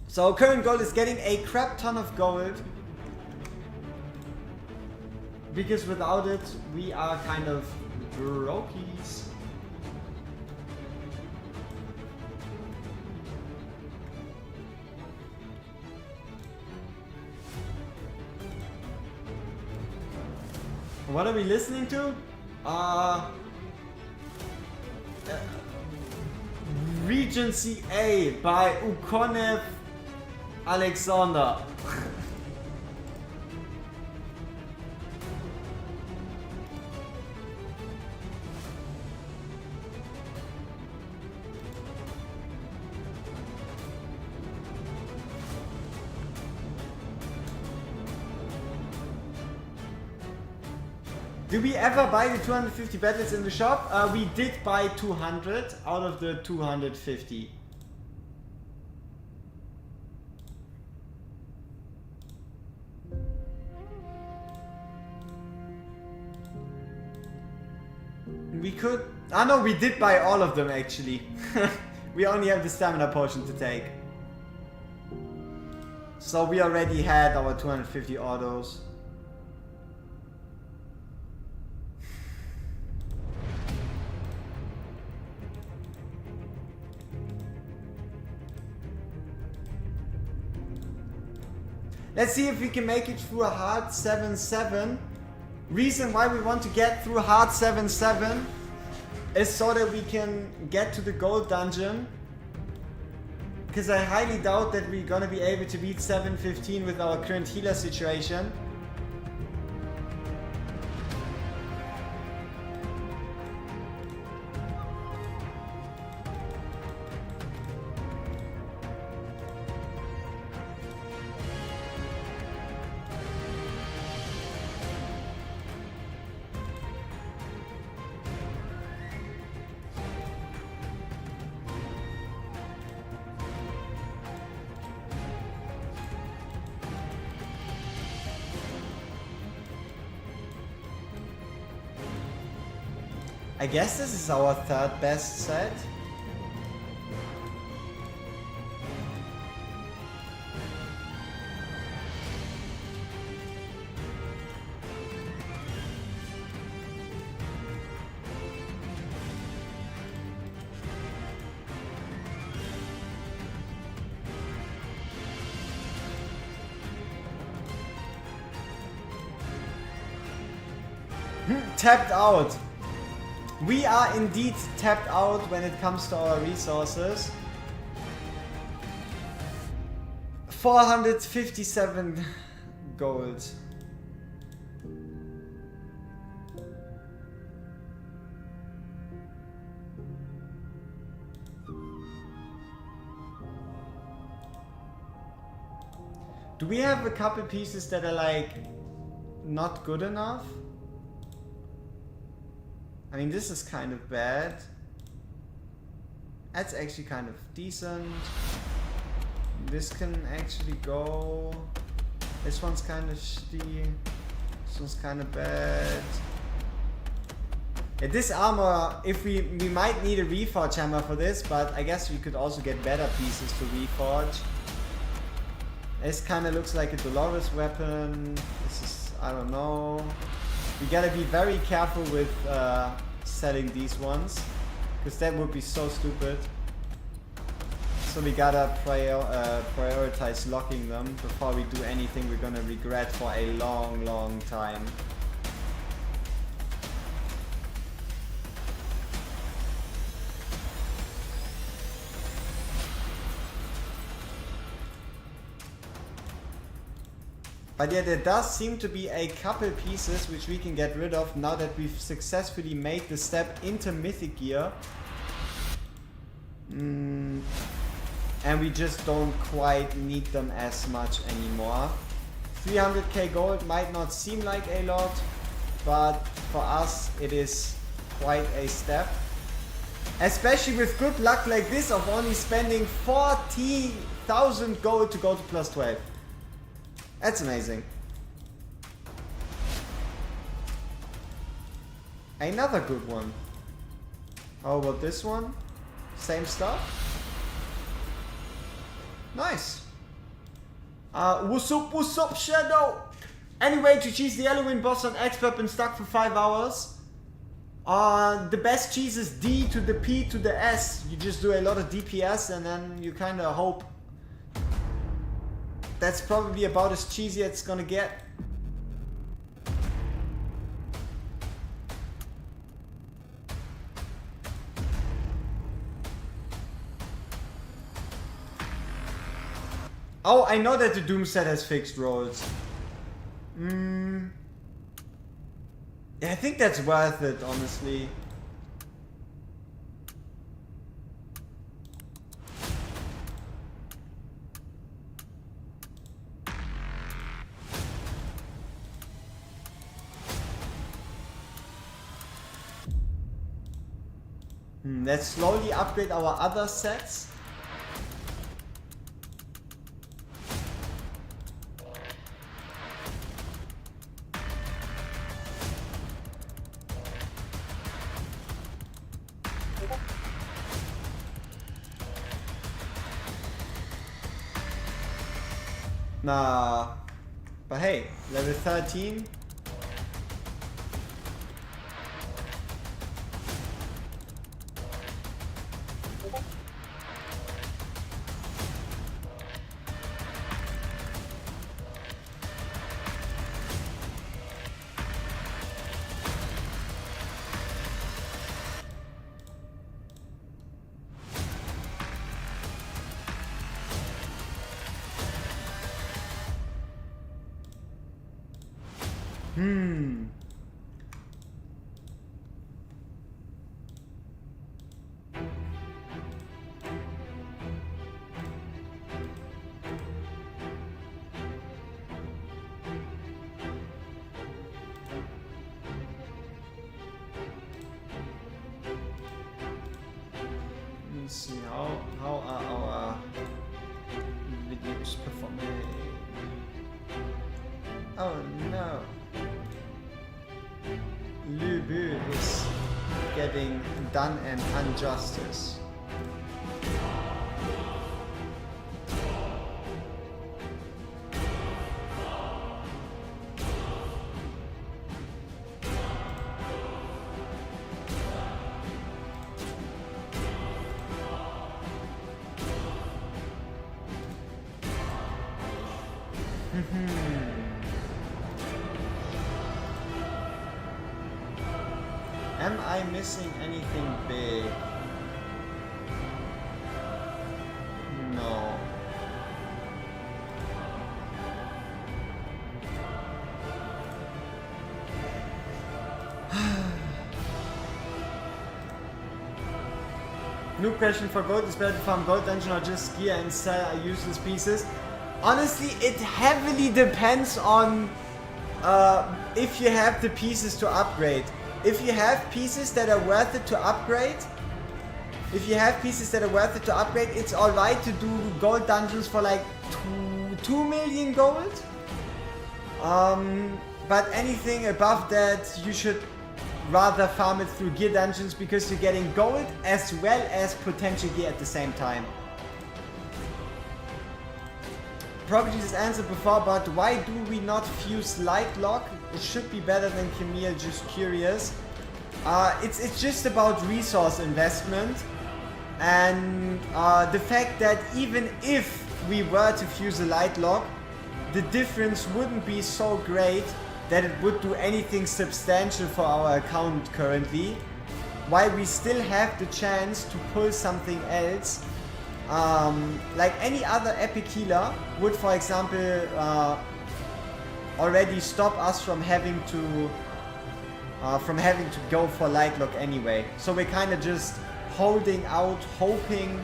Speaker 1: So current goal is getting a crap ton of gold. Because without it, we are kind of brokies. What are we listening to? Regency A by Ukonev Alexander. Did we ever buy the 250 battles in the shop? We did buy 200 out of the 250. We could... Ah no, we did buy all of them actually. We only have the stamina potion to take. So we already had our 250 autos. Let's see if we can make it through a hard 7-7. Reason why we want to get through hard 7-7 is so that we can get to the gold dungeon. Because I highly doubt that we're gonna be able to beat 7-15 with our current healer situation. I guess this is our third best set. Tapped out. We are indeed tapped out when it comes to our resources. 457 gold. Do we have a couple pieces that are like not good enough? I mean, this is kind of bad. That's actually kind of decent. This can actually go. This one's kind of shitty. This one's kind of bad. Yeah, this armor, if we might need a reforge hammer for this, but I guess we could also get better pieces to reforge. This kind of looks like a Dolores weapon. This is, I don't know. We gotta be very careful with selling these ones, because that would be so stupid. So we gotta prioritize locking them before we do anything we're gonna regret for a long, long time. But yeah, there does seem to be a couple pieces which we can get rid of now that we've successfully made the step into Mythic Gear. And we just don't quite need them as much anymore. 300k gold might not seem like a lot, but for us it is quite a step. Especially with good luck like this of only spending 40,000 gold to go to plus 12. That's amazing. Another good one. How about this one? Same stuff? Nice. What's up, Shadow? Anyway, to cheese the Halloween boss on Expert been stuck for 5 hours. The best cheese is D to the P to the S. You just do a lot of DPS and then you kinda hope. That's probably about as cheesy as it's gonna get. Oh, I know that the Doom set has fixed rolls. Yeah, I think that's worth it, honestly. Let's slowly upgrade our other sets. Nah, but hey, level 13. Let's see how are our videos performing. Oh no. Lübü is getting done an injustice. Am I missing anything big? No. New question for gold: is better to farm gold dungeon or just gear and sell useless pieces? Honestly, it heavily depends on if you have the pieces to upgrade. If you have pieces that are worth it to upgrade, it's alright to do gold dungeons for like 2 million gold. But anything above that, you should rather farm it through gear dungeons because you're getting gold as well as potential gear at the same time. Probably just answered before, but why do we not fuse light lock? It should be better than Camille, just curious. It's just about resource investment and the fact that even if we were to fuse a light lock, the difference wouldn't be so great that it would do anything substantial for our account currently, while we still have the chance to pull something else. Like any other epic healer would, for example, already stop us from having to go for light lock anyway. So we're kind of just holding out, hoping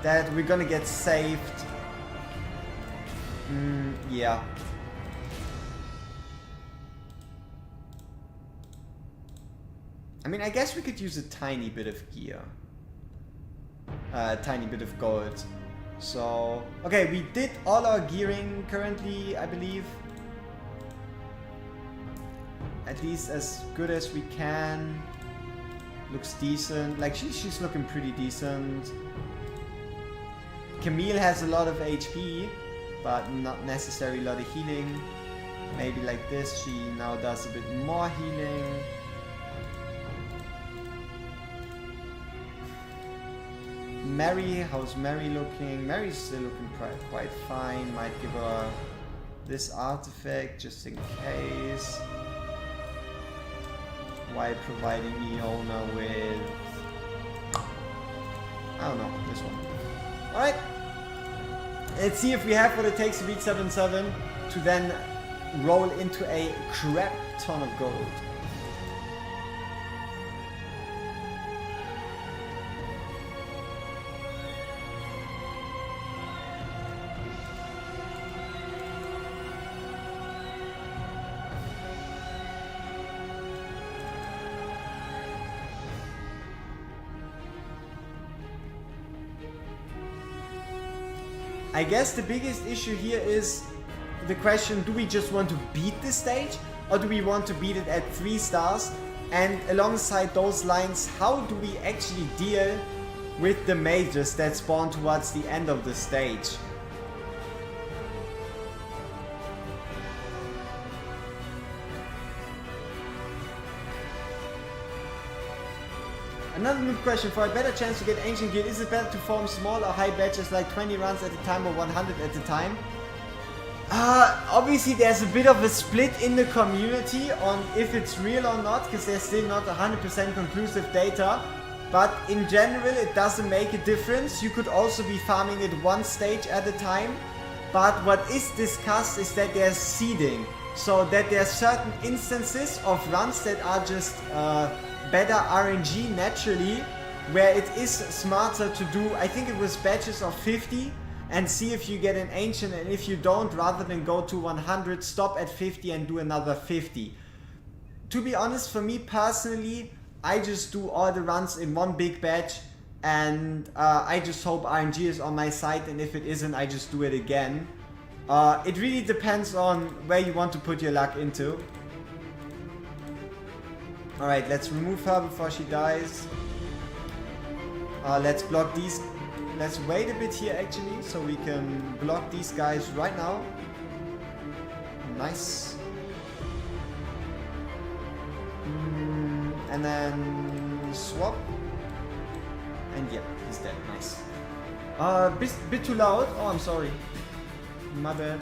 Speaker 1: that we're gonna get saved. Yeah. I mean, I guess we could use a tiny bit of gear. A tiny bit of gold. So, okay, we did all our gearing currently, I believe. At least as good as we can. Looks decent. Like, she's looking pretty decent. Camille has a lot of HP, but not necessarily a lot of healing. Maybe like this, she now does a bit more healing. Mary, how's Mary looking? Mary's still looking quite fine. Might give her this artifact just in case, while providing Iona with, I don't know, this one. Alright, let's see if we have what it takes to beat 7-7 to then roll into a crap ton of gold. I guess the biggest issue here is the question, do we just want to beat this stage or do we want to beat it at 3 stars? And alongside those lines, how do we actually deal with the mages that spawn towards the end of the stage? Another noob question: for a better chance to get ancient gear, is it better to form small or high batches like 20 runs at a time or 100 at a time? Obviously there's a bit of a split in the community on if it's real or not, because there's still not 100% conclusive data. But in general it doesn't make a difference. You could also be farming it one stage at a time. But what is discussed is that there's seeding. So that there are certain instances of runs that are just better RNG naturally, where it is smarter to do, I think it was batches of 50, and see if you get an ancient, and if you don't, rather than go to 100, stop at 50 and do another 50. To be honest, for me personally, I just do all the runs in one big batch, and I just hope RNG is on my side, and if it isn't, I just do it again. It really depends on where you want to put your luck into. Alright, let's remove her before she dies. Let's block these. Let's wait a bit here actually, so we can block these guys right now. Nice. And then swap. And yeah, he's dead. Nice. Bit too loud. Oh, I'm sorry. My bad.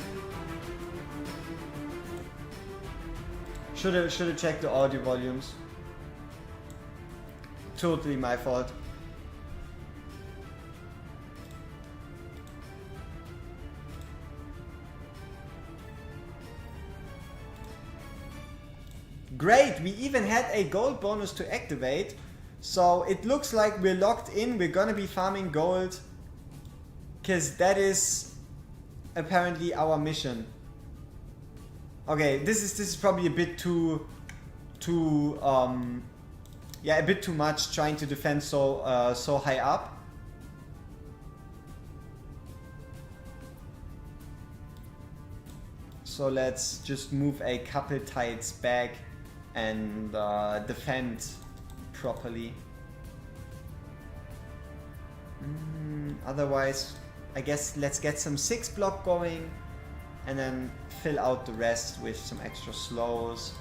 Speaker 1: Should've checked the audio volumes. Totally my fault. Great, we even had a gold bonus to activate. So it looks like we're locked in. We're gonna be farming gold, because that is apparently our mission. Okay, this is probably a bit too yeah, a bit too much trying to defend so high up. So let's just move a couple tides back and defend properly. Otherwise, I guess let's get some 6 block going and then fill out the rest with some extra slows.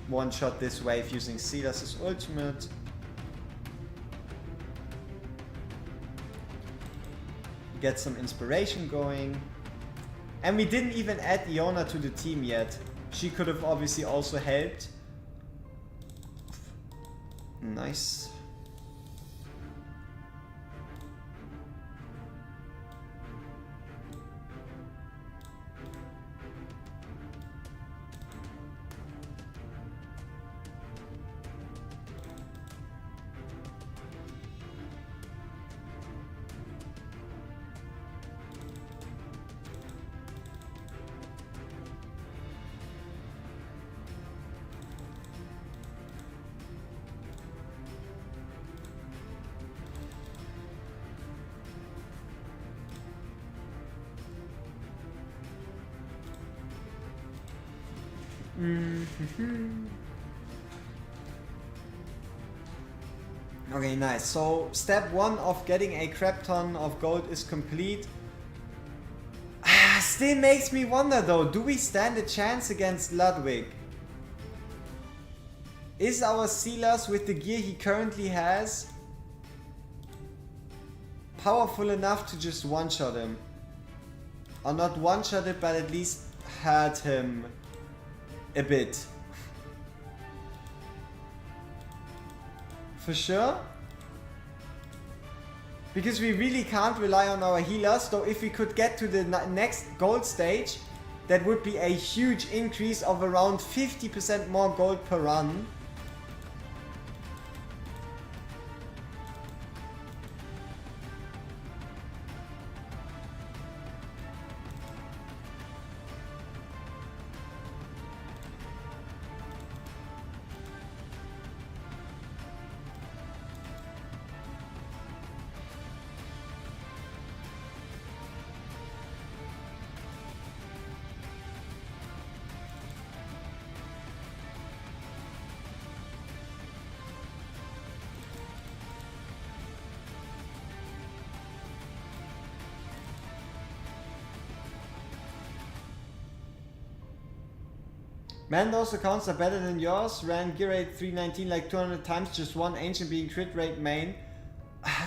Speaker 1: One shot this wave using Silas' ultimate. Get some inspiration going. And we didn't even add Iona to the team yet. She could have obviously also helped. Nice. Okay, nice. So step 1 of getting a crap ton of gold is complete. Still makes me wonder though, do we stand a chance against Ludwig? Is our Silas, with the gear he currently has, powerful enough to just one-shot him? Or not one-shot it, but at least hurt him a bit. For sure? Because we really can't rely on our healers, though if we could get to the next gold stage, that would be a huge increase of around 50% more gold per run. Man, those accounts are better than yours. Ran gear rate 319 like 200 times, just one ancient being crit rate main.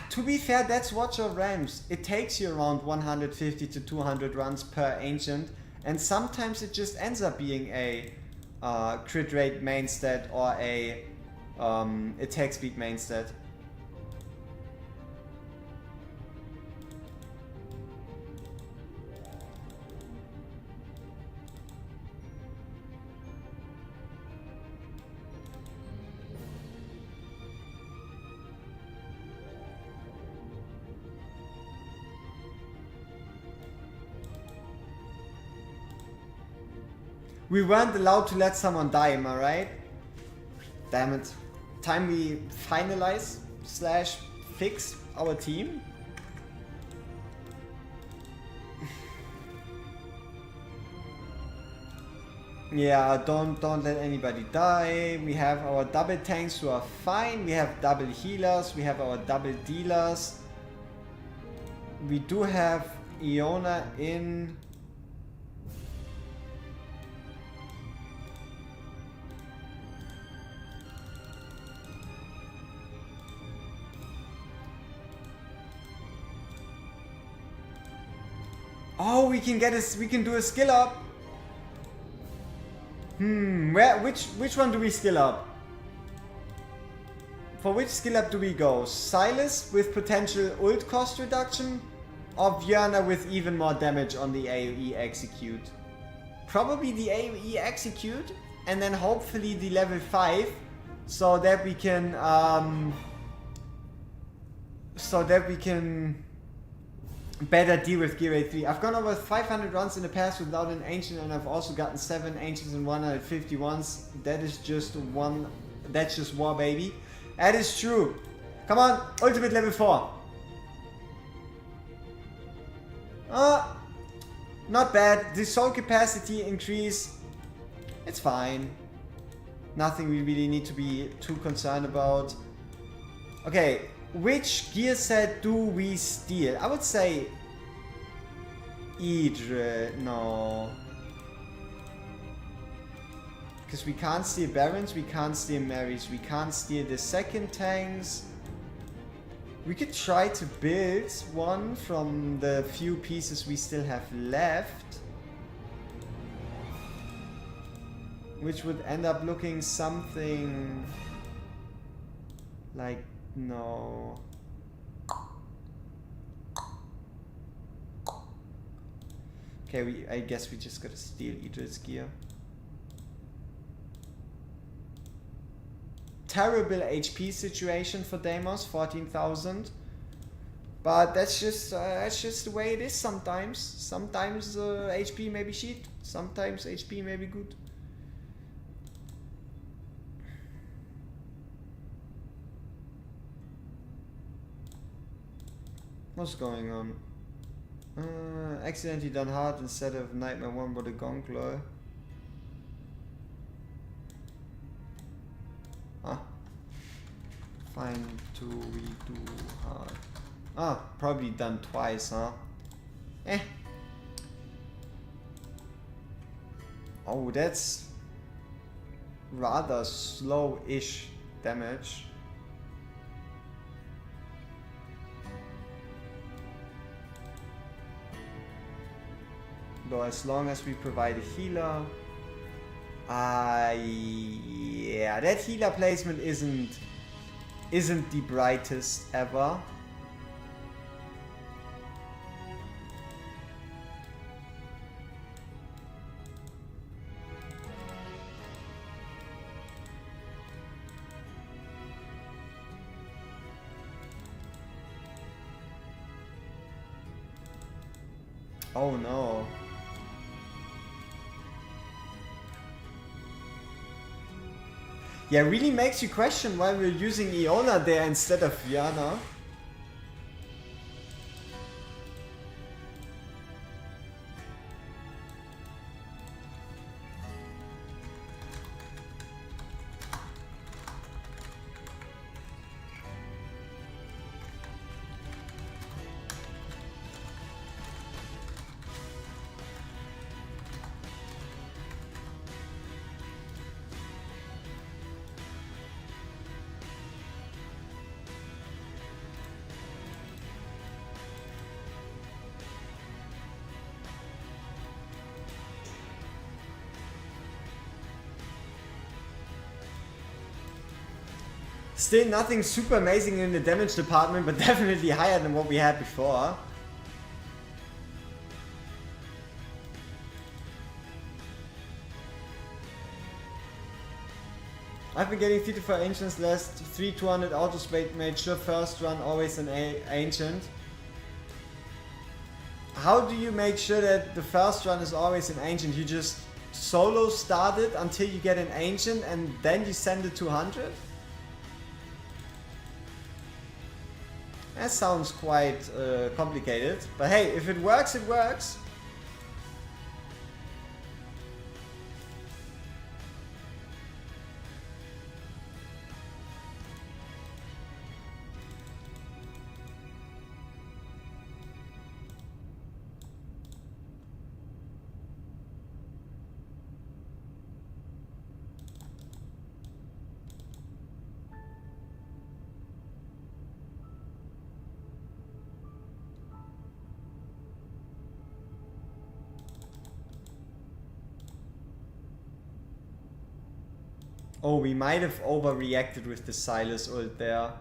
Speaker 1: To be fair, that's what your Rams. It takes you around 150 to 200 runs per ancient, and sometimes it just ends up being a crit rate main stat or a attack speed main stat. We weren't allowed to let someone die, am I right? Damn it. Time we finalize / fix our team. Yeah, don't let anybody die. We have our double tanks who are fine. We have double healers. We have our double dealers. We do have Iona in. Oh, we can do a skill up. Which one do we skill up? For which skill up do we go? Silas with potential ult cost reduction, or Björna with even more damage on the AoE execute? Probably the AoE execute, and then hopefully the level 5, so that we can better deal with gear rate 3. I've gone over 500 runs in the past without an ancient, and I've also gotten 7 ancients and 151s. That is just that's just war, baby. That is true. Come on, ultimate level 4. Not bad. The soul capacity increase, it's fine. Nothing we really need to be too concerned about. Okay. Which gear set do we steal? I would say Idre. No. Because we can't steal Barons, we can't steal Marys, we can't steal the second tanks. We could try to build one from the few pieces we still have left, which would end up looking something like... No. Okay, I guess we just gotta steal Idris gear. Terrible HP situation for Deimos, 14,000. But that's just the way it is sometimes. Sometimes HP may be shit, sometimes HP may be good. What's going on? Accidentally done hard instead of Nightmare 1 with a Gonkler. Fine to redo hard. Probably done twice, huh? Oh, that's rather slow-ish damage. Though as long as we provide a healer... yeah, that healer placement isn't the brightest ever. Oh no. Yeah, really makes you question why we're using Iona there instead of Viana. Still nothing super amazing in the damage department, but definitely higher than what we had before. I've been getting 3 to 4 ancients last 3 200 autos made sure first run always an ancient. How do you make sure that the first run is always an ancient? You just solo start it until you get an ancient and then you send it to 100? That sounds quite complicated, but hey, if it works, it works. Oh, we might have overreacted with the Silas ult there.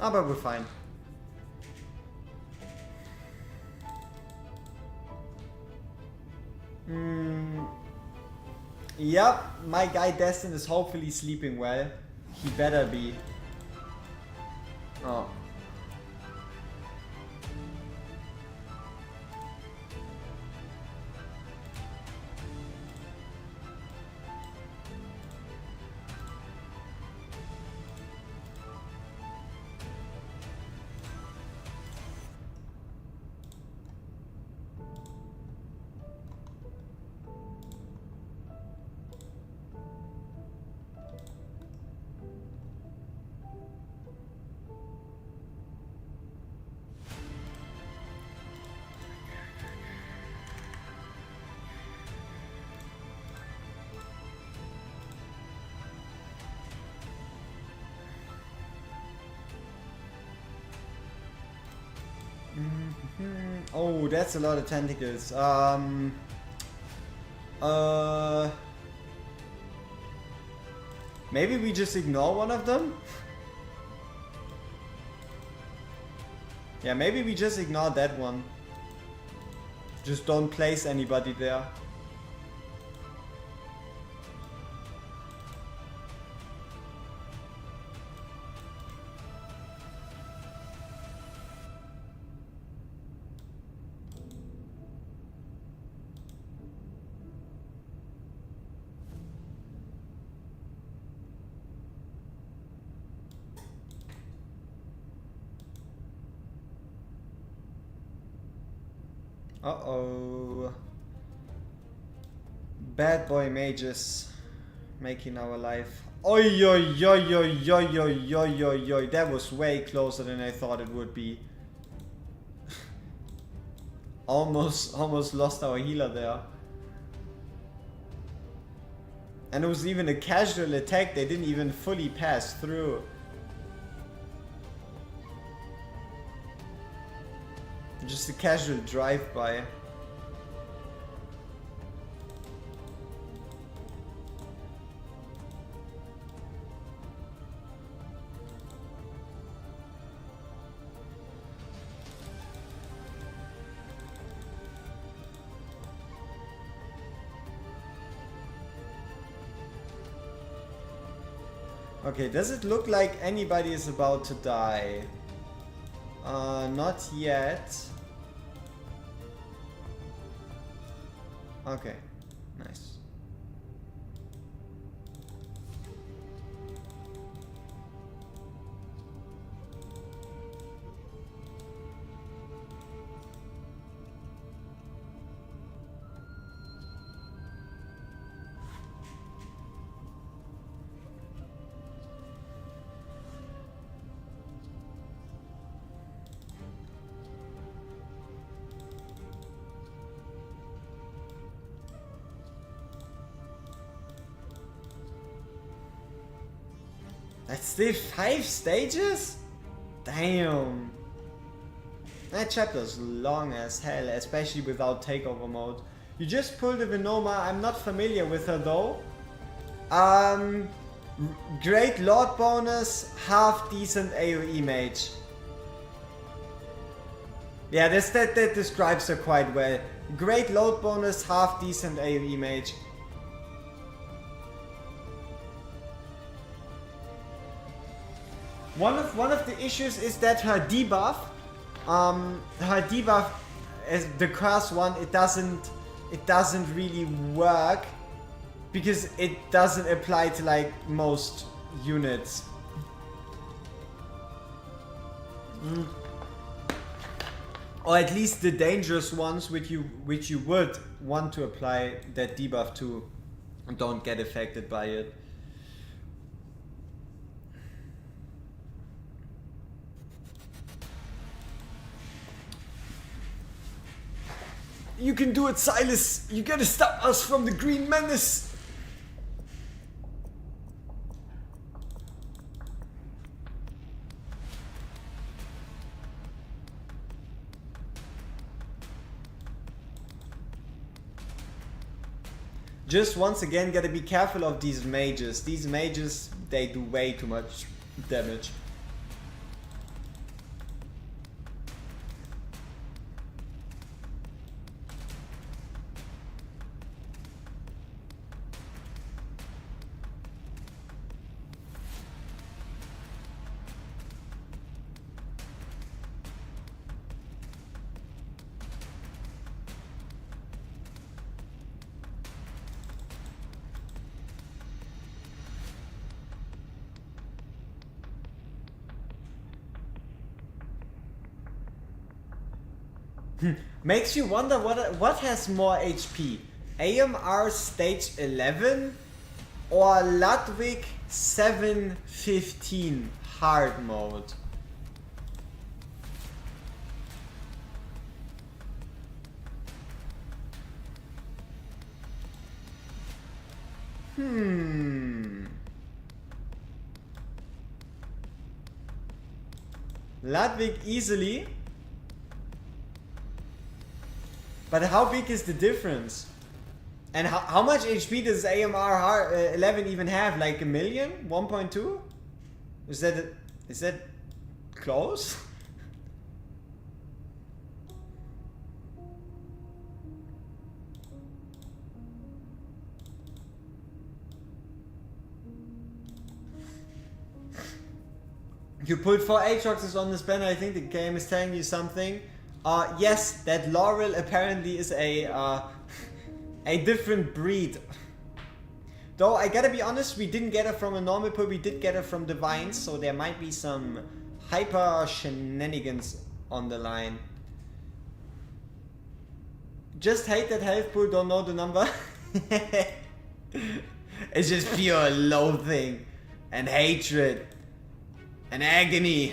Speaker 1: Ah, but we're fine. Yep, my guy Destin is hopefully sleeping well. He better be. Oh. Oh, that's a lot of tentacles. Maybe we just ignore one of them? Yeah, maybe we just ignore that one. Just don't place anybody there. Uh-oh. Bad boy mages making our life. Oi, oi, oi, oi, oi, oi, oi, oi, oi. That was way closer than I thought it would be. almost lost our healer there. And it was even a casual attack. They didn't even fully pass through. Just a casual drive-by. Okay, does it look like anybody is about to die? Not yet. Okay, nice. That's still 5 stages? Damn. That chapter's long as hell, especially without takeover mode. You just pulled the Venoma. I'm not familiar with her though. Great Lord bonus, half decent AoE mage. Yeah, that describes her quite well. Great load bonus, half decent AoE mage. One of the issues is that her debuff, as the class 1, it doesn't really work because it doesn't apply to like most units. Or at least the dangerous ones which you would want to apply that debuff to don't get affected by it. You can do it, Silas! You gotta stop us from the Green Menace! Just once again, gotta be careful of these mages. These mages, they do way too much damage. Makes you wonder what has more HP, AMR stage 11 or Ludwig 715 hard mode. Ludwig easily. But how big is the difference? And how much HP does AMR 11 even have? Like a million? 1.2? Is that close? You put 4 Aatroxes on this banner. I think the game is telling you something. Yes, that Laurel apparently is a different breed. Though I gotta be honest, we didn't get her from a normal pool, we did get her from Divines, so there might be some hyper shenanigans on the line. Just hate that health pool, don't know the number. It's just pure loathing and hatred and agony.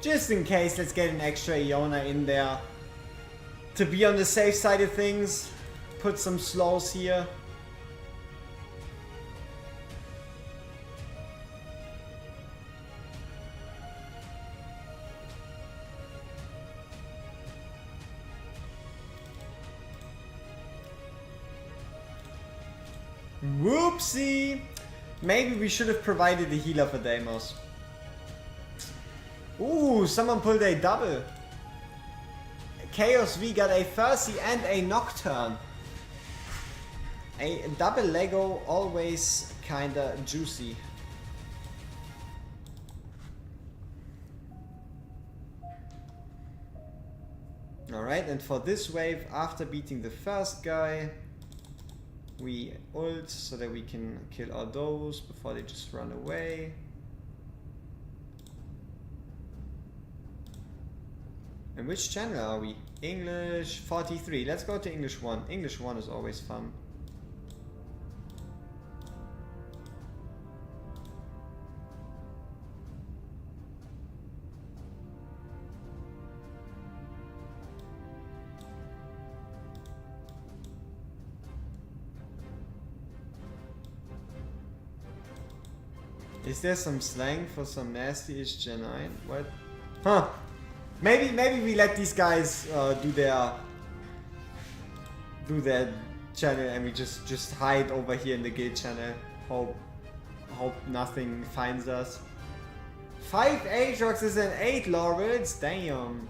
Speaker 1: Just in case, let's get an extra Iona in there. To be on the safe side of things, put some slows here. Whoopsie! Maybe we should have provided the healer for Deimos. Ooh, someone pulled a double. Chaos V got a Thursday and a Nocturne. A double Lego, always kinda juicy. Alright, and for this wave, after beating the first guy, we ult so that we can kill all those before they just run away. And which channel are we? English 43. Let's go to English 1. English 1 is always fun. Is there some slang for some nasty-ish Gen 9? What? Huh. Maybe we let these guys do their channel and we just hide over here in the guild channel. Hope nothing finds us. 5 Aatroxes and 8 Laurels? Damn.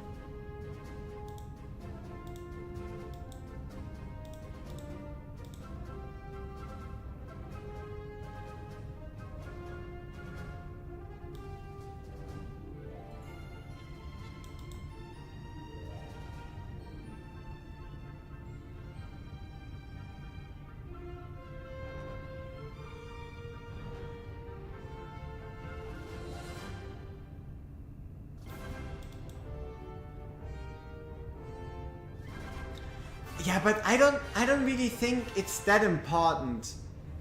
Speaker 1: Yeah, but I don't really think it's that important,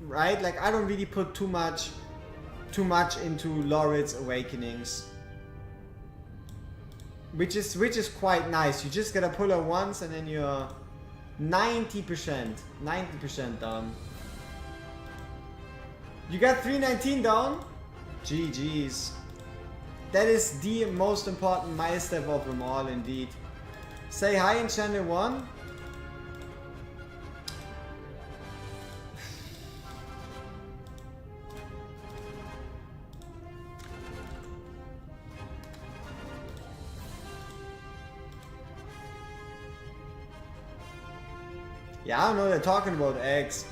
Speaker 1: right? Like I don't really put too much into Laurit's awakenings, which is quite nice. You just gotta pull her once and then you're 90% done. You got 319 down? GG's. That is the most important milestone of them all, indeed. Say hi in channel 1. Yeah, I don't know, they're talking about eggs.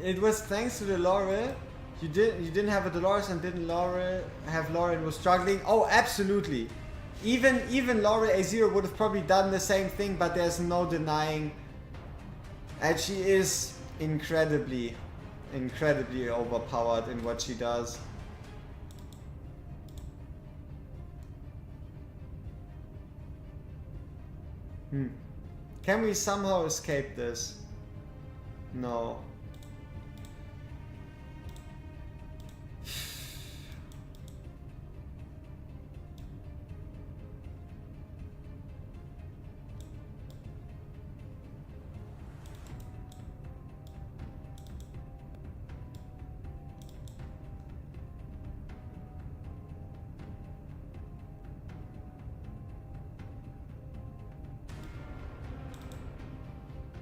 Speaker 1: It was thanks to the Laurel. You didn't have a Dolores and didn't Laurel have Laurel and was struggling. Oh, absolutely. Even Laurel A0 would have probably done the same thing, but there's no denying. And she is incredibly overpowered in what she does. Can we somehow escape this? No.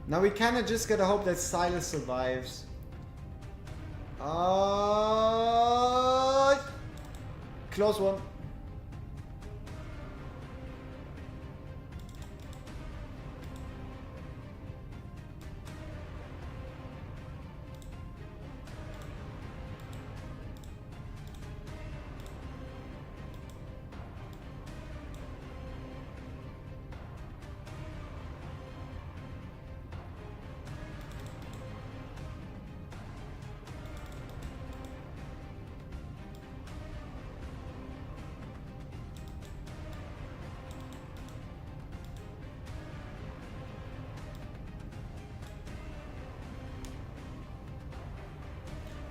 Speaker 1: Now we kinda just gotta hope that Silas survives. Close one.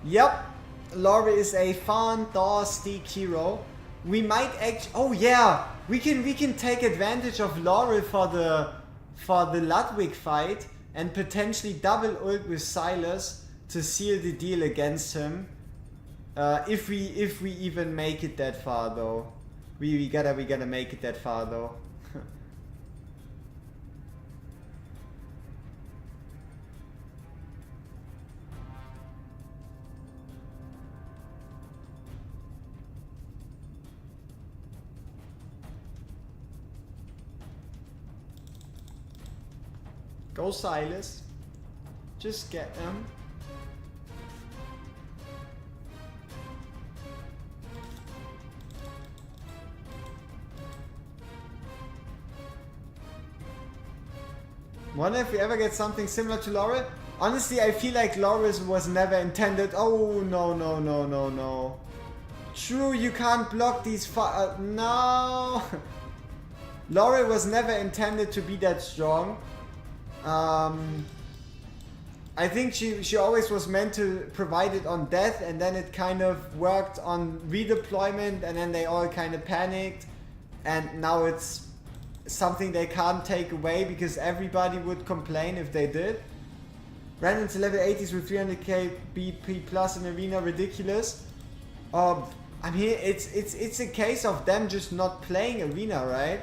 Speaker 1: Yep, Laura is a fantastic hero. We might oh yeah, we can take advantage of Laura for the Ludwig fight and potentially double ult with Silas to seal the deal against him. If we even make it that far though. We gotta make it that far though. Go Silas. Just get them. Wonder if we ever get something similar to Laura. Honestly, I feel like Laura was never intended. Oh no. True, you can't block these no. Laura was never intended to be that strong. I think she always was meant to provide it on death, and then it kind of worked on redeployment, and then they all kind of panicked, and now it's something they can't take away because everybody would complain if they did. Ran into level 80s with 300k BP plus in arena, ridiculous. I mean, it's a case of them just not playing arena, right?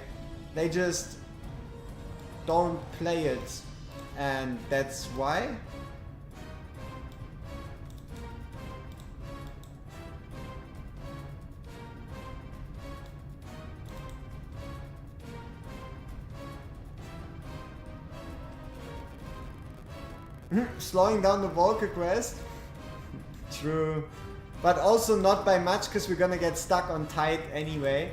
Speaker 1: They just don't play it, and that's why. Slowing down the Volker quest. True. But also not by much, because we're gonna get stuck on tight anyway.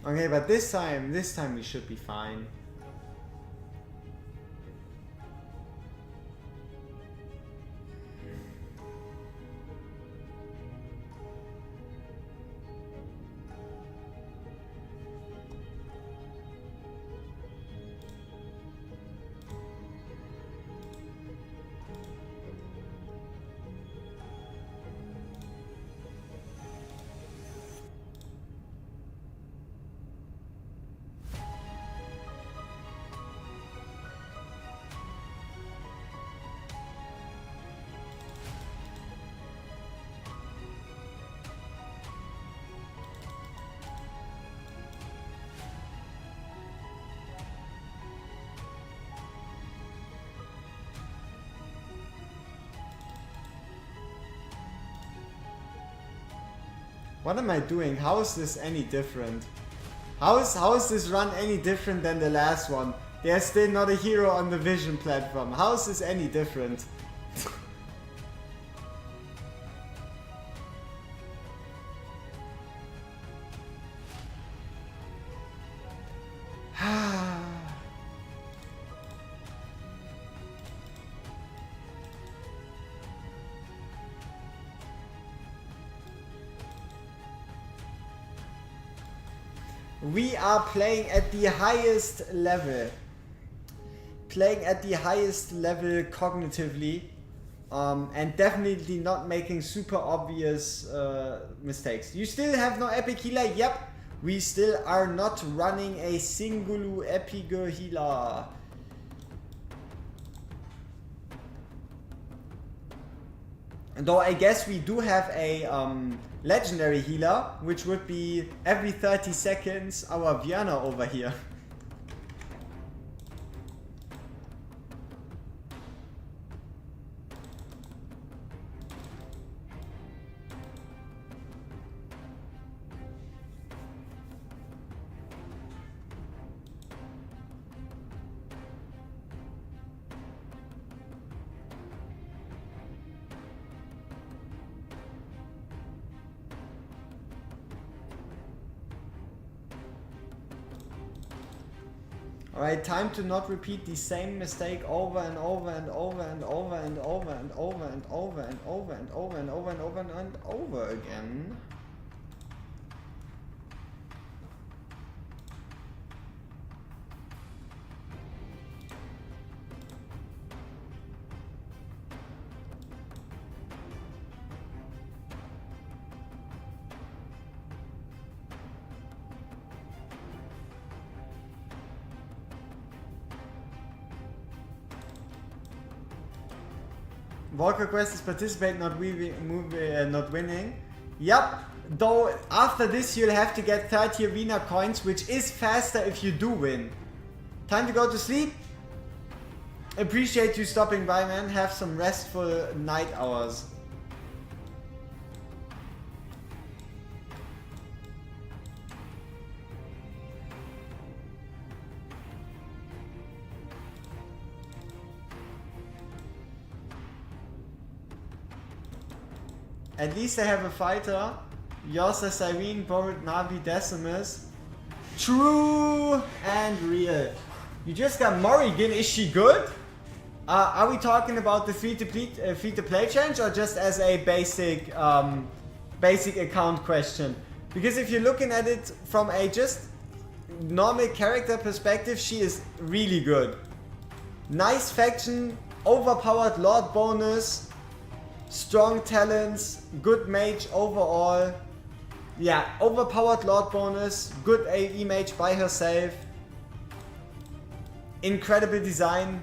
Speaker 1: Okay, but this time we should be fine. What am I doing? How is this any different? How is this run any different than the last one? There's still not a hero on the vision platform. How is this any different? We are playing at the highest level. Playing at the highest level cognitively. And definitely not making super obvious mistakes. You still have no epic healer? Yep. We still are not running a single epic healer. Though I guess we do have a legendary healer, which would be every 30 seconds our Vienna over here. Alright, time to not repeat the same mistake over and over and over and over and over and over and over and over and over and over and over and over again. Walker quest is participate, not not winning. Yup, though after this you'll have to get 30 arena coins, which is faster if you do win. Time to go to sleep. Appreciate you stopping by, man. Have some restful night hours. At least I have a fighter. Yosa Cyrene, Borid, Navi, Decimus. True and real. You just got Morrigan, is she good? Are we talking about the free-to-play change or just as a basic account question? Because if you're looking at it from a just normal character perspective, she is really good. Nice faction, overpowered Lord bonus, strong talents, good mage overall. Yeah, overpowered Lord bonus, good AE mage by herself. Incredible design.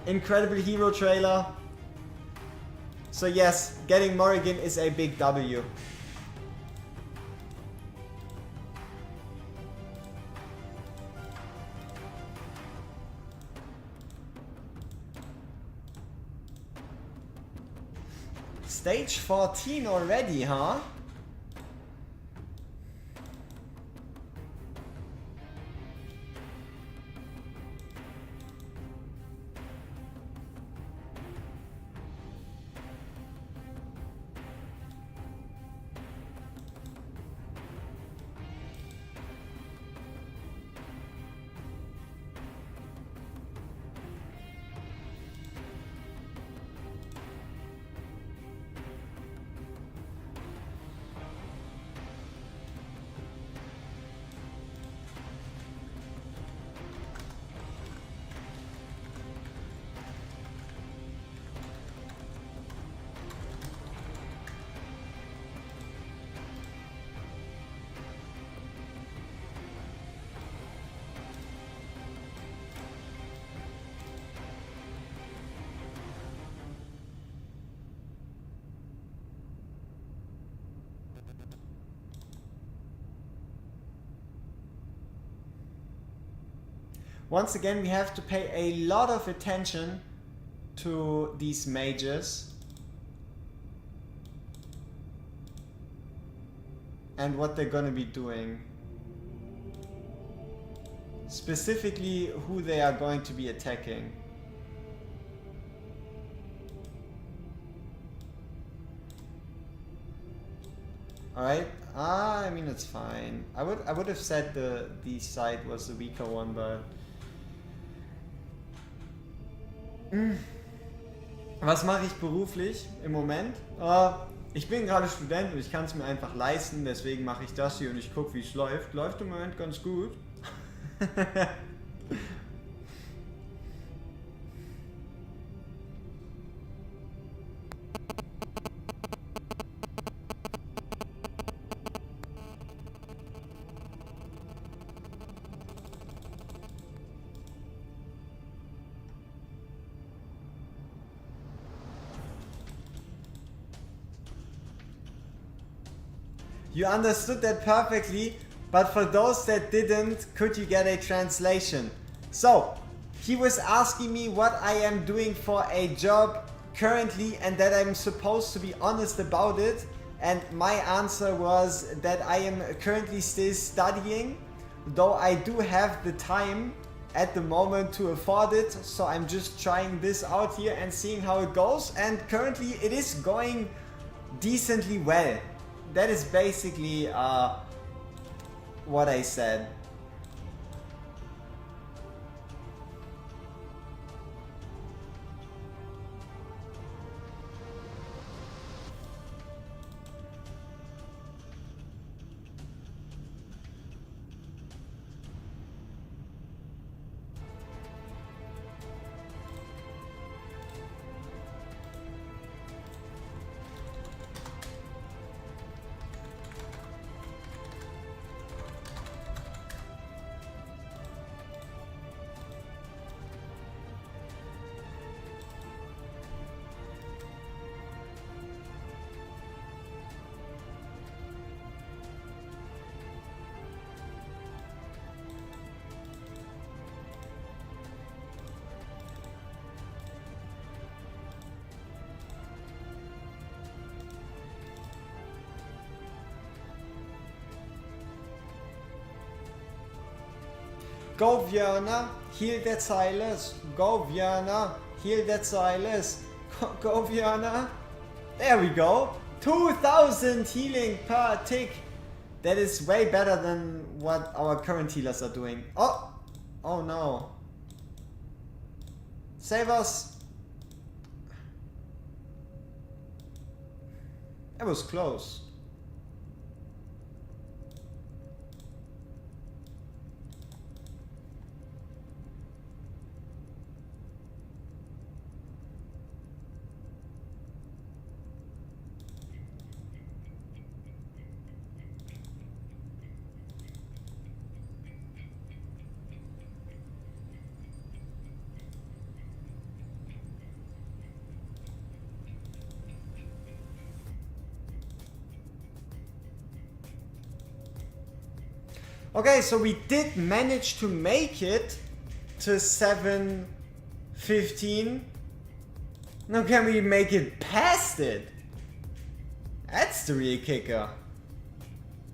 Speaker 1: Incredible hero trailer. So yes, getting Morrigan is a big W. Stage 14 already, huh? Once again, we have to pay a lot of attention to these mages and what they're gonna be doing. Specifically, who they are going to be attacking. Alright, I mean it's fine. I would have said the side was the weaker one, but was mache ich beruflich im Moment? Ich bin gerade Student und ich kann es mir einfach leisten, deswegen mache ich das hier und ich gucke, wie es läuft. Läuft im Moment ganz gut. You understood that perfectly, but for those that didn't, could you get a translation? So, he was asking me what I am doing for a job currently and that I'm supposed to be honest about it. And my answer was that I am currently still studying, though I do have the time at the moment to afford it. So I'm just trying this out here and seeing how it goes. And currently it is going decently well. That is basically what I said. Go Vierna, heal that Silas. Go Vierna, heal that Silas. Go Vierna. There we go. 2000 healing per tick. That is way better than what our current healers are doing. Oh! Oh no. Save us. That was close. Okay, so we did manage to make it to 7:15. Now can we make it past it? That's the real kicker.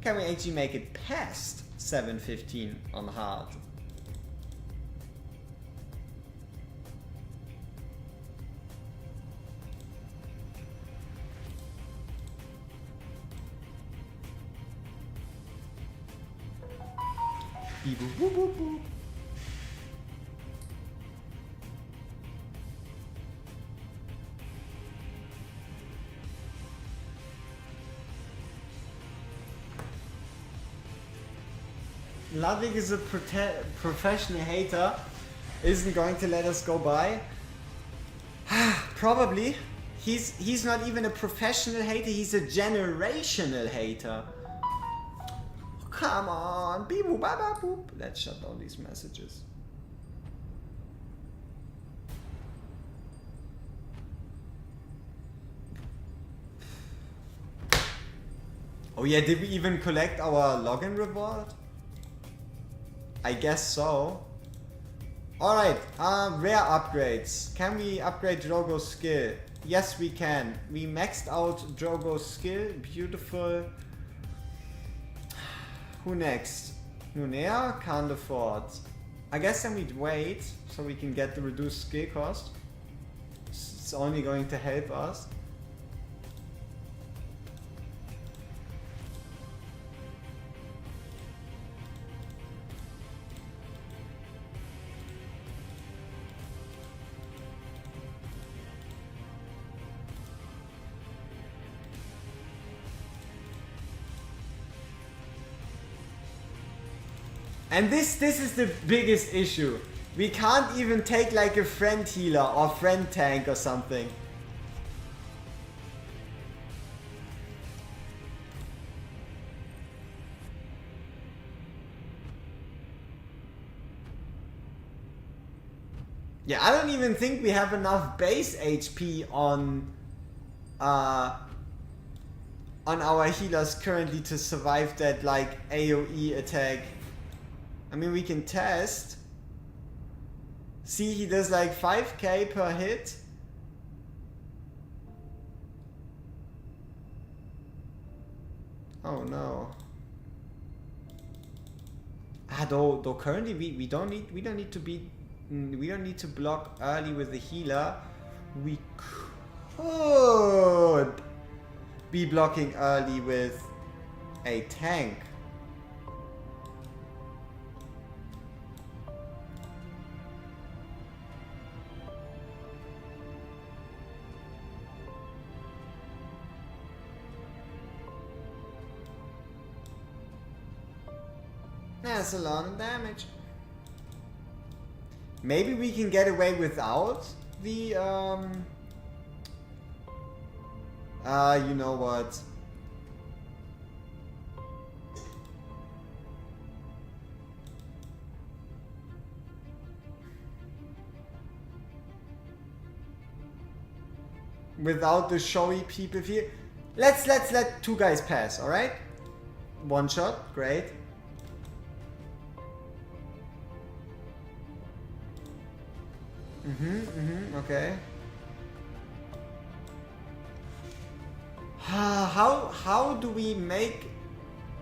Speaker 1: Can we actually make it past 7:15 on hard? Beep, boop, boop, boop, boop. Ludwig is a professional hater, isn't going to let us go by. Probably. He's not even a professional hater, he's a generational hater. Come on, beep boop ba ba boop. Let's shut down these messages. Oh yeah, did we even collect our login reward? I guess so. Alright, rare upgrades. Can we upgrade Drogo's skill? Yes, we can. We maxed out Drogo's skill. Beautiful. Who next? Nunea? Can't afford. I guess then we'd wait so we can get the reduced skill cost. It's only going to help us. And this is the biggest issue. We can't even take like a friend healer or friend tank or something. Yeah, I don't even think we have enough base HP on our healers currently to survive that like AoE attack. I mean, we can test. See, he does like 5k per hit. Oh no. Though currently we don't need to block early with the healer. We could be blocking early with a tank. That's a lot of damage. Maybe we can get away without the you know what? Without the showy people here. Let's let two guys pass, alright? One shot, great. Okay. How do we make...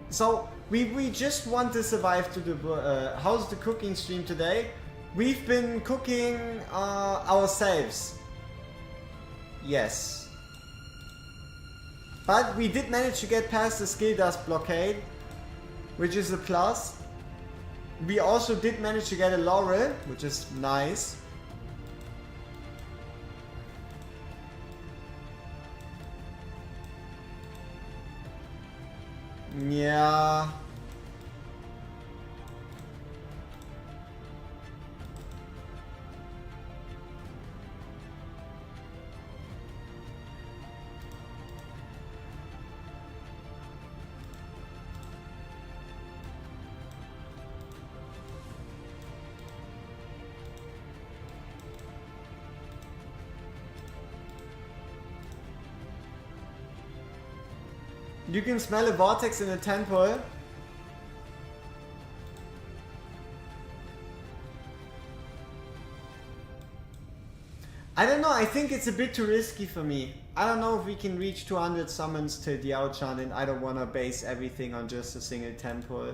Speaker 1: So, We just want to survive to the... how's the cooking stream today? We've been cooking ourselves. Yes. But we did manage to get past the skill dust blockade, which is a plus. We also did manage to get a laurel, which is nice. Yeah. You can smell a vortex in a temple. I don't know, I think it's a bit too risky for me. I don't know if we can reach 200 summons till Diao Chan, and I don't want to base everything on just a single temple.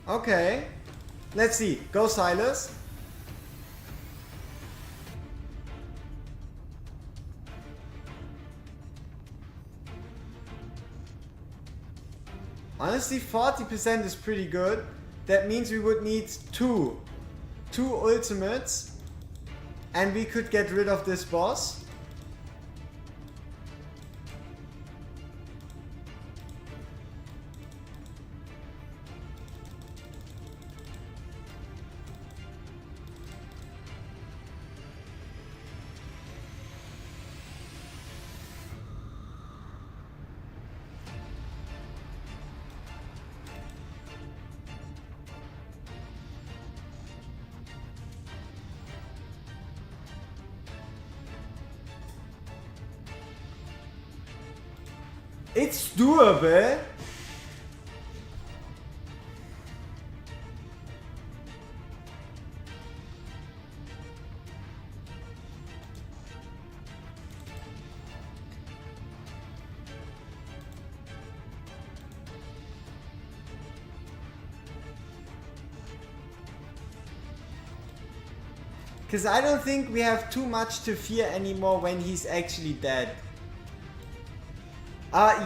Speaker 1: Okay, let's see. Go Silas. Honestly, 40% is pretty good. That means we would need two ultimates, and we could get rid of this boss. It's doable. Because I don't think we have too much to fear anymore when he's actually dead.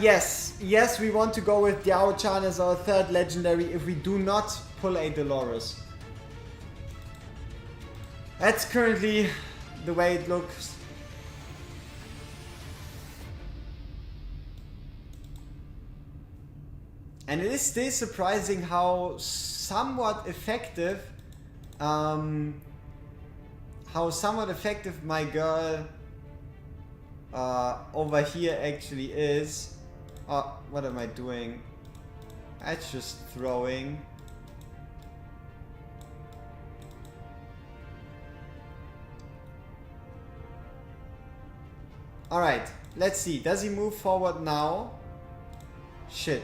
Speaker 1: Yes, we want to go with Diao Chan as our third legendary if we do not pull a Dolores. That's currently the way it looks. And it is still surprising how somewhat effective my girl over here actually is. Oh, what am I doing? That's just throwing. Alright, let's see. Does he move forward now? Shit.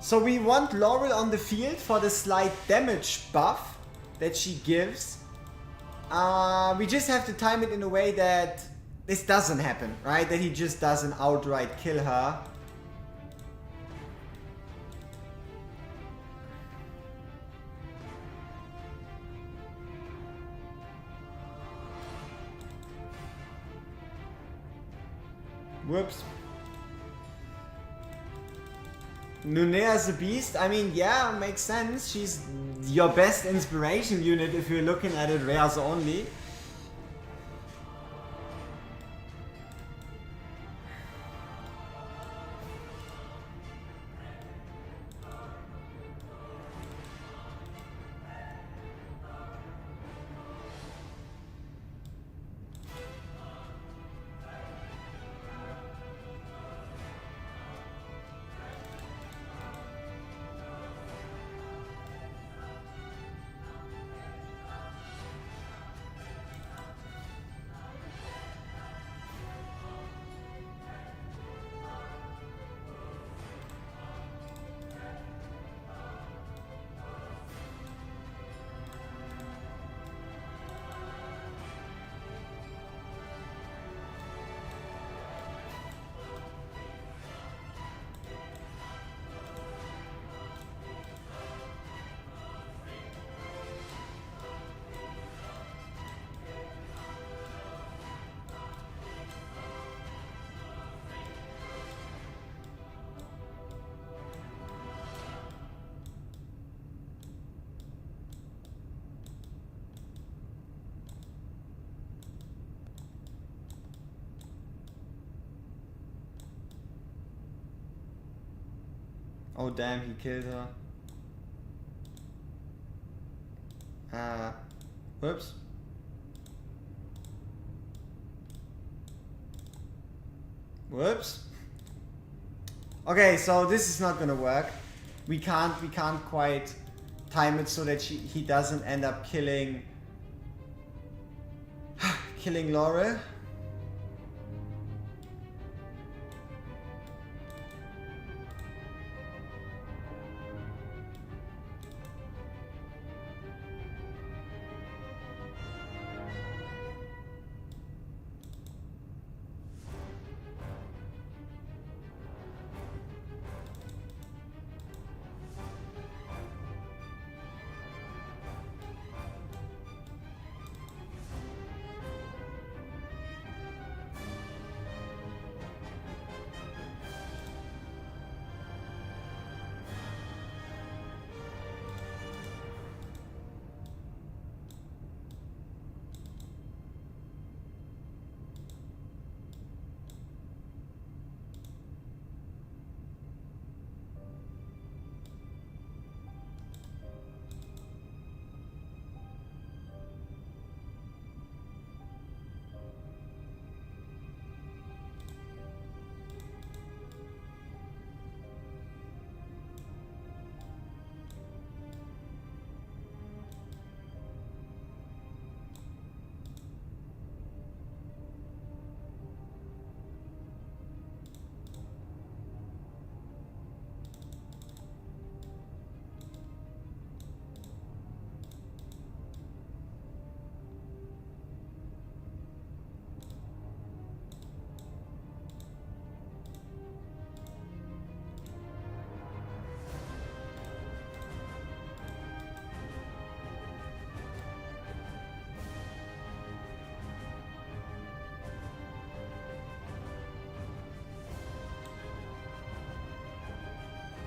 Speaker 1: So we want Laurel on the field for the slight damage buff that she gives. We just have to time it in a way that this doesn't happen, right? That he just doesn't outright kill her. Whoops. Nunea's a beast. I mean, yeah, makes sense. She's your best inspiration unit if you're looking at it rares only. Oh damn, he killed her. Whoops. Whoops. Okay, so this is not gonna work. We can't quite time it so that he doesn't end up killing killing Laurel.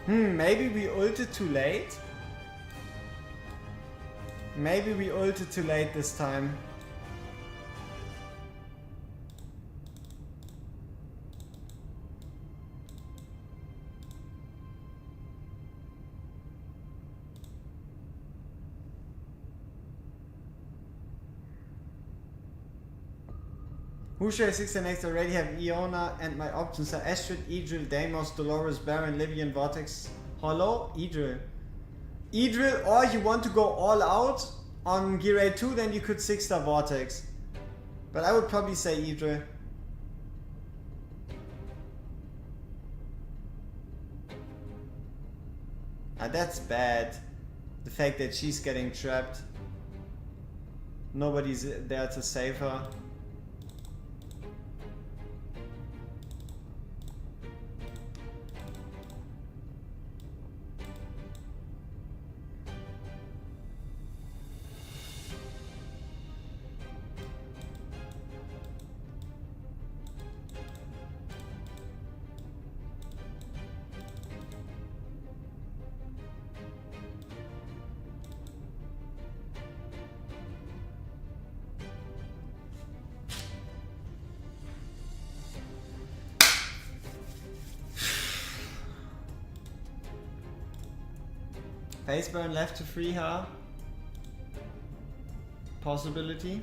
Speaker 1: Maybe we ulted too late? Maybe we ulted too late this time. Who shall 6 and next already have Iona and my options are Astrid, Idril, Deimos, Dolores, Baron, Livian, Vortex, Hollow, Idril. Idril, or you want to go all out on Gear 8 2, then you could 6-star Vortex. But I would probably say Idril. That's bad. The fact that she's getting trapped. Nobody's there to save her. Face burn left to free her. Possibility.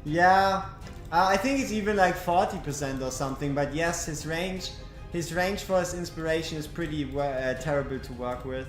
Speaker 1: Yeah, I think it's even like 40% or something, but yes, his range for his inspiration is pretty terrible to work with.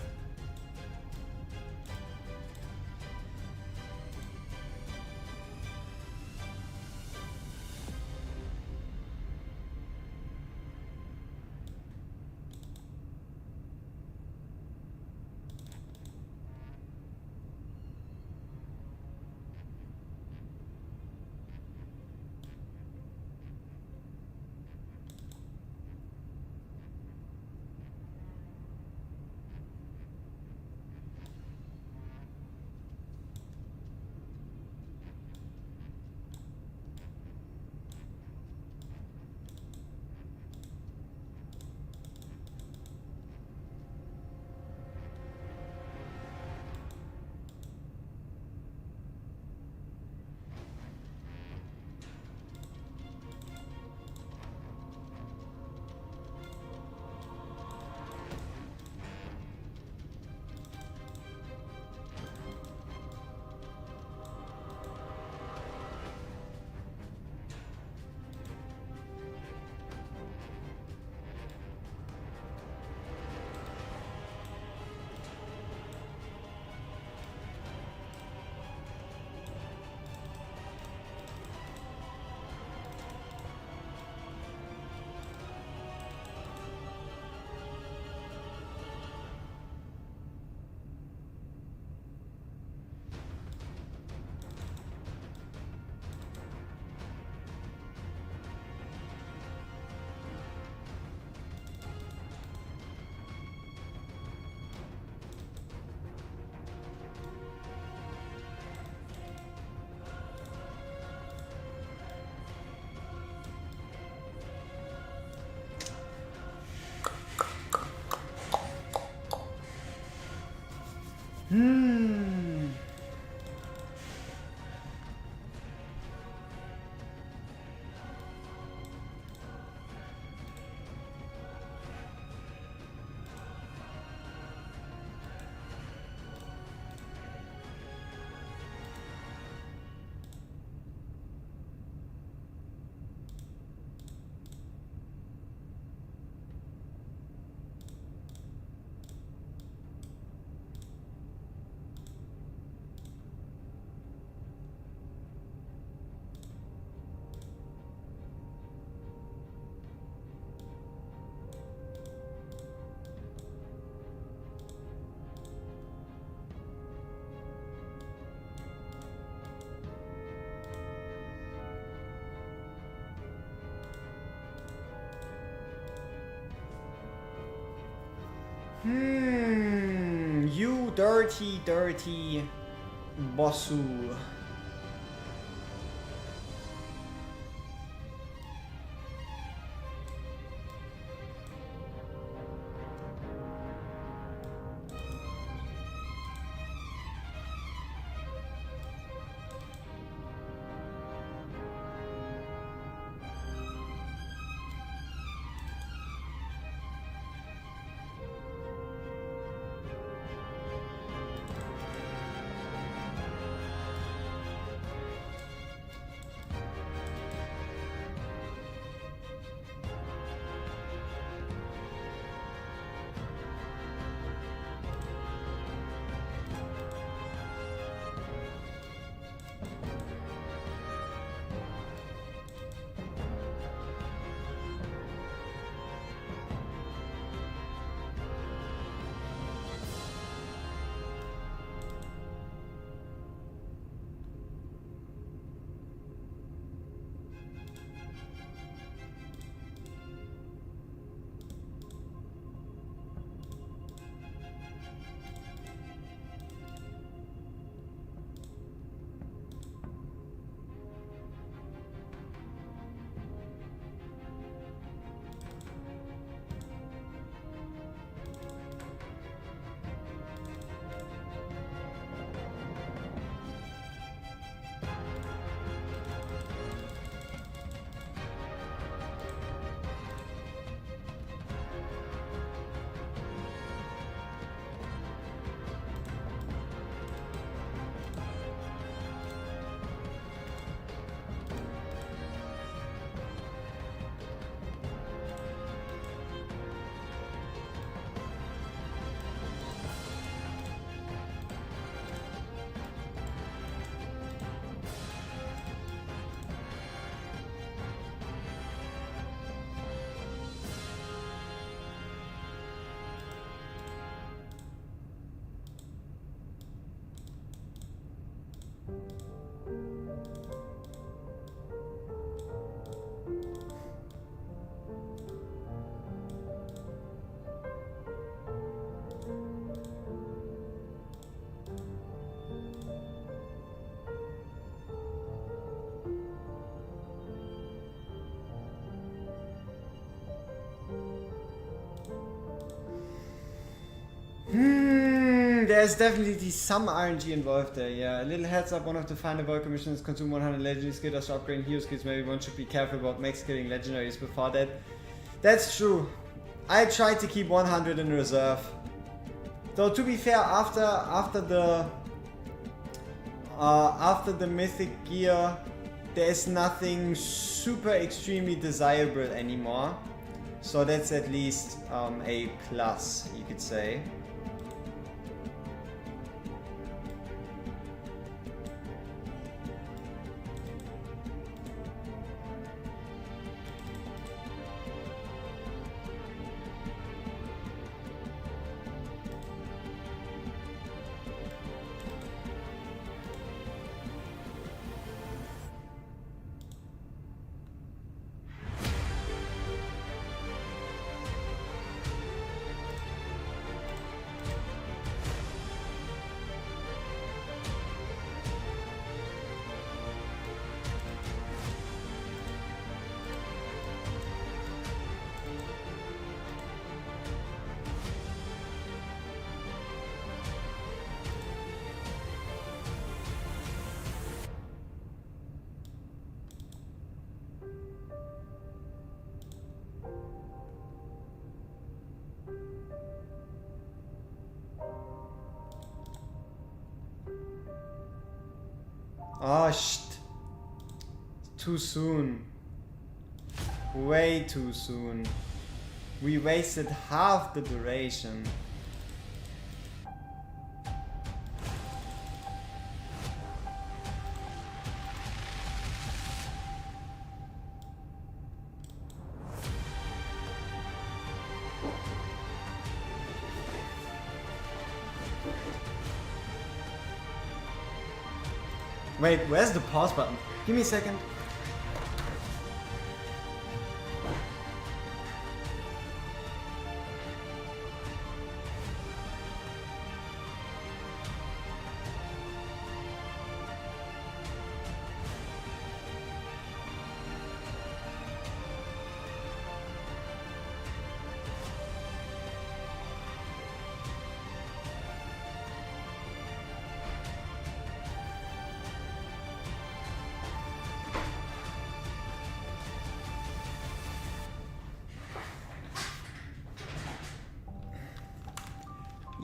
Speaker 1: You dirty, dirty bossu. There's definitely some RNG involved there, yeah. A little heads up, one of the final world commissions consume 100 legendary skills to upgrade hero skills. Maybe one should be careful about max killing legendaries before that. That's true. I tried to keep 100 in reserve. Though to be fair, after the mythic gear, there's nothing super extremely desirable anymore. So that's at least a plus, you could say. Oh, too soon. Way too soon. We wasted half the duration. Wait, where's the pause button? Give me a second.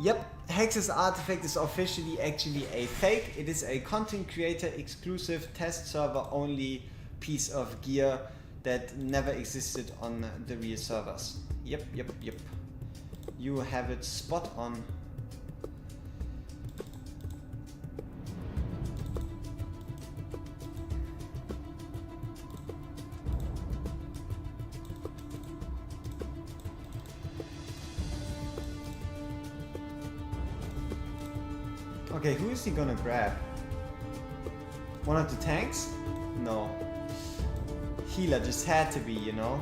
Speaker 1: Yep, Hex's artifact is officially actually a fake. It is a content creator exclusive test server only piece of gear that never existed on the real servers. Yep. You have it spot on. Okay, who is he gonna grab? One of the tanks? No. Healer just had to be, you know?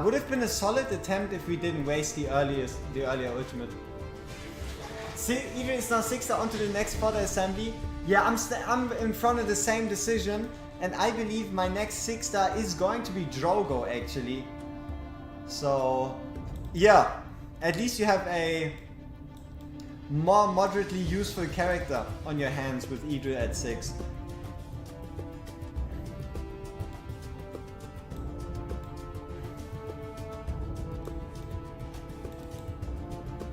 Speaker 1: Would have been a solid attempt if we didn't waste the earlier ultimate. See, even it's now 6 onto the next fodder assembly. Yeah, I'm in front of the same decision, and I believe my next 6-star is going to be Drogo actually. So, yeah, at least you have a more moderately useful character on your hands with Idril at 6.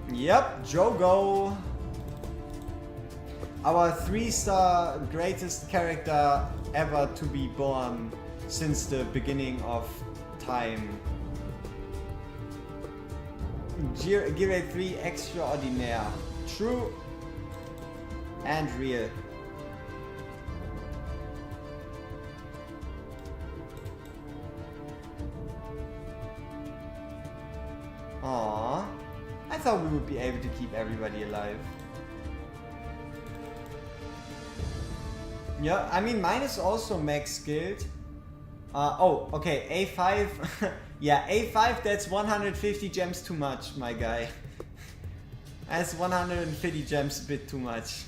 Speaker 1: Yep, Drogo. Our 3-star greatest character ever to be born since the beginning of time. Gear 3 extraordinaire. true and real. Aww. I thought we would be able to keep everybody alive. Yeah, I mean, mine is also max skilled. Oh, okay, A5. Yeah, A5, that's 150 gems too much, my guy. That's 150 gems a bit too much.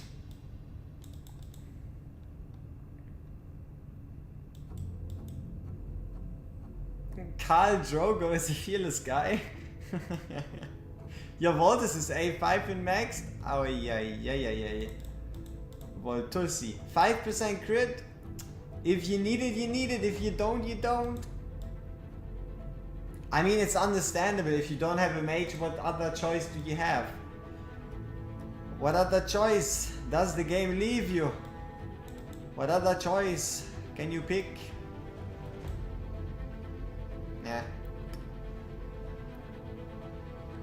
Speaker 1: Khal Drogo is a fearless guy. Your Voltus is A5 in max? Oh, yeah. Voltussi. 5% crit. If you need it, you need it. If you don't, you don't. I mean, it's understandable. If you don't have a mage, what other choice do you have? What other choice does the game leave you? What other choice can you pick? Yeah.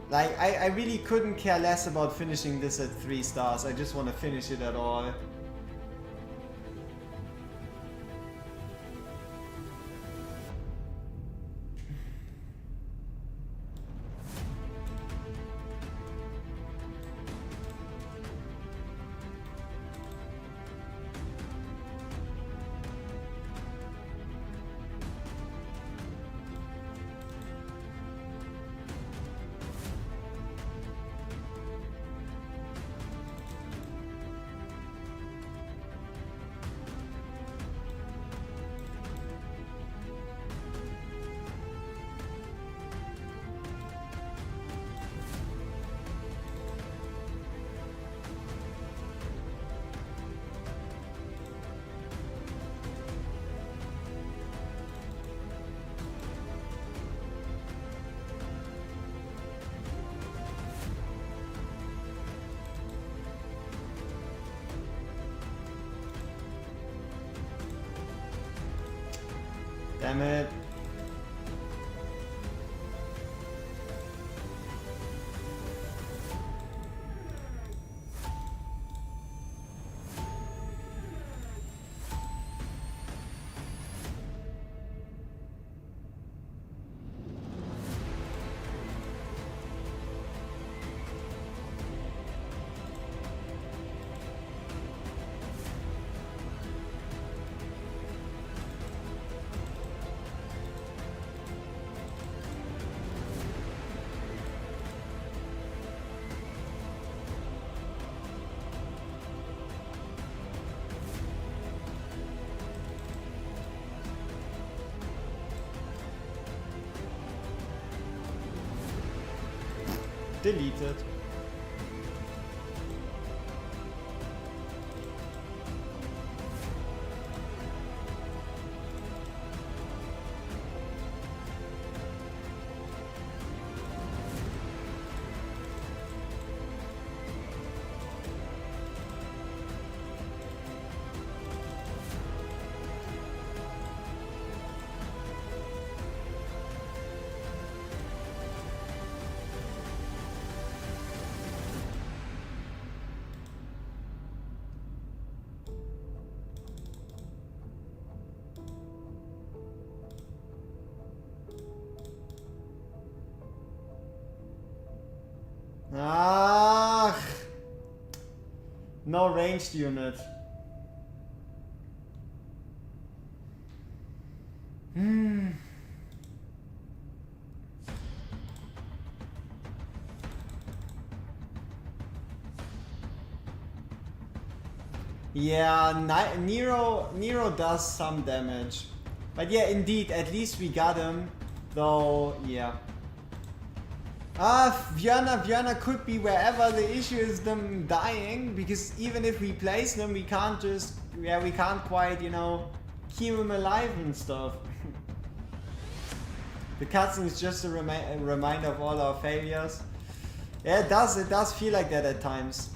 Speaker 1: Like, I really couldn't care less about finishing this at 3 stars. I just want to finish it at all. Damn it. Deleted. Ah, no ranged unit. Yeah, Nero does some damage. But yeah, indeed, at least we got him. Though, yeah. Vjörna could be wherever. The issue is them dying, because even if we place them, we can't just, we can't quite, you know, keep them alive and stuff. The cutscene is just a reminder of all our failures. Yeah, it does feel like that at times.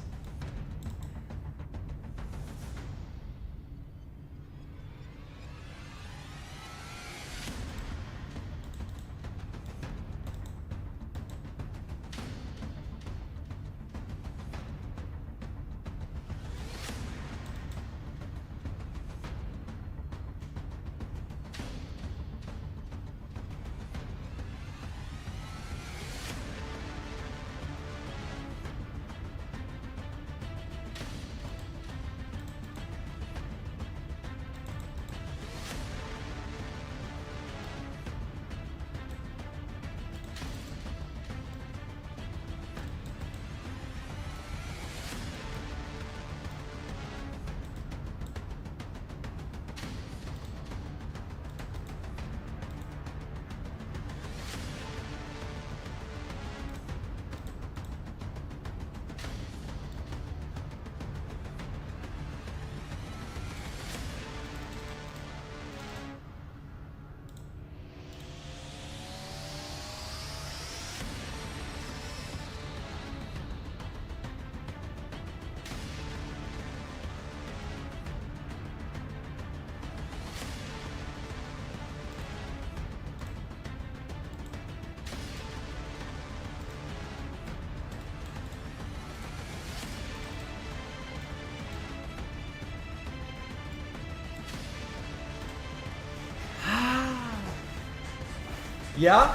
Speaker 1: Yeah?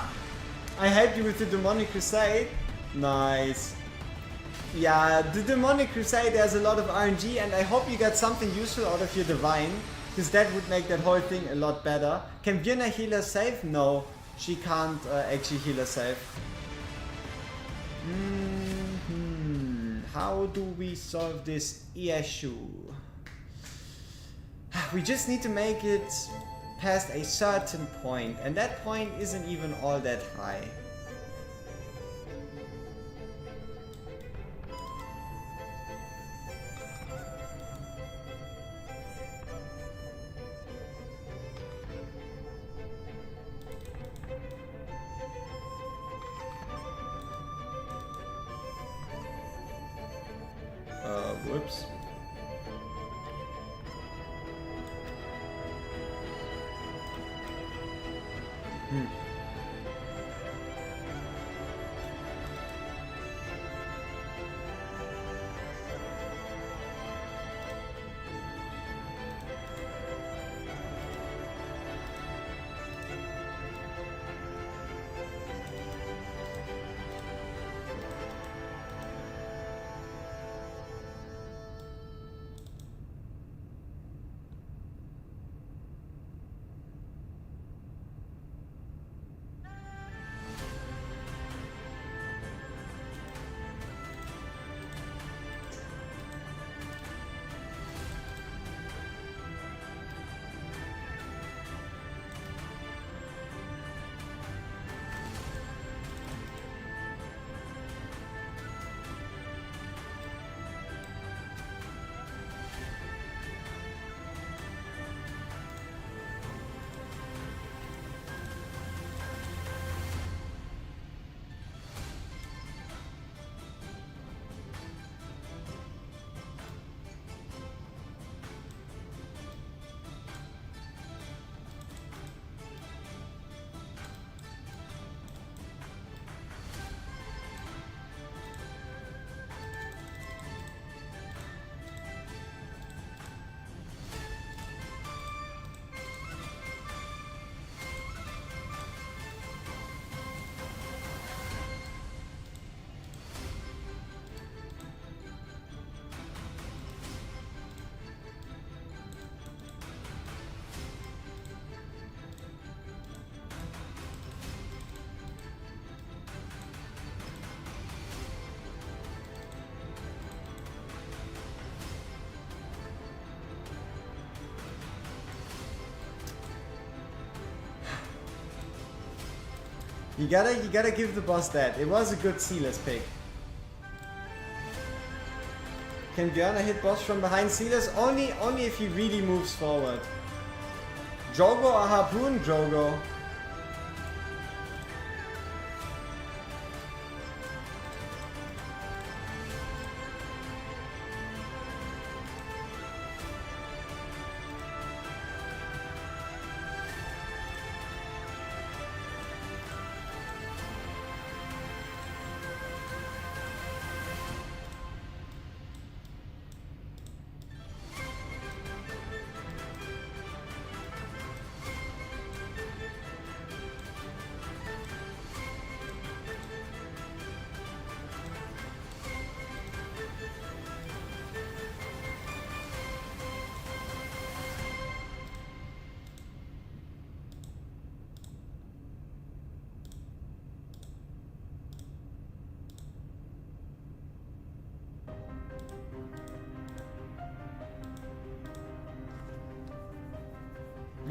Speaker 1: I helped you with the Demonic Crusade. Nice. Yeah, the Demonic Crusade, there's a lot of RNG, and I hope you got something useful out of your Divine, because that would make that whole thing a lot better. Can Virna heal herself? No, she can't actually heal herself. How do we solve this issue? We just need to make it past a certain point, and that point isn't even all that high. Whoops. You gotta give the boss that. It was a good Sealers pick. Can Björna hit boss from behind Sealers? Only if he really moves forward. Drogo or Harpoon? Drogo.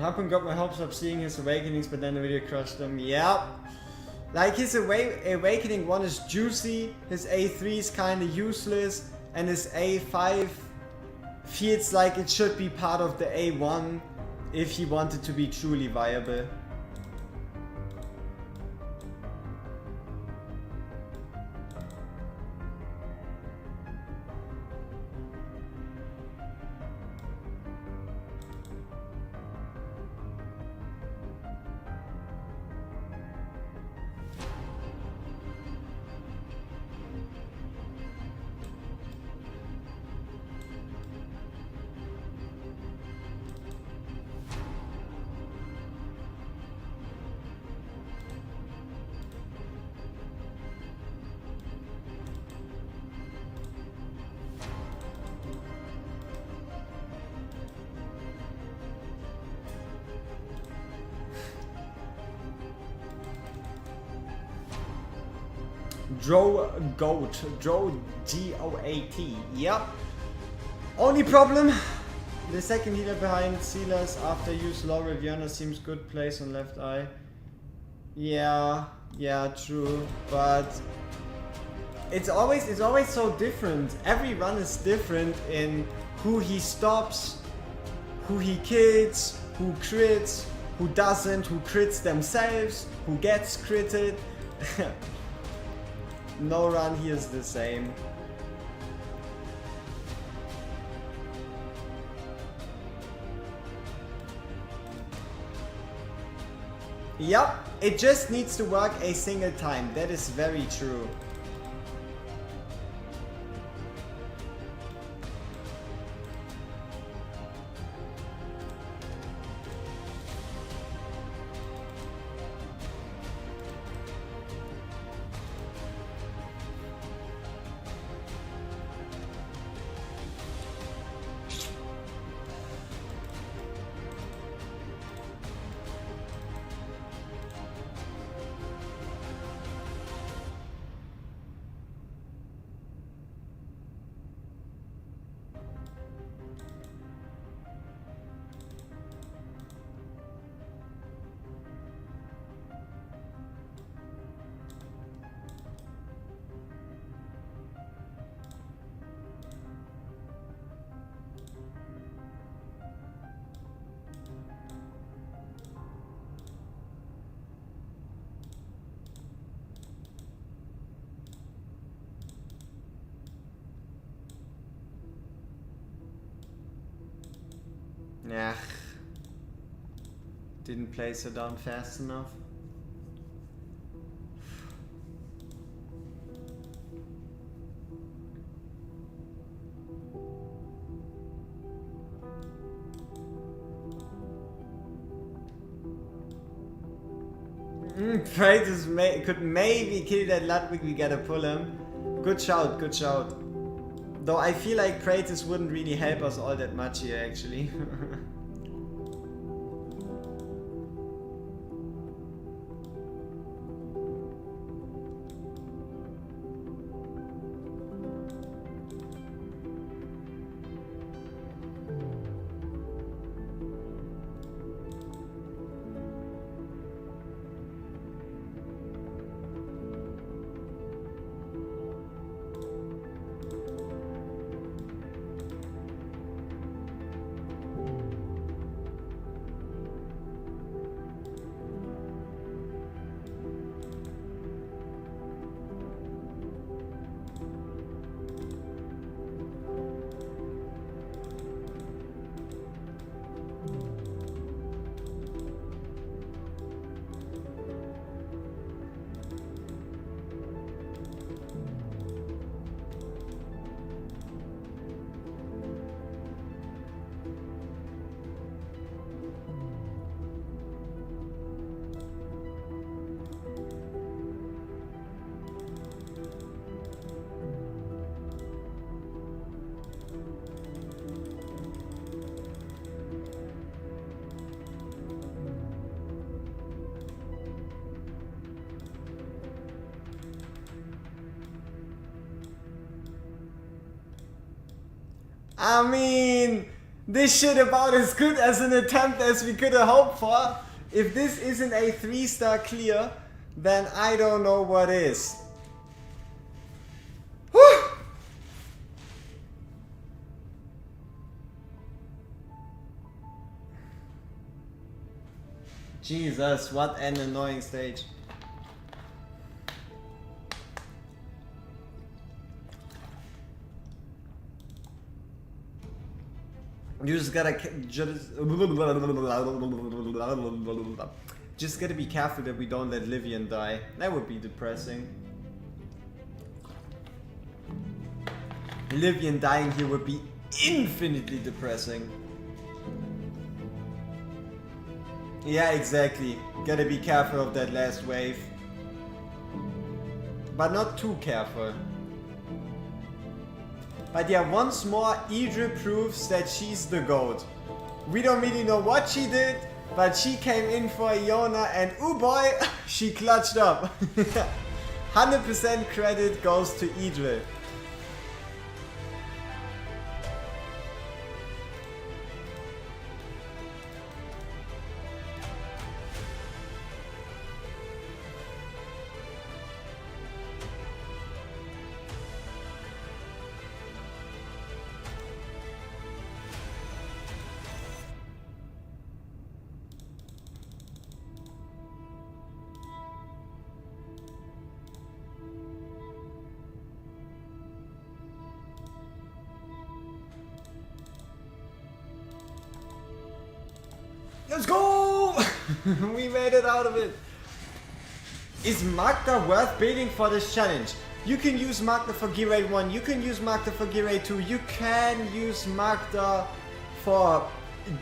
Speaker 1: Harpoon got my hopes up seeing his awakenings, but then the video crushed them. Yep. Like his awakening 1 is juicy, his A3 is kinda useless, and his A5 feels like it should be part of the A1 if he wanted to be truly viable. Goat. G-O-A-T. Yep. Only problem, the second healer behind Silas after use low Riviana seems good place on left eye. Yeah, true, but it's always so different. Every run is different in who he stops, who he kills, who crits, who doesn't, who crits themselves, who gets critted. No run here is the same. Yup, it just needs to work a single time. That is very true. Yeah. Didn't place her down fast enough. Kratos could maybe kill that Ludwig, we gotta pull him. Good shout, good shout. Though I feel like Kratos wouldn't really help us all that much here, actually. I mean, this shit about as good as an attempt as we could have hoped for. If this isn't a 3-star clear, then I don't know what is. Whew. Jesus, what an annoying stage. You just gotta just gotta be careful that we don't let Livian die. That would be depressing. Livian dying here would be infinitely depressing. Yeah, exactly. Gotta be careful of that last wave. But not too careful. But yeah, once more, Idris proves that she's the GOAT. We don't really know what she did, but she came in for Iona and oh boy, she clutched up. 100% credit goes to Idril. Let's go! We made it out of it! Is Magda worth building for this challenge? You can use Magda for Gear Raid 1, you can use Magda for Gear Raid 2, you can use Magda for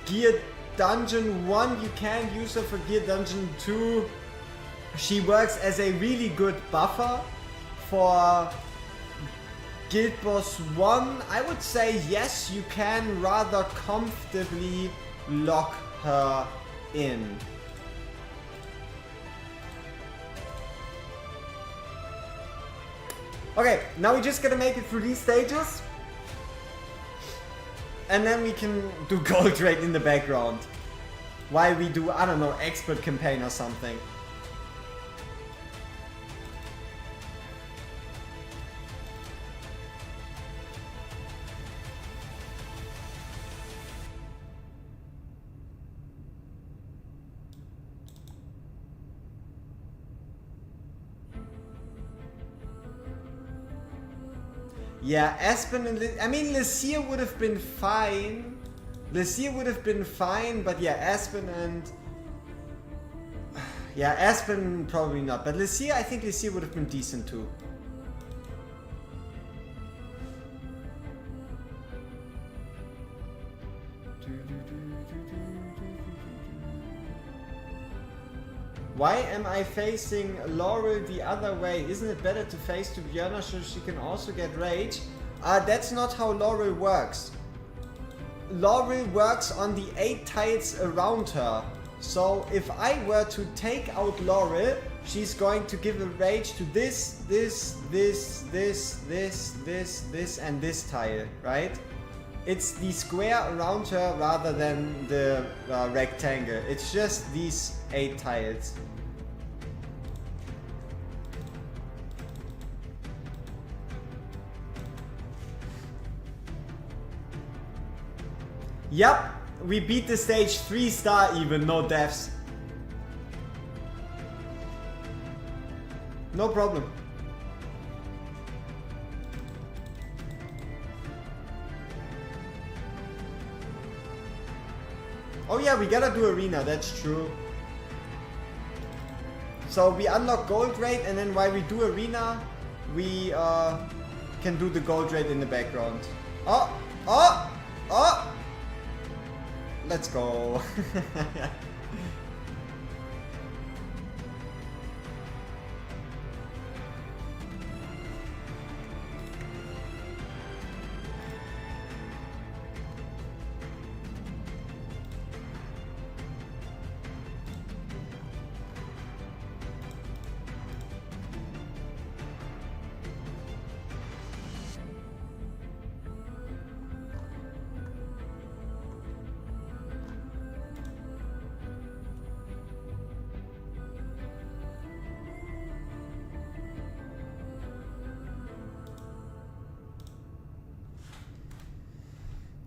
Speaker 1: Gear Dungeon 1, you can use her for Gear Dungeon 2. She works as a really good buffer for Guild Boss 1. I would say yes, you can rather comfortably lock her in. Okay, now we just gotta make it through these stages. And then we can do gold raid in the background. While we do, I don't know, expert campaign or something. Yeah, Aspen and I mean, Lycia would have been fine. Lycia would have been fine, but yeah, Aspen and... Yeah, Aspen probably not, but Lycia, I think Lycia would have been decent too. Why am I facing Laurel the other way? Isn't it better to face to Björna so she can also get rage? That's not how Laurel works. Laurel works on the 8 tiles around her. So if I were to take out Laurel, she's going to give a rage to this, and this tile, right? It's the square around her rather than the rectangle. It's just these 8 tiles. Yup, we beat the stage 3-star even, no deaths. No problem. Oh yeah, we gotta do arena, that's true. So we unlock gold raid, and then while we do arena, we can do the gold raid in the background. Oh! Oh! Oh! Let's go.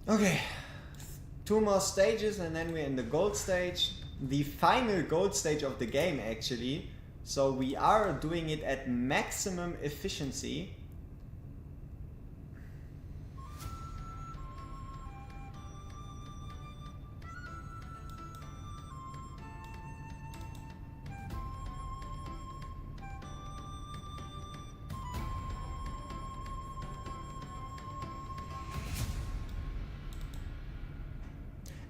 Speaker 1: Okay, 2 more stages and then we're in the gold stage. The final gold stage of the game actually. So we are doing it at maximum efficiency.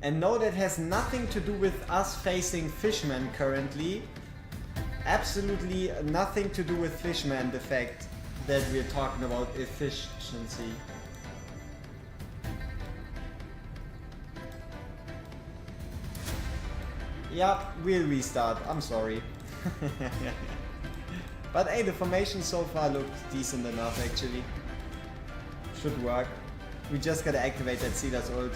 Speaker 1: And no, that has nothing to do with us facing Fishman currently. Absolutely nothing to do with Fishman, the fact that we're talking about efficiency. Yeah, we'll restart. I'm sorry. But hey, the formation so far looked decent enough actually. Should work. We just gotta activate that Silas ult.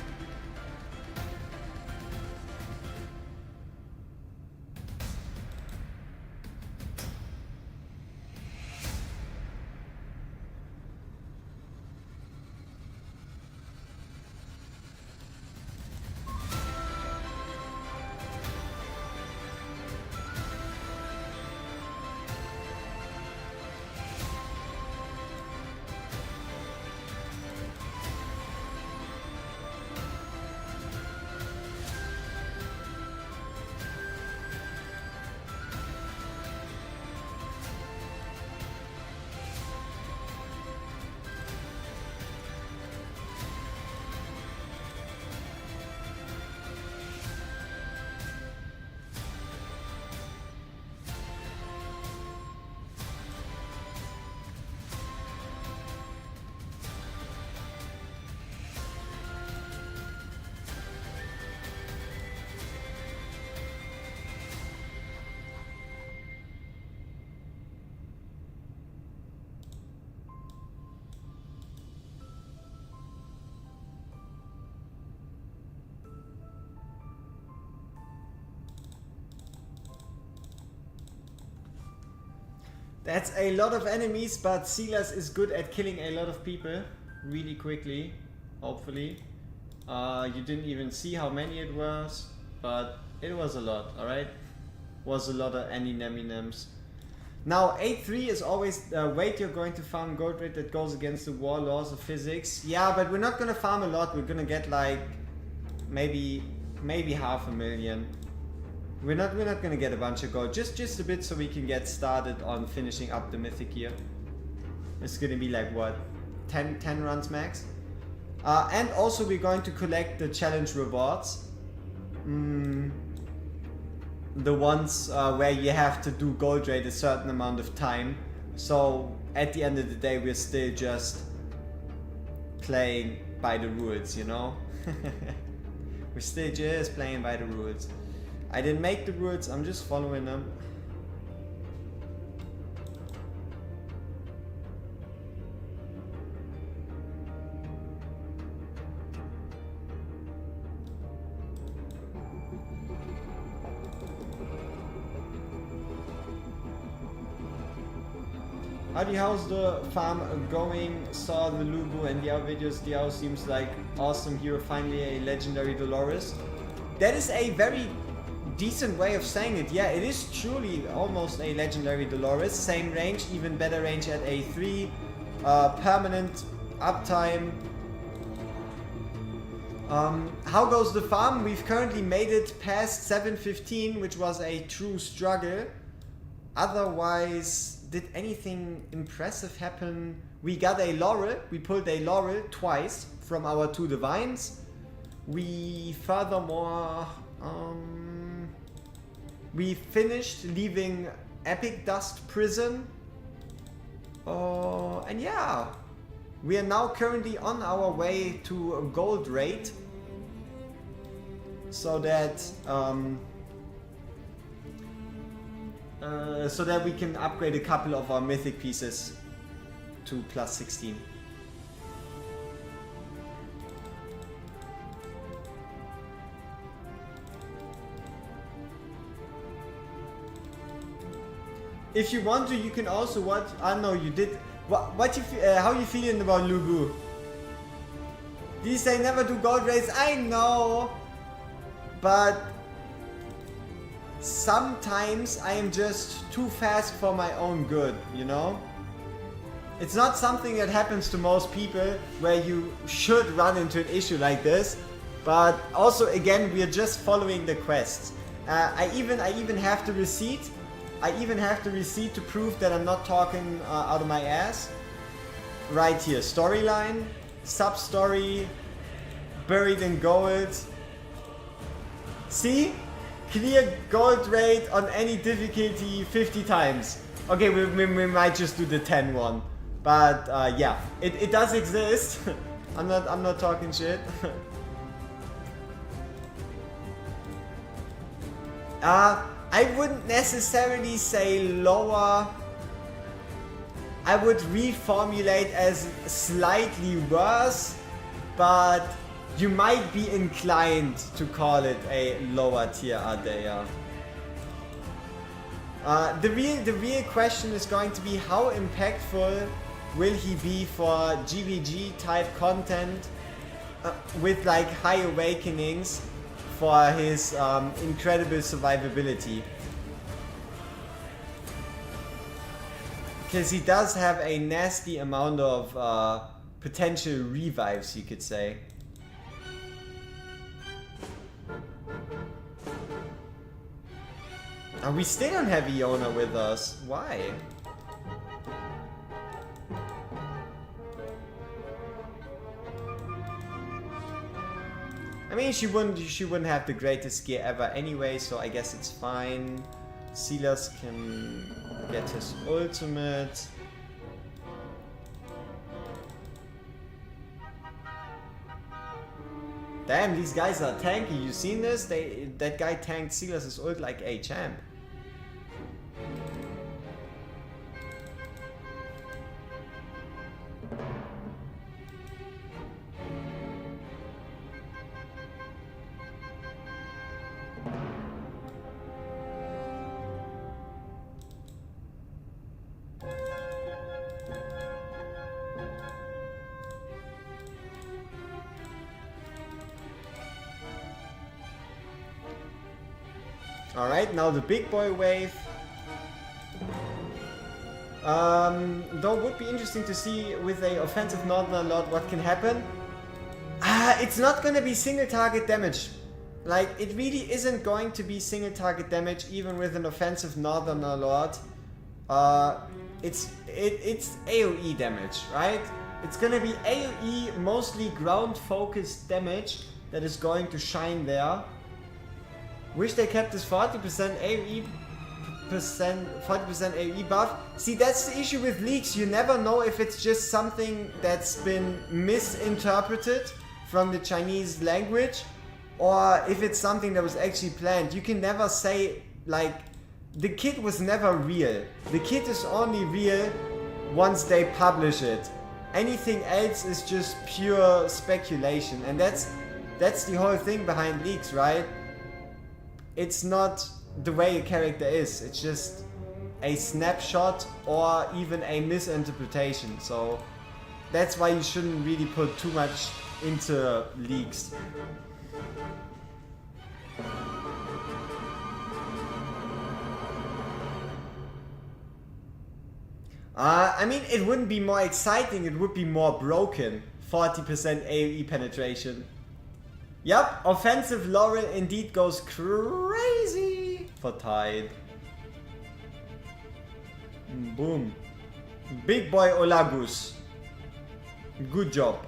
Speaker 1: That's a lot of enemies, but Silas is good at killing a lot of people really quickly, hopefully. You didn't even see how many it was, but it was a lot, alright? Was a lot of Neminem. Now, 8-3 is always wait, you're going to farm gold rate that goes against the war laws of physics. Yeah, but we're not gonna farm a lot, we're gonna get like maybe 500,000. We're not gonna get a bunch of gold, just a bit so we can get started on finishing up the mythic here. It's gonna be like what, 10 runs max? And also we're going to collect the challenge rewards. The ones where you have to do gold rate a certain amount of time. So at the end of the day we're still just playing by the rules, you know? We're still just playing by the rules. I didn't make the rules, I'm just following them. Howdy, how's the farm going? Saw the Lubu and Diao videos. Diao seems like awesome hero, finally a legendary Dolores. That is a very decent way of saying it. Yeah, it is truly almost a legendary Dolores. Same range, even better range at A3. Permanent uptime. How goes the farm? We've currently made it past 715, which was a true struggle. Otherwise, did anything impressive happen? We got a Laurel. We pulled a Laurel twice from our 2 divines. We furthermore we finished leaving Epic Dust Prison. And yeah, we are now currently on our way to a gold rate, so that we can upgrade a couple of our mythic pieces to plus 16. If you want to, you can also watch. No, you did. What you how you feeling about Lubu? These say never do gold raids. I know, but sometimes I am just too fast for my own good. You know, it's not something that happens to most people where you should run into an issue like this. But also, again, we are just following the quests. I even have the receipt. I even have the receipt to prove that I'm not talking out of my ass. Right here, storyline, sub-story, buried in gold. See? Clear gold rate on any difficulty 50 times. Okay, we might just do the 10 one. But yeah, it does exist. I'm not talking shit. I wouldn't necessarily say lower I would reformulate as slightly worse, but you might be inclined to call it a lower tier Ardea. The real question is going to be how impactful will he be for GVG type content with like high awakenings for his incredible survivability. Because he does have a nasty amount of potential revives, you could say. And we still don't have Iona with us. Why? I mean, she wouldn't have the greatest gear ever anyway, so I guess it's fine. Silas can get his ultimate. Damn, these guys are tanky. You seen this? That guy tanked Silas' ult like a champ. Alright, now the big boy wave. Though would be interesting to see with a offensive Northern Lord what can happen. It's not gonna be single target damage. Like, it really isn't going to be single target damage even with an offensive Northern Lord. It's AoE damage, right? It's gonna be AoE, mostly ground focused damage that is going to shine there. Wish they kept this 40% AoE 40% AoE buff. See, that's the issue with leaks. You never know if it's just something that's been misinterpreted from the Chinese language or if it's something that was actually planned. You can never say, like, the kit was never real. The kit is only real once they publish it. Anything else is just pure speculation, and that's the whole thing behind leaks, right? It's not the way a character is, it's just a snapshot or even a misinterpretation. So that's why you shouldn't really put too much into leaks. I mean, it wouldn't be more exciting, it would be more broken. 40% AoE penetration. Yep, offensive Laurel indeed goes crazy for Tide. Boom. Big boy Olagus. Good job.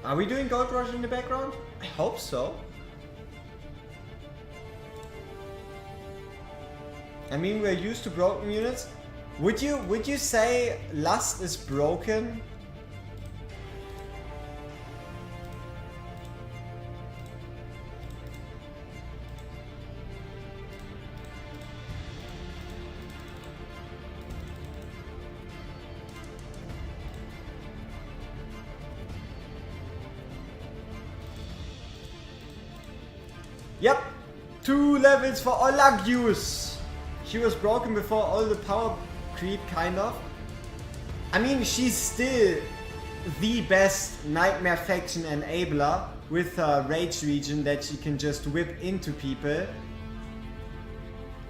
Speaker 1: Are we doing Gold Rush in the background? I hope so. I mean, we're used to broken units. Would you say Lust is broken? Yep, 2 levels for Olagius. She was broken before all the power creep, kind of. I mean, she's still the best Nightmare faction enabler with her Rage region that she can just whip into people.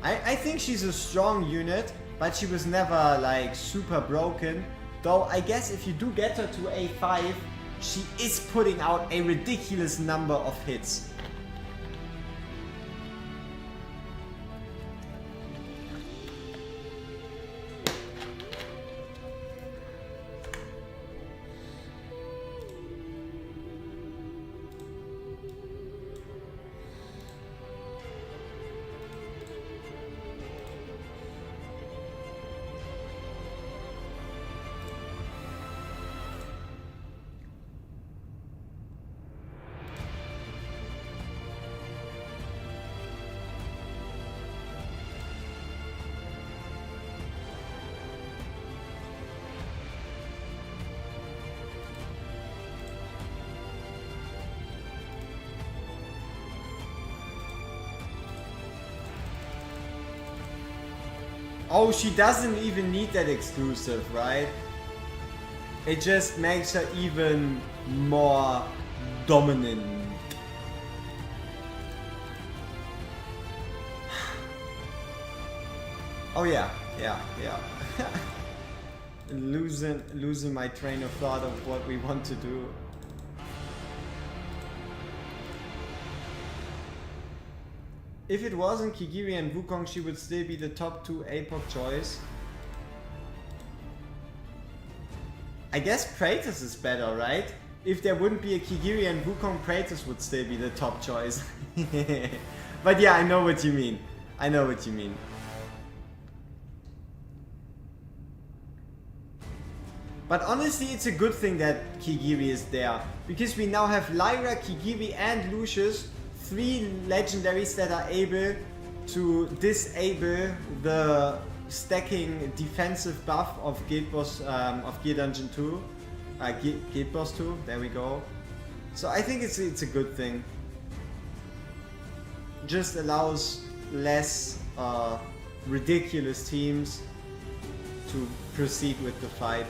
Speaker 1: I think she's a strong unit, but she was never like super broken. Though I guess if you do get her to A5, she is putting out a ridiculous number of hits. Oh, she doesn't even need that exclusive, right? It just makes her even more dominant. Oh yeah. Losing my train of thought of what we want to do. If it wasn't Kigiri and Wukong, she would still be the top 2 APOC choice. I guess Kratos is better, right? If there wouldn't be a Kigiri and Wukong, Kratos would still be the top choice. But yeah, I know what you mean. I know what you mean. But honestly, it's a good thing that Kigiri is there. Because we now have Lyra, Kigiri and Lucius. 3 legendaries that are able to disable the stacking defensive buff of Guild Boss, of Gear Dungeon 2. Guild Boss 2, there we go. So I think it's a good thing. Just allows less ridiculous teams to proceed with the fight.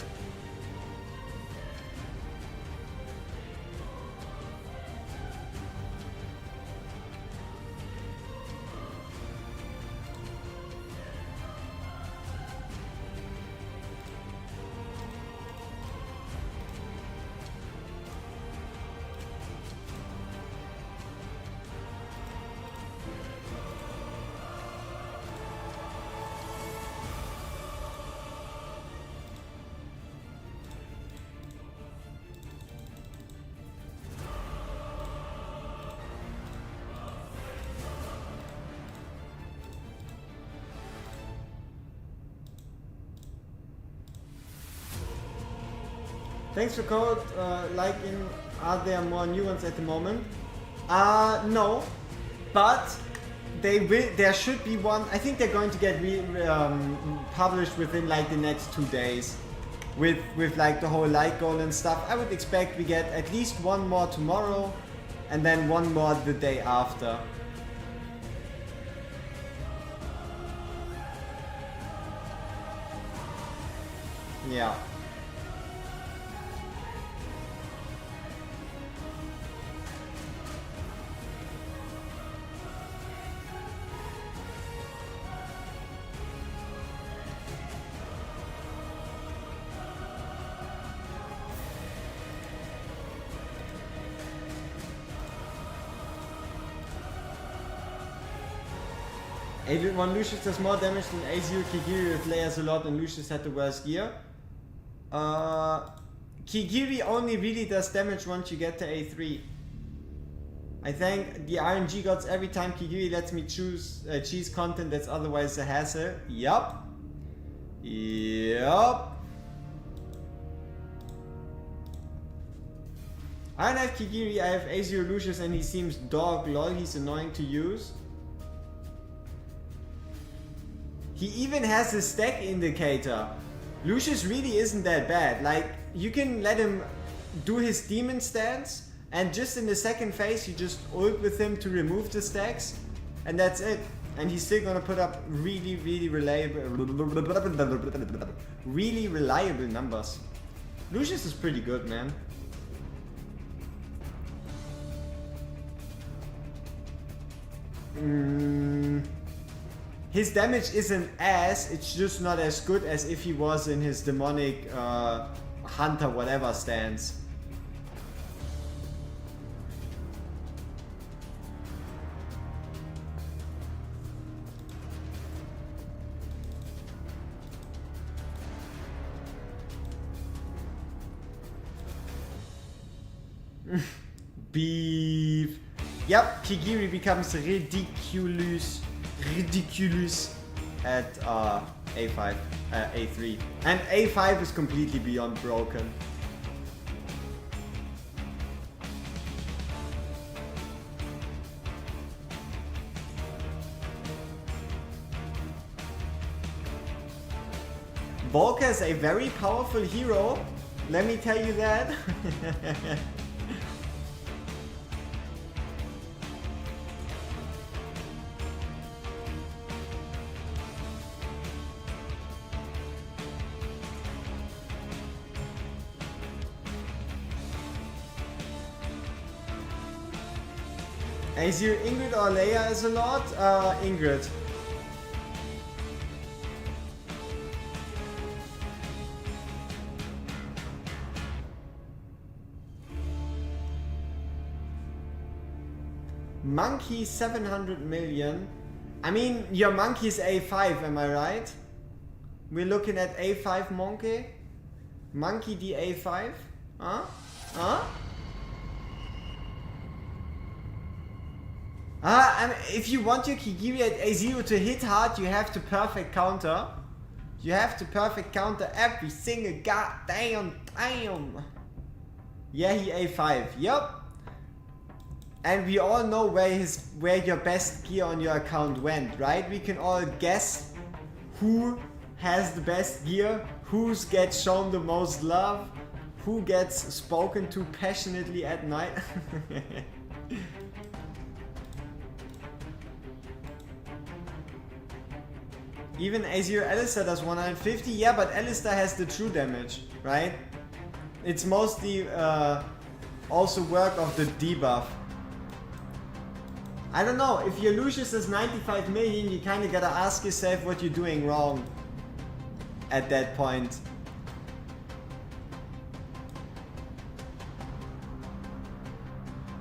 Speaker 1: Thanks for code. Are there more new ones at the moment? No, but there should be one. I think they're going to get published within like the next 2 days, with like the whole light goal and stuff. I would expect we get at least one more tomorrow, and then one more the day after. Yeah. One Lucius does more damage than Azure. Kigiri with layers a lot and Lucius had the worst gear. Kigiri only really does damage once you get to A3. I thank the RNG gods every time Kigiri lets me cheese content that's otherwise a hassle. Yup. Yup. I don't have Kigiri, I have Azure Lucius and he seems dog lol, he's annoying to use. He even has a stack indicator. Lucius really isn't that bad. Like, you can let him do his demon stance, and just in the second phase, you just ult with him to remove the stacks, and that's it. And he's still gonna put up really reliable numbers. Lucius is pretty good, man. His damage isn't it's just not as good as if he was in his demonic hunter whatever stance. Beef. Yep, Kigiri becomes ridiculous at A5, A3. And A5 is completely beyond broken. Volker is a very powerful hero, let me tell you that. A0 Ingrid or Leia is a lot? Ingrid. Monkey 700 million. I mean, your monkey is A5, am I right? We're looking at A5 monkey. Monkey D A5. Huh? Huh? I mean, if you want your Kigiri at A0 to hit hard, you have to perfect counter. You have to perfect counter every single goddamn time. Yeah, he A5. Yup. And we all know where your best gear on your account went, right? We can all guess who has the best gear, who gets shown the most love, who gets spoken to passionately at night. Even A0 Alistair does 150, yeah, but Alistair has the true damage, right? It's mostly also work of the debuff. I don't know, if your Lucius is 95 million, you kinda gotta ask yourself what you're doing wrong at that point.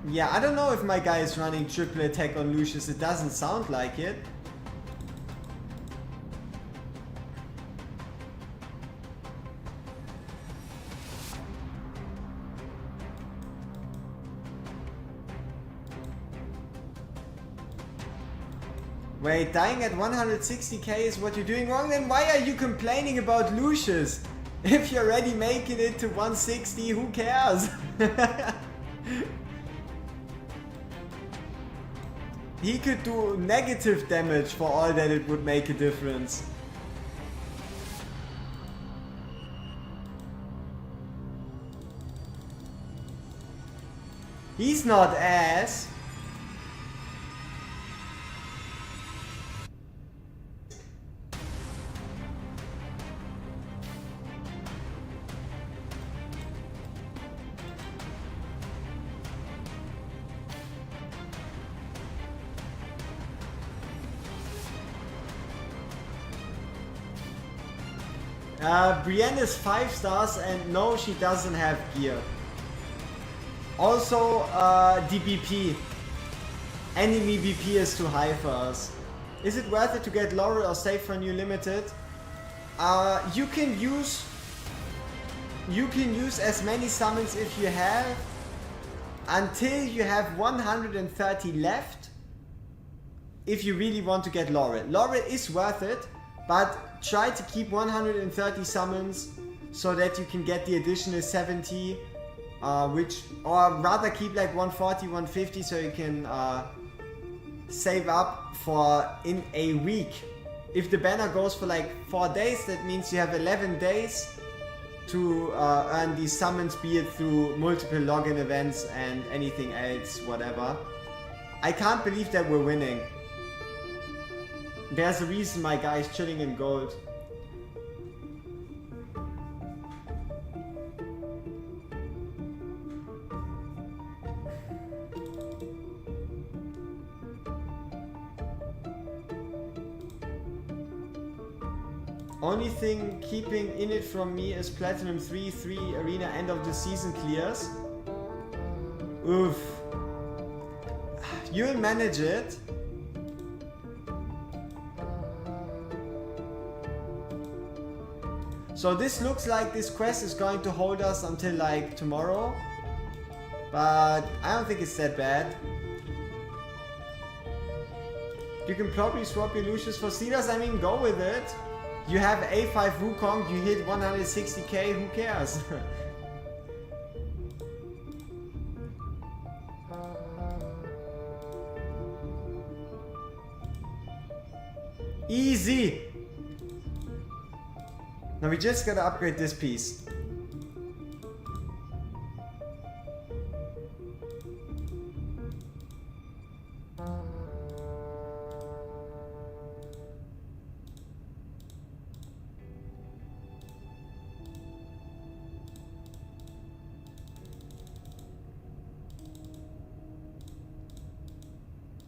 Speaker 1: Yeah, I don't know if my guy is running triple attack on Lucius, it doesn't sound like it. Wait, dying at 160k is what you're doing wrong? Then why are you complaining about Lucius? If you're already making it to 160, who cares? He could do negative damage for all that it would make a difference. He's not ass. Brienne is 5 stars and no, she doesn't have gear. Also, DBP. Enemy BP is too high for us. Is it worth it to get Laurel or save for new limited? You can use as many summons if you have until you have 130 left. If you really want to get Laurel. Laurel is worth it, but try to keep 130 summons so that you can get the additional 70, or rather keep like 140, 150 so you can save up for in a week. If the banner goes for like 4 days, that means you have 11 days to earn these summons, be it through multiple login events and anything else, whatever. I can't believe that we're winning. There's a reason my guy is chilling in gold. Only thing keeping in it from me is Platinum 3 arena end of the season clears. Oof. You'll manage it. So this looks like this quest is going to hold us until like tomorrow. But I don't think it's that bad. You can probably swap your Lucius for Cedars. I mean, go with it. You have A5 Wukong, you hit 160k, who cares? Easy! Now we just gotta upgrade this piece.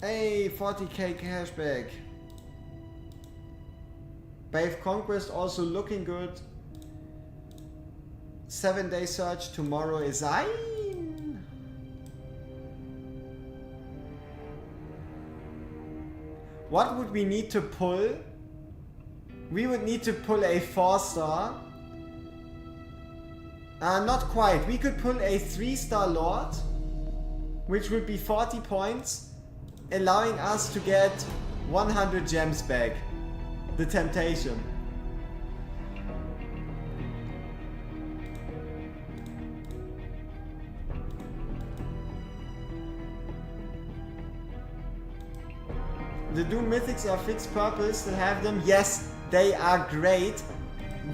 Speaker 1: Hey, 40k cashback. Brave Conquest also looking good. 7-day search, tomorrow is ein. What would we need to pull? We would need to pull a 4-star. Not quite. We could pull a 3-star Lord, which would be 40 points, allowing us to get 100 gems back. The temptation. The Doom Mythics are fixed purpose to have them. Yes, they are great.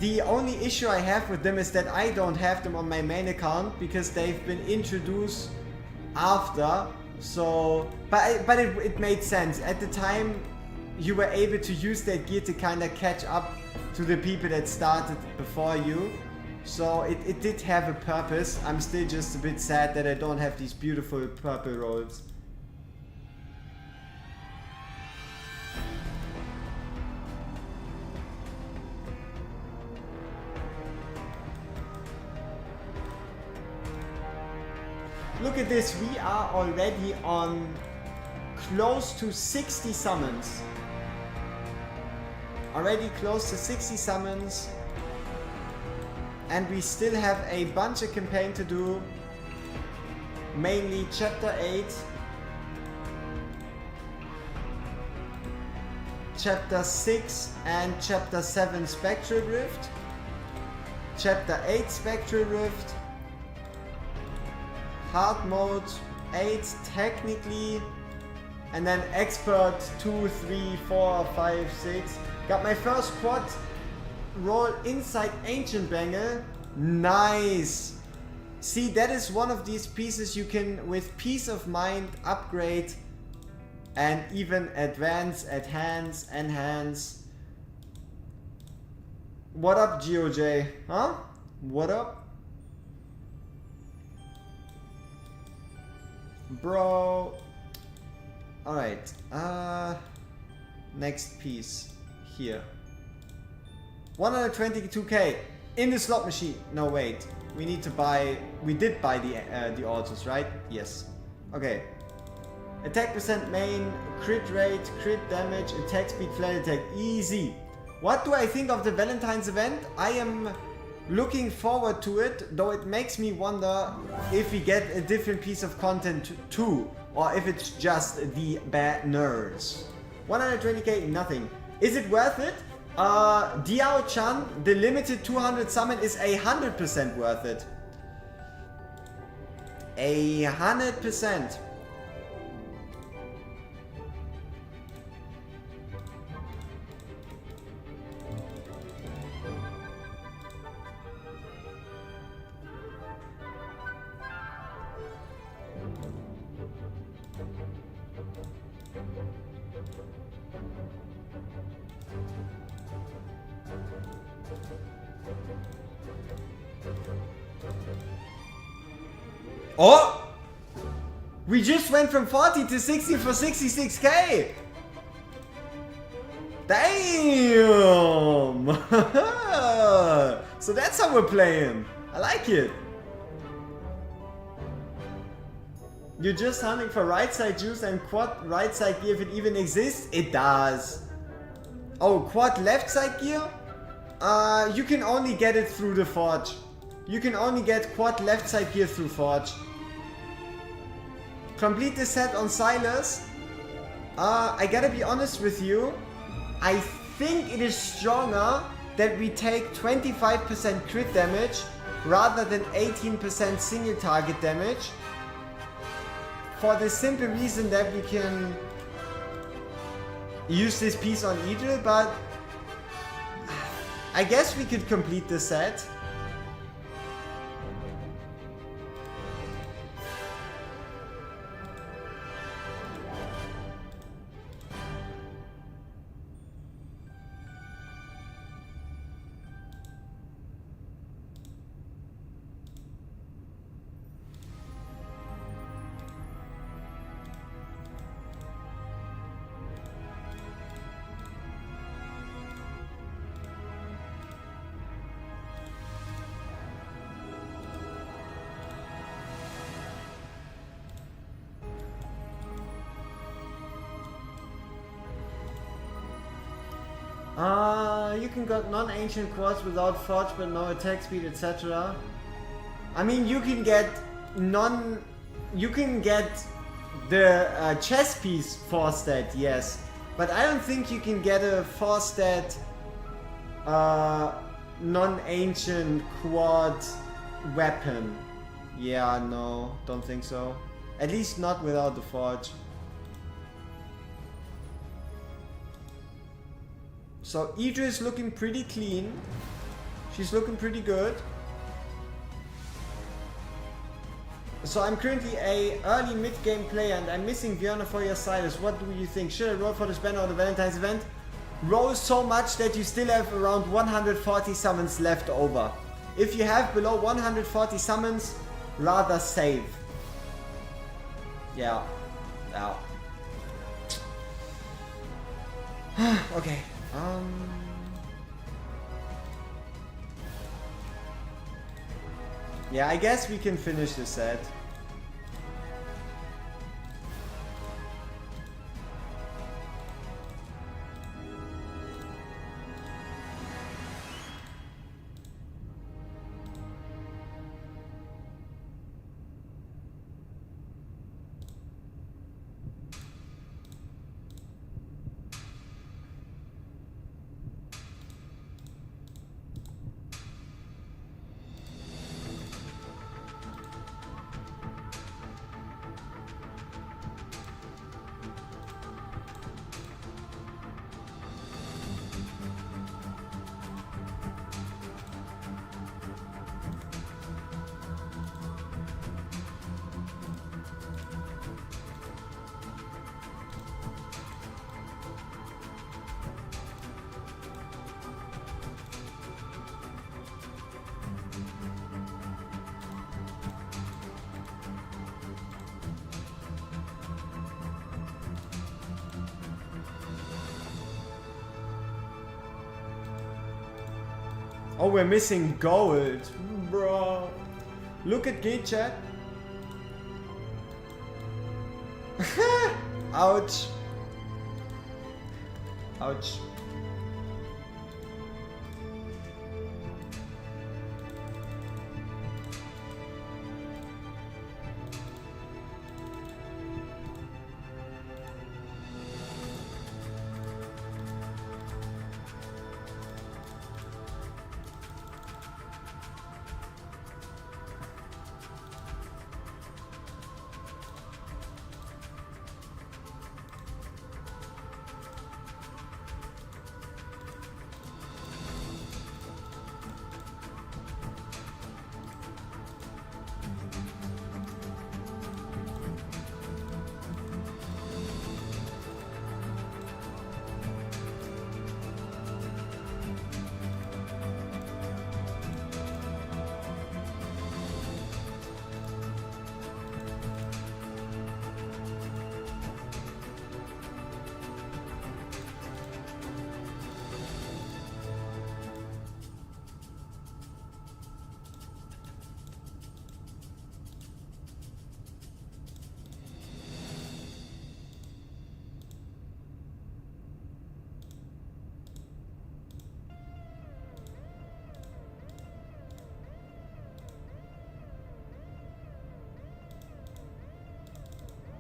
Speaker 1: The only issue I have with them is that I don't have them on my main account because they've been introduced after. So, but it made sense. At the time, you were able to use that gear to kind of catch up to the people that started before you. So it did have a purpose. I'm still just a bit sad that I don't have these beautiful purple rolls. Look at this, we are already on close to 60 summons. Already close to 60 summons. And we still have a bunch of campaign to do. Mainly chapter 8. Chapter 6 and chapter 7 Spectral Rift. Chapter 8 Spectral Rift. Hard mode 8 technically, and then expert 2, 3, 4, 5, 6. Got my first quad roll inside Ancient Bangle. Nice. See, that is one of these pieces you can with peace of mind upgrade and even advance, enhance. What up, GOJ? Huh? What up? Bro. Alright. Next piece. Here. 122k in the slot machine. No, wait. We need to buy. We did buy the autos, right? Yes. Okay. Attack percent main, crit rate, crit damage, attack speed, flat attack. Easy. What do I think of the Valentine's event? I am looking forward to it, though it makes me wonder if we get a different piece of content too, or if it's just the banners. 120k, nothing. Is it worth it? Diao Chan, the limited 200 summon is 100% worth it. 100%. Oh! We just went from 40 to 60 for 66k! Damn! So that's how we're playing. I like it. You're just hunting for right side juice and quad right side gear if it even exists? It does. Oh, quad left side gear? You can only get it through the forge. You can only get quad left side gear through forge. Complete the set on Silas. I gotta be honest with you. I think it is stronger that we take 25% crit damage rather than 18% single target damage. For the simple reason that we can use this piece on Idril, but I guess we could complete the set. You can get non-ancient quartz without forge but no attack speed, etc. I mean, you can get the chess piece 4-stat, yes. But I don't think you can get a 4-stat non-ancient quad weapon. Yeah, no, don't think so. At least not without the forge. So Idris looking pretty clean. She's looking pretty good. So I'm currently a early mid-game player and I'm missing Björn for your Silas. What do you think? Should I roll for this banner or the Valentine's event? Roll so much that you still have around 140 summons left over. If you have below 140 summons, rather save. Yeah. Yeah. Okay. Yeah, I guess we can finish the set. Oh, we're missing gold. Bro. Look at gate chat. Ouch. Ouch.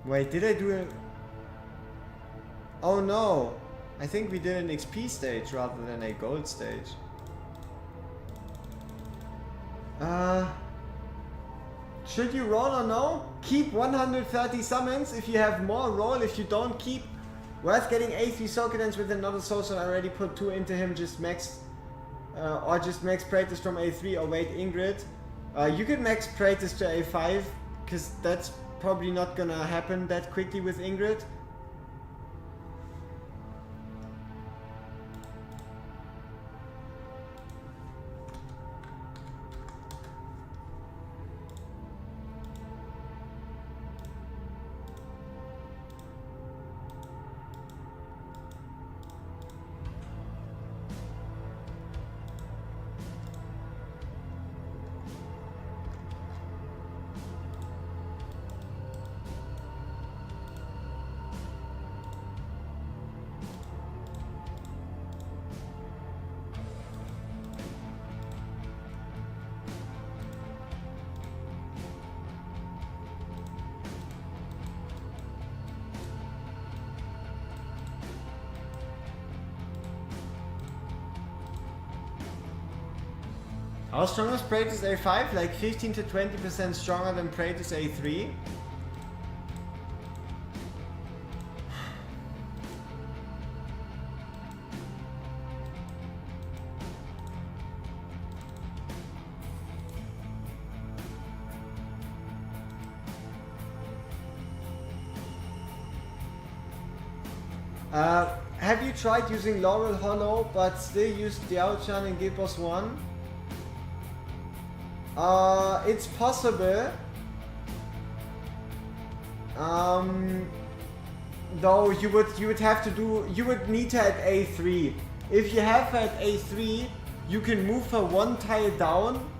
Speaker 1: Wait, did I do it? Oh no! I think we did an XP stage rather than a gold stage. Should you roll or no? Keep 130 summons. If you have more, roll. If you don't, keep. Worth getting A3 Socketens with another sorcerer. I already put 2 into him, just max. Or just max Praetus from A3 or wait Ingrid. You could max Praetus to A5, because that's probably not gonna happen that quickly with Ingrid. How strong is Praetor's A5? Like 15 to 20% stronger than Praetor's A3. Have you tried using Laurel Hollow but still use Diao Chan in Guild Boss 1? It's possible. Though you would have to do, you would need her at A3. If you have her at A3, you can move her one tile down,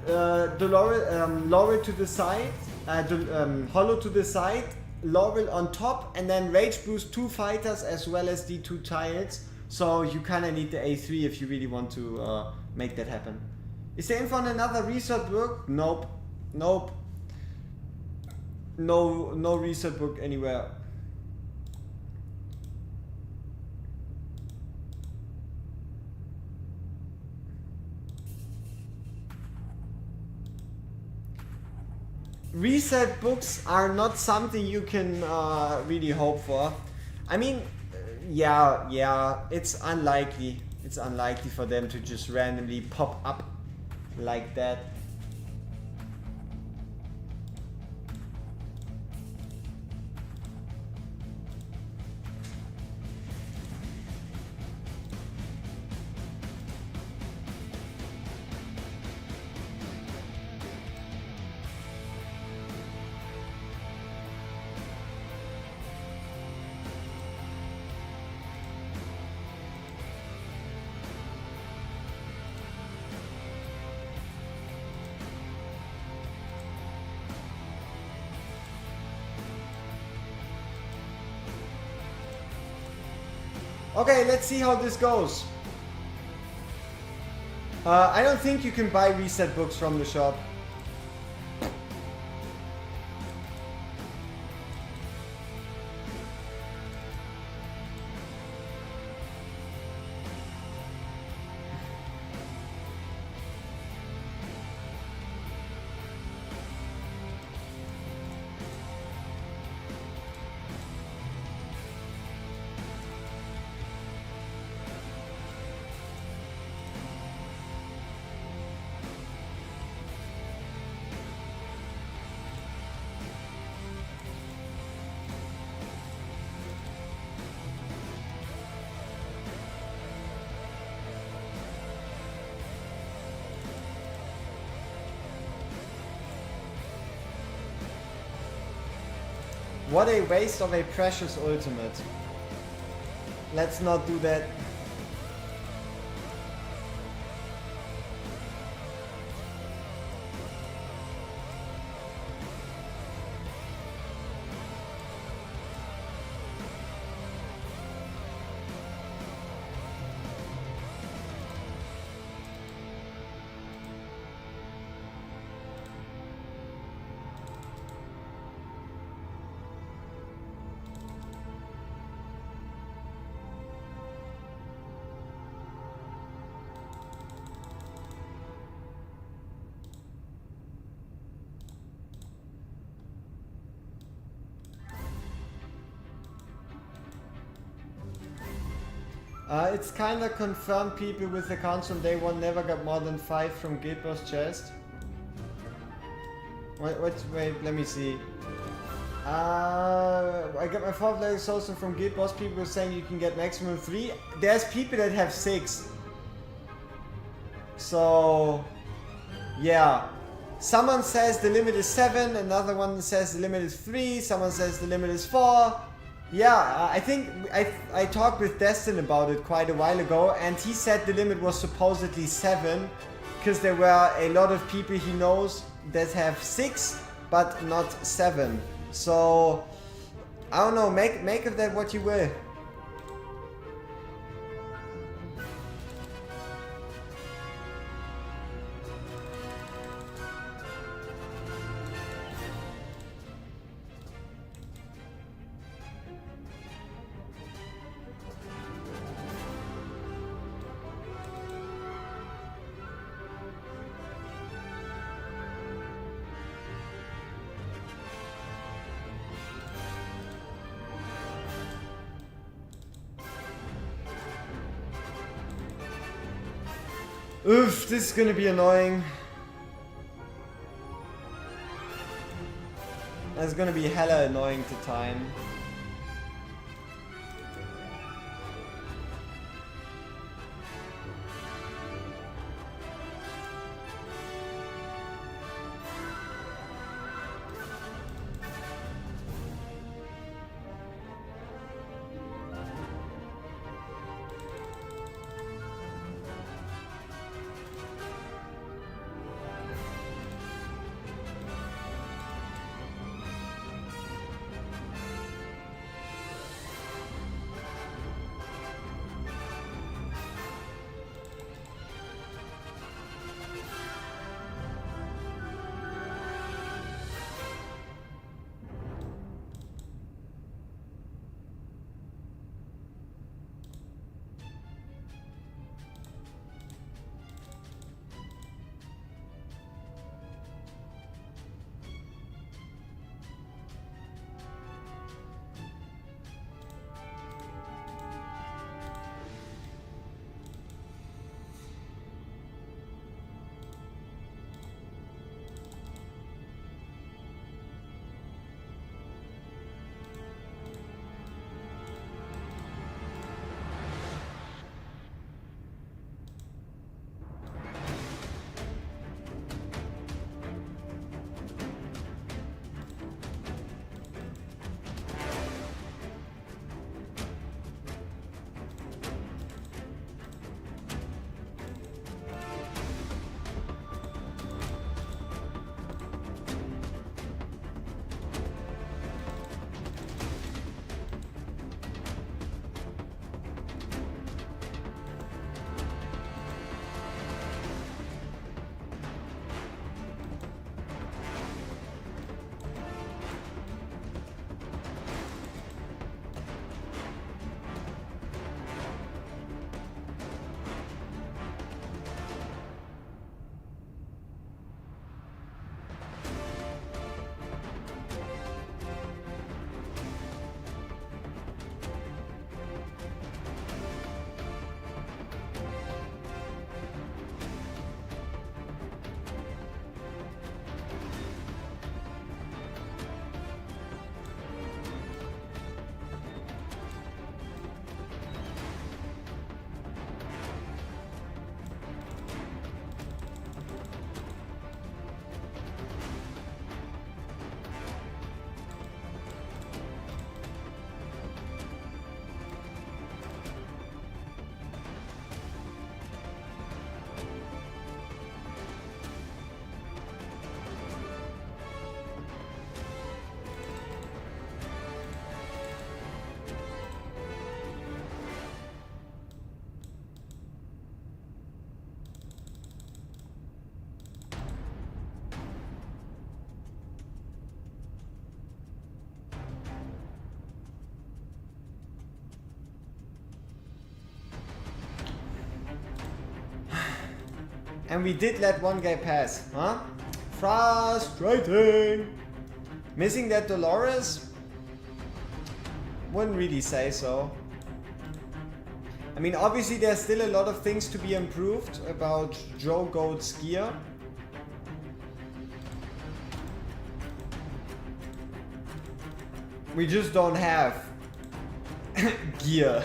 Speaker 1: the Laurel to the side, Hollow to the side, Laurel on top, and then rage boost 2 fighters as well as the 2 tiles. So you kind of need the A3 if you really want to make that happen. Is there info on another research book? Nope. Nope. No research book anywhere. Reset books are not something you can really hope for. I mean, yeah, it's unlikely. It's unlikely for them to just randomly pop up like that. Okay, let's see how this goes. I don't think you can buy reset books from the shop. What a waste of a precious ultimate. Let's not do that. It's kinda confirmed people with accounts from day one never got more than 5 from Guild Boss chest. Wait, let me see. I got my 4th level souls from Guild Boss. People were saying you can get maximum 3. There's people that have 6. So, yeah. Someone says the limit is 7, another one says the limit is 3, someone says the limit is 4. Yeah, I think I talked with Destin about it quite a while ago, and he said the limit was supposedly 7, because there were a lot of people he knows that have 6, but not 7. So, I don't know, make of that what you will. Oof, this is gonna be annoying. That's gonna be hella annoying to time. And we did let one guy pass, huh? Frustrating! Missing that Dolores? Wouldn't really say so. I mean, obviously there's still a lot of things to be improved about Joe Goat's gear. We just don't have gear.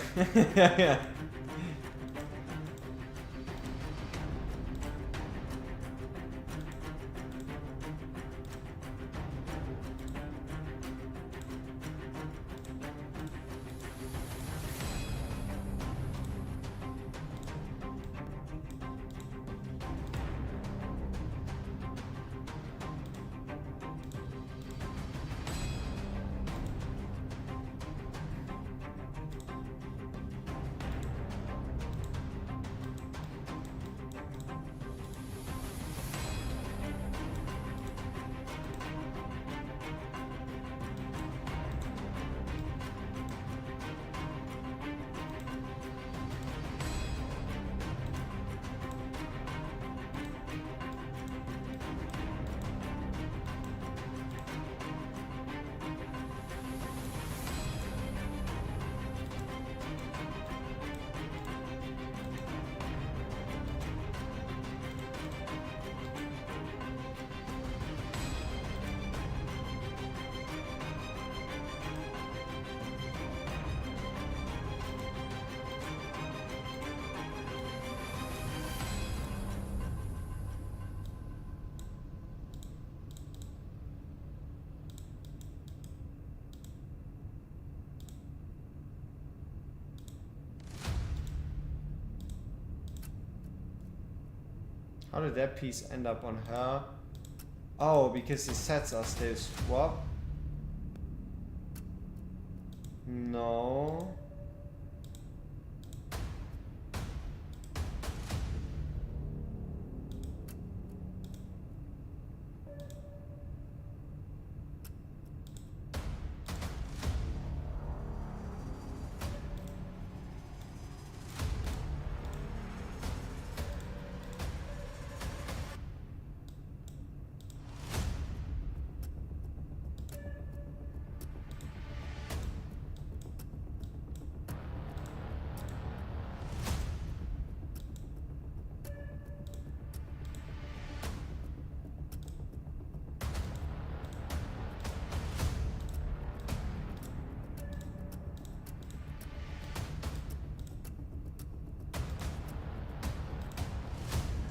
Speaker 1: How did that piece end up on her? Oh, because the sets are still swapped. No.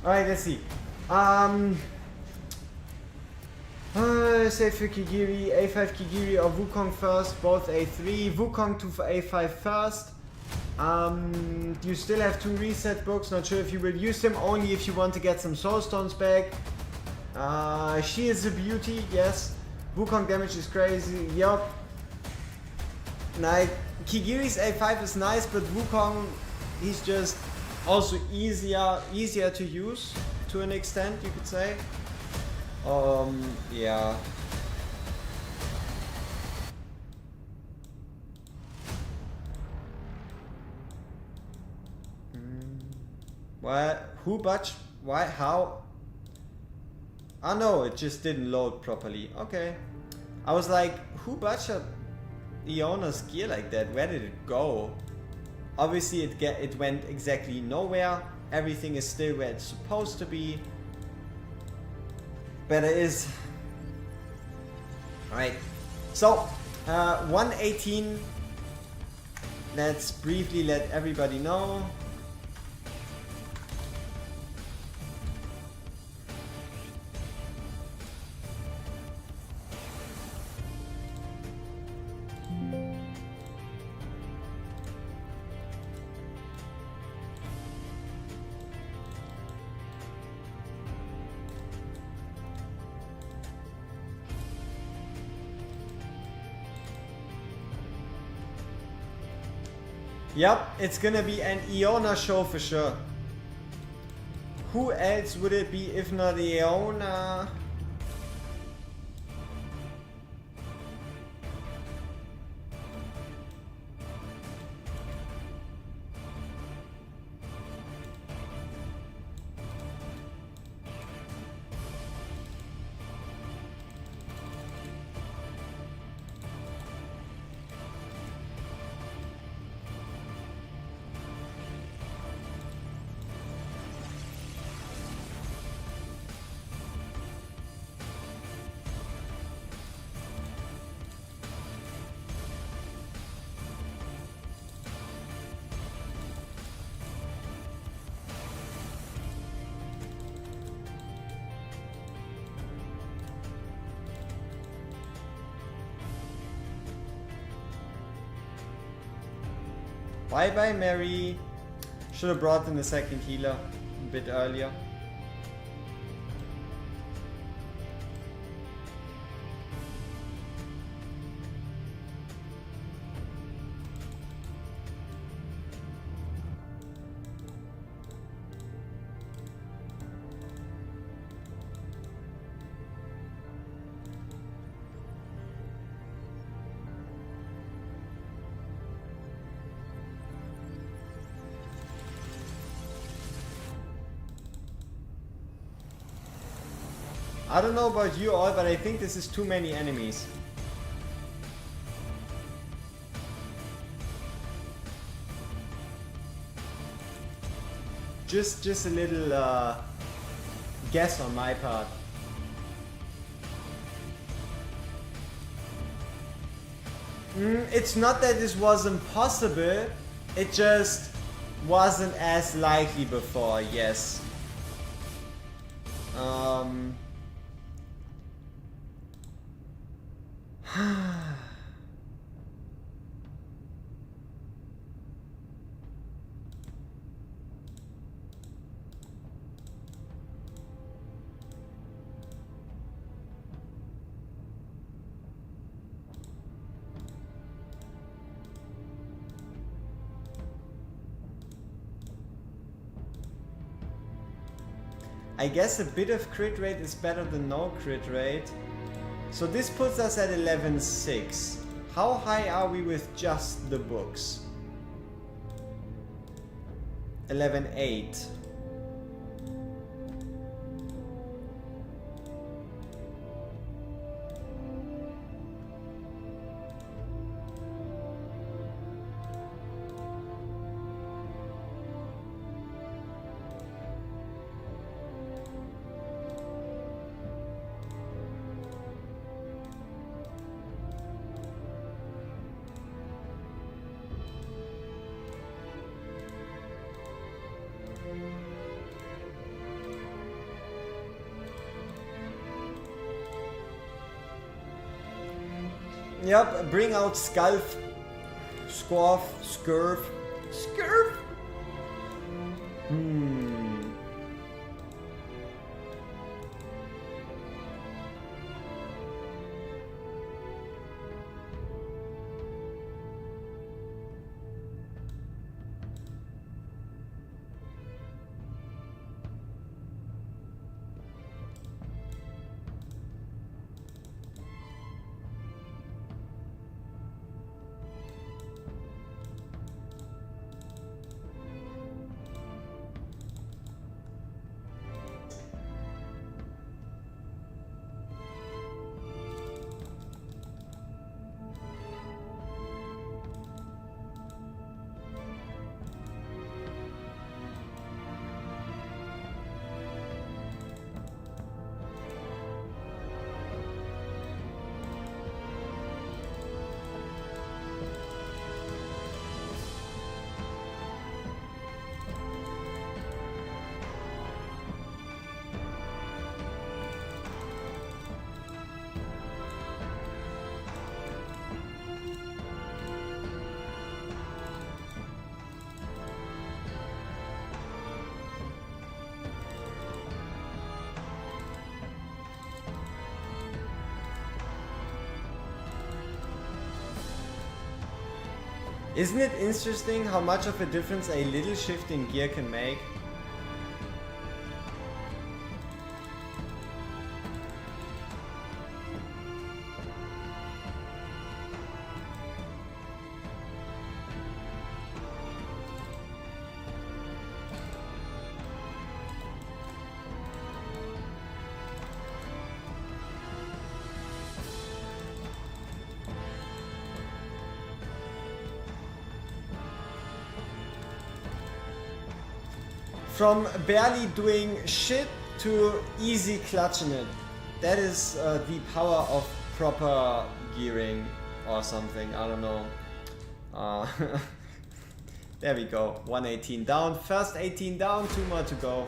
Speaker 1: Alright, let's see. Say for Kigiri, A5 Kigiri or Wukong first, both A3. Wukong to A5 first. You still have 2 reset books, not sure if you will use them, only if you want to get some soul stones back. She is a beauty, yes. Wukong damage is crazy, yup. Like, Kigiri's A5 is nice, but Wukong, he's just also easier to use to an extent, you could say. Yeah. What? Who budged? Why? How? Oh no, it just didn't load properly. Okay. I was like, who budgeted Iona's gear like that? Where did it go? Obviously it went exactly nowhere. Everything is still where it's supposed to be. But it is. Alright. So, 118. Let's briefly let everybody know. Yep, it's gonna be an Iona show for sure. Who else would it be if not Iona? Bye bye Mary. Should have brought in the second healer a bit earlier. I don't know about you all, but I think this is too many enemies. Just a little guess on my part. It's not that this wasn't possible, it just wasn't as likely before, yes. I guess a bit of crit rate is better than no crit rate. So this puts us at 11.6. How high are we with just the books? 11.8. Yep, bring out Sculf, Scorf, Scurf, Scurf. Isn't it interesting how much of a difference a little shift in gear can make? From barely doing shit to easy clutching it. That is the power of proper gearing or something, I don't know. There we go, 118 down, first 18 down, 2 more to go.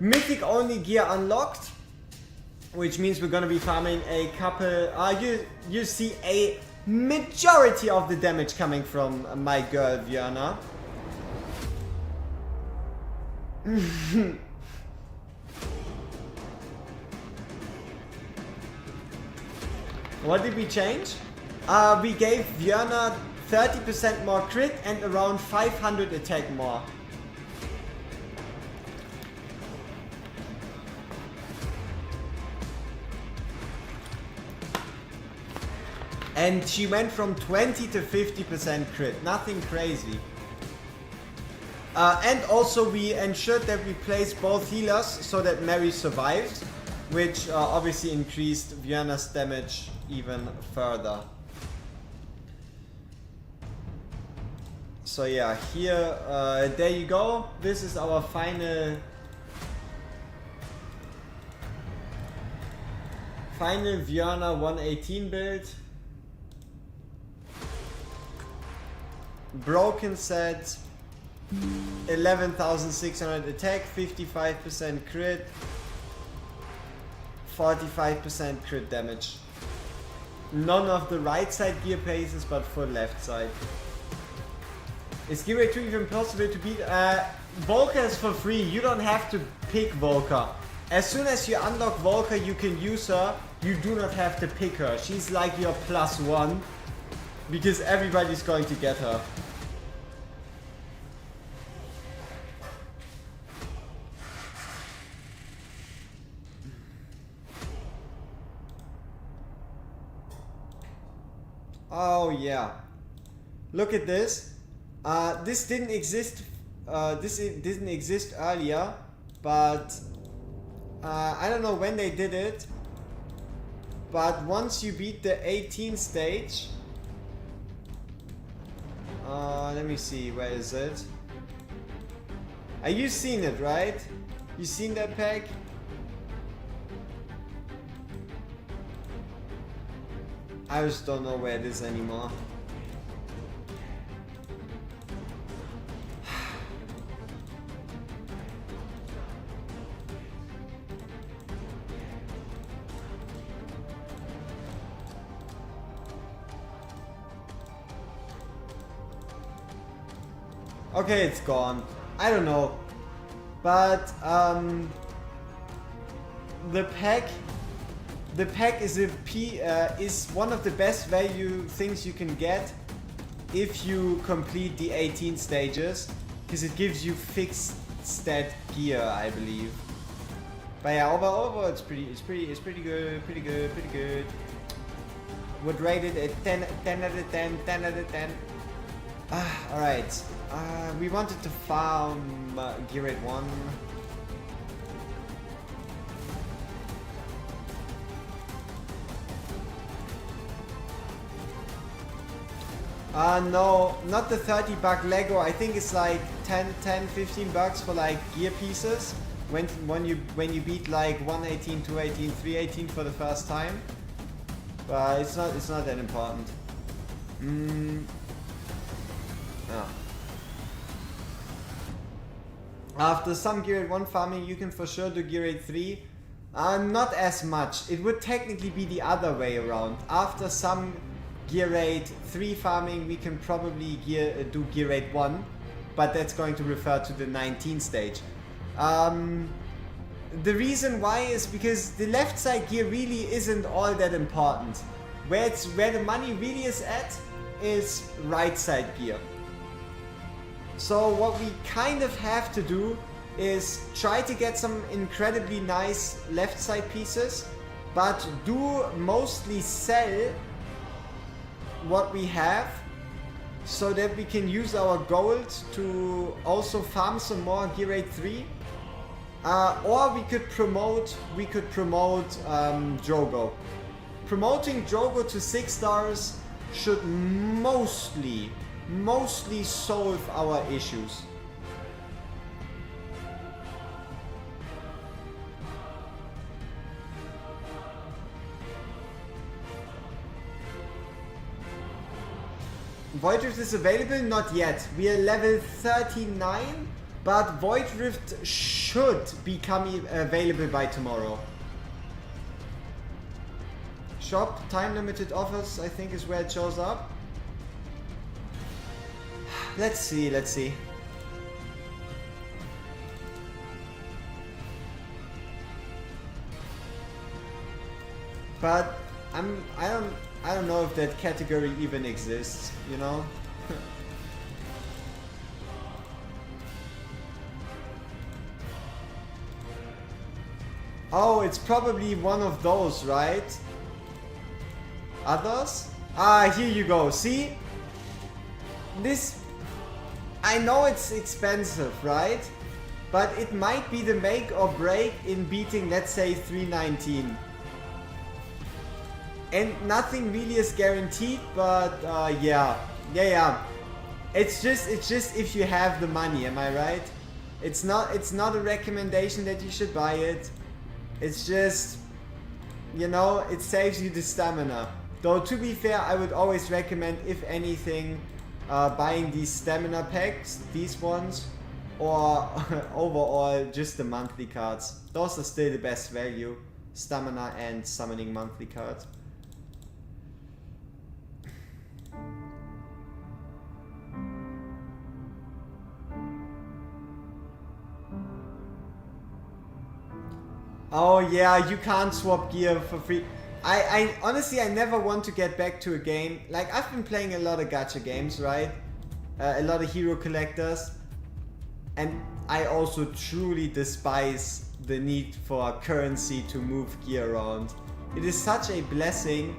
Speaker 1: Mythic only gear unlocked, which means we're gonna be farming a couple, you see a majority of the damage coming from my girl Vierna. What did we change? We gave Vierna 30% more crit and around 500 attack more. And she went from 20 to 50% crit, nothing crazy. And also we ensured that we placed both healers so that Mary survives, which obviously increased Vierna's damage even further. So yeah, here, there you go. This is our final Vierna 118 build. Broken set, 11,600 attack, 55% crit, 45% crit damage. None of the right side gear paces, but for left side. Is Gear 2 even possible to beat? Volker is for free, you don't have to pick Volker. As soon as you unlock Volker, you can use her, you do not have to pick her. She's like your +1, because everybody's going to get her. Oh yeah. Look at this. This didn't exist. Didn't exist earlier, but I don't know when they did it. But once you beat the 18th stage, let me see, where is it? You seen it, right? You seen that pack? I just don't know where it is anymore. Okay, it's gone. I don't know. But the pack is is one of the best value things you can get if you complete the 18 stages, because it gives you fixed stat gear, I believe. But yeah, overall it's pretty good. Would rate it at 10 out of 10, 10 out of 10. Alright. We wanted to farm Gear Rate 1. No, not the 30 buck Lego. I think it's like 10, 15 bucks for like gear pieces. When you beat like 118, 218, 318 for the first time. But it's not that important. Yeah. After some Gear Rate 1 farming, you can for sure do Gear Rate 3. Not as much. It would technically be the other way around. After some Gear Rate 3 farming, we can probably do Gear Rate 1. But that's going to refer to the 19th stage. The reason why is because the left side gear really isn't all that important. Where the money really is at is right side gear. So what we kind of have to do is try to get some incredibly nice left side pieces, but do mostly sell what we have so that we can use our gold to also farm some more Gear Rate 3. Or we could promote Drogo. Promoting Drogo to 6 stars should mostly solve our issues. Void Rift is available? Not yet. We are level 39, but Void Rift should become available by tomorrow. Shop, time limited offers, I think is where it shows up. Let's see. But I don't know if that category even exists, you know? Oh, it's probably one of those, right? Others? Ah, here you go. See? This... I know it's expensive, right? But it might be the make or break in beating, let's say, 319. And nothing really is guaranteed, but yeah. It's just if you have the money, am I right? It's not a recommendation that you should buy it. It's just, you know, it saves you the stamina. Though to be fair, I would always recommend, if anything, buying these stamina packs, these ones, or overall just the monthly cards. Those are still the best value, stamina and summoning monthly cards. Oh yeah, you can't swap gear for free. I honestly, I never want to get back to a game. Like, I've been playing a lot of gacha games, right? A lot of hero collectors. And I also truly despise the need for currency to move gear around. It is such a blessing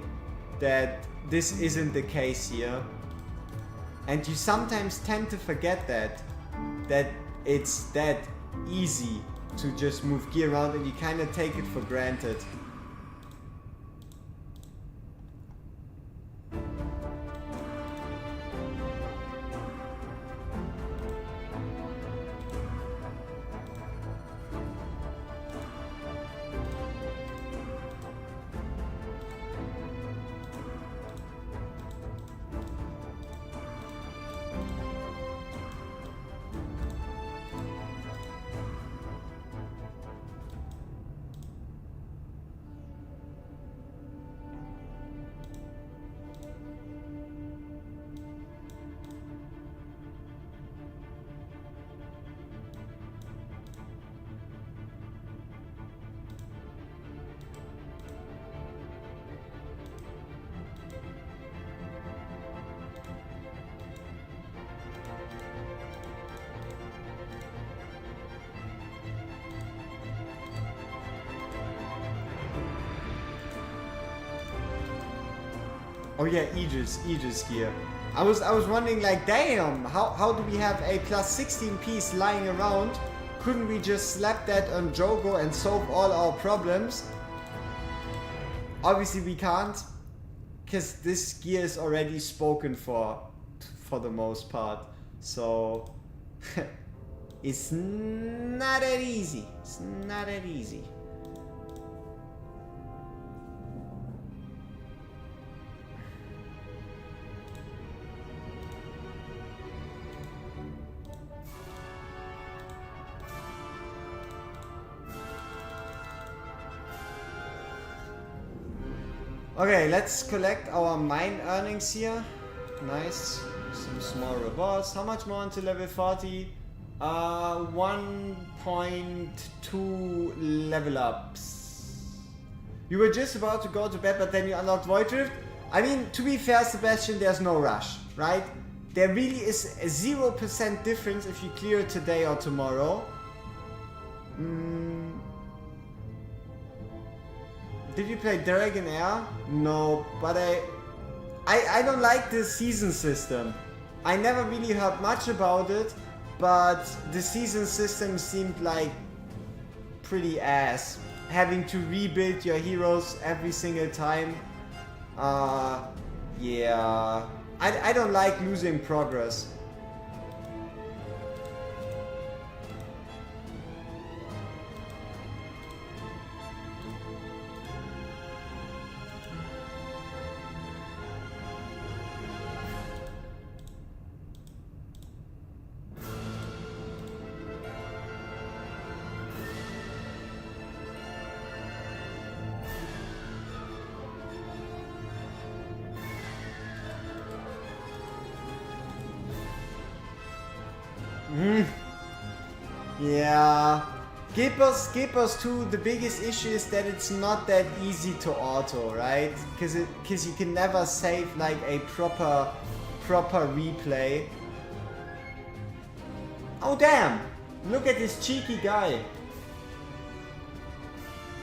Speaker 1: that this isn't the case here. And you sometimes tend to forget that it's that easy to just move gear around, and you kind of take it for granted. Oh yeah, Aegis gear. I was wondering, like, damn, how do we have a plus 16 piece lying around? Couldn't we just slap that on Jogo and solve all our problems? Obviously we can't, because this gear is already spoken for the most part. So it's not that easy. It's not that easy. Okay, let's collect our mine earnings here. Nice. Some small rewards. How much more until level 40? 1.2 level ups. You were just about to go to bed, but then you unlocked Void Rift. I mean, to be fair, Sebastian, there's no rush, right? There really is a 0% difference if you clear it today or tomorrow. Did you play Dragon Air? No, but I don't like the season system. I never really heard much about it, but the season system seemed like pretty ass. Having to rebuild your heroes every single time. Yeah. I don't like losing progress. Yeah. Skippers too, the biggest issue is that it's not that easy to auto, right? Because you can never save like a proper replay. Oh damn! Look at this cheeky guy.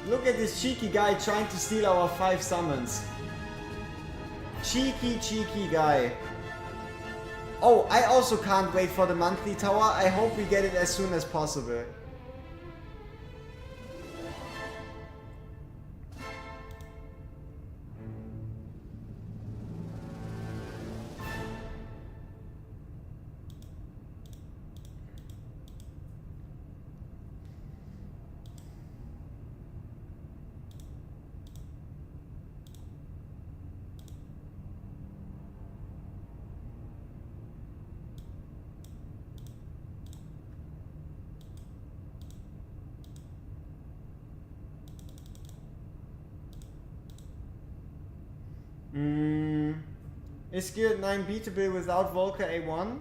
Speaker 1: Look at this cheeky guy trying to steal our 5 summons. Cheeky guy. Oh, I also can't wait for the monthly tower. I hope we get it as soon as possible. Is Gear 9 beatable without Volker A1?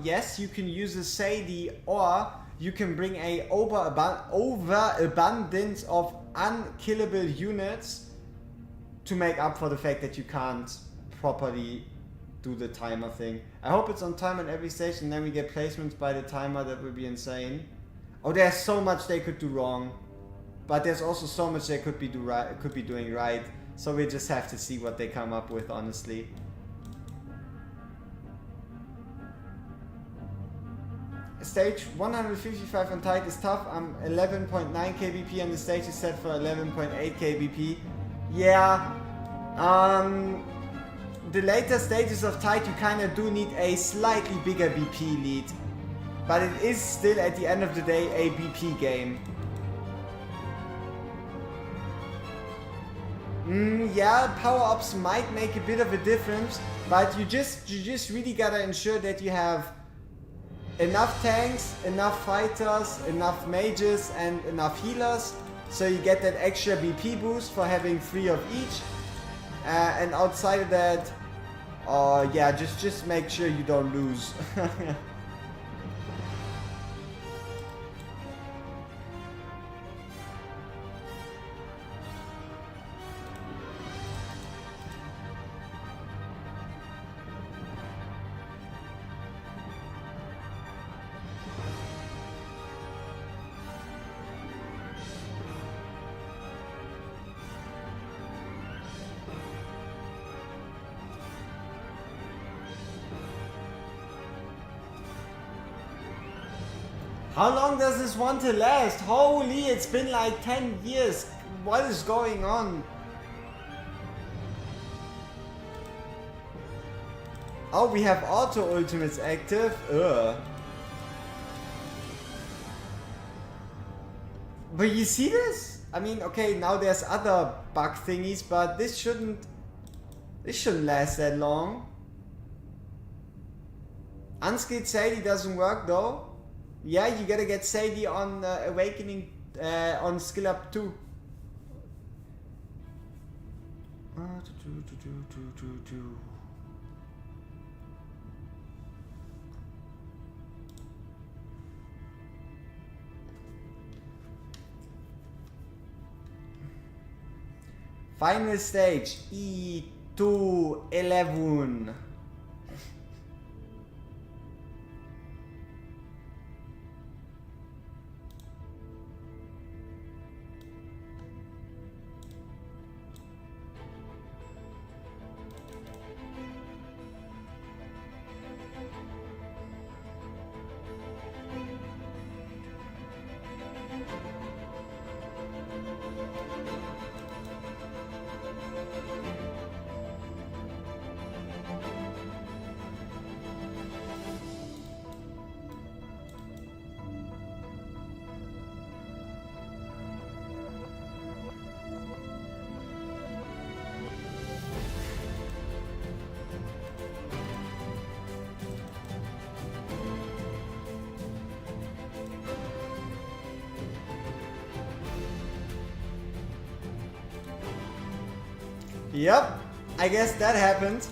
Speaker 1: Yes, you can use a Sadie, or you can bring a overabundance of unkillable units to make up for the fact that you can't properly do the timer thing. I hope it's on time on every stage and then we get placements by the timer. That would be insane. Oh, there's so much they could do wrong, but there's also so much they could be doing right. So we just have to see what they come up with, honestly. Stage 155 on tight is tough. I'm 11.9 kbp and the stage is set for 11.8 kbp. Yeah. The later stages of tight you kind of do need a slightly bigger BP lead. But it is still at the end of the day a BP game. Yeah, power-ups might make a bit of a difference, but you just really gotta ensure that you have enough tanks, enough fighters, enough mages, and enough healers, so you get that extra BP boost for having 3 of each. And outside of that, yeah, just make sure you don't lose. How long does this want to last? Holy, it's been like 10 years. What is going on? Oh, we have auto ultimates active. Ugh. But you see this? I mean, okay, now there's other bug thingies, but this shouldn't last that long. Unskilled Sadie doesn't work though. Yeah, you gotta get Sadie on Awakening on skill up 2. Final stage E211. Yep, I guess that happened.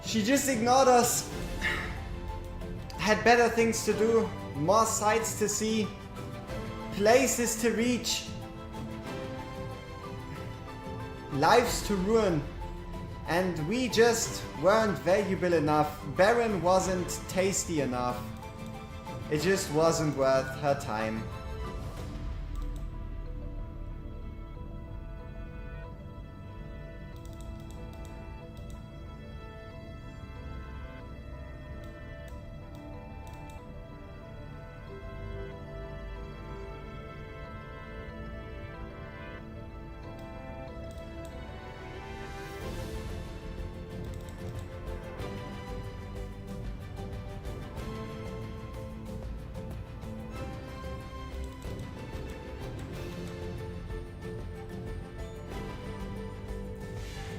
Speaker 1: She just ignored us. Had better things to do, more sights to see, places to reach, lives to ruin, and we just weren't valuable enough. Baron wasn't tasty enough. It just wasn't worth her time.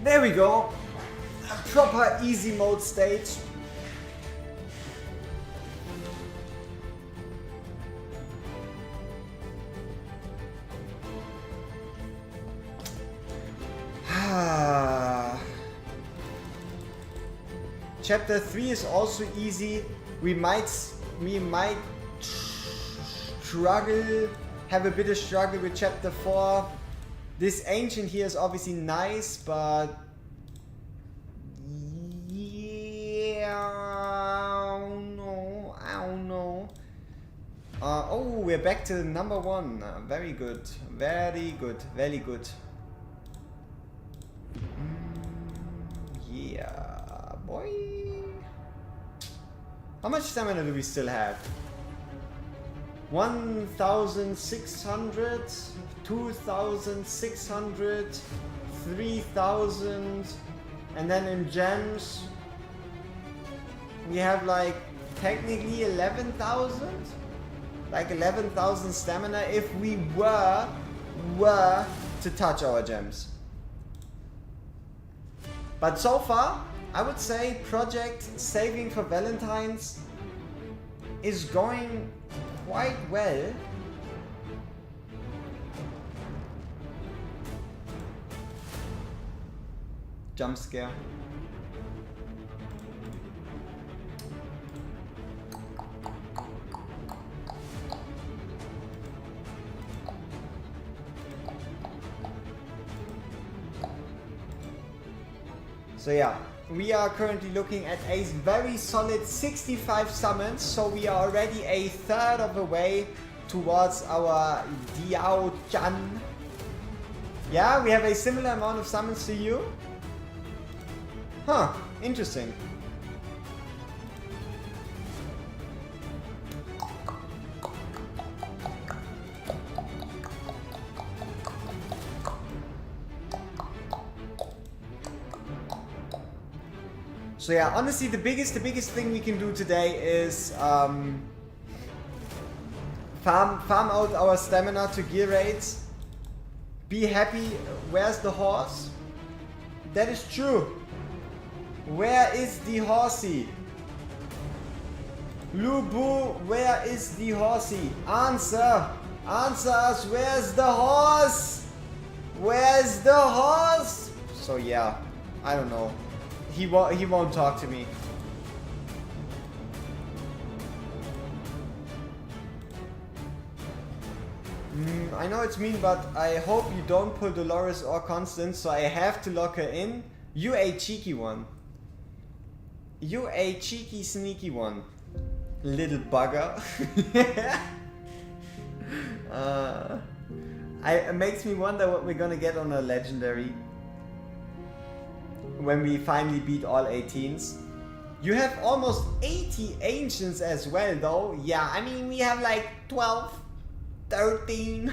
Speaker 1: There we go. A proper easy mode stage. Chapter 3 is also easy. We might struggle, have a bit of struggle with chapter 4. This ancient here is obviously nice, but yeah, I don't know. Oh, we're back to number 1. Very good. Very good. Very good. Yeah, boy. How much stamina do we still have? 1,600, 2,600, 3,000, and then in gems we have like technically 11,000, like 11,000 stamina if we were to touch our gems. But so far, I would say Project Saving for Valentine's is going quite well. Jump scare. So yeah, we are currently looking at a very solid 65 summons, so we are already a third of the way towards our Diao Chan. Yeah, we have a similar amount of summons to you. Huh, interesting. So yeah, honestly, the biggest thing we can do today is farm out our stamina to gear rates. Be happy. Where's the horse? That is true. Where is the horsey? Lubu, where is the horsey? Answer! Answer us! Where's the horse? Where's the horse? So yeah, I don't know. He won't talk to me. I know it's mean, but I hope you don't pull Dolores or Constance, so I have to lock her in. You a cheeky one. You a cheeky, sneaky one. Little bugger. It makes me wonder what we're gonna get on a legendary when we finally beat all 18s. You have almost 80 ancients as well though. Yeah, I mean we have like 12, 13.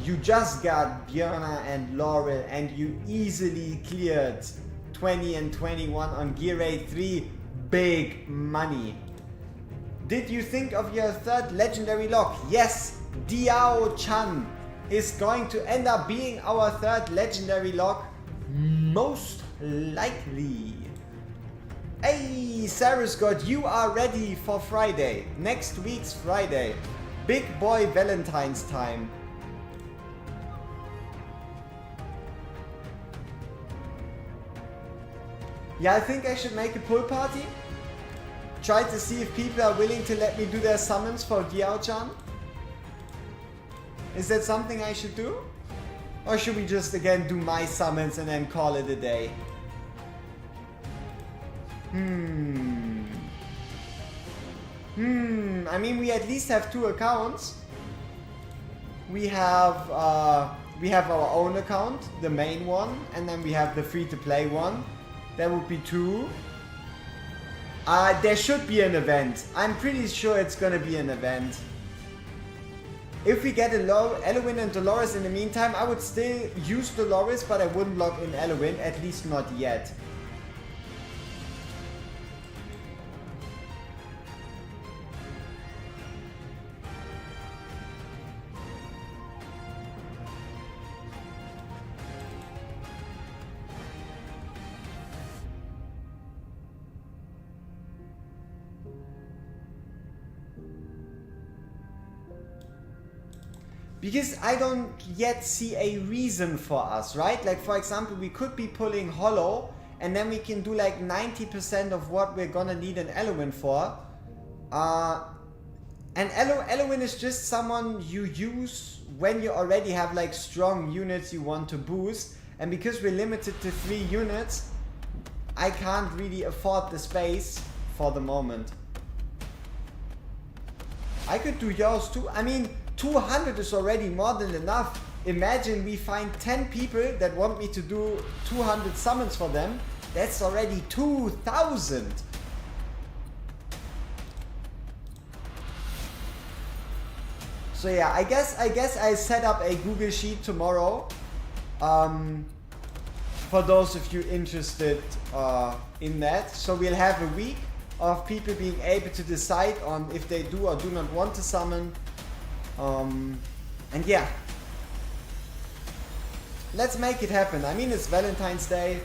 Speaker 1: You just got Björna and Laurel and you easily cleared 20 and 21 on gear rate 3. Big money. Did you think of your third legendary lock? Yes, Diao Chan is going to end up being our third legendary lock. Most likely. Hey, Sarah Scott, you are ready for Friday. Next week's Friday. Big boy Valentine's time. Yeah, I think I should make a pool party. Try to see if people are willing to let me do their summons for Diao Chan. Is that something I should do? Or should we just again do my summons and then call it a day? I mean, we at least have 2 accounts. We have our own account, the main one, and then we have the free-to-play one. That would be 2. There should be an event. I'm pretty sure it's gonna be an event. If we get Eluin and Dolores in the meantime, I would still use Dolores, but I wouldn't lock in Eluin, at least not yet. Because I don't yet see a reason for us, right? Like for example, we could be pulling Hollow and then we can do like 90% of what we're gonna need an Eluin for. And Eluin is just someone you use when you already have like strong units you want to boost. And because we're limited to 3 units, I can't really afford the space for the moment. I could do yours too. I mean, 200 is already more than enough. Imagine we find 10 people that want me to do 200 summons for them. That's already 2,000. So yeah, I guess I set up a Google Sheet tomorrow. For those of you interested in that. So we'll have a week of people being able to decide on if they do or do not want to summon. And yeah. Let's make it happen. I mean, it's Valentine's Day.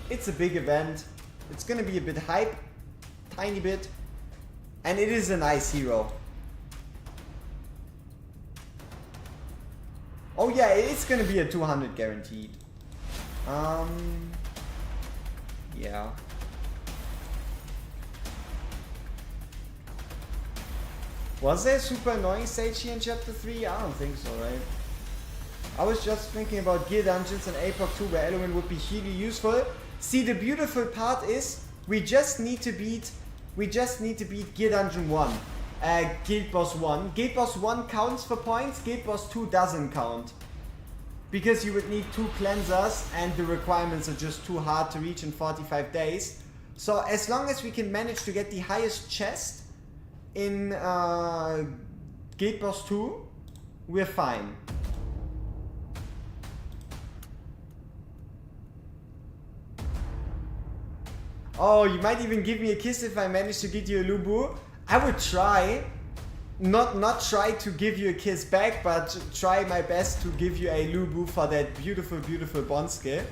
Speaker 1: It's a big event. It's gonna be a bit hype. Tiny bit. And it is a nice hero. Oh yeah, it's gonna be a 200 guaranteed. Yeah. Was there super annoying stage here in chapter 3? I don't think so, right? I was just thinking about gear dungeons and APOC 2 where Element would be hugely useful. See, the beautiful part is we just need to beat gear dungeon 1. Guild boss 1. Guild boss 1 counts for points, guild boss 2 doesn't count. Because you would need 2 cleansers and the requirements are just too hard to reach in 45 days. So as long as we can manage to get the highest chest in Guild boss 2, we're fine. Oh, you might even give me a kiss if I manage to get you a Lubu. I would try. Not try to give you a kiss back, but try my best to give you a Lubu for that beautiful, beautiful bond skill.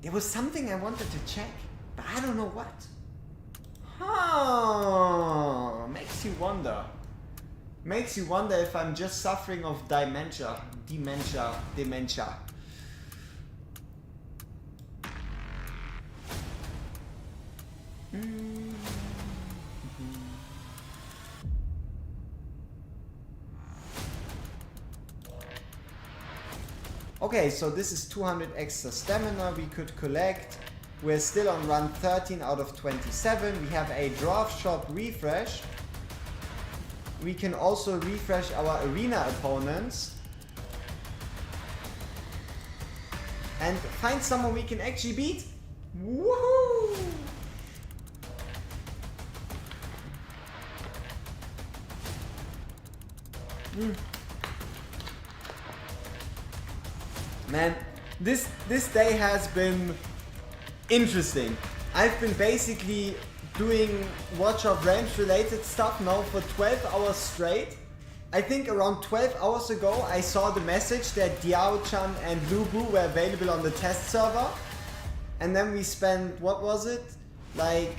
Speaker 1: There was something I wanted to check, but I don't know what. Huh, makes you wonder. Makes you wonder if I'm just suffering of dementia. Okay, so this is 200 extra stamina we could collect. We're still on run 13 out of 27. We have a draft shop refresh. We can also refresh our arena opponents. And find someone we can actually beat. Woohoo! Man, this day has been interesting. I've been basically doing Watch of Realms related stuff now for 12 hours straight. I think around 12 hours ago I saw the message that Diao Chan and Lubu were available on the test server. And then we spent, what was it? Like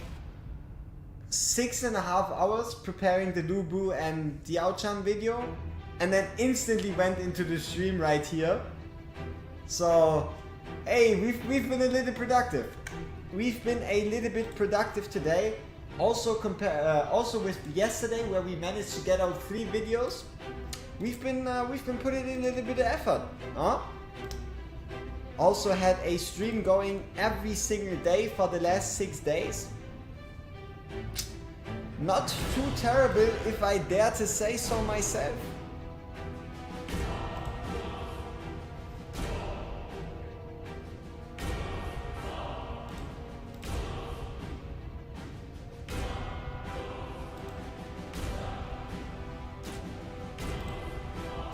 Speaker 1: 6.5 hours preparing the Lubu and Diao Chan video. And then instantly went into the stream right here. So, hey, we've been a little productive. We've been a little bit productive today. Also also with yesterday where we managed to get out 3 videos. We've been putting in a little bit of effort, huh? Also had a stream going every single day for the last 6 days. Not too terrible if I dare to say so myself.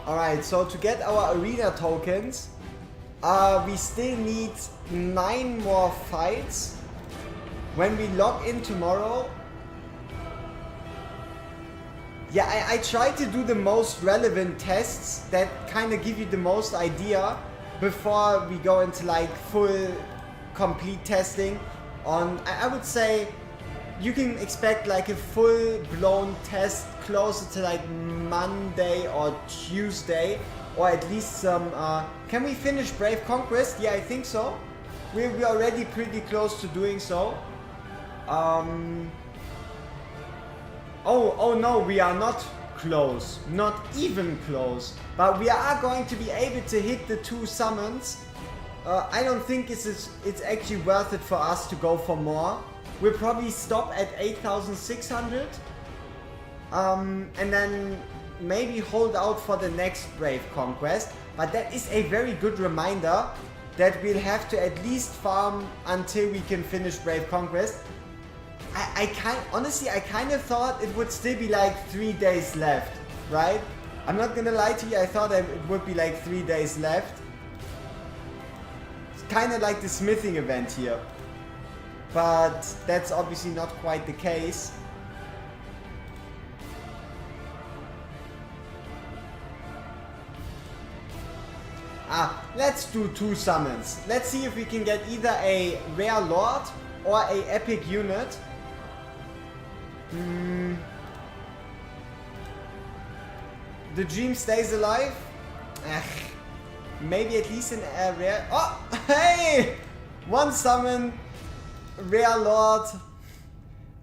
Speaker 1: Alright, so to get our arena tokens, we still need 9 more fights. When we log in tomorrow, yeah, I try to do the most relevant tests that kind of give you the most idea before we go into like full complete testing on, I would say you can expect like a full-blown test closer to like Monday or Tuesday, or at least some, can we finish Brave Conquest? Yeah, I think so. We're already pretty close to doing so. Oh no, we are not close, not even close, but we are going to be able to hit the 2 summons. I don't think it's actually worth it for us to go for more. We'll probably stop at 8,600. And then maybe hold out for the next Brave Conquest. But that is a very good reminder that we'll have to at least farm until we can finish Brave Conquest. Honestly, I kind of thought it would still be like 3 days left, right? I'm not gonna lie to you, I thought it would be like 3 days left. It's kind of like the smithing event here. But that's obviously not quite the case. Let's do 2 summons. Let's see if we can get either a rare lord or a epic unit. The dream stays alive. Maybe at least an rare. Oh, hey! 1 summon, rare lord,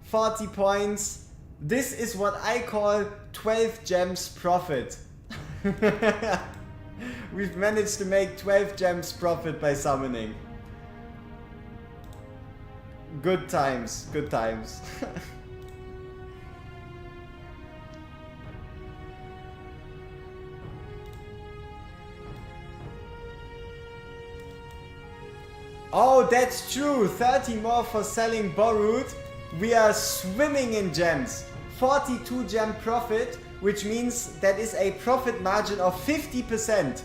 Speaker 1: 40 points. This is what I call 12 gems profit. We've managed to make 12 gems profit by summoning. Good times, good times. Oh, that's true. 30 more for selling borrowed. We are swimming in gems. 42 gem profit, which means that is a profit margin of 50%.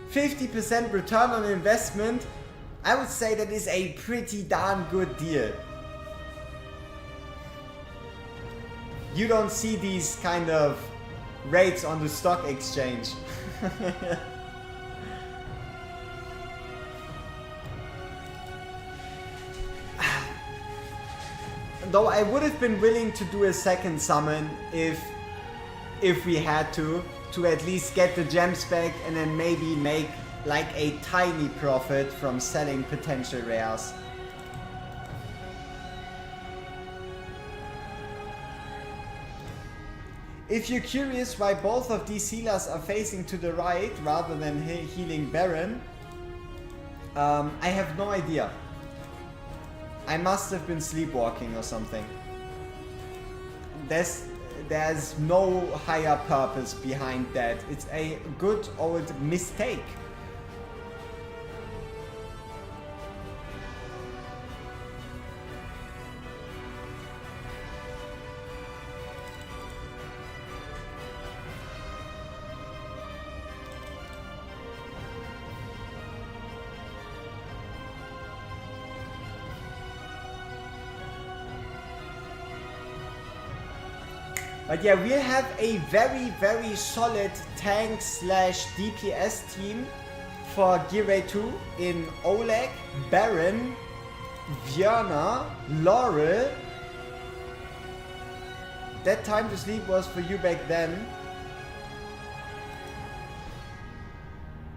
Speaker 1: 50% return on investment. I would say that is a pretty darn good deal. You don't see these kind of rates on the stock exchange. Though I would have been willing to do a second summon if we had to at least get the gems back and then maybe make like a tiny profit from selling potential rares. If you're curious why both of these healers are facing to the right rather than healing Baron, I have no idea. I must have been sleepwalking or something. There's no higher purpose behind that. It's a good old mistake. But yeah, we'll have a very, very solid tank slash DPS team for Gear Raid 2 in Oleg, Baron, Vierna, Laurel. That time to sleep was for you back then.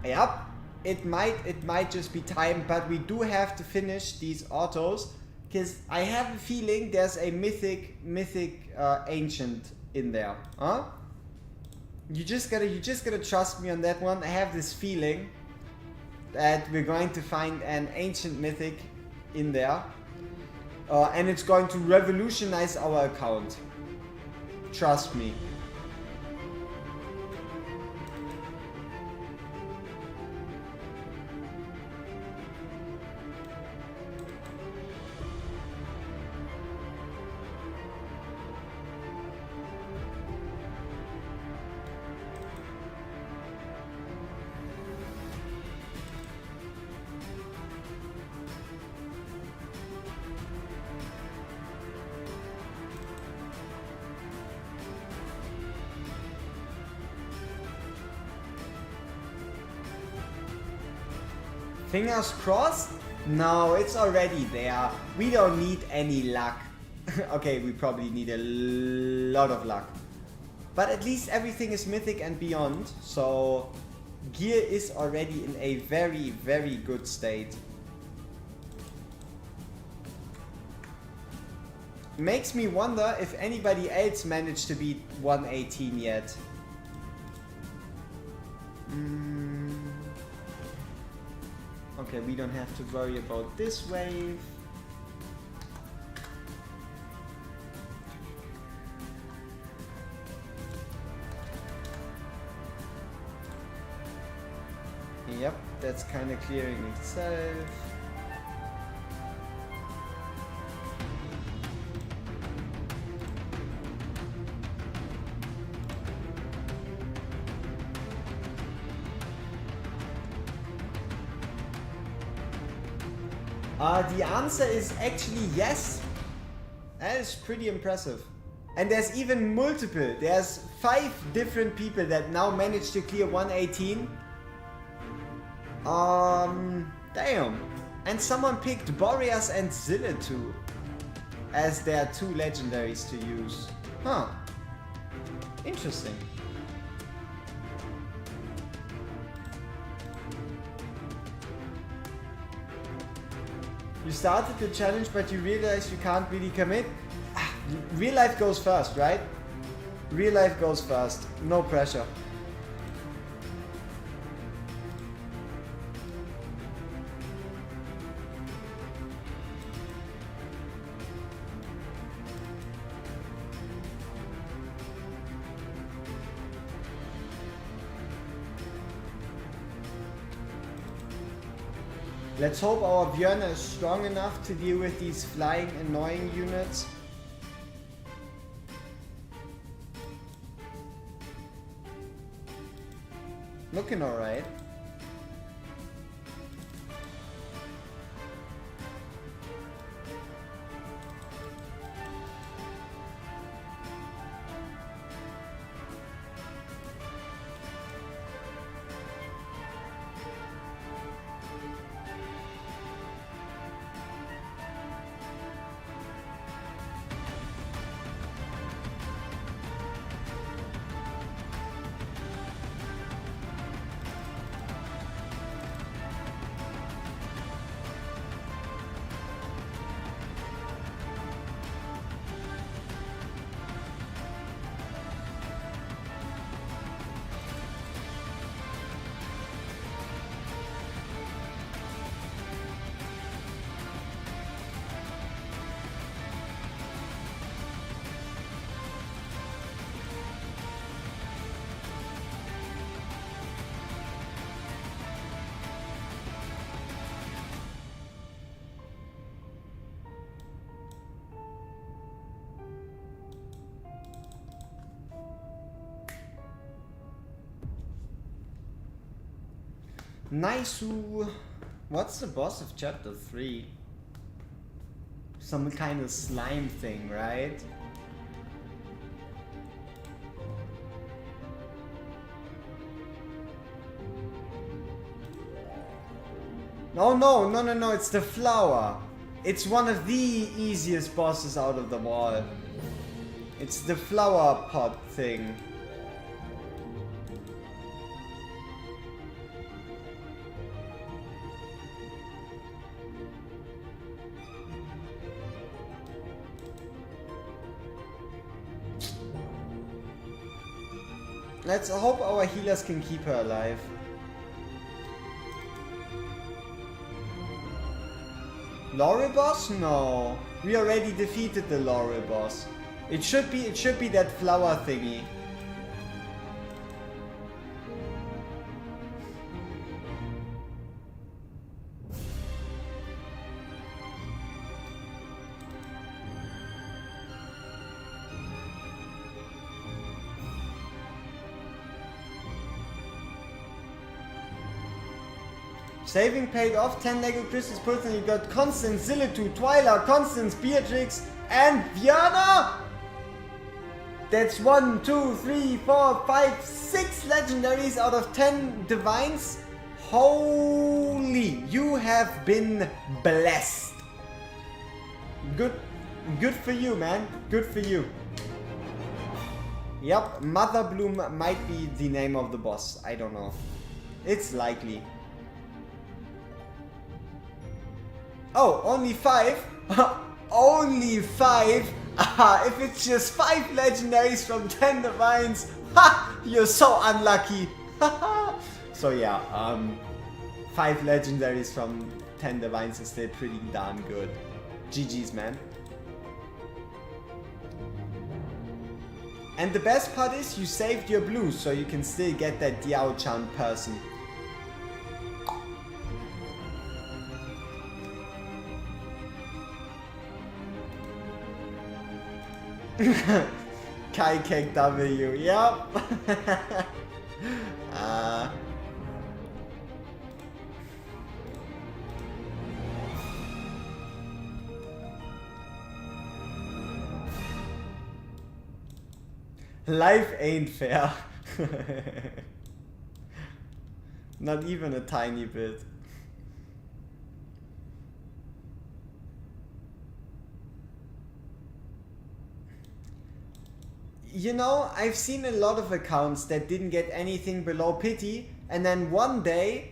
Speaker 1: Yep, it might just be time, but we do have to finish these autos because I have a feeling there's a mythic ancient in there, huh? You just gotta trust me on that one. I have this feeling that we're going to find an ancient mythic in there, and it's going to revolutionize our account. Trust me. Fingers crossed? No, it's already there. We don't need any luck. Okay, we probably need a lot of luck. But at least everything is mythic and beyond, so gear is already in a very, very good state. Makes me wonder if anybody else managed to beat 118 yet. Okay, we don't have to worry about this wave. Yep, that's kind of clearing itself. The answer is actually yes. That is pretty impressive. And there's even multiple. There's 5 different people that now managed to clear 118. Damn. And someone picked Boreas and Zillitu as their 2 legendaries to use. Huh. Interesting. You started the challenge, but you realized you can't really commit. Real life goes first, right? Real life goes first. No pressure. Let's hope our Björn is strong enough to deal with these flying annoying units. Looking alright. Nice. What's the boss of chapter 3? Some kind of slime thing, right? No, it's the flower. It's one of the easiest bosses out of them all. It's the flower pot thing. Let's hope our healers can keep her alive. Lorry boss? No. We already defeated the Lorry boss. It should be that flower thingy. Saving paid off, 10 Lego crystals put, and you got Constance, Zillitu, Twyla, Constance, Beatrix, and Viana! That's 1, 2, 3, 4, 5, 6 legendaries out of 10 divines. Holy, you have been blessed. Good for you, man. Good for you. Yep, Mother Bloom might be the name of the boss. I don't know. It's likely. Oh, only 5? Only 5? If it's just 5 legendaries from 10 divines, ha! You're so unlucky. So yeah, 5 legendaries from 10 divines is still pretty darn good. GG's, man. And the best part is you saved your blues, so you can still get that Diao Chan person. Kai Kek W, yep. Life ain't fair. Not even a tiny bit. You know, I've seen a lot of accounts that didn't get anything below pity, and then one day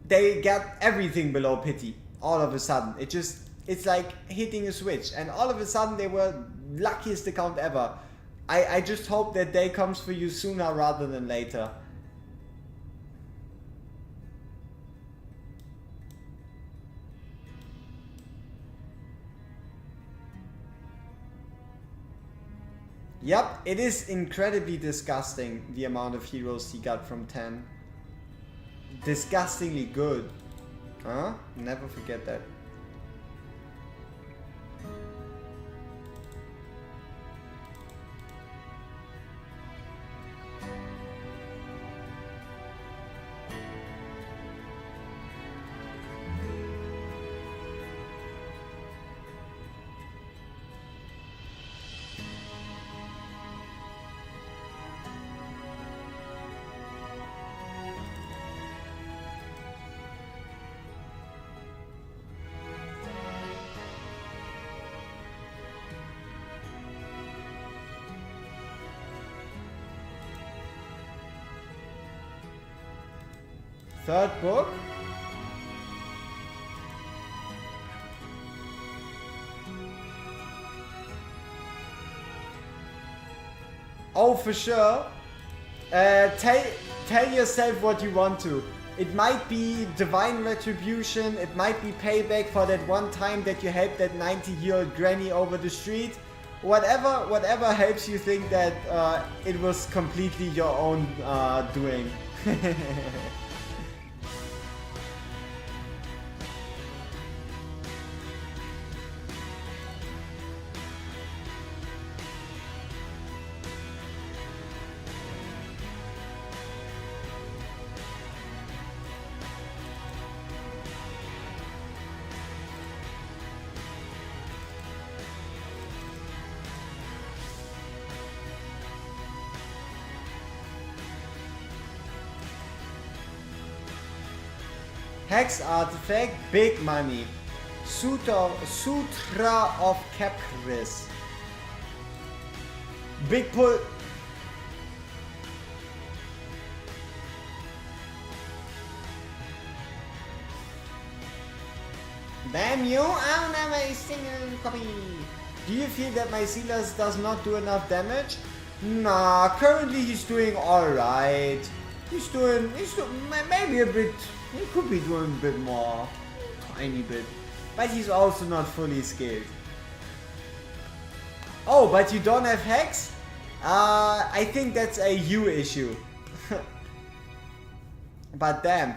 Speaker 1: they got everything below pity all of a sudden. It's like hitting a switch, and all of a sudden they were luckiest account ever. I just hope that day comes for you sooner rather than later. Yep, it is incredibly disgusting, the amount of heroes he got from 10. Disgustingly good. Huh? Never forget that. Third book? Oh, for sure. Tell yourself what you want to. It might be divine retribution, it might be payback for that one time that you helped that 90-year-old granny over the street. Whatever helps you think that it was completely your own doing. Hex artifact, big money. Sutra of Caprice. Big pull. Damn you, I'll never a single copy. Do you feel that my Silas does not do enough damage? Nah, currently he's doing alright. He's doing maybe a bit. He could be doing a bit more, tiny bit, but he's also not fully skilled. Oh, but you don't have Hex? I think that's a you issue. But damn,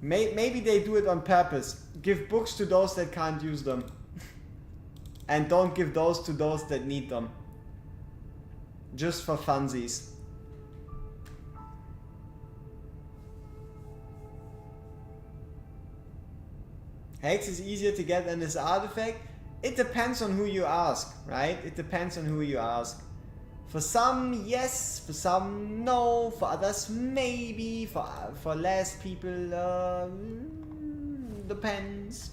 Speaker 1: maybe they do it on purpose. Give books to those that can't use them. And don't give those to those that need them. Just for funsies. Hex is easier to get than this artifact. It depends on who you ask, right? It depends on who you ask. For some, yes. For some, no. For others, maybe. For less people, depends.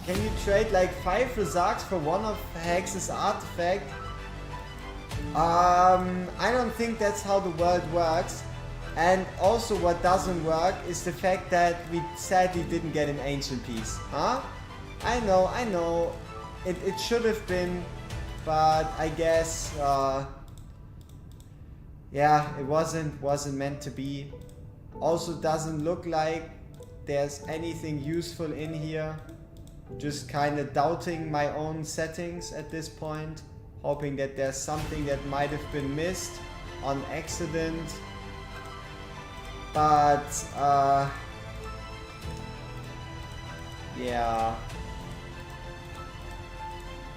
Speaker 1: Can you trade like 5 Razaks for one of Hex's artifact? I don't think that's how the world works. And also what doesn't work is the fact that we sadly didn't get an ancient piece. Huh? I know. It should have been but I guess yeah, it wasn't meant to be. Also doesn't look like there's anything useful in here. Just kind of doubting my own settings at this point, hoping that there's something that might have been missed on accident. But yeah,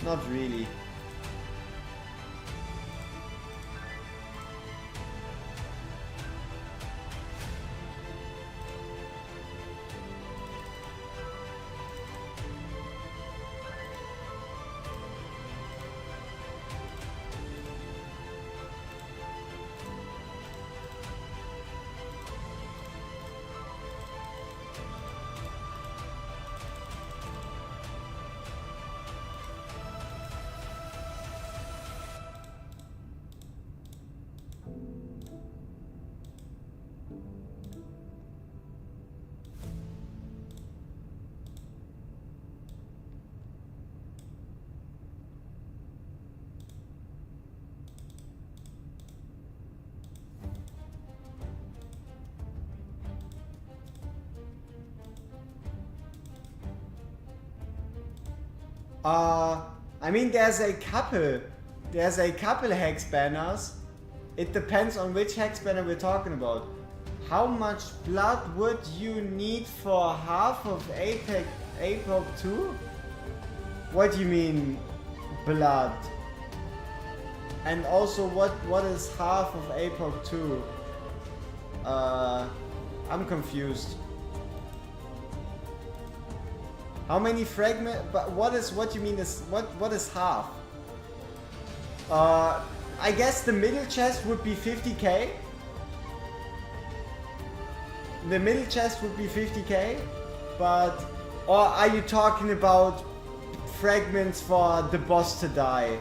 Speaker 1: not really. I mean, there's a couple hex banners. It depends on which hex banner we're talking about. How much blood would you need for half of APOC 2? What do you mean, blood? And also, what is half of APOC 2? I'm confused. How many fragment? But what you mean is what is half? I guess the middle chest would be 50k. The middle chest would be 50k, but or are you talking about fragments for the boss to die?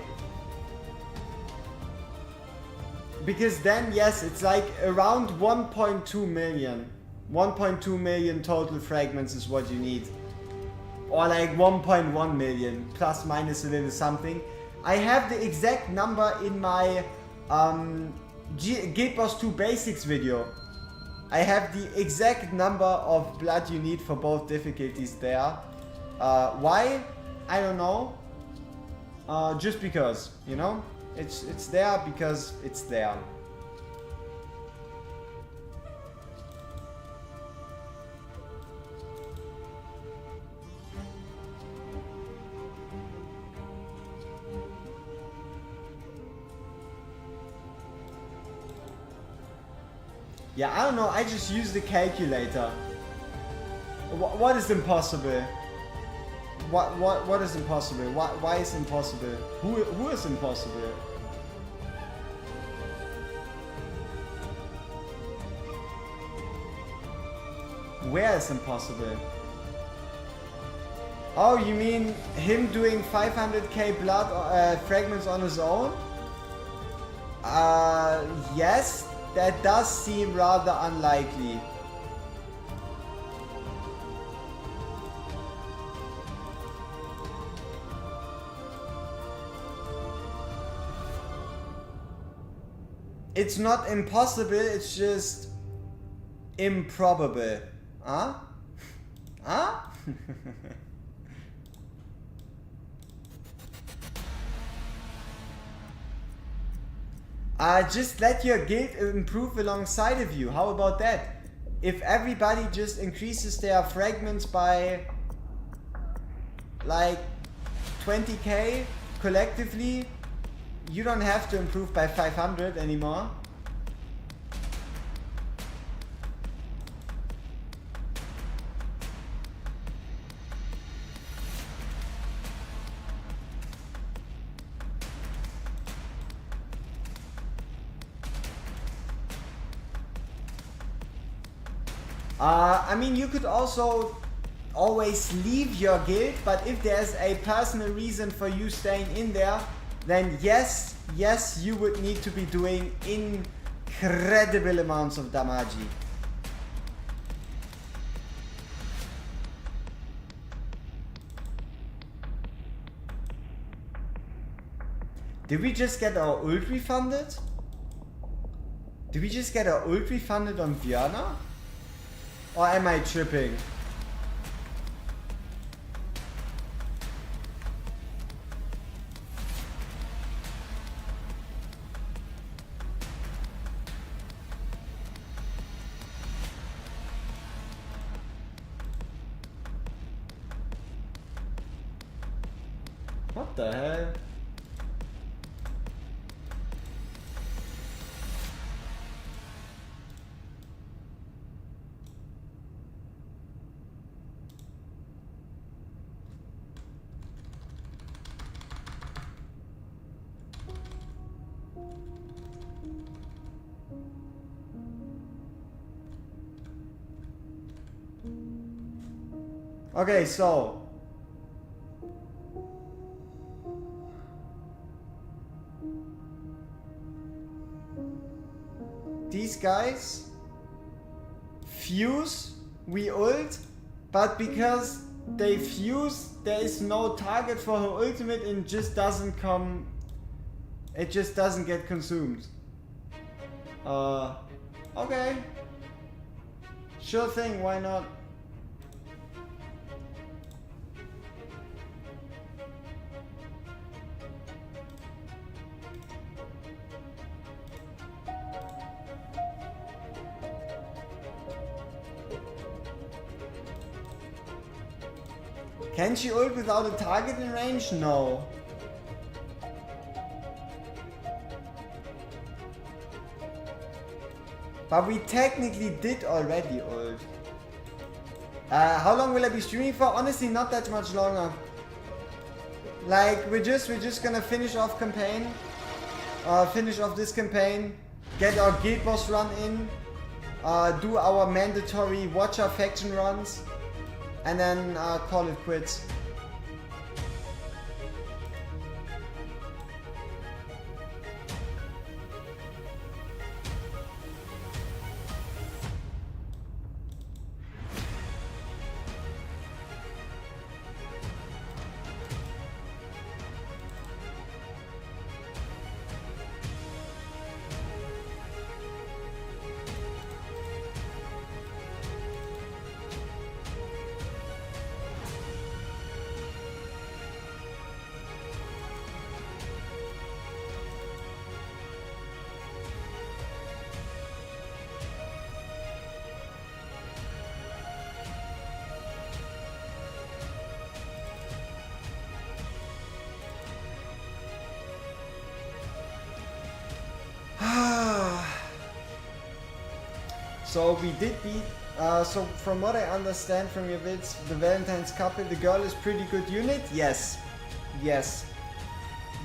Speaker 1: Because then yes, it's like around 1.2 million. 1.2 million total fragments is what you need. Or like 1.1 million, plus minus a little something. I have the exact number in my Guild Wars 2 Basics video. I have the exact number of blood you need for both difficulties there. Why? I don't know. Just because, you know? It's there because it's there. Yeah, I don't know, I just use the calculator. What is impossible? What is impossible? Why is impossible? Who is impossible? Where is impossible? Oh, you mean him doing 500k blood fragments on his own? Yes. That does seem rather unlikely. It's not impossible, it's just improbable. Huh? Huh? Just let your guild improve alongside of you. How about that? If everybody just increases their fragments by like 20k collectively, you don't have to improve by 500 anymore. I mean, you could also always leave your guild, but if there's a personal reason for you staying in there, then yes, you would need to be doing incredible amounts of damage. Did we just get our ult refunded? Did we just get our ult refunded on Viana? Or am I tripping? What the hell? Okay, so these guys fuse, we ult, but because they fuse, there is no target for her ultimate and just doesn't come, it just doesn't get consumed. Okay. Sure thing, why not? Can she ult without a target in range? No. But we technically did already ult. How long will I be streaming for? Honestly, not that much longer. Like, we're just gonna finish off campaign. Finish off this campaign. Get our guild boss run in. Do our mandatory watcher faction runs. And then call it quits. So we did beat, so from what I understand from your vids, the Valentine's couple, the girl is pretty good unit? Yes. Yes.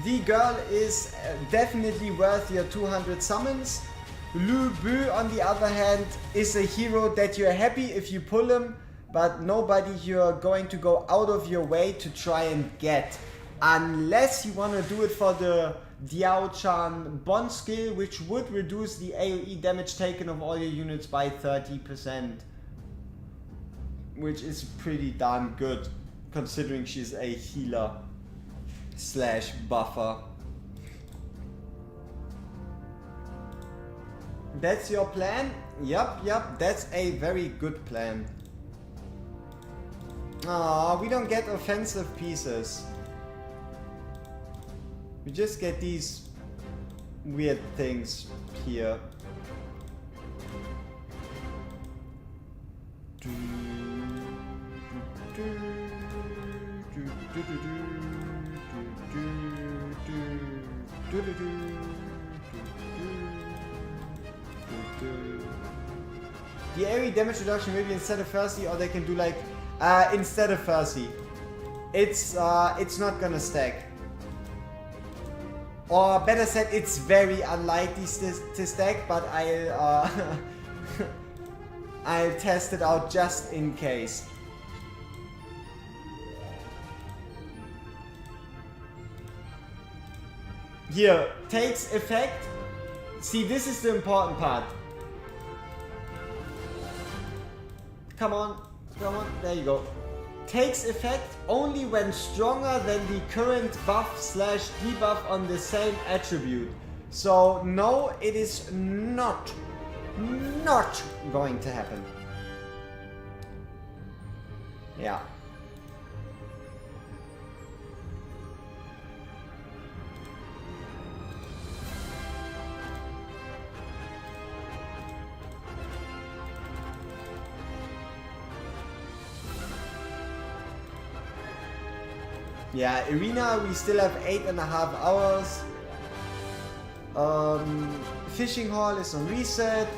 Speaker 1: The girl is definitely worth your 200 summons. Lu Bu, on the other hand, is a hero that you're happy if you pull him, but nobody you're going to go out of your way to try and get. Unless you want to do it for the Diao Chan bond skill, which would reduce the AoE damage taken of all your units by 30%. Which is pretty darn good, considering she's a healer slash buffer. That's your plan? Yup, that's a very good plan. Aw, we don't get offensive pieces. We just get these weird things here. The AoE damage reduction maybe instead of Thirsty, or they can do like instead of Thirsty. It's not gonna stack. Or better said, it's very unlikely to stack, but I'll test it out just in case. Here, takes effect. See, this is the important part. Come on, there you go. takes effect only when stronger than the current buff/debuff on the same attribute. So no, it is not going to happen. Yeah. Yeah, Arena, we still have 8.5 hours. Fishing Hall is on reset.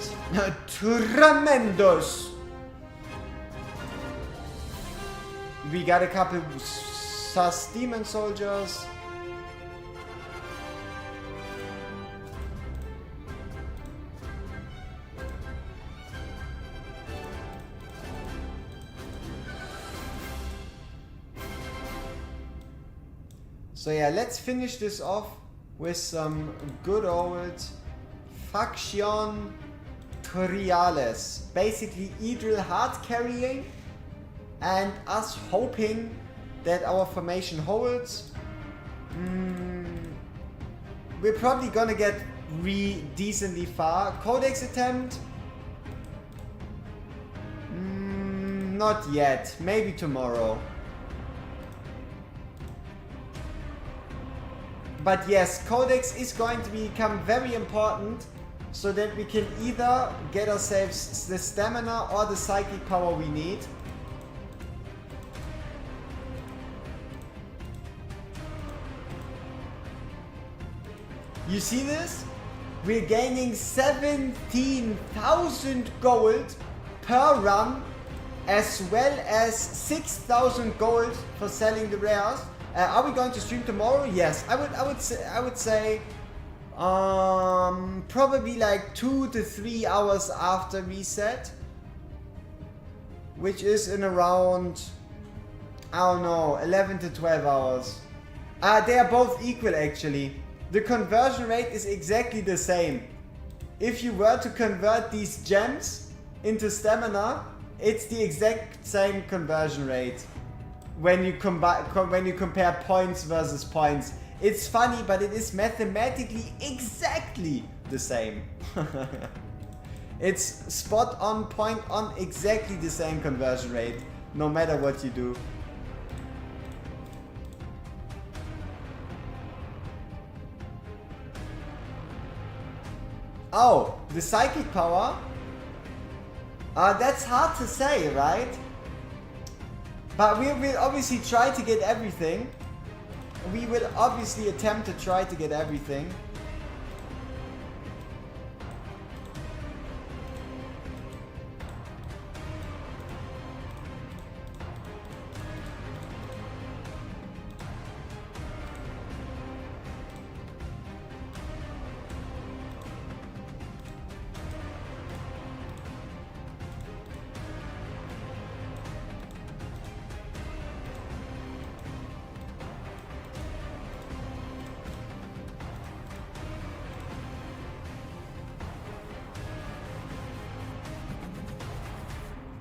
Speaker 1: Tremendous! We got a couple sus demon soldiers. So yeah, let's finish this off with some good old Faction Triales. Basically Idril hard carrying and us hoping that our formation holds. We're probably gonna get decently far. Codex attempt? Not yet, maybe tomorrow. But yes, Codex is going to become very important so that we can either get ourselves the stamina or the psychic power we need. You see this? We're gaining 17,000 gold per run, as well as 6,000 gold for selling the rares. Are we going to stream tomorrow? Yes, I would say probably like 2 to 3 hours after reset, which is in around, I don't know, 11 to 12 hours. They are both equal actually. The conversion rate is exactly the same. If you were to convert these gems into stamina, it's the exact same conversion rate. When you compare points versus points. It's funny, but it is mathematically exactly the same. It's spot on, point on, exactly the same conversion rate, no matter what you do. Oh, the psychic power? That's hard to say, right? But we will obviously try to get everything. We will obviously attempt to try to get everything.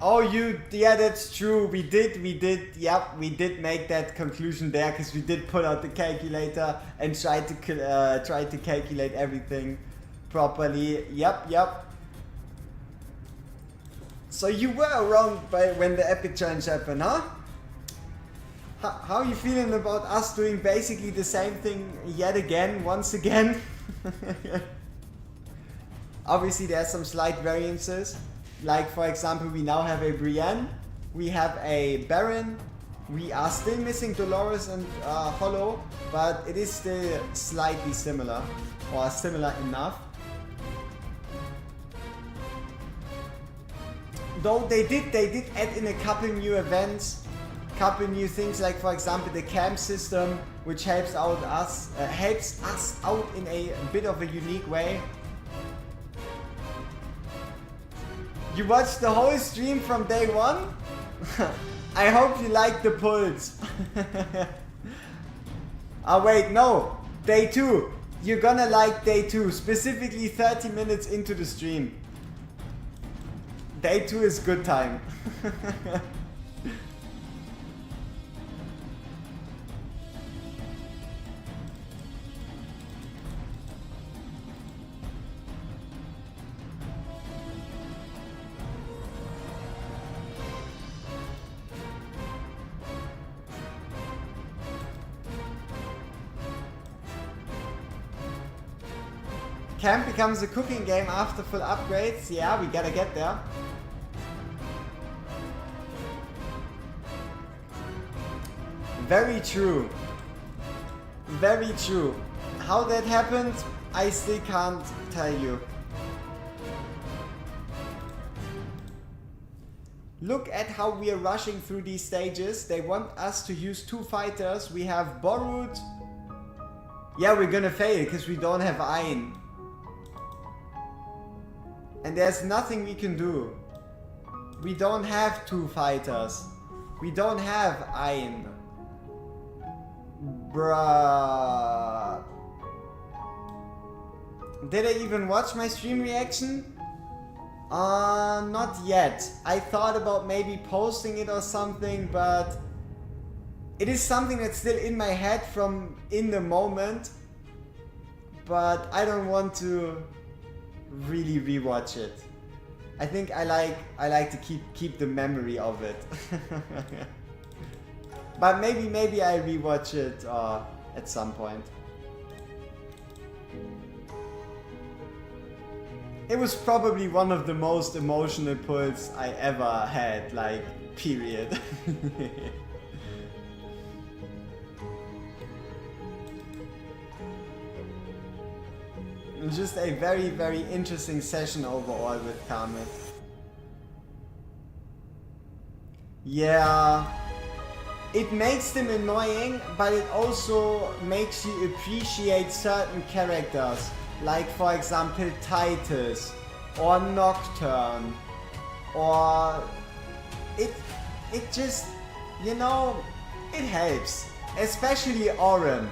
Speaker 1: Oh, yeah, that's true. We did, yep, we did make that conclusion there because we did pull out the calculator and try to calculate everything properly. Yep. So you were around when the epic challenge happened, huh? How are you feeling about us doing basically the same thing yet again, once again? Obviously, there's some slight variances. Like, for example, we now have a Brienne, we have a Baron, we are still missing Dolores and Hollow, but it is still slightly similar, or similar enough. Though they did add in a couple new events, couple new things, like for example the camp system, which helps us out in a bit of a unique way. You watched the whole stream from day one? I hope you liked the pulls. Oh wait, no. Day 2. You're gonna like day 2. Specifically 30 minutes into the stream. Day 2 is good time. Camp becomes a cooking game after full upgrades. Yeah, we gotta get there. Very true. Very true. How that happened, I still can't tell you. Look at how we are rushing through these stages. They want us to use 2 fighters. We have borrowed. Yeah, we're gonna fail because we don't have Ein. And there's nothing we can do. We don't have 2 fighters. We don't have Ein. Bruh. Did I even watch my stream reaction? Not yet. I thought about maybe posting it or something, but it is something that's still in my head from in the moment, but I don't want to really rewatch it. I think I like to keep the memory of it. But maybe I rewatch it at some point. It was probably one of the most emotional pulls I ever had, like, period. It was just a very, very interesting session overall with Carmen. Yeah, it makes them annoying, but it also makes you appreciate certain characters. Like, for example, Titus, or Nocturne, or it just, you know, it helps. Especially Aurum.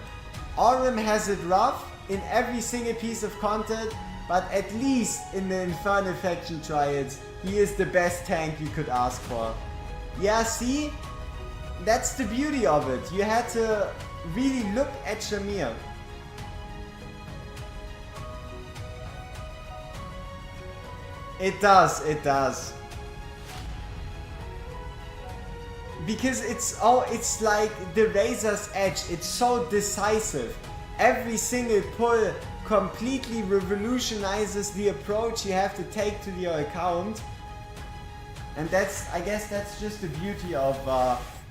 Speaker 1: Aurum has it rough in every single piece of content, but at least in the Infernal Faction Trials, he is the best tank you could ask for. Yeah, see? That's the beauty of it. You had to really look at Shamir. It does, it does. Because it's like the razor's edge, it's so decisive. Every single pull completely revolutionizes the approach you have to take to your account. And I guess that's just the beauty of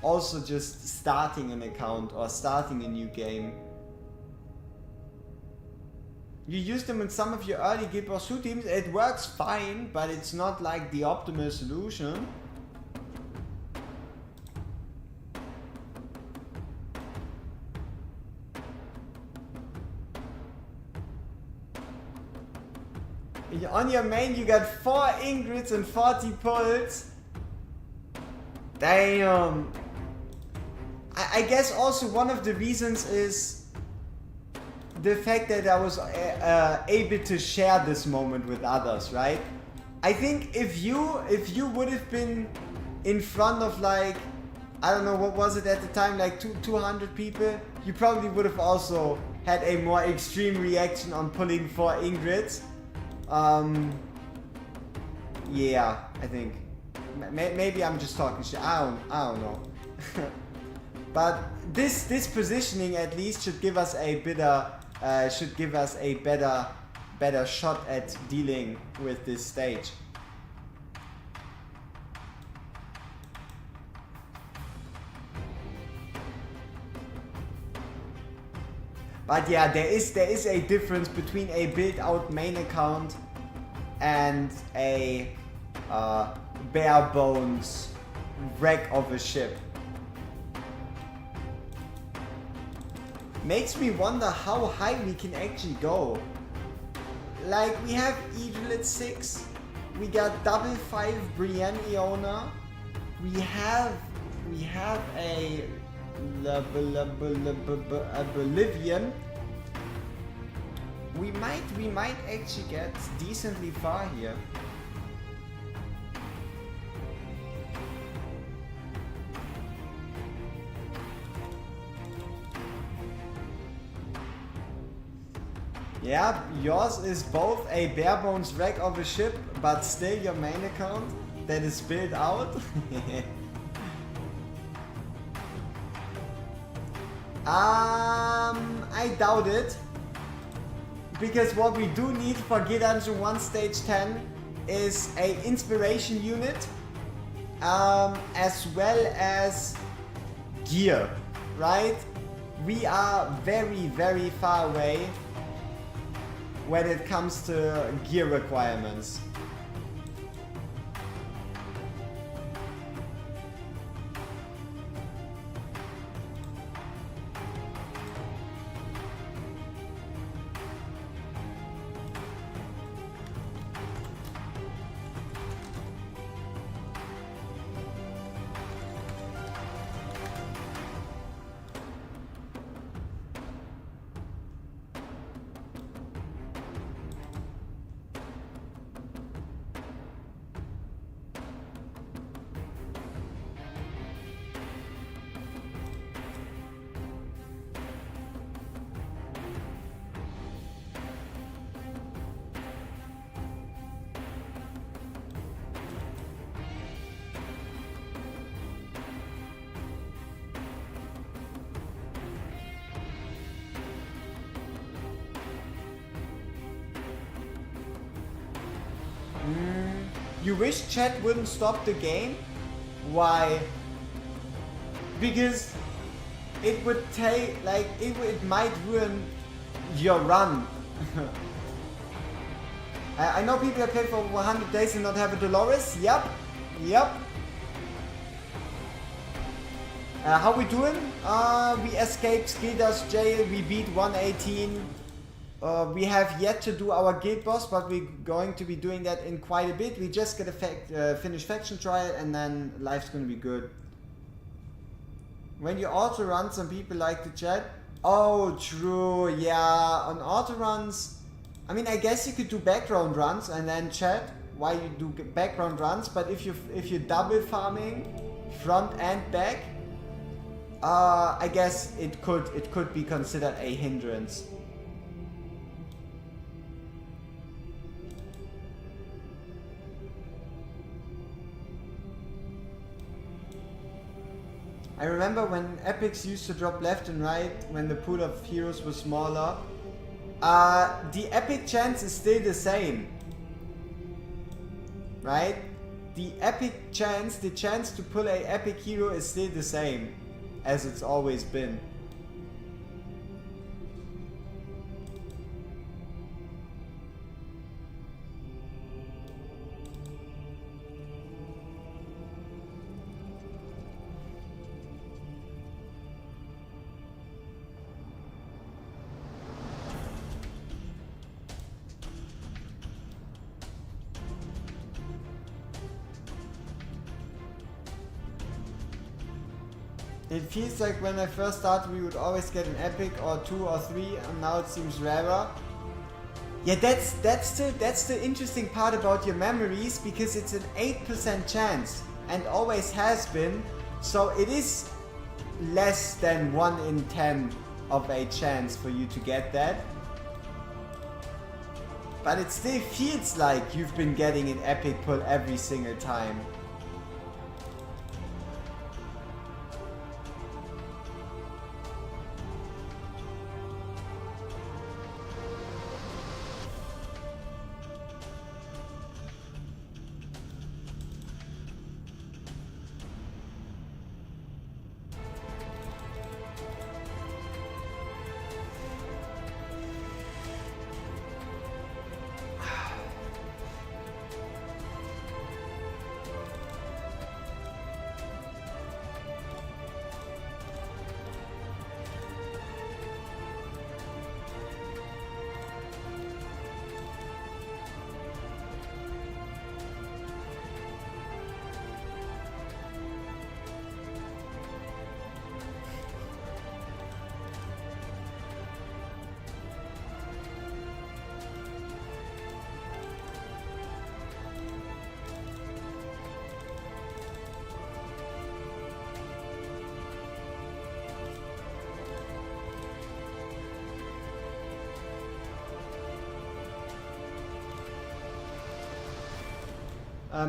Speaker 1: also just starting an account or starting a new game. You use them in some of your early Guild Wars 2 teams, it works fine, but it's not like the optimal solution. On your main you got 4 Ingrids and 40 pulls. Damn. I guess also one of the reasons is the fact that I was able to share this moment with others, right? I think if you would have been in front of, like, I don't know, what was it at the time, like 200 people, you probably would have also had a more extreme reaction on pulling 4 Ingrids. Yeah, I think. Maybe I'm just talking shit. I don't know. But this positioning at least should give us a better shot at dealing with this stage. But yeah, there is a difference between a built out main account and a bare bones wreck of a ship. Makes me wonder how high we can actually go. Like, we have Evil at 6, we got double 5 Brienne Iona, we have a Bolivian. We might actually get decently far here. Yeah, yours is both a bare bones wreck of a ship, but still your main account that is built out. I doubt it. because what we do need for Gear Dungeon 1 Stage 10 is a inspiration unit, as well as gear, right? We are very, very far away when it comes to gear requirements. You wish chat wouldn't stop the game? Why? Because it would take, like, it might ruin your run. I know people that play for 100 days and not have a Dolores. Yep. How we doing? We escaped Skildas jail, we beat 118. We have yet to do our guild boss, but we're going to be doing that in quite a bit. We just gotta finish faction trial and then life's gonna be good. When you auto run, some people like to chat. Oh, true, yeah. On auto runs, I mean, I guess you could do background runs and then chat while you do background runs, but if you're double farming front and back, I guess it could be considered a hindrance. I remember when epics used to drop left and right when the pool of heroes was smaller. The epic chance is still the same, right? The epic chance, the chance to pull a epic hero is still the same as it's always been. It feels like when I first started we would always get an epic or 2 or 3, and now it seems rarer. Yeah, that's the interesting part about your memories, because it's an 8% chance and always has been, so it is less than 1 in 10 of a chance for you to get that. But it still feels like you've been getting an epic pull every single time.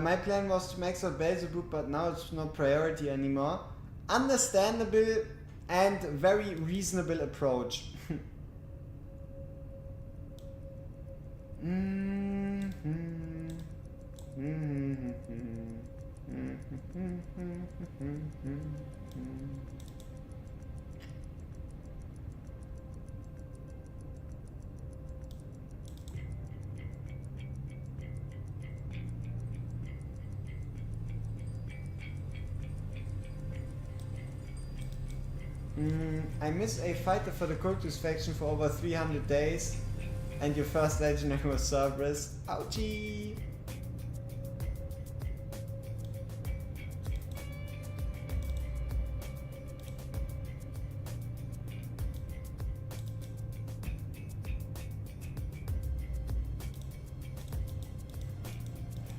Speaker 1: My plan was to max out Beelzebub, but now it's not priority anymore. Understandable and very reasonable approach. I miss a fighter for the Cultus faction for over 300 days, and your first legendary was Cerberus. Ouchie!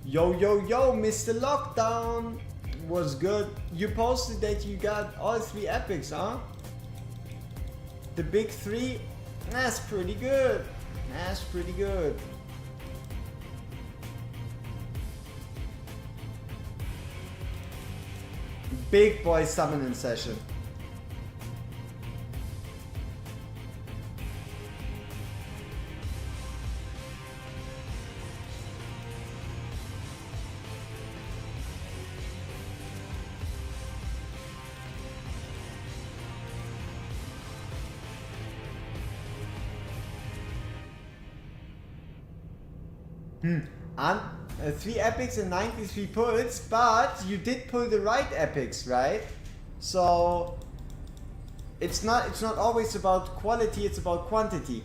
Speaker 1: Yo, Mr. Lockdown! Was good. You posted that you got all 3 epics, huh? The big 3? That's pretty good. That's pretty good. Big boy summoning session. And 3 epics and 93 pulls, but you did pull the right epics, right? So it's not always about quality, it's about quantity.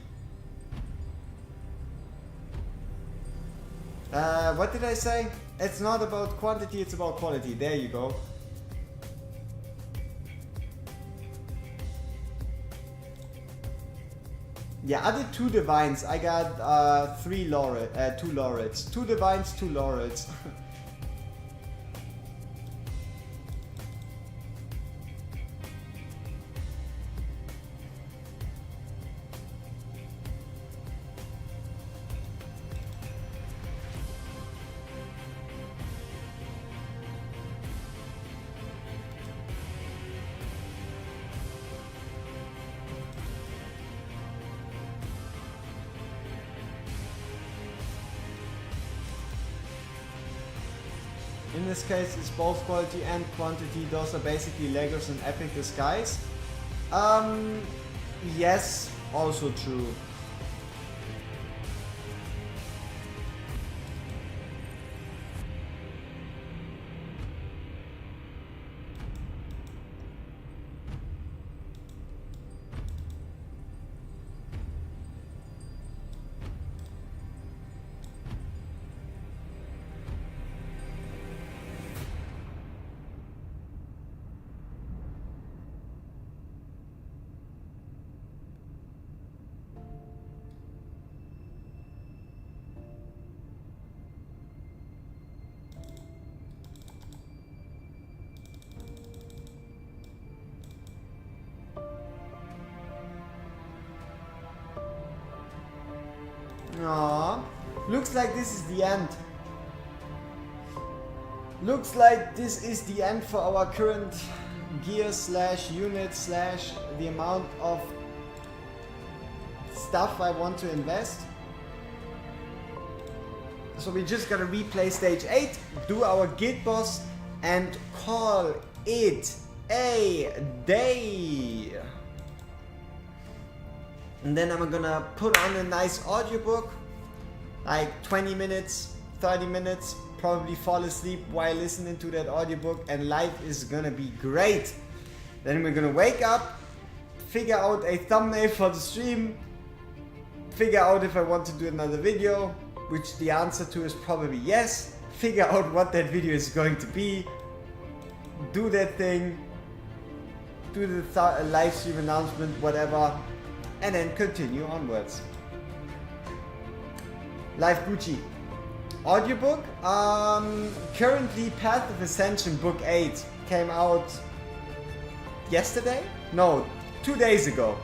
Speaker 1: What did I say? It's not about quantity, it's about quality. There you go. Yeah, I did 2 divines. I got 2 laurets. 2 divines, 2 laurets. In this case, it's both quality and quantity. Those are basically Legos and epic disguise. Yes, also true. Aww. Looks like this is the end. Looks like this is the end for our current gear slash unit slash the amount of stuff I want to invest. So we just gotta replay stage 8, do our guild boss and call it a day. And then I'm gonna put on a nice audiobook, like 20 minutes, 30 minutes, probably fall asleep while listening to that audiobook, and life is gonna be great. Then we're gonna wake up, figure out a thumbnail for the stream, figure out if I want to do another video, which the answer to is probably yes, figure out what that video is going to be, do that thing, do the live stream announcement, whatever, and then continue onwards. Live Gucci. Audiobook. Currently Path of Ascension Book 8 came out yesterday? No, 2 days ago.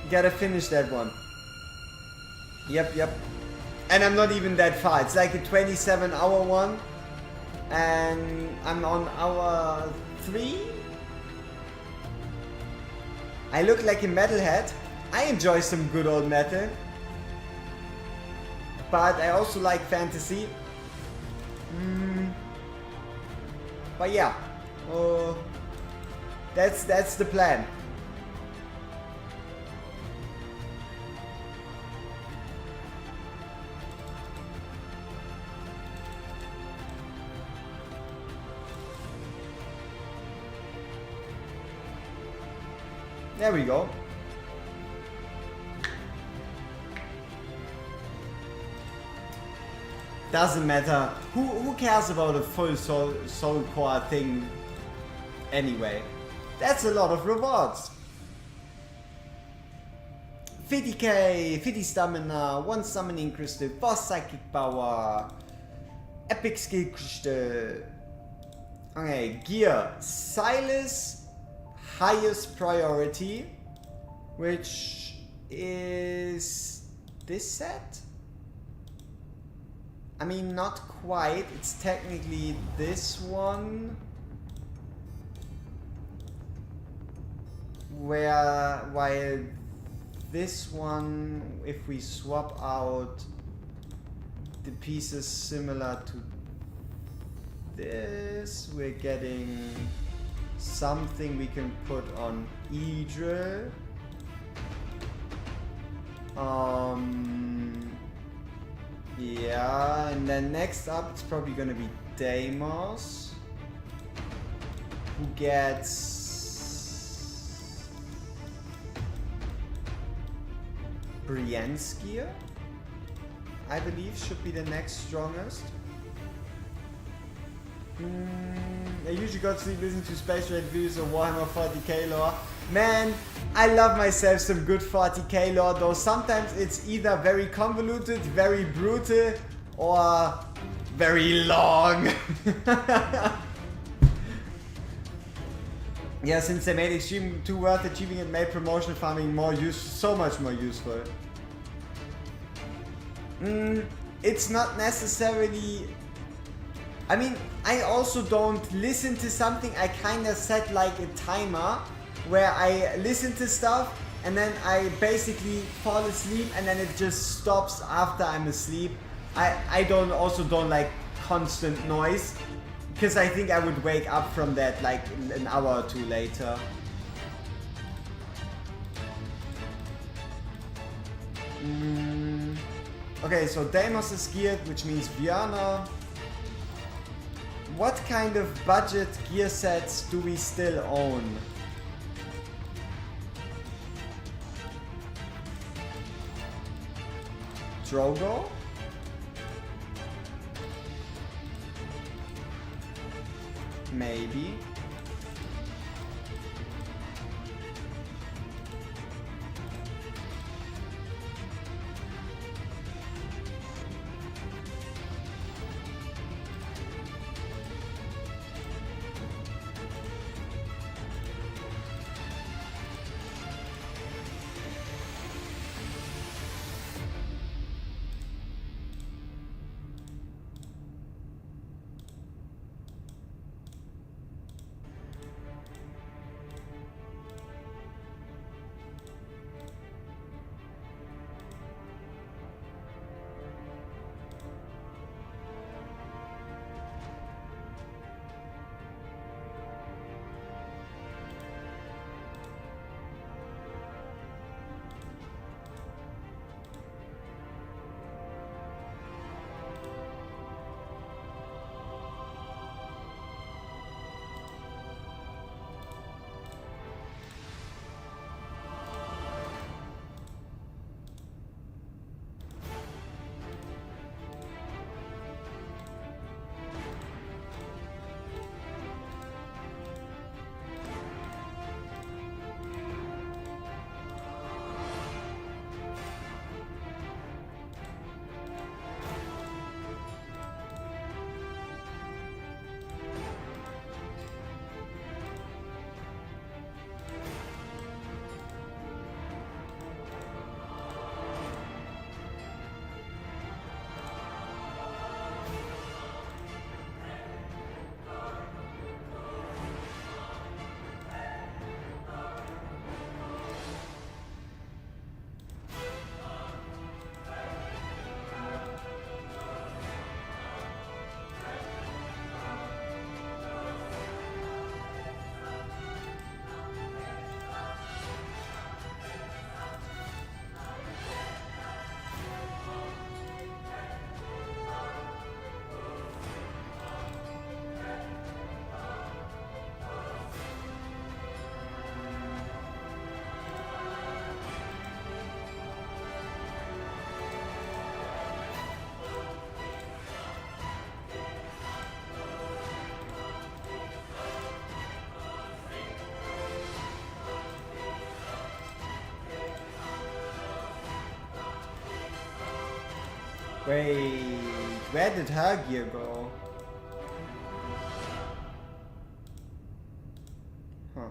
Speaker 1: Gotta finish that one. Yep. And I'm not even that far. It's like a 27-hour one. And I'm on hour 3. I look like a metalhead. I enjoy some good old metal. but I also like fantasy. But yeah, that's the plan. There we go. Doesn't matter. Who cares about a full soul core thing anyway? That's a lot of rewards. 50k, 50 stamina, 1 summoning crystal, 4 psychic power, epic skill crystal. Okay, gear. Silas, highest priority, which is this set? I mean, not quite. It's technically this one. While this one, if we swap out the pieces similar to this, we're getting something we can put on Idril. Yeah, and then next up it's probably gonna be Deimos, who gets Briensky, I believe, should be the next strongest. I usually got to listen to Space Raid videos of Warhammer 40k lore. Man, I love myself some good 40k lore, though sometimes it's either very convoluted, very brutal, or very long. Yeah, since they made Extreme 2 worth achieving it made promotional farming so much more useful. It's not necessarily... I mean, I also don't listen to something. I kinda set like a timer where I listen to stuff and then I basically fall asleep and then it just stops after I'm asleep. I don't like constant noise because I think I would wake up from that like an hour or two later. Okay, so Deimos is geared, which means Björnar. What kind of budget gear sets do we still own? Drogo? Maybe. Wait, where did her gear go? Huh.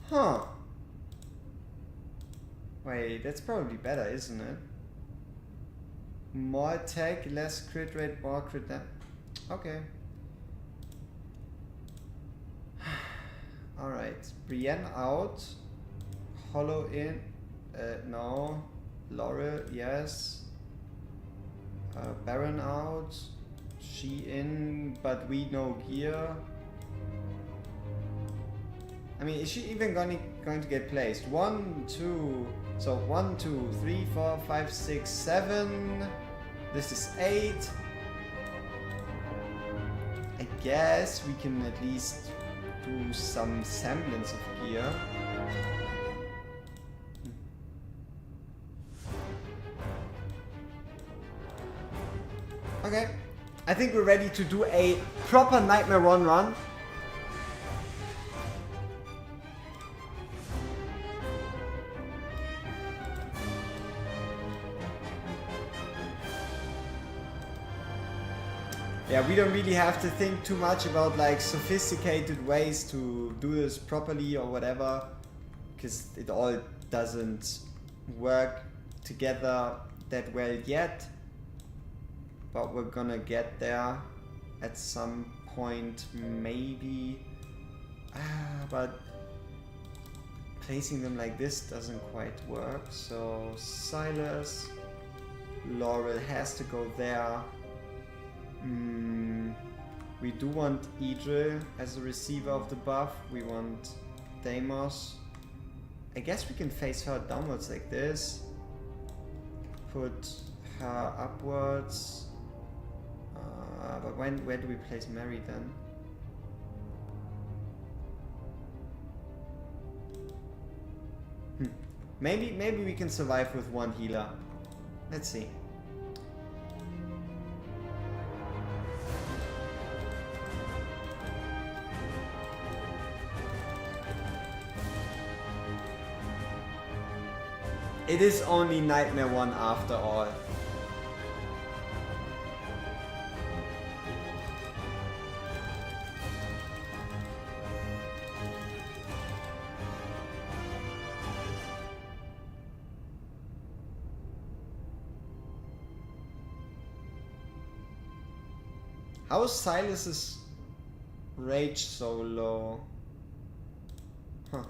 Speaker 1: Huh. Wait, that's probably better, isn't it? More attack, less crit rate, more crit damage. Okay. Alright. Brienne out. Hollow in. No. Laurel, yes. Baron out. She in, but we no gear. I mean, is she even going to get placed? 1, 2. So 1, 2, 3, 4, 5, 6, 7. This is 8. I guess we can at least do some semblance of gear. Okay, I think we're ready to do a proper Nightmare 1 run. Yeah, we don't really have to think too much about like sophisticated ways to do this properly or whatever, because it all doesn't work together that well yet. But we're gonna get there at some point, maybe. But placing them like this doesn't quite work. So Silas, Laurel has to go there. We do want Idril as a receiver of the buff. We want Deimos. I guess we can face her downwards like this. Put her upwards. But where do we place Mary then? Maybe we can survive with one healer. Let's see. It is only Nightmare 1 after all. How is Silas's rage so low? Huh.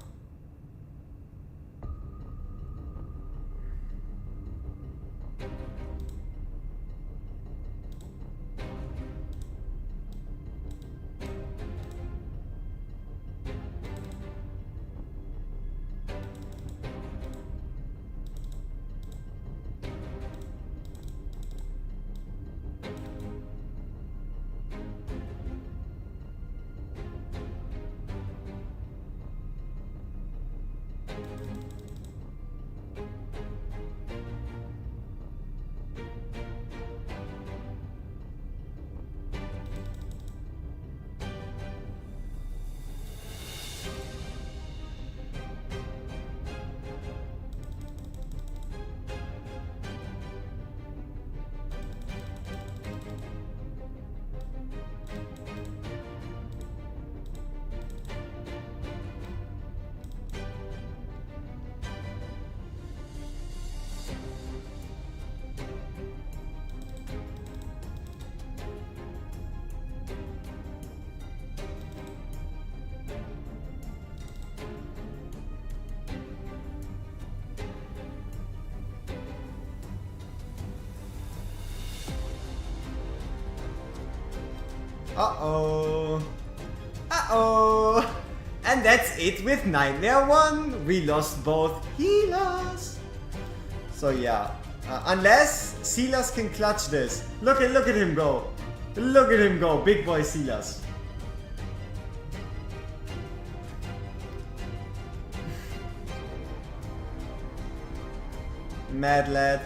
Speaker 1: Uh-oh. Uh-oh. And that's it with Nightmare 1. We lost both healers. So yeah. Unless Silas can clutch this. Look at him go. Look at him go. Big boy Silas. Mad lad.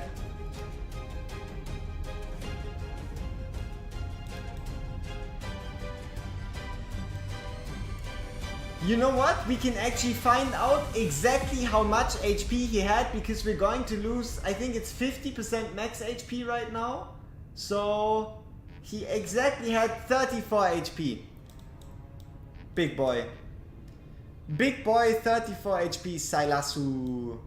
Speaker 1: You know what? We can actually find out exactly how much HP he had because we're going to lose, I think it's 50% max HP right now. So he exactly had 34 HP. Big boy. Big boy, 34 HP, Sailasu.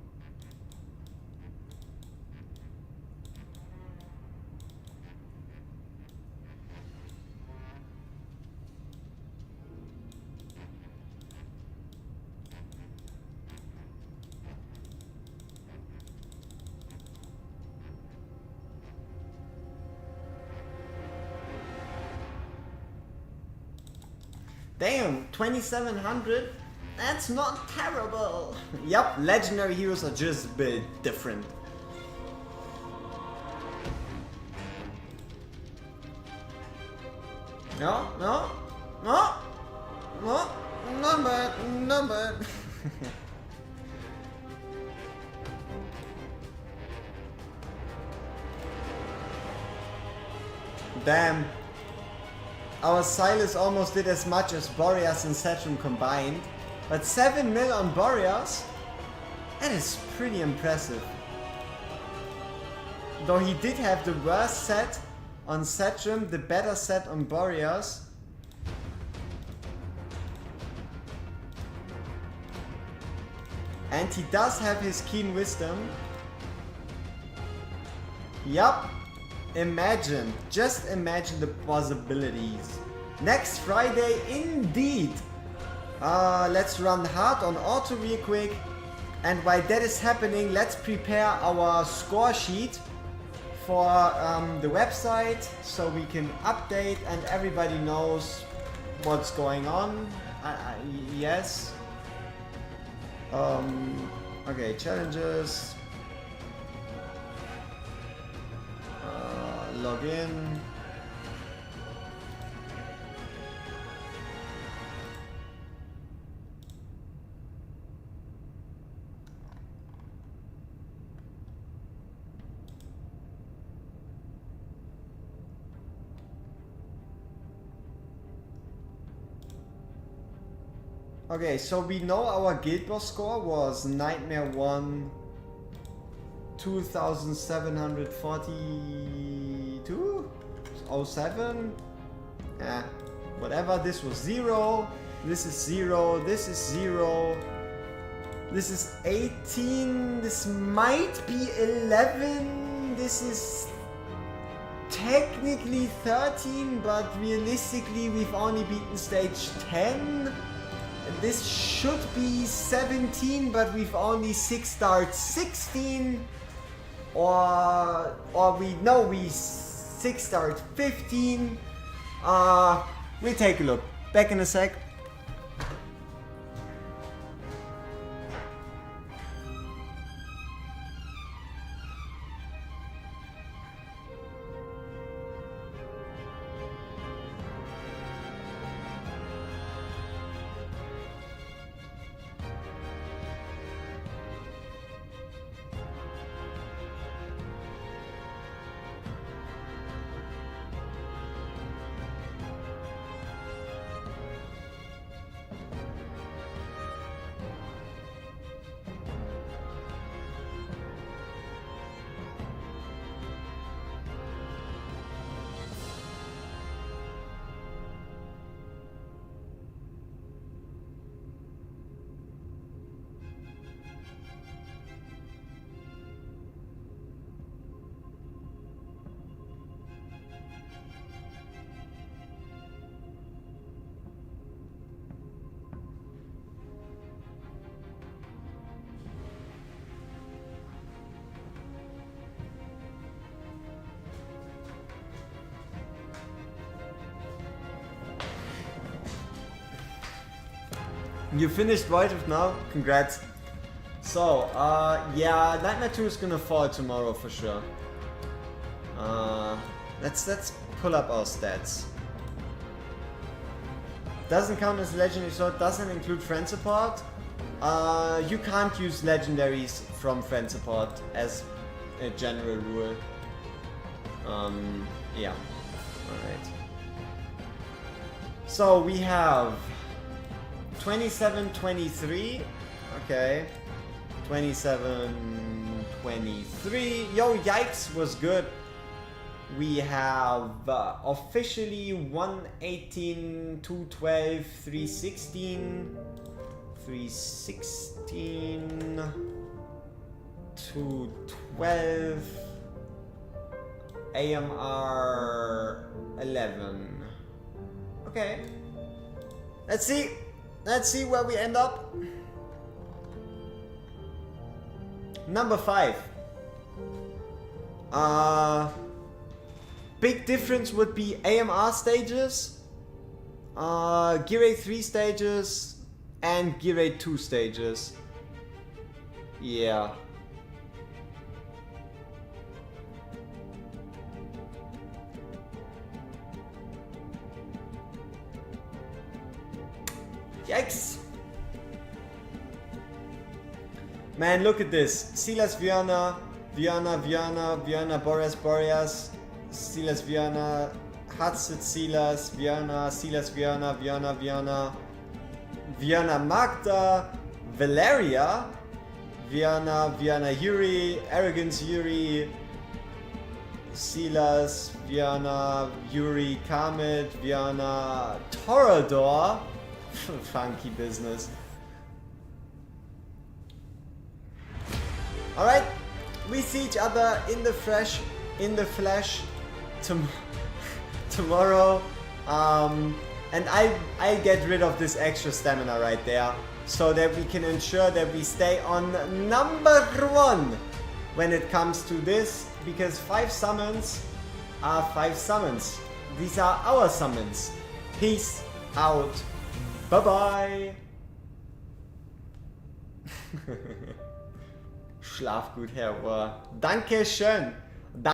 Speaker 1: Damn, 2700? That's not terrible. Yup, legendary heroes are just a bit different. No, no, no, no, not bad, not bad. Damn. Our Silas almost did as much as Boreas and Setrum combined, but 7 mil on Boreas? That is pretty impressive. Though he did have the worst set on Setrum, the better set on Boreas. And he does have his keen wisdom. Yup. Imagine, just imagine the possibilities. Next Friday, indeed. Let's run hard on auto real quick. And while that is happening, let's prepare our score sheet for the website so we can update and everybody knows what's going on. Yes. Okay, challenges. Log in. Okay, so we know our Guild Boss score was Nightmare 1 2742? 07? Yeah, whatever. This was 0. This is 0. This is 0. This is 18. This might be 11. This is technically 13, but realistically we've only beaten stage 10. This should be 17, but we've only 6-starred 16. Or we know we 6-starred 15. We'll take a look. Back in a sec. You finished Void of now? Congrats. So, yeah, Nightmare 2 is gonna fall tomorrow for sure. Let's pull up our stats. Doesn't count as legendary sword, doesn't include friend support. You can't use legendaries from friend support as a general rule. Yeah. Alright. So we have 27-23. Okay. 27-23. Yo, yikes was good. We have officially 118, 212, 316, 316, 212, AMR 11. Okay. Let's see. Let's see where we end up. Number 5. Big difference would be AMR stages, Gear 8 3 stages, and Gear 8 2 stages. Yeah. Yikes. Man, look at this. Silas Viana, Boreas Boreas, Silas Viana, Hatsit Silas, Viana, Viana Magda, Valeria, Viana Yuri, Arrogance Yuri, Silas, Viana, Yuri Kamet, Viana Torador. Funky business. Alright, we see each other in the flesh tomorrow. And I get rid of this extra stamina right there, so that we can ensure that we stay on number 1 when it comes to this, because 5 summons are 5 summons. These are our summons. Peace out. Bye bye. Schlaf gut, Herr Ohr. Dankeschön.